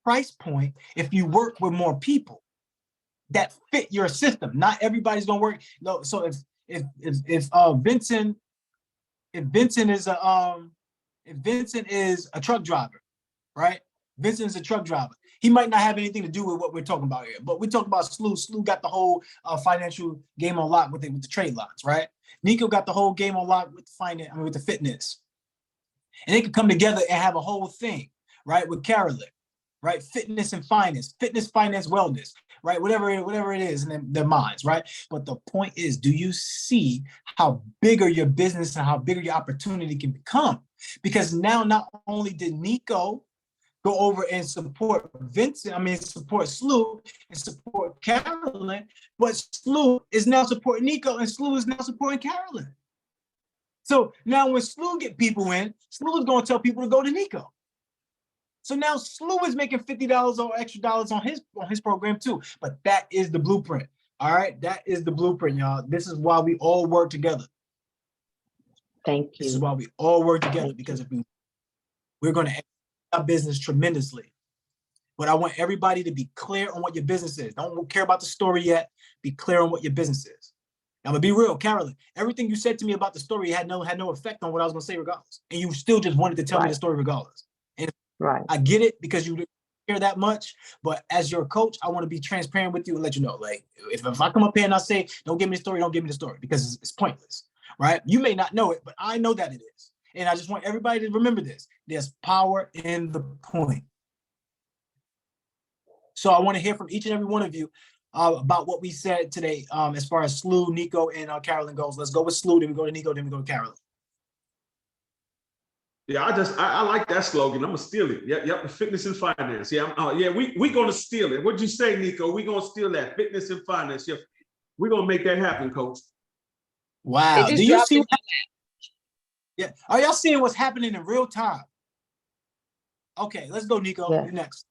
price point if you work with more people that fit your system. Not everybody's gonna work. No, so if Vincent is a truck driver, right? Vincent is a truck driver. He might not have anything to do with what we're talking about here, but we talk about Slew. Slew got the whole financial game on lock with the trade lines, right? Nico got the whole game on lock with the finance, with the fitness, and they could come together and have a whole thing, right? With Carolyn, right? Fitness and finance, wellness, right? Whatever it is in their minds, right? But the point is, do you see how bigger your business and how bigger your opportunity can become? Because now not only did Nico go over and support support Slew and support Carolyn, but Slew is now supporting Nico and Slew is now supporting Carolyn. So now when Slew get people in, Slew is going to tell people to go to Nico. So now Slew is making $50 or extra dollars on his program too. But that is the blueprint. All right, that is the blueprint, y'all. This is why we all work together. Thank you. This is why we all work together, because if we're going to our business tremendously. But I want everybody to be clear on what your business is. Don't care about the story yet. Be clear on what your business is. I'm gonna be real, Carolyn. Everything you said to me about the story had no effect on what I was gonna say regardless. And you still just wanted to tell me the story regardless. And I get it because you didn't care that much. But as your coach, I want to be transparent with you and let you know, like, if I come up here and I say, don't give me the story, don't give me the story, because it's pointless, right? You may not know it, but I know that it is. And I just want everybody to remember this. There's power in the point. So I want to hear from each and every one of you about what we said today as far as Slew, Nico, and Carolyn goes. Let's go with Slew, then we go to Nico, then we go to Carolyn. Yeah, I like that slogan. I'm gonna steal it. Yep, fitness and finance. Yeah, we're gonna steal it. What'd you say, Nico? We're gonna steal that. Fitness and finance. Yeah, we're gonna make that happen, Coach. Wow. Do you see? Yeah. Are y'all seeing what's happening in real time? Okay, let's go, Nico. You're next.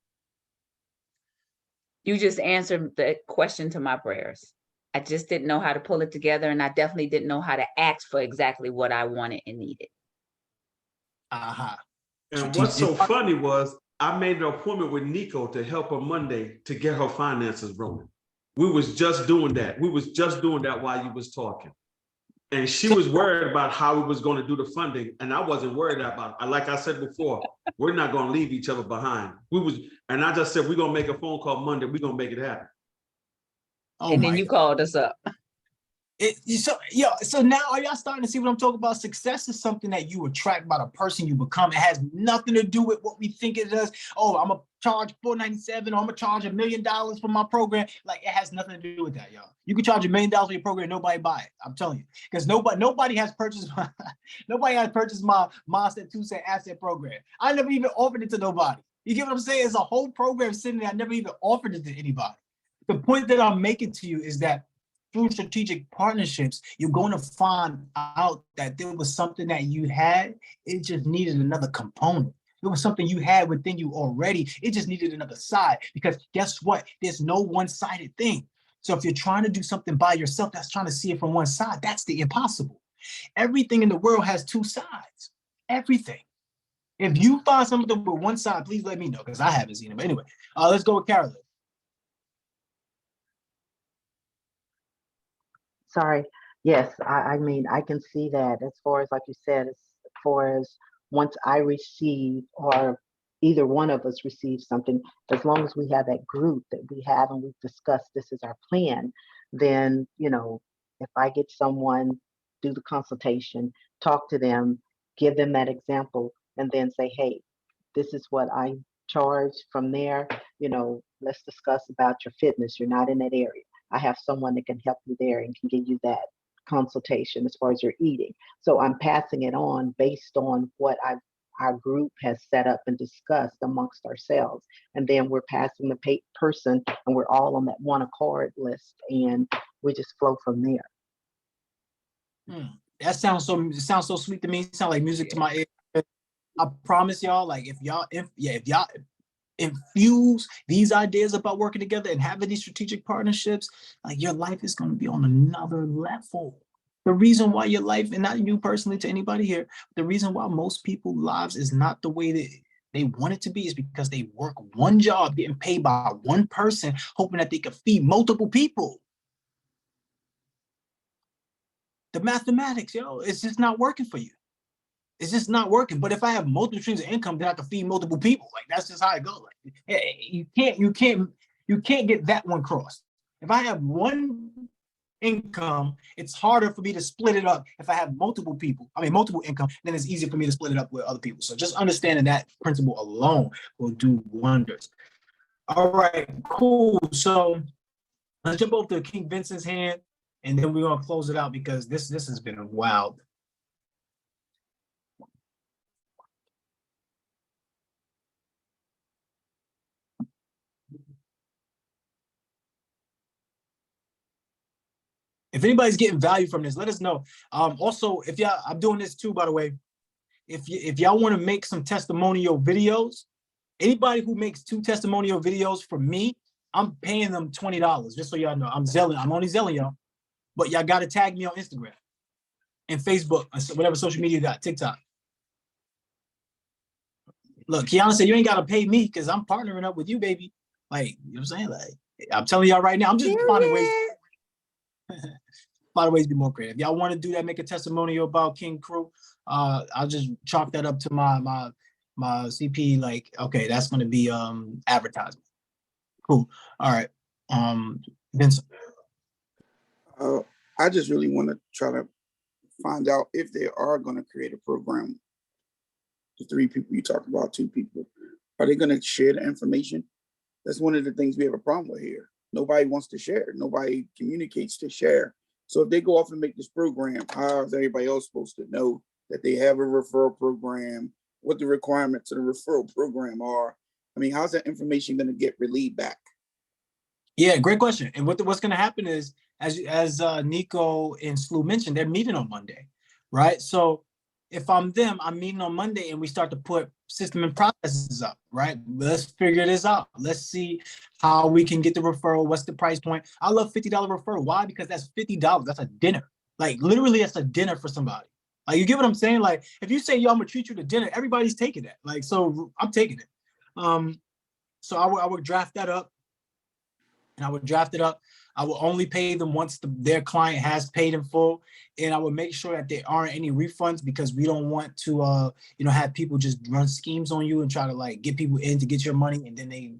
You just answered the question to my prayers. I just didn't know how to pull it together, and I definitely didn't know how to ask for exactly what I wanted and needed. And what's so funny was I made an appointment with Nico to help her Monday to get her finances rolling. We was just doing that. We was just doing that while you was talking. And she was worried about how we was going to do the funding. And I wasn't worried about it. Like I said before, we're not going to leave each other behind. And I just said, we're going to make a phone call Monday. We're going to make it happen. And then you called us up. So now are y'all starting to see what I'm talking about? Success is something that you attract by the person you become. It has nothing to do with what we think it does. Oh, I'm gonna charge $497, or I'm gonna charge $1 million for my program. Like, it has nothing to do with that, y'all. You can charge $1 million for your program, nobody buy it. I'm telling you, because nobody has purchased my Mindset 2-Cent Asset program. I never even offered it to nobody. You get what I'm saying? It's a whole program sitting there. I never even offered it to anybody. The point that I'm making to you is that through strategic partnerships, you're going to find out that there was something that you had. It just needed another component. There was something you had within you already. It just needed another side, because guess what? There's no one-sided thing. So if you're trying to do something by yourself, that's trying to see it from one side, that's the impossible. Everything in the world has two sides. Everything. If you find something with one side, please let me know, because I haven't seen it. But anyway, let's go with Carolyn. Sorry. Yes, I mean, I can see that as far as, like you said, as far as once I receive, or either one of us receives something, as long as we have that group that we have and we've discussed this is our plan, then, you know, if I get someone, do the consultation, talk to them, give them that example, and then say, hey, this is what I charge. From there, you know, let's discuss about your fitness. You're not in that area. I have someone that can help you there and can give you that consultation as far as your eating. So I'm passing it on based on what our group has set up and discussed amongst ourselves. And then we're passing the person, and we're all on that one accord list, and we just flow from there. That sounds so sweet to me. It sounds like music to my ear. I promise y'all, like, if y'all infuse these ideas about working together and having these strategic partnerships, like, your life is going to be on another level. The reason why your life, and not you personally to anybody here, the reason why most people's lives is not the way that they want it to be is because they work one job, getting paid by one person, hoping that they can feed multiple people. The mathematics, it's just not working for you. It's just not working. But if I have multiple streams of income, then I can feed multiple people. Like, that's just how it goes. Like, you can't get that one crossed. If I have one income, it's harder for me to split it up. If I have multiple income, then it's easier for me to split it up with other people. So just understanding that principle alone will do wonders. All right, cool. So let's jump over to King Vincent's hand, and then we're gonna close it out, because this has been a wild. If anybody's getting value from this, let us know. Also, if y'all, I'm doing this too, by the way. If y'all want to make some testimonial videos, anybody who makes 2 testimonial videos for me, I'm paying them $20. Just so y'all know, I'm only selling y'all, but y'all got to tag me on Instagram and Facebook, whatever social media you got, TikTok. Look, Kiana said you ain't got to pay me because I'm partnering up with you, baby. Like, you know what I'm saying? Like, I'm telling y'all right now, I'm just finding ways. Find ways to be more creative. Y'all want to do that, make a testimonial about King Crew, I'll just chalk that up to my CP. Like, okay, that's going to be advertisement. Cool. All right. Vincent. I just really want to try to find out if they are going to create a program. The 3 people you talked about, 2 people, are they going to share the information? That's one of the things we have a problem with here. Nobody wants to share. Nobody communicates to share. So if they go off and make this program, how is everybody else supposed to know that they have a referral program, what the requirements of the referral program are? I mean, how's that information going to get relayed back? Yeah, great question. And what's going to happen is, as Nico and Slu mentioned, they're meeting on Monday, right? So if I'm them, I'm meeting on Monday, and we start to put system and processes up, right? Let's figure this out. Let's see how we can get the referral. What's the price point? I love $50 referral. Why? Because that's $50. That's a dinner. Like, literally, that's a dinner for somebody. Like, you get what I'm saying? Like, if you say, yo, I'm gonna treat you to dinner, everybody's taking that. Like, so I'm taking it. So I would draft that up. And I would draft it up. I will only pay them once their client has paid in full, and I would make sure that there aren't any refunds, because we don't want to, have people just run schemes on you and try to, like, get people in to get your money, and then they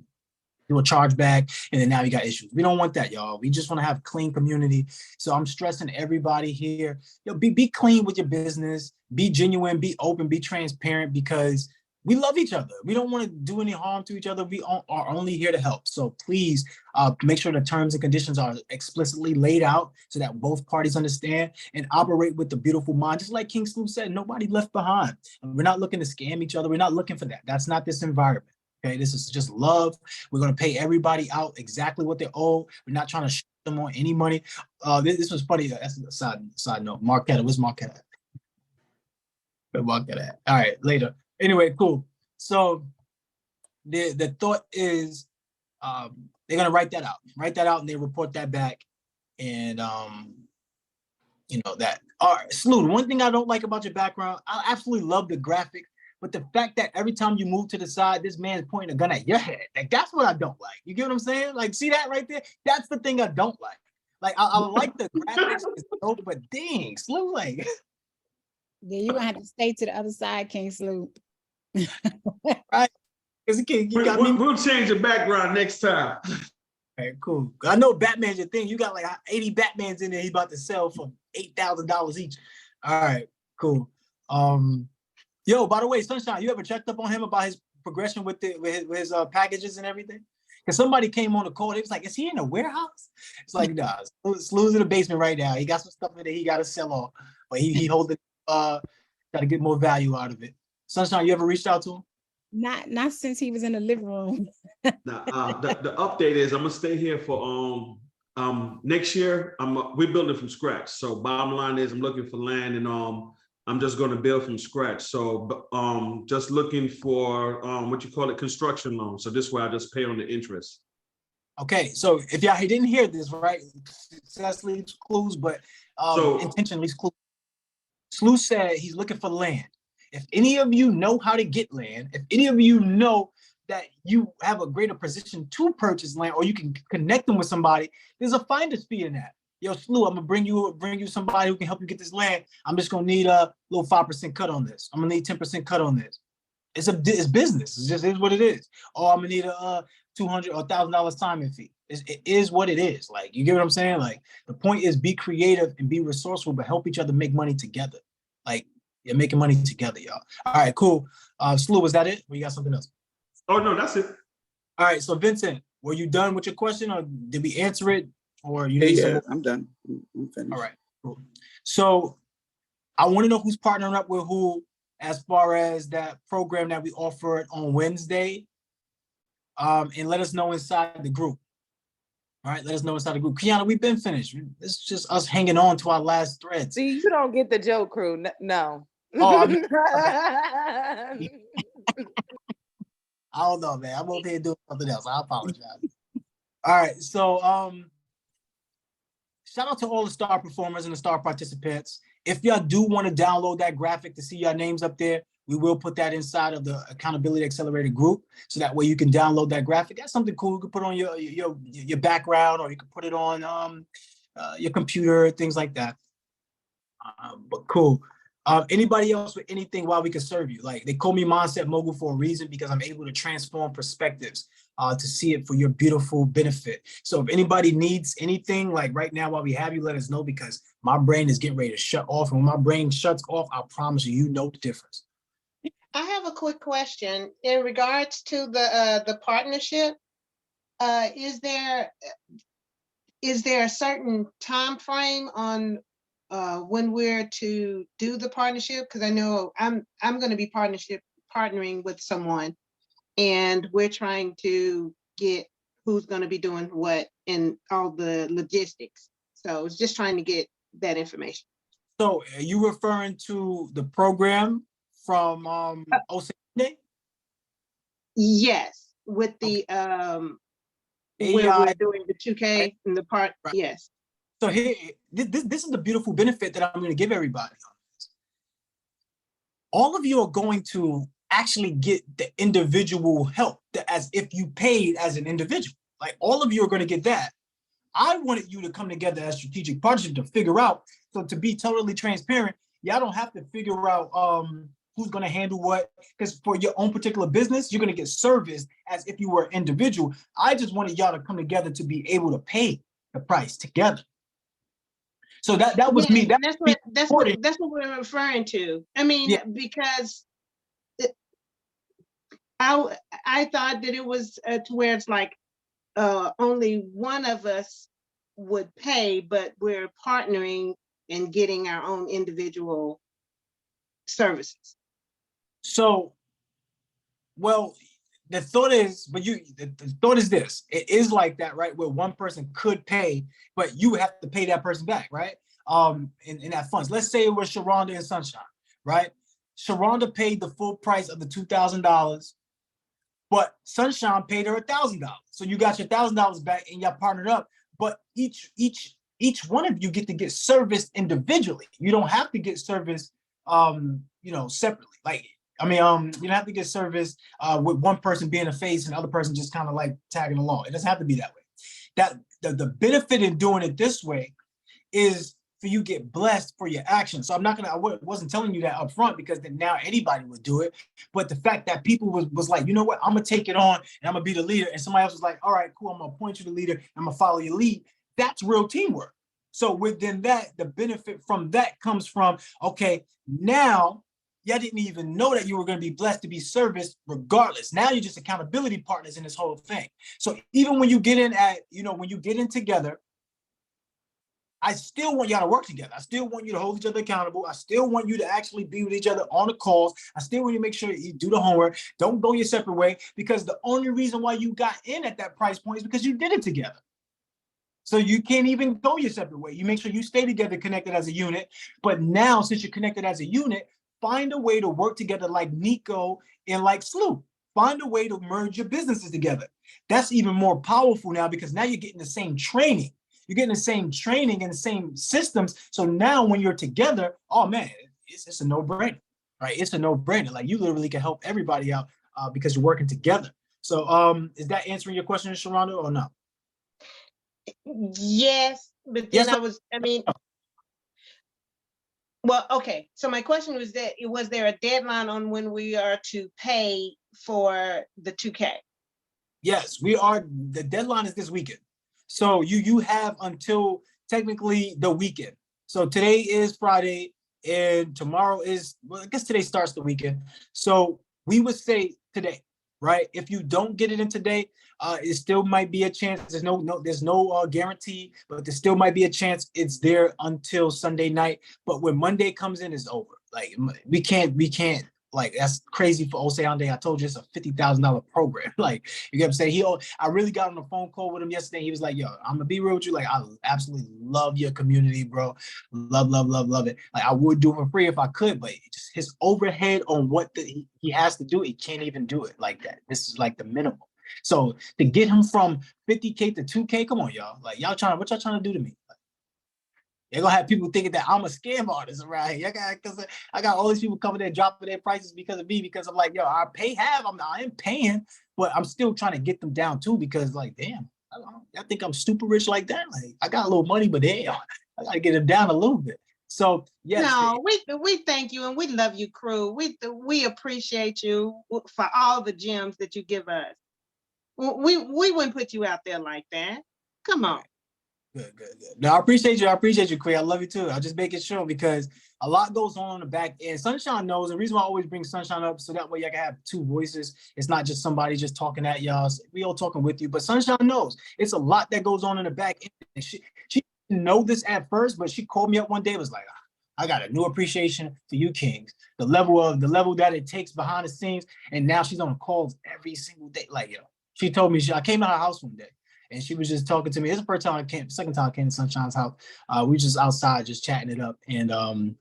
do a chargeback, and then now you got issues. We don't want that, y'all. We just want to have clean community. So I'm stressing everybody here, be clean with your business, be genuine, be open, be transparent, because we love each other. We don't want to do any harm to each other. We are only here to help. So please make sure the terms and conditions are explicitly laid out so that both parties understand, and operate with the beautiful mind. Just like King Sloop said, nobody left behind. And we're not looking to scam each other. We're not looking for that. That's not this environment. Okay, this is just love. We're going to pay everybody out exactly what they owe. We're not trying to shut them on any money. This was funny. That's a side note. Marquetta, where's Marquetta? Where's Marquetta at? All right, later. Anyway, cool. So the thought is they're going to write that out, and they report that back. And you know that. All right, Sloot, one thing I don't like about your background, I absolutely love the graphic. But the fact that every time you move to the side, this man's pointing a gun at your head, like that's what I don't like. You get what I'm saying? Like, see that right there? That's the thing I don't like. Like, I like the graphics, but dang, Sloop, like. Yeah, you're gonna have to stay to the other side, King Sloop. Right? Because we'll change the background next time. Okay, cool. I know Batman's your thing. You got like 80 Batmans in there. He's about to sell for $8,000 each. All right, cool. Yo, by the way, Sunshine, you ever checked up on him about his progression with his packages and everything? Because somebody came on the call, they was like, is he in a warehouse? It's like, nah, Slew's in the basement right now. He got some stuff in there he got to sell off, but he holding, got to get more value out of it. Sunshine, you ever reached out to him? Not since he was in the living room. Now, the update is I'm gonna stay here for next year. We're building from scratch. So bottom line is I'm looking for land, and I'm just going to build from scratch. So just looking for what you call it, construction loan. So this way I just pay on the interest. Okay, so if y'all didn't hear this, right? Success leaves clues, but intention leaves clues. Slew said he's looking for land. If any of you know how to get land, if any of you know that you have a greater position to purchase land, or you can connect them with somebody, there's a finder's fee in that. Yo, Slew, I'm gonna bring you somebody who can help you get this land. I'm just gonna need a little 5% cut on this. I'm gonna need 10% cut on this. It's business. It just is what it is. Or I'm gonna need a $200 or $1,000 timing fee. It is what it is. Like, you get what I'm saying? Like, the point is be creative and be resourceful, but help each other make money together. Like, you're making money together, y'all. All right, cool. Slew, was that it? Or you got something else? Oh no, that's it. All right, so Vincent, were you done with your question, or did we answer it? Or you need some? I'm done. I'm finished. All right, cool. So I want to know who's partnering up with who as far as that program that we offered on Wednesday. And let us know inside the group. All right, let us know inside the group. Kiana, we've been finished. It's just us hanging on to our last threads. See, you don't get the joke, crew. No. Oh, I don't know, man. I'm over here doing something else. I apologize. All right, so shout out to all the star performers and the star participants. If y'all do want to download that graphic to see your names up there, we will put that inside of the Accountability Accelerator group, so that way you can download that graphic. That's something cool. You can put on your background, or you can put it on your computer, things like that. But cool. Anybody else with anything while we can serve you? Like, they call me Mindset Mogul for a reason, because I'm able to transform perspectives to see it for your beautiful benefit. So if anybody needs anything, like right now while we have you, let us know, because my brain is getting ready to shut off. And when my brain shuts off, I promise you, you know the difference. I have a quick question in regards to the partnership. Is there a certain time frame on when we're to do the partnership? Because I know I'm going to be partnering with someone, and we're trying to get who's going to be doing what and all the logistics. So it's just trying to get that information. So are you referring to the program from OCD? Yes, with the where we're doing the 2K and the part, right. Yes. So here, this is the beautiful benefit that I'm going to give everybody on this. All of you are going to actually get the individual help, as if you paid as an individual. Like, all of you are going to get that. I wanted you to come together as strategic partnership to figure out. So to be totally transparent, y'all don't have to figure out who's going to handle what, because for your own particular business, you're going to get serviced as if you were an individual. I just wanted y'all to come together to be able to pay the price together. So that was me. That's what we're referring to. I mean, because I thought that it was to where it's like only one of us would pay, but we're partnering and getting our own individual services. So, well, the thought is, the thought is this: it is like that, right? Where one person could pay, but you would have to pay that person back, right? In that funds. Let's say it was Sharonda and Sunshine, right? Sharonda paid the full price of the $2,000, but Sunshine paid her $1,000. So you got your $1,000 back, and y'all partnered up. But each one of you get to get serviced individually. You don't have to get serviced, separately. Like, I mean, you don't have to get serviced with one person being a face and the other person just kind of like tagging along. It doesn't have to be that way. That the benefit in doing it this way is for you get blessed for your actions. So I wasn't telling you that up front because then now anybody would do it. But the fact that people was like, you know what, I'm gonna take it on and I'm gonna be the leader. And somebody else was like, all right, cool, I'm gonna appoint you the leader. I'm gonna follow your lead. That's real teamwork. So within that, the benefit from that comes from, okay, now y'all didn't even know that you were going to be blessed to be serviced regardless. Now you're just accountability partners in this whole thing. So even when you get in when you get in together, I still want y'all to work together. I still want you to hold each other accountable. I still want you to actually be with each other on the calls. I still want you to make sure you do the homework. Don't go your separate way, because the only reason why you got in at that price point is because you did it together. So you can't even go your separate way. You make sure you stay together, connected as a unit. But now, since you're connected as a unit, find a way to work together like Nico and like Sloop. Find a way to merge your businesses together. That's even more powerful now, because now you're getting the same training. You're getting the same training and the same systems. So now when you're together, oh man, it's a no-brainer, right? It's a no-brainer. Like, you literally can help everybody out because you're working together. So is that answering your question, Sharonda, or no? Yes, but then well, okay. So my question was was there a deadline on when we are to pay for the 2K? Yes, we are. The deadline is this weekend. So you have until technically the weekend. So today is Friday and tomorrow is, well, I guess today starts the weekend. So we would say today, right? If you don't get it in today, it still might be a chance. There's no guarantee, but there still might be a chance it's there until Sunday night. But when Monday comes in, it's over. Like, we can't. Like, that's crazy for Oseande. I told you it's a $50,000 program. Like, you get what I'm saying? I really got on a phone call with him yesterday. He was like, yo, I'm gonna be real with you. Like, I absolutely love your community, bro. Love it. Like, I would do it for free if I could, but just his overhead on what he has to do, he can't even do it like that. This is like the minimum. So to get him from 50K to 2K, come on, y'all. Like, what y'all trying to do to me? You're gonna have people thinking that I'm a scam artist around here. Because I got all these people coming there dropping their prices because of me, because I'm like, yo, I pay half. I am paying, but I'm still trying to get them down too, because, like, damn, I think I'm super rich like that. Like, I got a little money, but damn, I gotta get them down a little bit. So yes. No, we thank you and we love you, crew. We appreciate you for all the gems that you give us. We wouldn't put you out there like that. Come on. Good. No, I appreciate you, Quay. I love you too. I'm just making sure, because a lot goes on the back end. Sunshine knows. The reason why I always bring Sunshine up, so that way I can have two voices. It's not just somebody just talking at y'all. We all talking with you, but Sunshine knows. It's a lot that goes on in the back end. She didn't know this at first, but she called me up one day, was like, I got a new appreciation for you kings. The level that it takes behind the scenes. And now she's on calls every single day. Like, yo, she told me, I came to her house one day and she was just talking to me. It's the first time second time I came to Sunshine's house. We were just outside, just chatting it up. And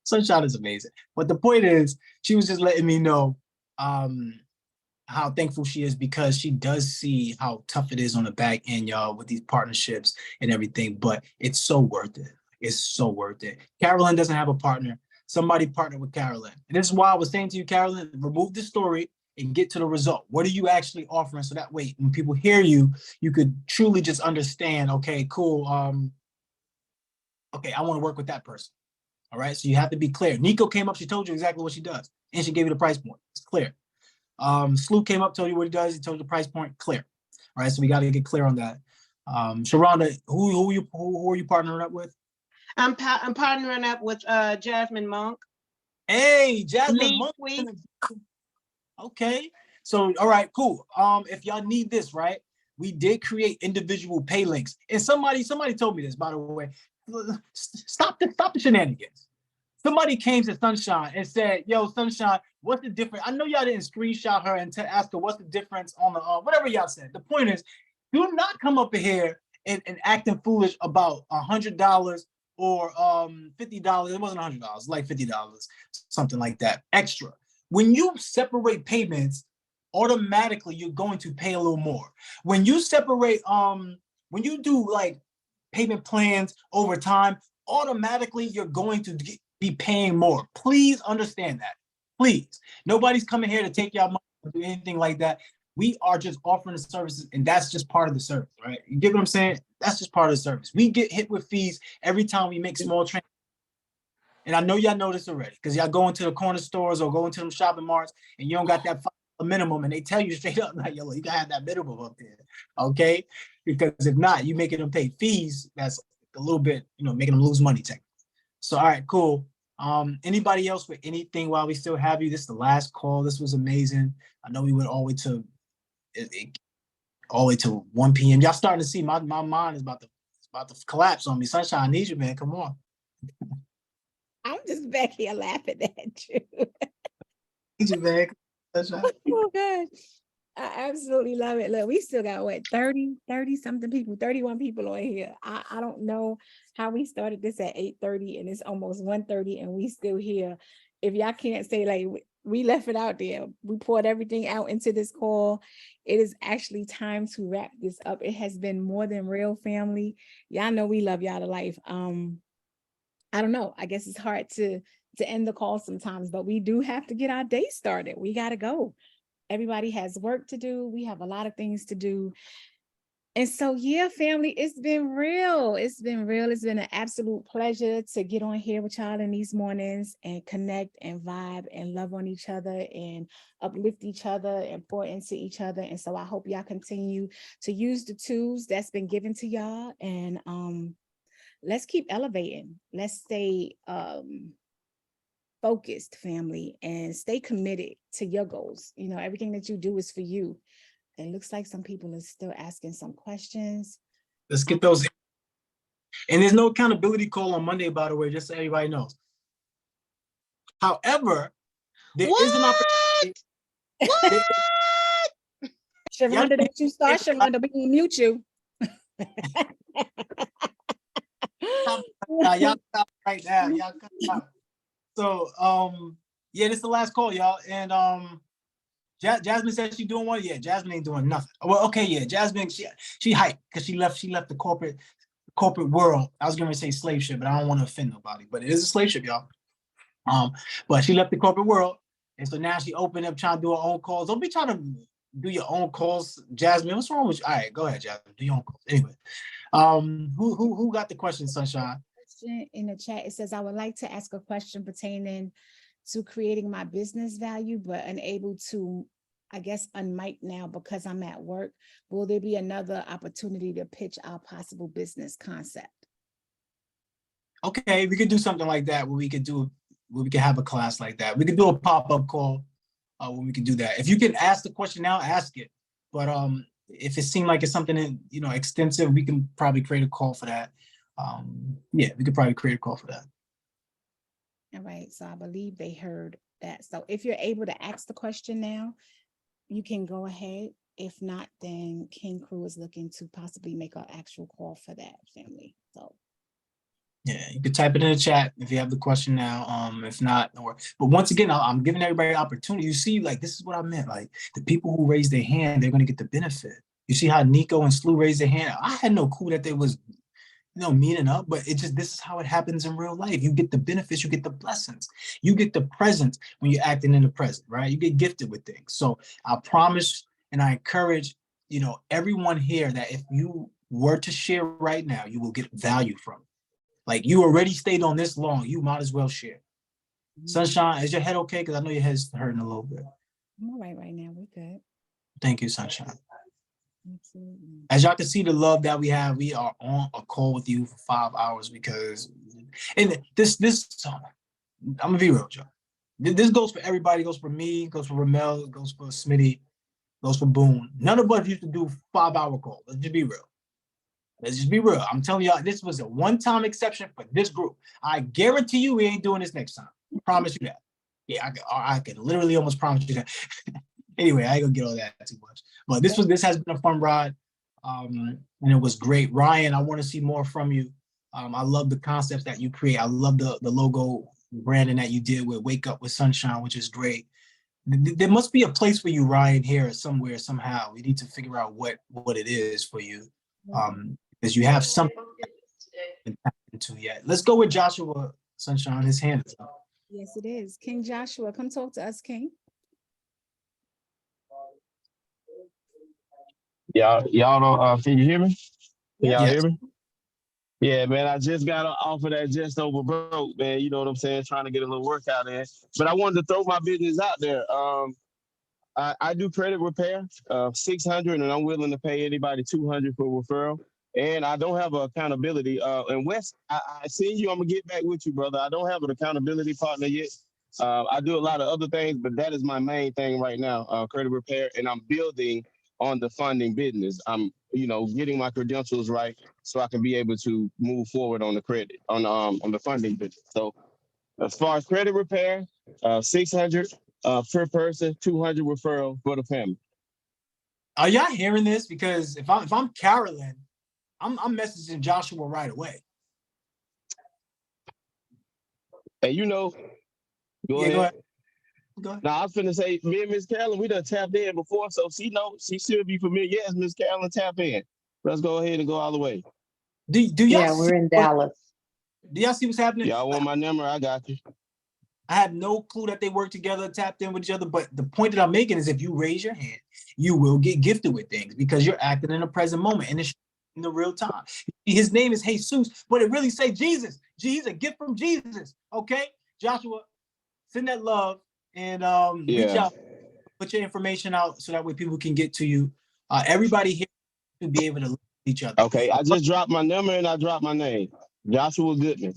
Sunshine is amazing. But the point is, she was just letting me know how thankful she is, because she does see how tough it is on the back end, y'all, with these partnerships and everything. But it's so worth it. It's so worth it. Carolyn doesn't have a partner. Somebody partnered with Carolyn. And this is why I was saying to you, Carolyn, remove the story and get to the result. What are you actually offering? So that way, when people hear you, you could truly just understand, okay, cool. Okay, I want to work with that person. All right, so you have to be clear. Nico came up, she told you exactly what she does, and she gave you the price point. It's clear. Slew came up, told you what he does, he told you the price point, clear. All right, so we got to get clear on that. Sharonda, who are you partnering up with? I'm partnering up with Jasmine Monk. Hey, Jasmine Lead Monk. Week. Okay. So, all right, cool. If y'all need this, right? We did create individual pay links. And somebody told me this, by the way. Stop the shenanigans. Somebody came to Sunshine and said, yo, Sunshine, what's the difference? I know y'all didn't screenshot her and ask her what's the difference on the whatever y'all said. The point is, do not come up here and acting foolish about $100 or $50. It wasn't $100, like $50, something like that, extra. When you separate payments, automatically you're going to pay a little more. When you separate, when you do like payment plans over time, automatically you're going to be paying more. Please understand that. Please. Nobody's coming here to take y'all money or do anything like that. We are just offering the services, and that's just part of the service, right? You get what I'm saying? That's just part of the service. We get hit with fees every time we make small transactions. And I know y'all know this already, because y'all go into the corner stores or go into them shopping marts and you don't got that minimum, and they tell you straight up, like, yo, you gotta have that minimum up there, okay? Because if not, you making them pay fees, that's a little bit, making them lose money technically. So, all right, cool. Anybody else with anything while we still have you? This is the last call. This was amazing. I know we went all the way to 1 p.m. Y'all starting to see my mind is about to collapse on me. Sunshine, I need you, man. Come on. I'm just back here laughing at you. Need you, man. Sunshine. Oh gosh. I absolutely love it. Look, we still got what, 30 something people, 31 people on here. I don't know how we started this at 8:30 and it's almost 1:30 and we still here. If y'all can't say, like, we left it out there, we poured everything out into this call. It is actually time to wrap this up. It has been more than real, family. Y'all know we love y'all to life. I don't know. I guess it's hard to end the call sometimes, but we do have to get our day started. We got to go. Everybody has work to do. We have a lot of things to do. And so, yeah, family, it's been real. It's been real. It's been an absolute pleasure to get on here with y'all in these mornings and connect and vibe and love on each other and uplift each other and pour into each other. And so I hope y'all continue to use the tools that's been given to y'all. And let's keep elevating. Let's stay focused, family, and stay committed to your goals. Everything that you do is for you. It looks like some people are still asking some questions. Let's get those in. And there's no accountability call on Monday, by the way, just so everybody knows. However, there is an opportunity. Sharonda, did you start? Sharonda, we can mute you. Y'all stop right now. Y'all stop. So, yeah, this is the last call, y'all. And Jasmine said she's doing one. Yeah, Jasmine ain't doing nothing. Well, okay, yeah, Jasmine, she hyped because she left the corporate world. I was gonna say slave ship, but I don't want to offend nobody. But it is a slave ship, y'all. But she left the corporate world, and so now she opened up trying to do her own calls. Don't be trying to do your own calls, Jasmine. What's wrong with you? All right, go ahead, Jasmine. Do your own calls. Anyway, who got the question, Sunshine? In the chat, it says, I would like to ask a question pertaining to creating my business value, but unable to, I guess, unmic now because I'm at work. Will there be another opportunity to pitch our possible business concept? Okay, we could do something like that where we could have a class like that. We could do a pop-up call where we could do that. If you can ask the question now, ask it. But if it seemed like it's something extensive, we can probably create a call for that. Yeah, we could probably create a call for that. All right, so I believe they heard that. So if you're able to ask the question now, you can go ahead. If not, then King Crew is looking to possibly make an actual call for that, family. So yeah, you could type it in the chat if you have the question now. If not, but once again, I'm giving everybody an opportunity. You see, like, this is what I meant. Like, the people who raise their hand, they're going to get the benefit. You see how Nico and Slew raised their hand? I had no clue that they was meeting up, but this is how it happens in real life. You get the benefits, you get the blessings, you get the presents when you're acting in the present, right? You get gifted with things. So I promise and I encourage, everyone here that if you were to share right now, you will get value from it. Like you already stayed on this long, you might as well share. Sunshine, is your head okay? Because I know your head's hurting a little bit. I'm all right now. We're good. Thank you, Sunshine. Absolutely. As y'all can see the love that we have, we are on a call with you for 5 hours because, and this, I'm gonna be real with y'all. This goes for everybody, goes for me, goes for Ramel, goes for Smitty, goes for Boone. None of us used to do 5-hour calls. Let's just be real. Let's just be real. I'm telling y'all, this was a one-time exception for this group. I guarantee you we ain't doing this next time. I promise you that. Yeah, I can literally almost promise you that. Anyway, I ain't gonna get all that too much. But this has been a fun ride. And it was great. Ryan, I want to see more from you. I love the concepts that you create. I love the logo branding that you did with Wake Up with Sunshine, which is great. There must be a place for you, Ryan, here somewhere, somehow. We need to figure out what it is for you. Because you have something to tap into yet. Let's go with Joshua Sunshine. His hand is up. Yes, it is. King Joshua, come talk to us, King. Y'all don't, can you hear me? Can y'all Yes. hear me? Yeah, man, I just got off of that just over broke, man. You know what I'm saying? Trying to get a little workout in. But I wanted to throw my business out there. I do credit repair, $600, and I'm willing to pay anybody $200 for referral. And I don't have an accountability. And Wes, I seen you. I'm gonna get back with you, brother. I don't have an accountability partner yet. I do a lot of other things, but that is my main thing right now, credit repair, and I'm building on the funding business. I'm, getting my credentials right so I can be able to move forward on the credit, on the funding business. So as far as credit repair, $600 per person, $200 referral for the family. Are y'all hearing this? Because if I'm Carolyn, I'm messaging Joshua right away. Hey, go ahead. Go ahead. Go ahead. Now I was finna say, me and Miss Carolyn, we done tapped in before, so she should be familiar. Yes, Miss Carolyn, tap in. Let's go ahead and go all the way. Do y'all Yeah, we're in Dallas. Do y'all see what's happening? Y'all want my number? I got you. I have no clue that they work together, tapped in with each other. But the point that I'm making is if you raise your hand, you will get gifted with things because you're acting in the present moment and it's in the real time. His name is Jesus, but it really say Jesus. Jesus, a gift from Jesus. Okay, Joshua, send that love and reach out, put your information out so that way people can get to you. Everybody here to be able to love each other. Okay, I just dropped my number and I dropped my name, Joshua Goodman.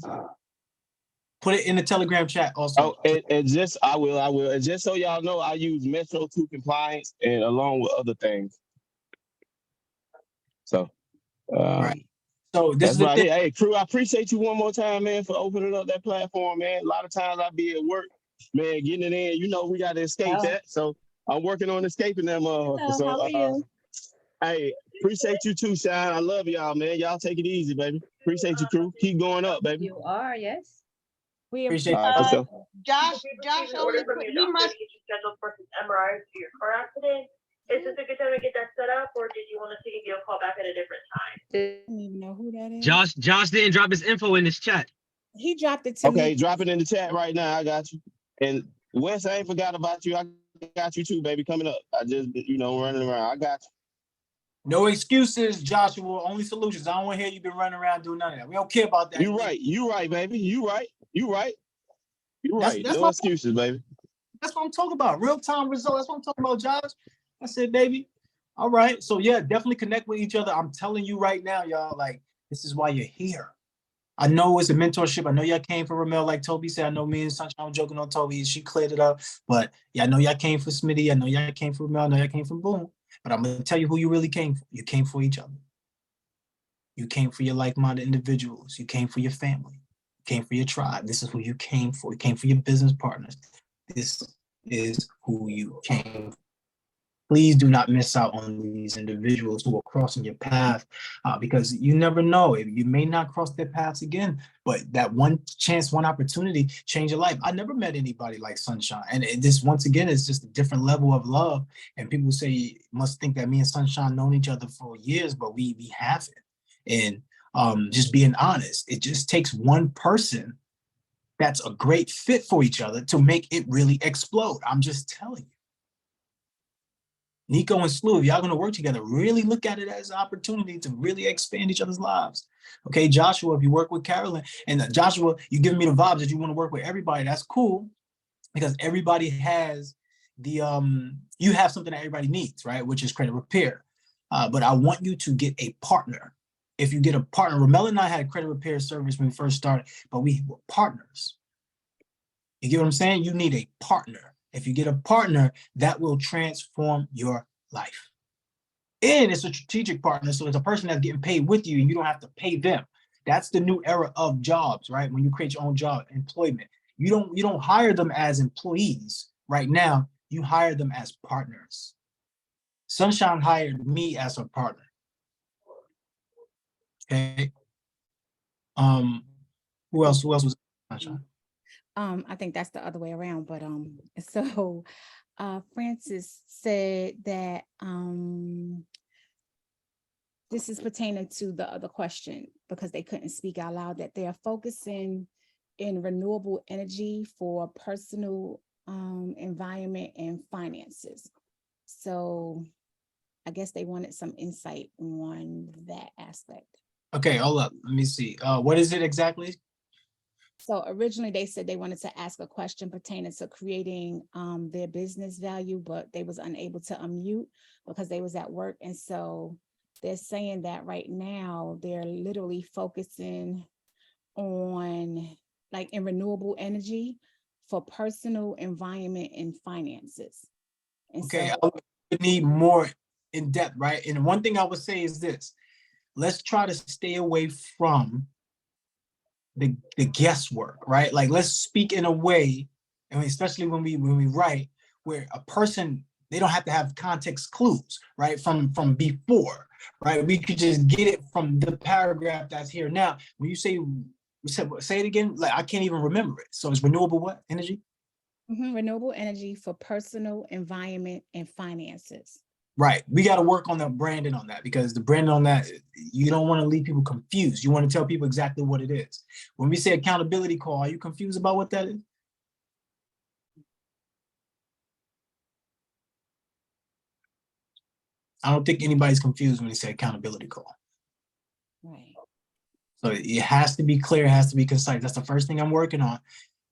Put it in the Telegram chat also. Oh, I will. And just so y'all know, I use Metro 2 compliance and along with other things. So, right. So this that's is the right thing. here. Hey, crew, I appreciate you one more time, man, for opening up that platform, man. A lot of times I be at work, man, getting it in. We got to escape that. So I'm working on escaping that motherfucker. So, how are you? Hey, appreciate you too, Shine. I love y'all, man. Y'all take it easy, baby. Appreciate you, crew. Keep going up, baby. You are, yes. We appreciate it. Josh only he must scheduled for some MRIs for your car accident. Is this a good time to get that set up, or did you want us to give you a call back at a different time? I don't even know who that is. Josh didn't drop his info in this chat. He dropped it to me. Okay, drop it in the chat right now. I got you. And Wes, I ain't forgot about you. I got you too, baby, coming up. I just, running around. I got you. No excuses, Joshua. Only solutions. I don't want to hear you been running around doing none of that. We don't care about that. You right, baby. You right. That's no excuses, baby. That's what I'm talking about. Real-time results. That's what I'm talking about, Josh. I said, baby. All right. So yeah, definitely connect with each other. I'm telling you right now, y'all, like, this is why you're here. I know it's a mentorship. I know y'all came for Ramel, like Toby said. I know me and Sunshine were joking on Toby. She cleared it up. But yeah, I know y'all came for Smitty. I know y'all came for Ramel. I know y'all came for Boone. But I'm going to tell you who you really came for. You came for each other. You came for your like-minded individuals. You came for your family. You came for your tribe. This is who you came for. You came for your business partners. This is who you came for. Please do not miss out on these individuals who are crossing your path because you never know. You may not cross their paths again, but that one chance, one opportunity change your life. I never met anybody like Sunshine. And this, once again, is just a different level of love. And people say, must think that me and Sunshine known each other for years, but we haven't. And just being honest, it just takes one person that's a great fit for each other to make it really explode. I'm just telling you. Nico and Sluv, y'all gonna work together. Really look at it as an opportunity to really expand each other's lives. Okay, Joshua, if you work with Carolyn, and Joshua, you giving me the vibes that you want to work with everybody, that's cool, because everybody has the, you have something that everybody needs, right? Which is credit repair. But I want you to get a partner. If you get a partner, Ramel and I had a credit repair service when we first started, but we were partners. You get what I'm saying? You need a partner. If you get a partner, that will transform your life. And it's a strategic partner, so it's a person that's getting paid with you and you don't have to pay them. That's the new era of jobs, right? When you create your own job, employment. You don't hire them as employees right now, you hire them as partners. Sunshine hired me as a partner. Okay. Who else was Sunshine? I think that's the other way around, but so Francis said that this is pertaining to the other question because they couldn't speak out loud, that they are focusing in renewable energy for personal environment and finances. So I guess they wanted some insight on that aspect. Okay, hold up. Let me see. What is it exactly? So originally they said they wanted to ask a question pertaining to creating their business value, but they was unable to unmute because they was at work. And so they're saying that right now they're literally focusing on like in renewable energy for personal environment and finances. And okay, so I would need more in depth, right? And one thing I would say is this: let's try to stay away from the guesswork, right? Like let's speak in a way, and especially when we write, where a person, they don't have to have context clues, right? From before, right? We could just get it from the paragraph that's here now. When you say it again, like I can't even remember it. So it's renewable what energy? renewable energy for personal environment and finances. Right. We got to work on the branding on that, because the branding on that, you don't want to leave people confused. You want to tell people exactly what it is. When we say accountability call, are you confused about what that is? I don't think anybody's confused when they say accountability call. Right. So it has to be clear, it has to be concise. That's the first thing I'm working on.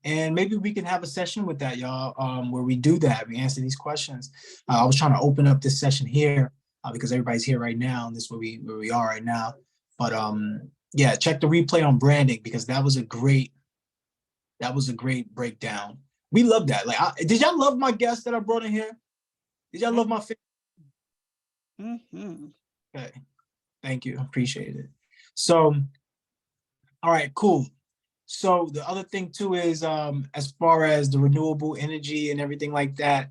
And maybe we can have a session with that, y'all, where we do that. We answer these questions. I was trying to open up this session here because everybody's here right now, and this is where we are right now. But yeah, check the replay on branding, because that was a great breakdown. We love that. Like, did y'all love my guests that I brought in here? Did y'all love my family? Okay, thank you, appreciate it. So, all right, cool. So the other thing too is, as far as the renewable energy and everything like that,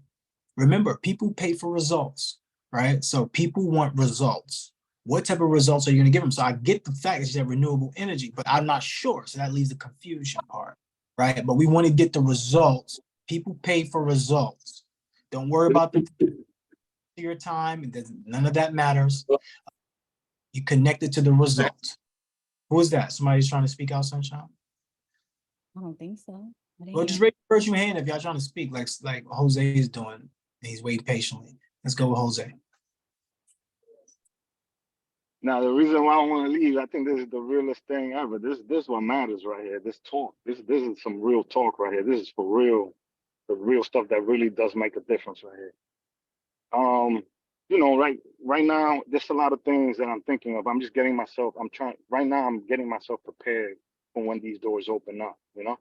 remember, people pay for results, right? So people want results. What type of results are you going to give them? So I get the fact that you said renewable energy, but I'm not sure. So that leaves the confusion part, right? But we want to get the results. People pay for results. Don't worry about your time. None of that matters. You connect it to the results. Who is that? Somebody's trying to speak out, Sunshine? I don't think so. Well, just raise your virtual hand if y'all trying to speak, like Jose is doing, and he's waiting patiently. Let's go with Jose. Now, the reason why I want to leave, I think this is the realest thing ever. This what matters right here. This talk. This is some real talk right here. This is for real, the real stuff that really does make a difference right here. You know, right now, there's a lot of things that I'm thinking of. I'm just getting myself. Right now, I'm getting myself prepared for when these doors open up. You know.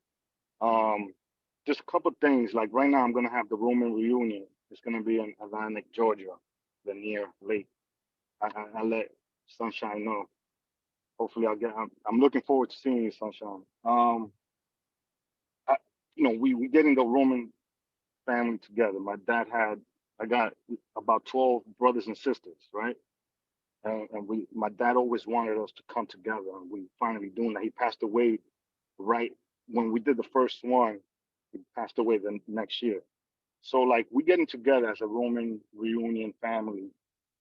Just a couple of things. Like right now, I'm gonna have the Roman reunion. It's gonna be in Atlantic, Georgia, the near lake. I let Sunshine know. Hopefully, I'm looking forward to seeing you, Sunshine. You know, we getting the Roman family together. I got about 12 brothers and sisters, right? And my dad always wanted us to come together, and we finally doing that. He passed away right when we did the first one. He passed away the next year. So like we getting together as a Roman reunion family.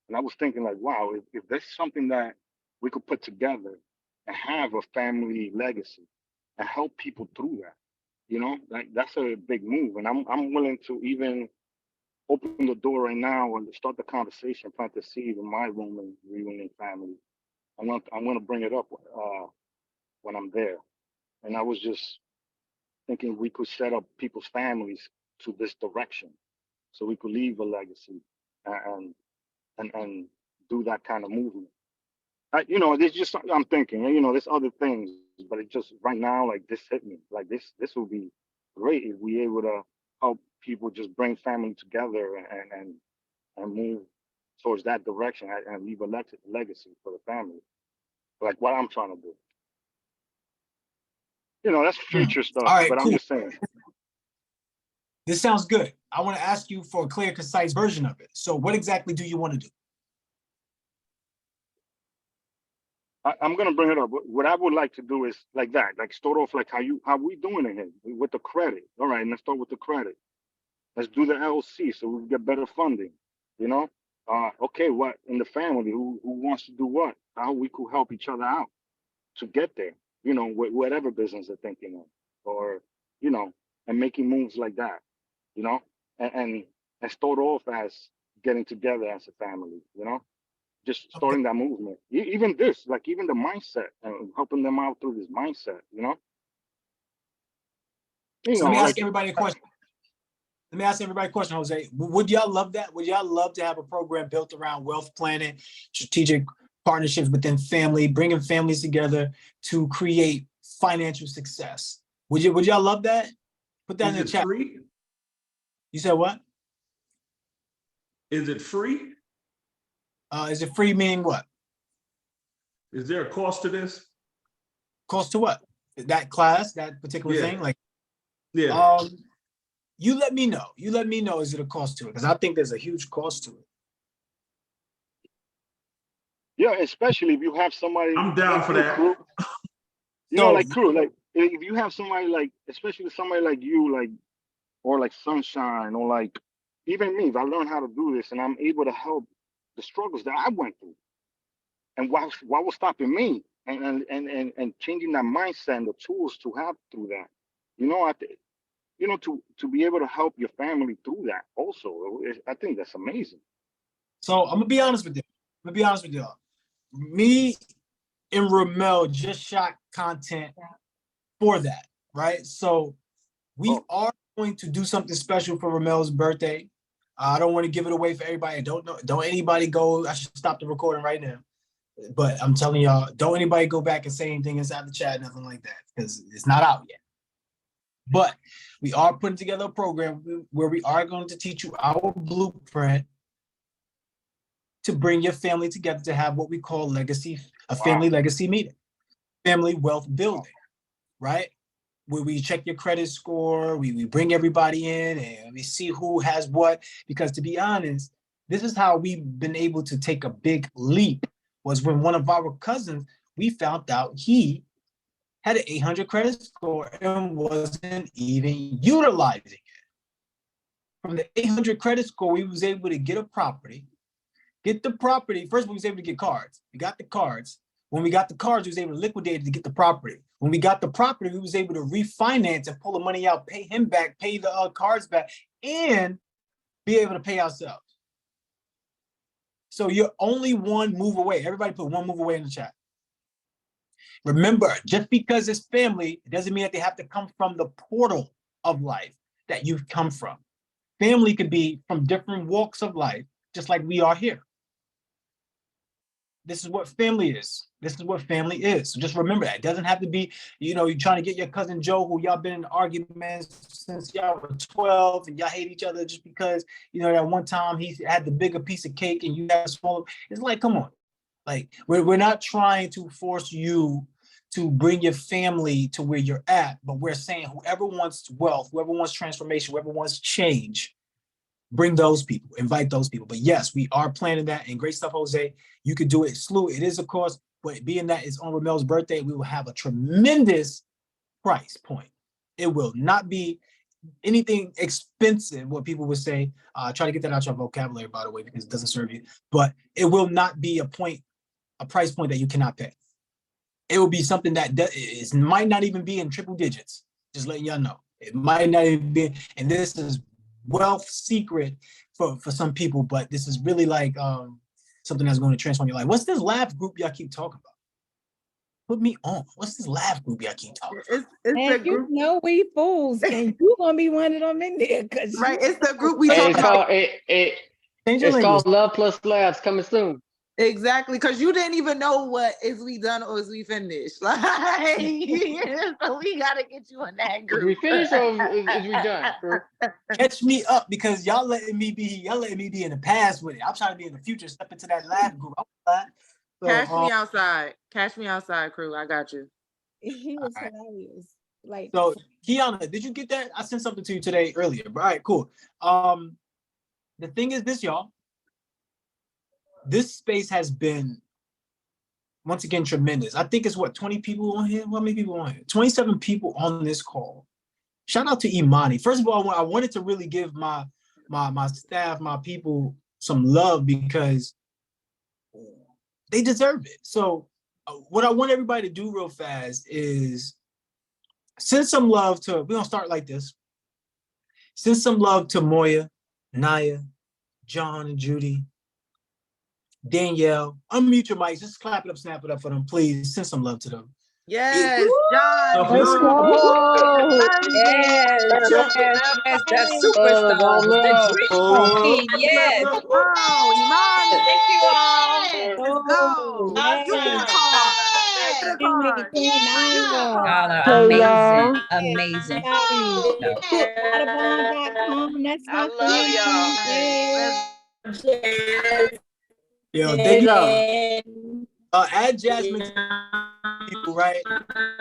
And I was thinking like, wow, if there's something that we could put together and have a family legacy and help people through that, you know, like that's a big move. And I'm willing to even open the door right now and start the conversation, plant the seed in my room and reunion family. I'm gonna bring it up when I'm there. And I was just thinking we could set up people's families to this direction, so we could leave a legacy and and do that kind of movement. There's just something I'm thinking. There's other things, but it just right now, like this hit me. Like this would be great if we able to help people just bring family together and move towards that direction and leave a legacy for the family, like what I'm trying to do. That's future stuff, All right, but I'm cool. just saying. This sounds good. I want to ask you for a clear, concise version of it. So what exactly do you want to do? I'm gonna bring it up. What I would like to do is like that, like start off like how we doing it here with the credit. All right, let's start with the credit. Let's do the LC so we get better funding. You know, okay, what in the family who wants to do what? How we could help each other out to get there. Whatever business they're thinking of, or and making moves like that. You know, and start off as getting together as a family. Just starting that movement. Even this, like even the mindset and helping them out through this mindset. So let me ask like everybody a question. Let me ask everybody a question, Jose. Would y'all love that? Would y'all love to have a program built around wealth planning, strategic partnerships within family, bringing families together to create financial success? Would y'all love that? Put that in the chat. Free? You said what? Is it free? Is it free meaning what? Is there a cost to this? Cost to what? That class, that particular thing? Like, yeah. You let me know. You let me know, is it a cost to it? Because I think there's a huge cost to it. Yeah, especially if you have somebody. I'm down for that. Crew, crew, like if you have somebody like, especially somebody like you, like, or like Sunshine, or like even me, if I learn how to do this and I'm able to help the struggles that I went through, and what was stopping me, and changing that mindset and the tools to have through that, to be able to help your family through that also, I think that's amazing. So I'm gonna be honest with you. Me and Ramel just shot content for that, right? So we are going to do something special for Ramel's birthday. I don't want to give it away for everybody. Don't anybody go. I should stop the recording right now. But I'm telling y'all, don't anybody go back and say anything inside the chat, nothing like that, because it's not out yet. But we are putting together a program where we are going to teach you our blueprint to bring your family together to have what we call a family legacy meeting, family wealth building, right? Where we check your credit score, we bring everybody in and we see who has what, because to be honest, this is how we've been able to take a big leap, was when one of our cousins, we found out he had an 800 credit score and wasn't even utilizing it. From the 800 credit score, we was able to get a property, first we was able to get cards. We got the cards. When we got the cards, we was able to liquidate it to get the property. When we got the property, we was able to refinance and pull the money out, pay him back, pay the cards back, and be able to pay ourselves. So you're only one move away. Everybody put one move away in the chat. Remember, just because it's family, it doesn't mean that they have to come from the portal of life that you've come from. Family could be from different walks of life, just like we are here. This is what family is. This is what family is. So just remember that. It doesn't have to be, you're trying to get your cousin Joe, who y'all been in arguments since y'all were 12 and y'all hate each other just because, that one time he had the bigger piece of cake and you had a smaller. It's like, come on. Like, we're not trying to force you to bring your family to where you're at, but we're saying whoever wants wealth, whoever wants transformation, whoever wants change, bring those people, invite those people. But yes, we are planning that, and great stuff, Jose. You could do it. Slew, it is, of course, but being that it's on Ramel's birthday, we will have a tremendous price point. It will not be anything expensive, what people would say. Try to get that out your vocabulary, by the way, because it doesn't serve you. But it will not be a price point that you cannot pay. It will be something that might not even be in triple digits. Just letting y'all know. It might not even be, and this is wealth secret for some people, but this is really like something that's going to transform your life. What's this laugh group y'all keep talking about? Put me on. What's this laugh group y'all keep talking about? It's And the group. you know we fools, and you gonna be one of them in there, cause Right, it's the group we Hey, talk it's about. called it's called Love Plus Laughs coming soon. Exactly, because you didn't even know what is we done or is we finished. Like, so we gotta get you in that group. Is we finished or is we done? Crew? Catch me up, because y'all letting me be in the past with it. I'm trying to be in the future, step into that laugh group. So, Cash me outside. Cash me outside, crew. I got you. he was hilarious. Like, So Kiana, did you get that? I sent something to you today earlier. All right, cool. The thing is this, y'all. This space has been, once again, tremendous. I think it's what, 20 people on here? How many people on here? 27 people on this call. Shout out to Imani. First of all, I wanted to really give my staff, my people, some love because they deserve it. So what I want everybody to do real fast is send some love to, we're gonna start like this. Send some love to Moya, Naya, John and Judy, Danielle. Unmute your mics, just clap it up, snap it up for them, please. Send some love to them. Yes, John. Let's go. yes, the superstars, the dream team, yes. Wow, Iman. Thank you all. Let's go. Yes. You get a card. Get a card. You get a card. Y'all are Hey, y'all. amazing. Audubon.com, that's my I love y'all. Yo, thank you. Add Jasmine to people, right?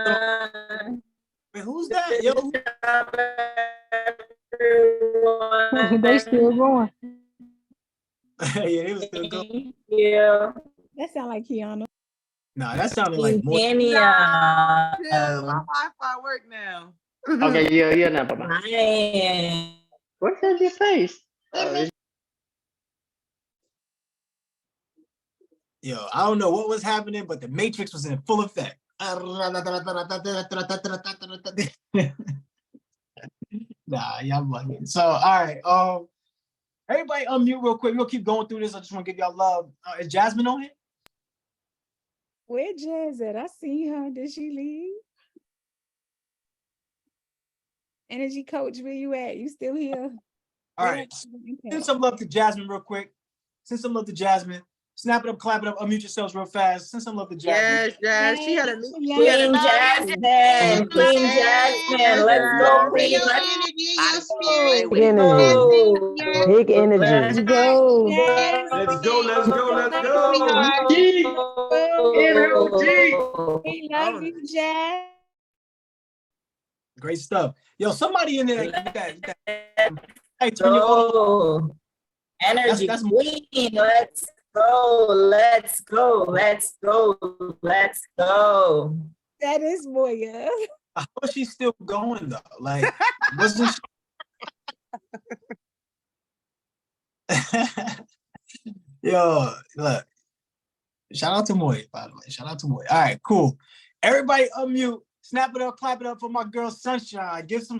So, wait, who's that? Yo, They still going. yeah, they was still going. Yeah. That sound like Kiana. Nah, that sounded like more. My Wi-Fi work now. Okay, yeah, no, bye-bye. What's in your face? Yo, I don't know what was happening, but the Matrix was in full effect. Nah, y'all bugging. So, all right. Everybody unmute real quick. We'll keep going through this. I just want to give y'all love. Is Jasmine on here? Where Jazz at? I see her. Did she leave? Energy coach, where you at? You still here? All right. Send some love to Jasmine real quick. Send some love to Jasmine. Snap it up, clap it up, unmute yourselves real fast. Send some love to Jasmine. Yes, she had a Queen Jasmine. Queen Jasmine. Let's go, Queen. Big energy. Big energy. Let's go. Let's go, let's go, let's go. We love you, Jazz. Great stuff. Yo, somebody in there. Hey, turn your Energy queen. Let's go. Let's go. Let's go. Let's go. That is Moya. I hope she's still going though. Like, wasn't she? Yo, look. Shout out to Moy, by the way. Shout out to Moy. All right, cool. Everybody unmute. Snap it up, clap it up for my girl Sunshine. Give some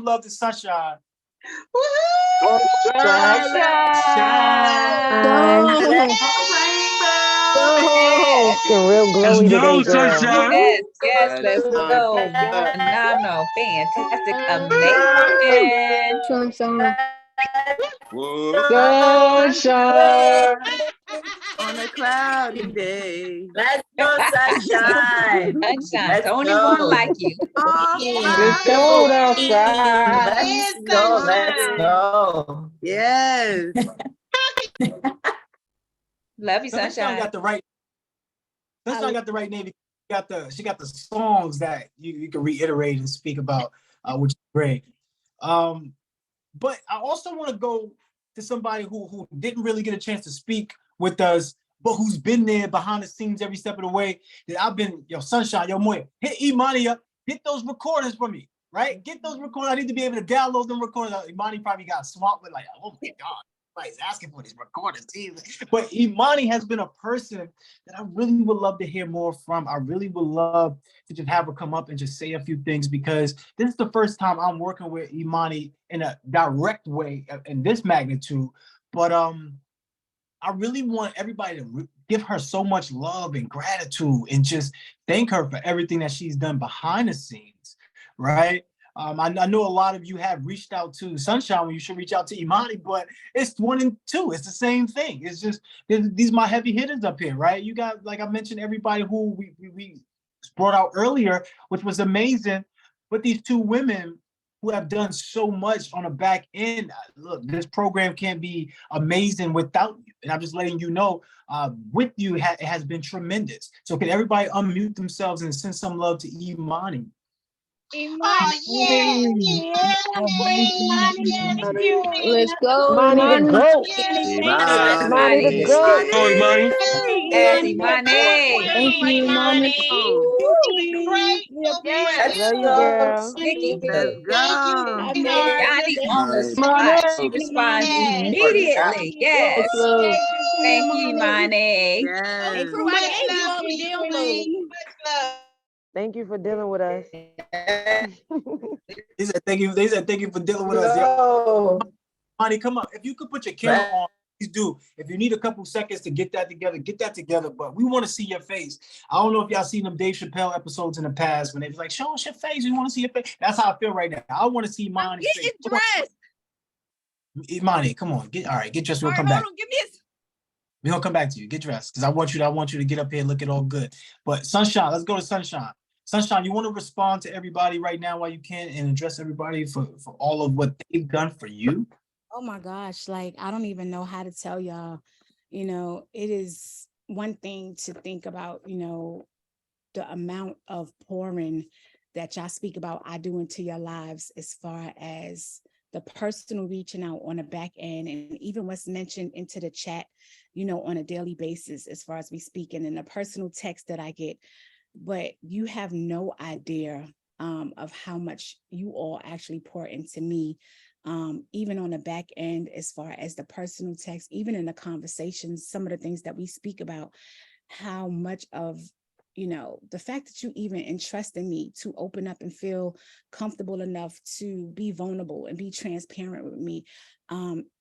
love to Sunshine. Sunshine. Real glowy today, girl. Sunshine. Yes, let's go. Phenomenal, fantastic, amazing. Sunshine. Sunshine. On a cloudy day. Let's go, sunshine. Sunshine. The only one like you. It's cold outside. Let's go. Let's go. Yes. Love you, Sunshine. Got the right. Sunshine got the right name. She got the songs that you can reiterate and speak about, which is great. But I also want to go to somebody who didn't really get a chance to speak with us, but who's been there behind the scenes every step of the way. That I've been, Sunshine, Moya, hit Imani up, get those recordings for me, right? Get those recordings. I need to be able to download them recordings. Imani probably got swamped with like, oh my God. everybody's asking for these recordings. But Imani has been a person that I really would love to hear more from. I really would love to just have her come up and just say a few things, because this is the first time I'm working with Imani in a direct way in this magnitude. But I really want everybody to give her so much love and gratitude and just thank her for everything that she's done behind the scenes, right? I know a lot of you have reached out to Sunshine when you should reach out to Imani, but it's 1 and 2. It's the same thing. It's just, these are my heavy hitters up here, right? You got, like I mentioned, everybody who we brought out earlier, which was amazing. But these 2 women who have done so much on the back end. Look, this program can't be amazing without you. And I'm just letting you know, with you, it has been tremendous. So can everybody unmute themselves and send some love to Imani? Oh, yeah. Thank you. Let's go, Imani the Imani. GOAT. Imani the Imani. GOAT. Oh, Imani. Yes, Imani, Imani. Thank you, Imani. Grateful Yes. for Love you, you. girl. Let's Thank you, go. sweetheart. Yanni on the Nice. spot. She responds Yes. immediately. Yes. Much love. Thank you, Imani. Yes. Crew, I Much gave you love all to the you, download. Queen. Much love. Thank you for dealing with us. They said thank you for dealing with us. No. Imani, come on. If you could put your camera on, please do. If you need a couple seconds to get that together, get that together. But we want to see your face. I don't know if y'all seen them Dave Chappelle episodes in the past when they was like, show us your face. We want to see your face. That's how I feel right now. I want to see Imani's face. Get dressed. Imani, come on. Get dressed. We'll come back. Give me We're gonna come back to you. Get dressed. Because I want you to get up here and look it all good. But Sunshine, let's go to Sunshine. Sunshine, you want to respond to everybody right now while you can and address everybody for all of what they've done for you? Oh my gosh, like I don't even know how to tell y'all. It is one thing to think about, the amount of pouring that y'all speak about I do into your lives, as far as the personal reaching out on the back end, and even what's mentioned into the chat, on a daily basis, as far as we speaking, and the personal text that I get. But you have no idea of how much you all actually pour into me, even on the back end, as far as the personal text, even in the conversations, some of the things that we speak about, how much of, the fact that you even entrust in me to open up and feel comfortable enough to be vulnerable and be transparent with me.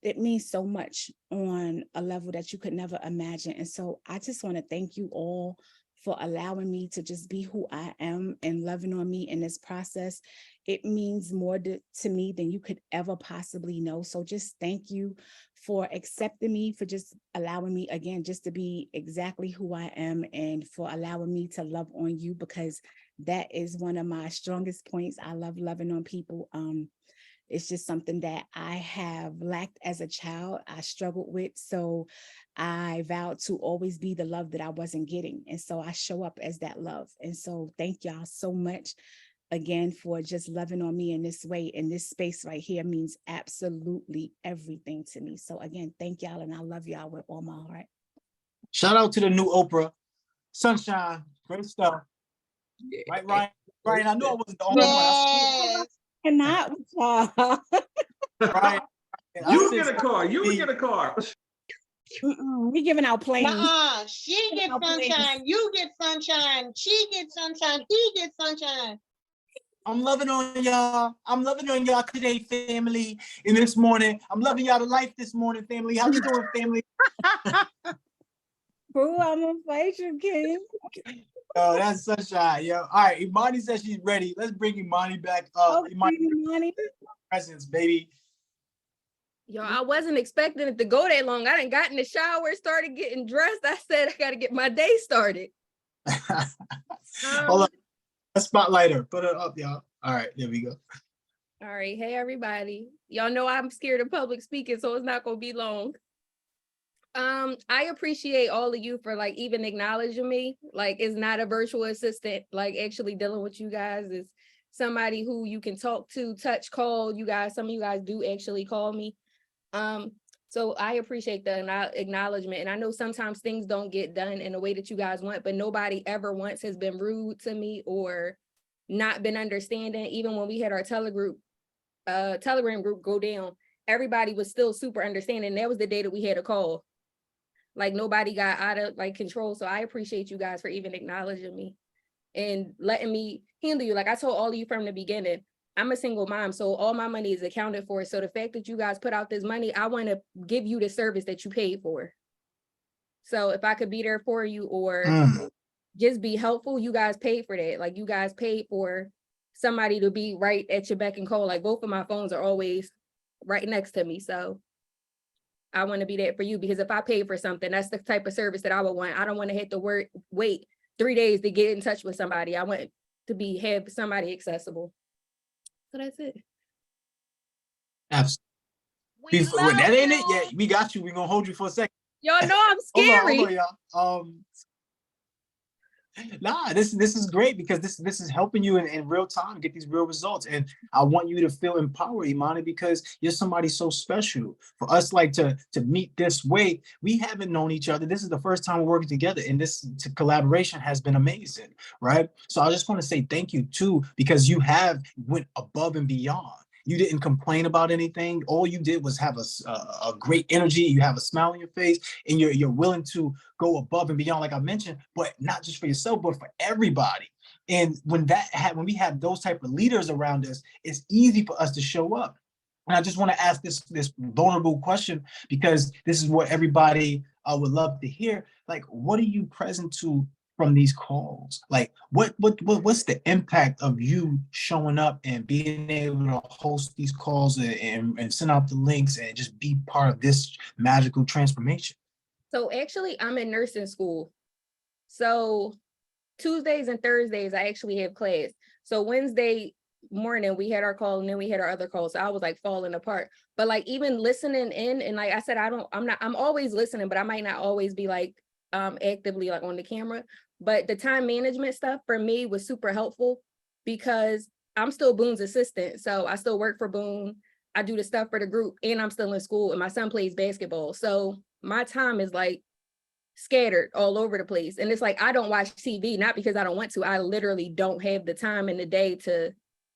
It means so much on a level that you could never imagine. And so I just want to thank you all for allowing me to just be who I am and loving on me in this process. It means more to me than you could ever possibly know. So just thank you for accepting me, for just allowing me, again, just to be exactly who I am, and for allowing me to love on you, because that is one of my strongest points. I love loving on people. It's just something that I have lacked as a child. I struggled with. So I vowed to always be the love that I wasn't getting. And so I show up as that love. And so thank y'all so much again for just loving on me in this way. And this space right here means absolutely everything to me. So again, thank y'all. And I love y'all with all my heart. Shout out to the new Oprah. Sunshine, great stuff. Right, Ryan? Ryan, I knew I wasn't the only one. And not with y'all. Ryan, you get a car. You get a car. We giving out planes. She gets sunshine. You get sunshine. She gets sunshine. He gets sunshine. I'm loving on y'all. I'm loving on y'all today, family. And this morning, I'm loving y'all to life this morning, family. How you doing, family? Boo, I'm gonna fight you, King. Oh, that's sunshine, yo. All right, Imani says she's ready. Let's bring Imani back up. Imani. Presence, baby. Yo, I wasn't expecting it to go that long. I done got in the shower, started getting dressed. I said I gotta get my day started. Hold on. Let's spotlight her. Put her up, y'all. All right, there we go. All right, hey everybody. Y'all know I'm scared of public speaking, so it's not gonna be long. I appreciate all of you for like even acknowledging me. Like, it's not a virtual assistant, like actually dealing with you guys is somebody who you can talk to, touch, call. You guys, some of you guys do actually call me. So I appreciate the acknowledgement. And I know sometimes things don't get done in the way that you guys want, but nobody ever once has been rude to me or not been understanding. Even when we had our Telegram group go down, everybody was still super understanding. That was the day that we had a call. Like nobody got out of like control. So I appreciate you guys for even acknowledging me and letting me handle you. Like I told all of you from the beginning, I'm a single mom, so all my money is accounted for. So the fact that you guys put out this money, I want to give you the service that you paid for. So if I could be there for you or just be helpful, you guys paid for that. Like you guys paid for somebody to be right at your beck and call. Like both of my phones are always right next to me. So I want to be there for you, because if I paid for something, that's the type of service that I would want. I don't want to have to wait 3 days to get in touch with somebody. I want to have somebody accessible. So that's it. Absolutely. Before, that ain't it yet. We got you. We're gonna hold you for a second. Y'all know I'm scary. Hold on, y'all. Nah, this is great, because this is helping you in real time get these real results. And I want you to feel empowered, Imani, because you're somebody so special. For us, like to meet this way, we haven't known each other. This is the first time we're working together, and this collaboration has been amazing, right? So I just want to say thank you too, because you have went above and beyond. You didn't complain about anything. All you did was have a great energy. You have a smile on your face, and you're willing to go above and beyond, like I mentioned, but not just for yourself, but for everybody. And when we have those type of leaders around us, it's easy for us to show up. And I just want to ask this vulnerable question, because this is what everybody would love to hear. Like, what are you present to from these calls? Like what's the impact of you showing up and being able to host these calls and send out the links and just be part of this magical transformation? So actually I'm in nursing school. So Tuesdays and Thursdays I actually have class. So Wednesday morning we had our call, and then we had our other call. So I was like falling apart. But like even listening in, and like I said, I'm always listening, but I might not always be like actively like on the camera. But the time management stuff for me was super helpful, because I'm still Boone's assistant. So I still work for Boone. I do the stuff for the group, and I'm still in school, and my son plays basketball. So my time is like scattered all over the place. And it's like, I don't watch TV, not because I don't want to. I literally don't have the time in the day to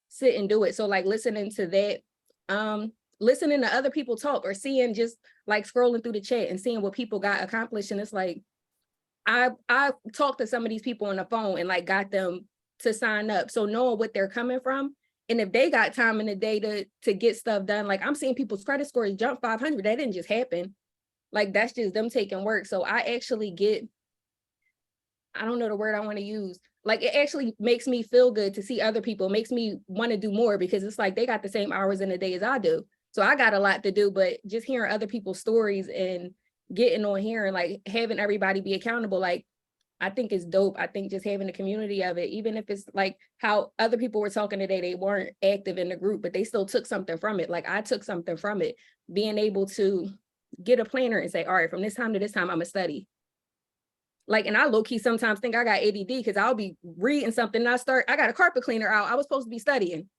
sit and do it. So like listening to that, listening to other people talk, or seeing, just like scrolling through the chat and seeing what people got accomplished. And it's like, I talked to some of these people on the phone and like got them to sign up. So knowing what they're coming from, and if they got time in the day to get stuff done, like I'm seeing people's credit scores jump 500. That didn't just happen. Like that's just them taking work. So I actually I don't know the word I want to use. Like it actually makes me feel good to see other people. It makes me want to do more, because it's like they got the same hours in the day as I do. So I got a lot to do, but just hearing other people's stories and getting on here and like having everybody be accountable, like I think it's dope. I think just having the community of it, even if it's like how other people were talking today, they weren't active in the group, but they still took something from it. Like I took something from it, being able to get a planner and say, all right, from this time to this time, I'm gonna study. Like, and I low-key sometimes think I got ADD, because I'll be reading something and I got a carpet cleaner out. I was supposed to be studying.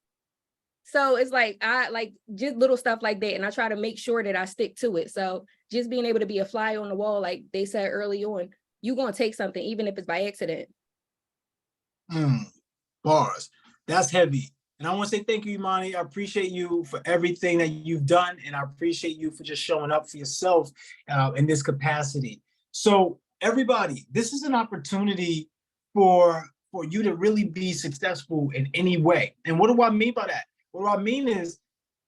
So it's like, I like just little stuff like that. And I try to make sure that I stick to it. So just being able to be a fly on the wall, like they said early on, you're going to take something, even if it's by accident. Bars. That's heavy. And I want to say thank you, Imani. I appreciate you for everything that you've done. And I appreciate you for just showing up for yourself in this capacity. So everybody, this is an opportunity for you to really be successful in any way. And what do I mean by that? What I mean is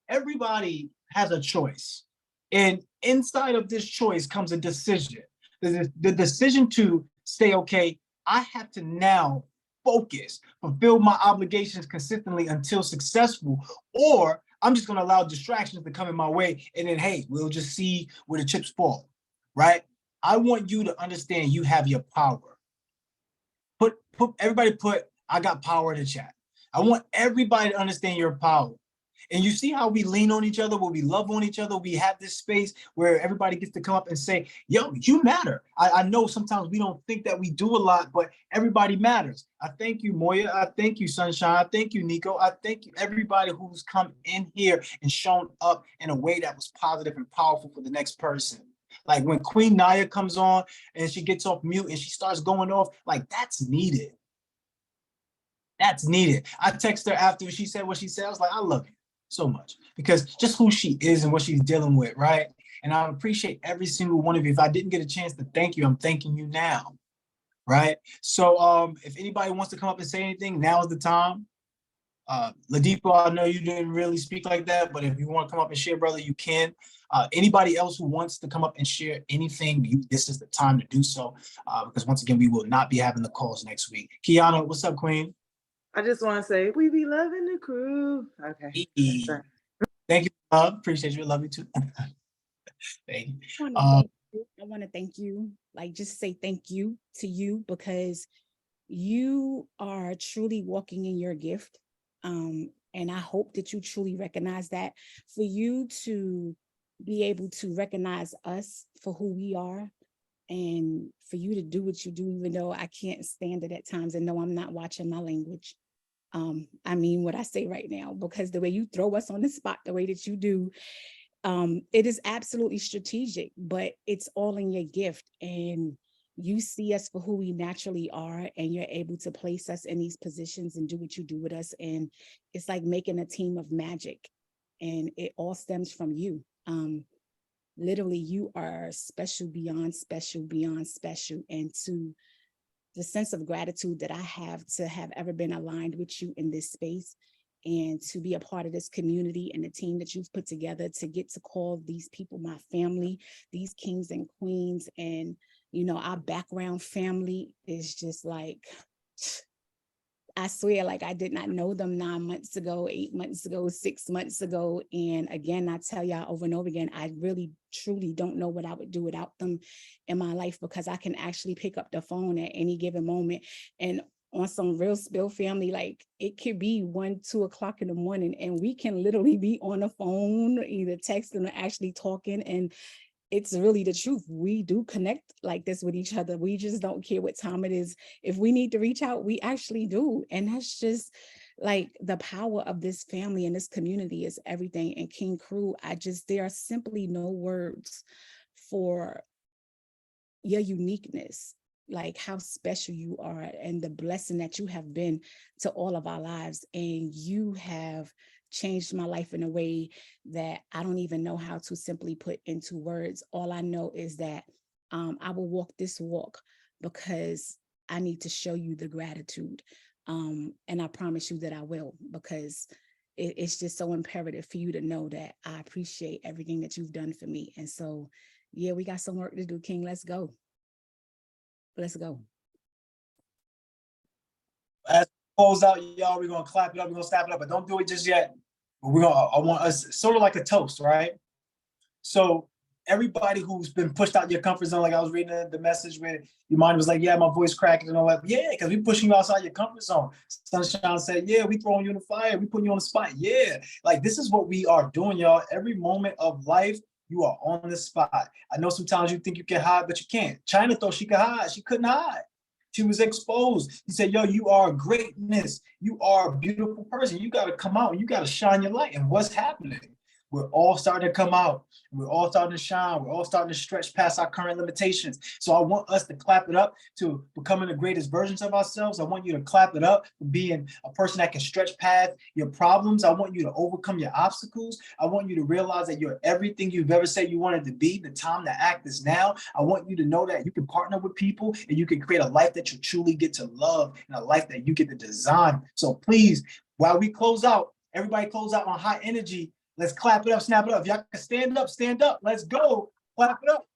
everybody has a choice. And inside of this choice comes a decision. The decision to say, okay, I have to now focus, fulfill my obligations consistently until successful, or I'm just going to allow distractions to come in my way. And then, hey, we'll just see where the chips fall, right? I want you to understand you have your power. Everybody put, I got power in the chat. I want everybody to understand your power. And you see how we lean on each other, where we love on each other. We have this space where everybody gets to come up and say, yo, you matter. I know sometimes we don't think that we do a lot, but everybody matters. I thank you, Moya. I thank you, Sunshine. I thank you, Nico. I thank you, everybody who's come in here and shown up in a way that was positive and powerful for the next person. Like when Queen Naya comes on and she gets off mute and she starts going off, like that's needed. That's needed. I text her after she said what she said. I was like, I love you. so much, because just who she is and what she's dealing with, right? And I appreciate every single one of you. If I didn't get a chance to thank you, I'm thanking you now, right? So if anybody wants to come up and say anything, now is the time. Ladipo, I know you didn't really speak like that, but if you want to come up and share, brother, you can. Anybody else who wants to come up and share anything, this is the time to do so, because once again, we will not be having the calls next week. Kiana, what's up, Queen? I just want to say, we be loving the crew. Okay. Thank you, love. Appreciate you. Love you too. Thank you. I want to thank you. Like, just say thank you to you, because you are truly walking in your gift. And I hope that you truly recognize that. For you to be able to recognize us for who we are, and for you to do what you do, even though I can't stand it at times, and no, I'm not watching my language. I mean what I say right now, because the way you throw us on the spot, the way that you do, it is absolutely strategic, but it's all in your gift. And you see us for who we naturally are, and you're able to place us in these positions and do what you do with us. And it's like making a team of magic, and it all stems from you. Literally, you are special beyond special beyond special. And to the sense of gratitude that I have to have ever been aligned with you in this space, and to be a part of this community and the team that you've put together, to get to call these people my family, these kings and queens, and our background family is just like, I swear, like I did not know them 9 months ago, 8 months ago, 6 months ago. And again, I tell y'all over and over again, I really, truly don't know what I would do without them in my life, because I can actually pick up the phone at any given moment. And on some real spill, family, like it could be 1, 2 o'clock in the morning, and we can literally be on the phone, either texting or actually talking. And it's really the truth. We do connect like this with each other. We just don't care what time it is. If we need to reach out, we actually do. And that's just like the power of this family and this community is everything. And King Crew, there are simply no words for your uniqueness, like how special you are, and the blessing that you have been to all of our lives. And you have changed my life in a way that I don't even know how to simply put into words. All I know is that I will walk this walk because I need to show you the gratitude. And I promise you that I will, because it's just so imperative for you to know that I appreciate everything that you've done for me. And so, yeah, we got some work to do, King. Let's go. Let's go. As we close out, y'all, we're gonna clap it up, we're gonna snap it up, but don't do it just yet. I want us sort of like a toast, right? So everybody who's been pushed out your comfort zone, like I was reading the message where your mind was like, yeah, my voice cracking and all that. Yeah, because we pushing you outside your comfort zone. Sunshine said, yeah, we throwing you in the fire, we putting you on the spot. Yeah, like this is what we are doing, y'all. Every moment of life, you are on the spot. I know sometimes you think you can hide, but you can't. China thought she could hide. She couldn't hide. She was exposed. He said, yo, you are greatness. You are a beautiful person. You got to come out. You got to shine your light. And what's happening? We're all starting to come out. We're all starting to shine. We're all starting to stretch past our current limitations. So I want us to clap it up to becoming the greatest versions of ourselves. I want you to clap it up for being a person that can stretch past your problems. I want you to overcome your obstacles. I want you to realize that you're everything you've ever said you wanted to be. The time to act is now. I want you to know that you can partner with people and you can create a life that you truly get to love and a life that you get to design. So please, while we close out, everybody close out on high energy. Let's clap it up, snap it up. If y'all can stand up, stand up. Let's go. Clap it up.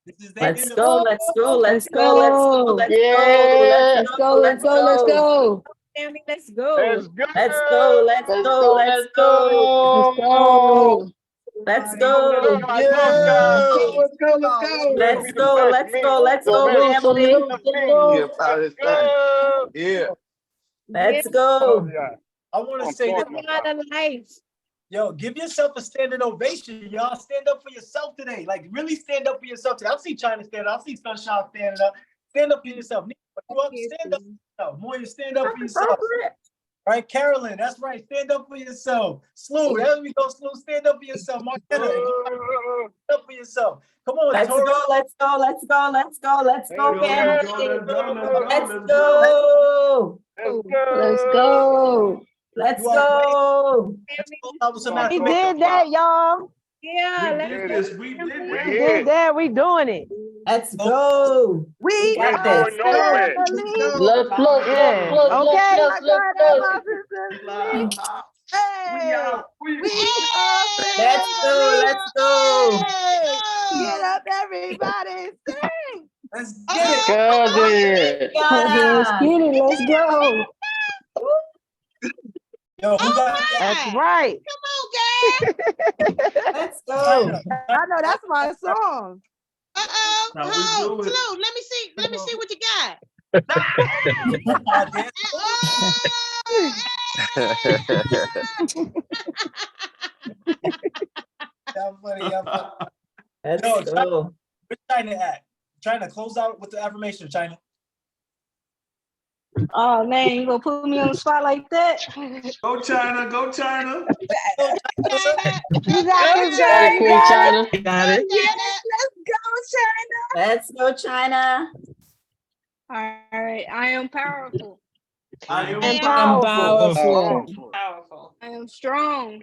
This is the Let's end go, of let's go, let's go, let's go, let's go, let's go, let's go. Family, let's go. Let's go, let's go, let's go, let's go. Let's go. Let's go. Let's go, let's go, let's go, family. Yeah. Let's go. I want to say that. Yo, give yourself a standing ovation, y'all. Stand up for yourself today. Like, really stand up for yourself today. I see China stand up. I see Sunshine standing up. Stand up for yourself. Stand up for yourself. Moya, stand up for yourself. Right, Carolyn, that's right. Stand up for yourself. Slew, there we go. Slew, stand up for yourself. Marquetta, stand up for yourself. Come on, let's Tori. go, let's go, let's go, let's go, let's go, family. Let's go. Let's go. Let's You are go. Let's close out with some We affirmations. did that, y'all. Yeah, We let's did go. this. We did We this. did that. We doing it. Let's go. We We ain't are going nowhere. family. Look, look, look, Yeah. look, look, Okay. look, Let's look, go. look. Hey. We are family. Let's go. Let's go. Hey, Get up, everybody. Sing. Let's get it. Cousin. Let's get it. Let's go. Yo, who got that? That's right. come on, girl. Let's go. I know that's my song. Uh-oh. How we Oh, do it. Flo, let me see. Let me see what you got. Y'all funny, y'all funny. Let's Yo, go. where's China at? China, close out with the affirmation, China. Oh man, you gonna put me on the spot like that? Go China. Go China. Go, China. You got this, Got girl. it, You Queen got it. China. Got it. Yes, let's go, China. Let's go, China. All right. I am powerful. I am Powerful. Powerful. I am strong.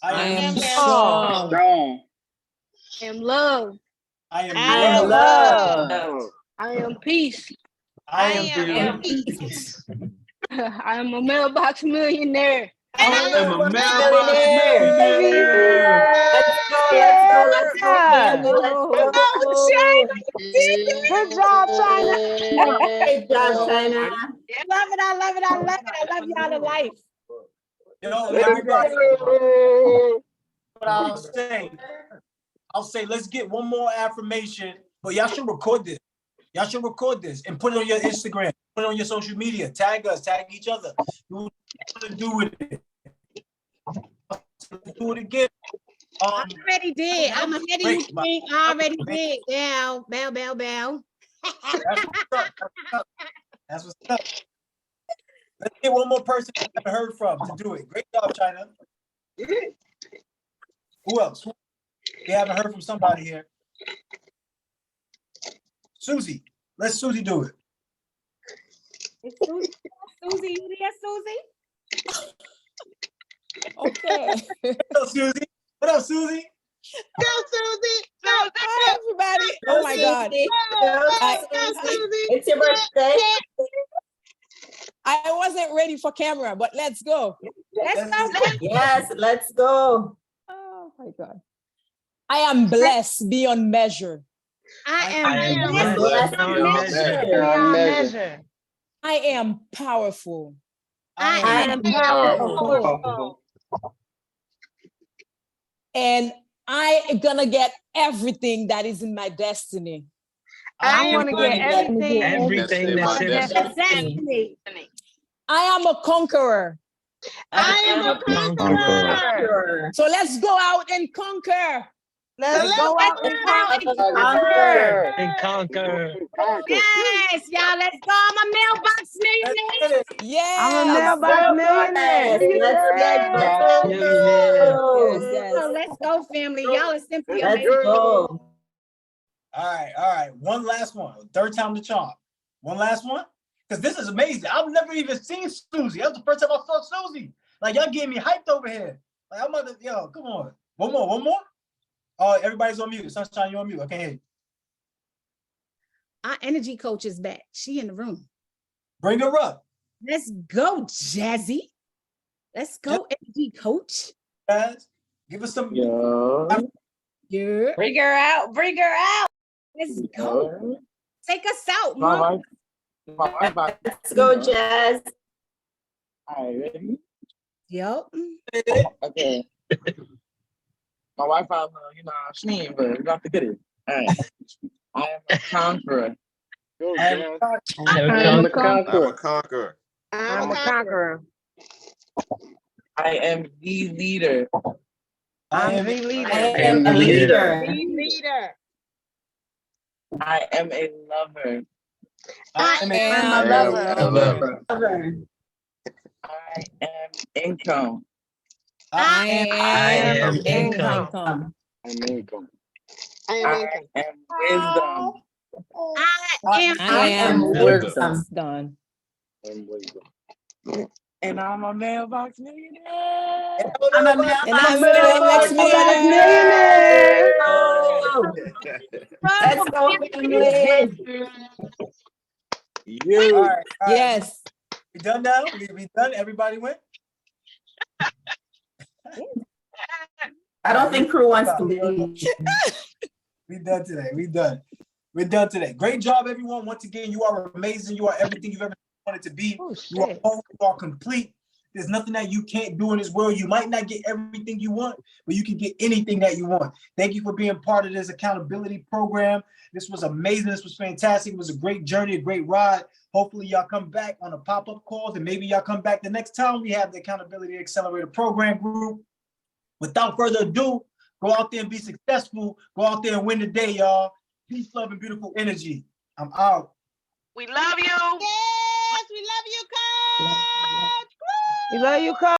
I am strong. Strong. I am love. I am I am love. I am peace. I am peace. I am a mailbox millionaire. I am a mailbox Millionaire, baby. millionaire. Let's go, family. Let's go. Good job, China. Great job, China. Love it. I love it. I love it. I love y'all to life. Yo, everybody. What I'll say, let's get one more affirmation, but y'all should record this. Y'all should record this and put it on your Instagram, put it on your social media, tag us, tag each other. Do what you want to do with it. Do it again. I already did. I'm ahead of you, Great. King. I already did. Bow, bow, bow, bow. That's what's up. Let's get one more person we haven't heard from to do it. Great job, China. Who else? We haven't heard from somebody here. Susie. Let Susie do it. It's Susie. Susie, you there, Susie? Okay. What up, Susie? What up, Susie? Go, Susie. Go, Hi, everybody. Oh my God. It's your birthday. I wasn't ready for camera, but let's go. Let's go. Yes, let's go. Oh my God. I am blessed beyond measure. I am blessed beyond measure. I am powerful. I am powerful. And I am gonna get everything that is in my destiny. I want to get Everything that's in destiny. I am a conqueror. I am a conqueror. So let's go out and conquer. Let's go out and conquer. And conquer. Yes, y'all, let's go. I'm a mailbox millionaire. Yeah. I'm a mailbox millionaire. Mailbox millionaire. So let's go, family. Y'all are simply Let's amazing. go. All right. One last one. Third time the charm. One last one. Because this is amazing. I've never even seen Susie. That's the first time I saw Susie. Like, y'all getting me hyped over here. Like, I'm about to, yo, come on. One more. Oh, everybody's on mute. Sunshine, you're on mute. I can't hear you. Our energy coach is back. She in the room. Bring her up. Let's go, Jazzy. Let's go, energy coach. Guys, give us some. Yeah. Bring her out. Bring her out. Let's go. Take us out, My Mom. wife. Let's go, Jazz. All right, ready? Yep. Okay. My wife, she ain't, but we got to get it. All right. I am a conqueror. I'm a conqueror. I'm a conqueror. I am the leader. I'm the leader. I am a leader. Leader. I am a lover. I am a lover. I am income. I am income. I'm income. I am I am wisdom. I am wisdom. Done. I am wisdom. And I'm a Mailbox Millionaire. And I'm Mailbox Mailbox Millionaire. Millionaire. Oh, let's go, family. All right. Yes. We done now? We done? Everybody went? I don't think crew wants to leave. We done today. We done. We're done today. Great job, everyone. Once again, you are amazing. You are everything you've ever wanted to be. You are whole, you are complete. There's nothing that you can't do in this world. You might not get everything you want, but you can get anything that you want. Thank you for being part of this accountability program. This was amazing. This was fantastic. It was a great journey, a great ride. Hopefully y'all come back on a pop-up calls, and maybe y'all come back the next time we have the Accountability Accelerator Program group. Without further ado, go out there and be successful. Go out there and win the day, y'all. Peace, love, and beautiful energy. I'm out. We love you. Yes, we love you, Coach. We love you, Coach.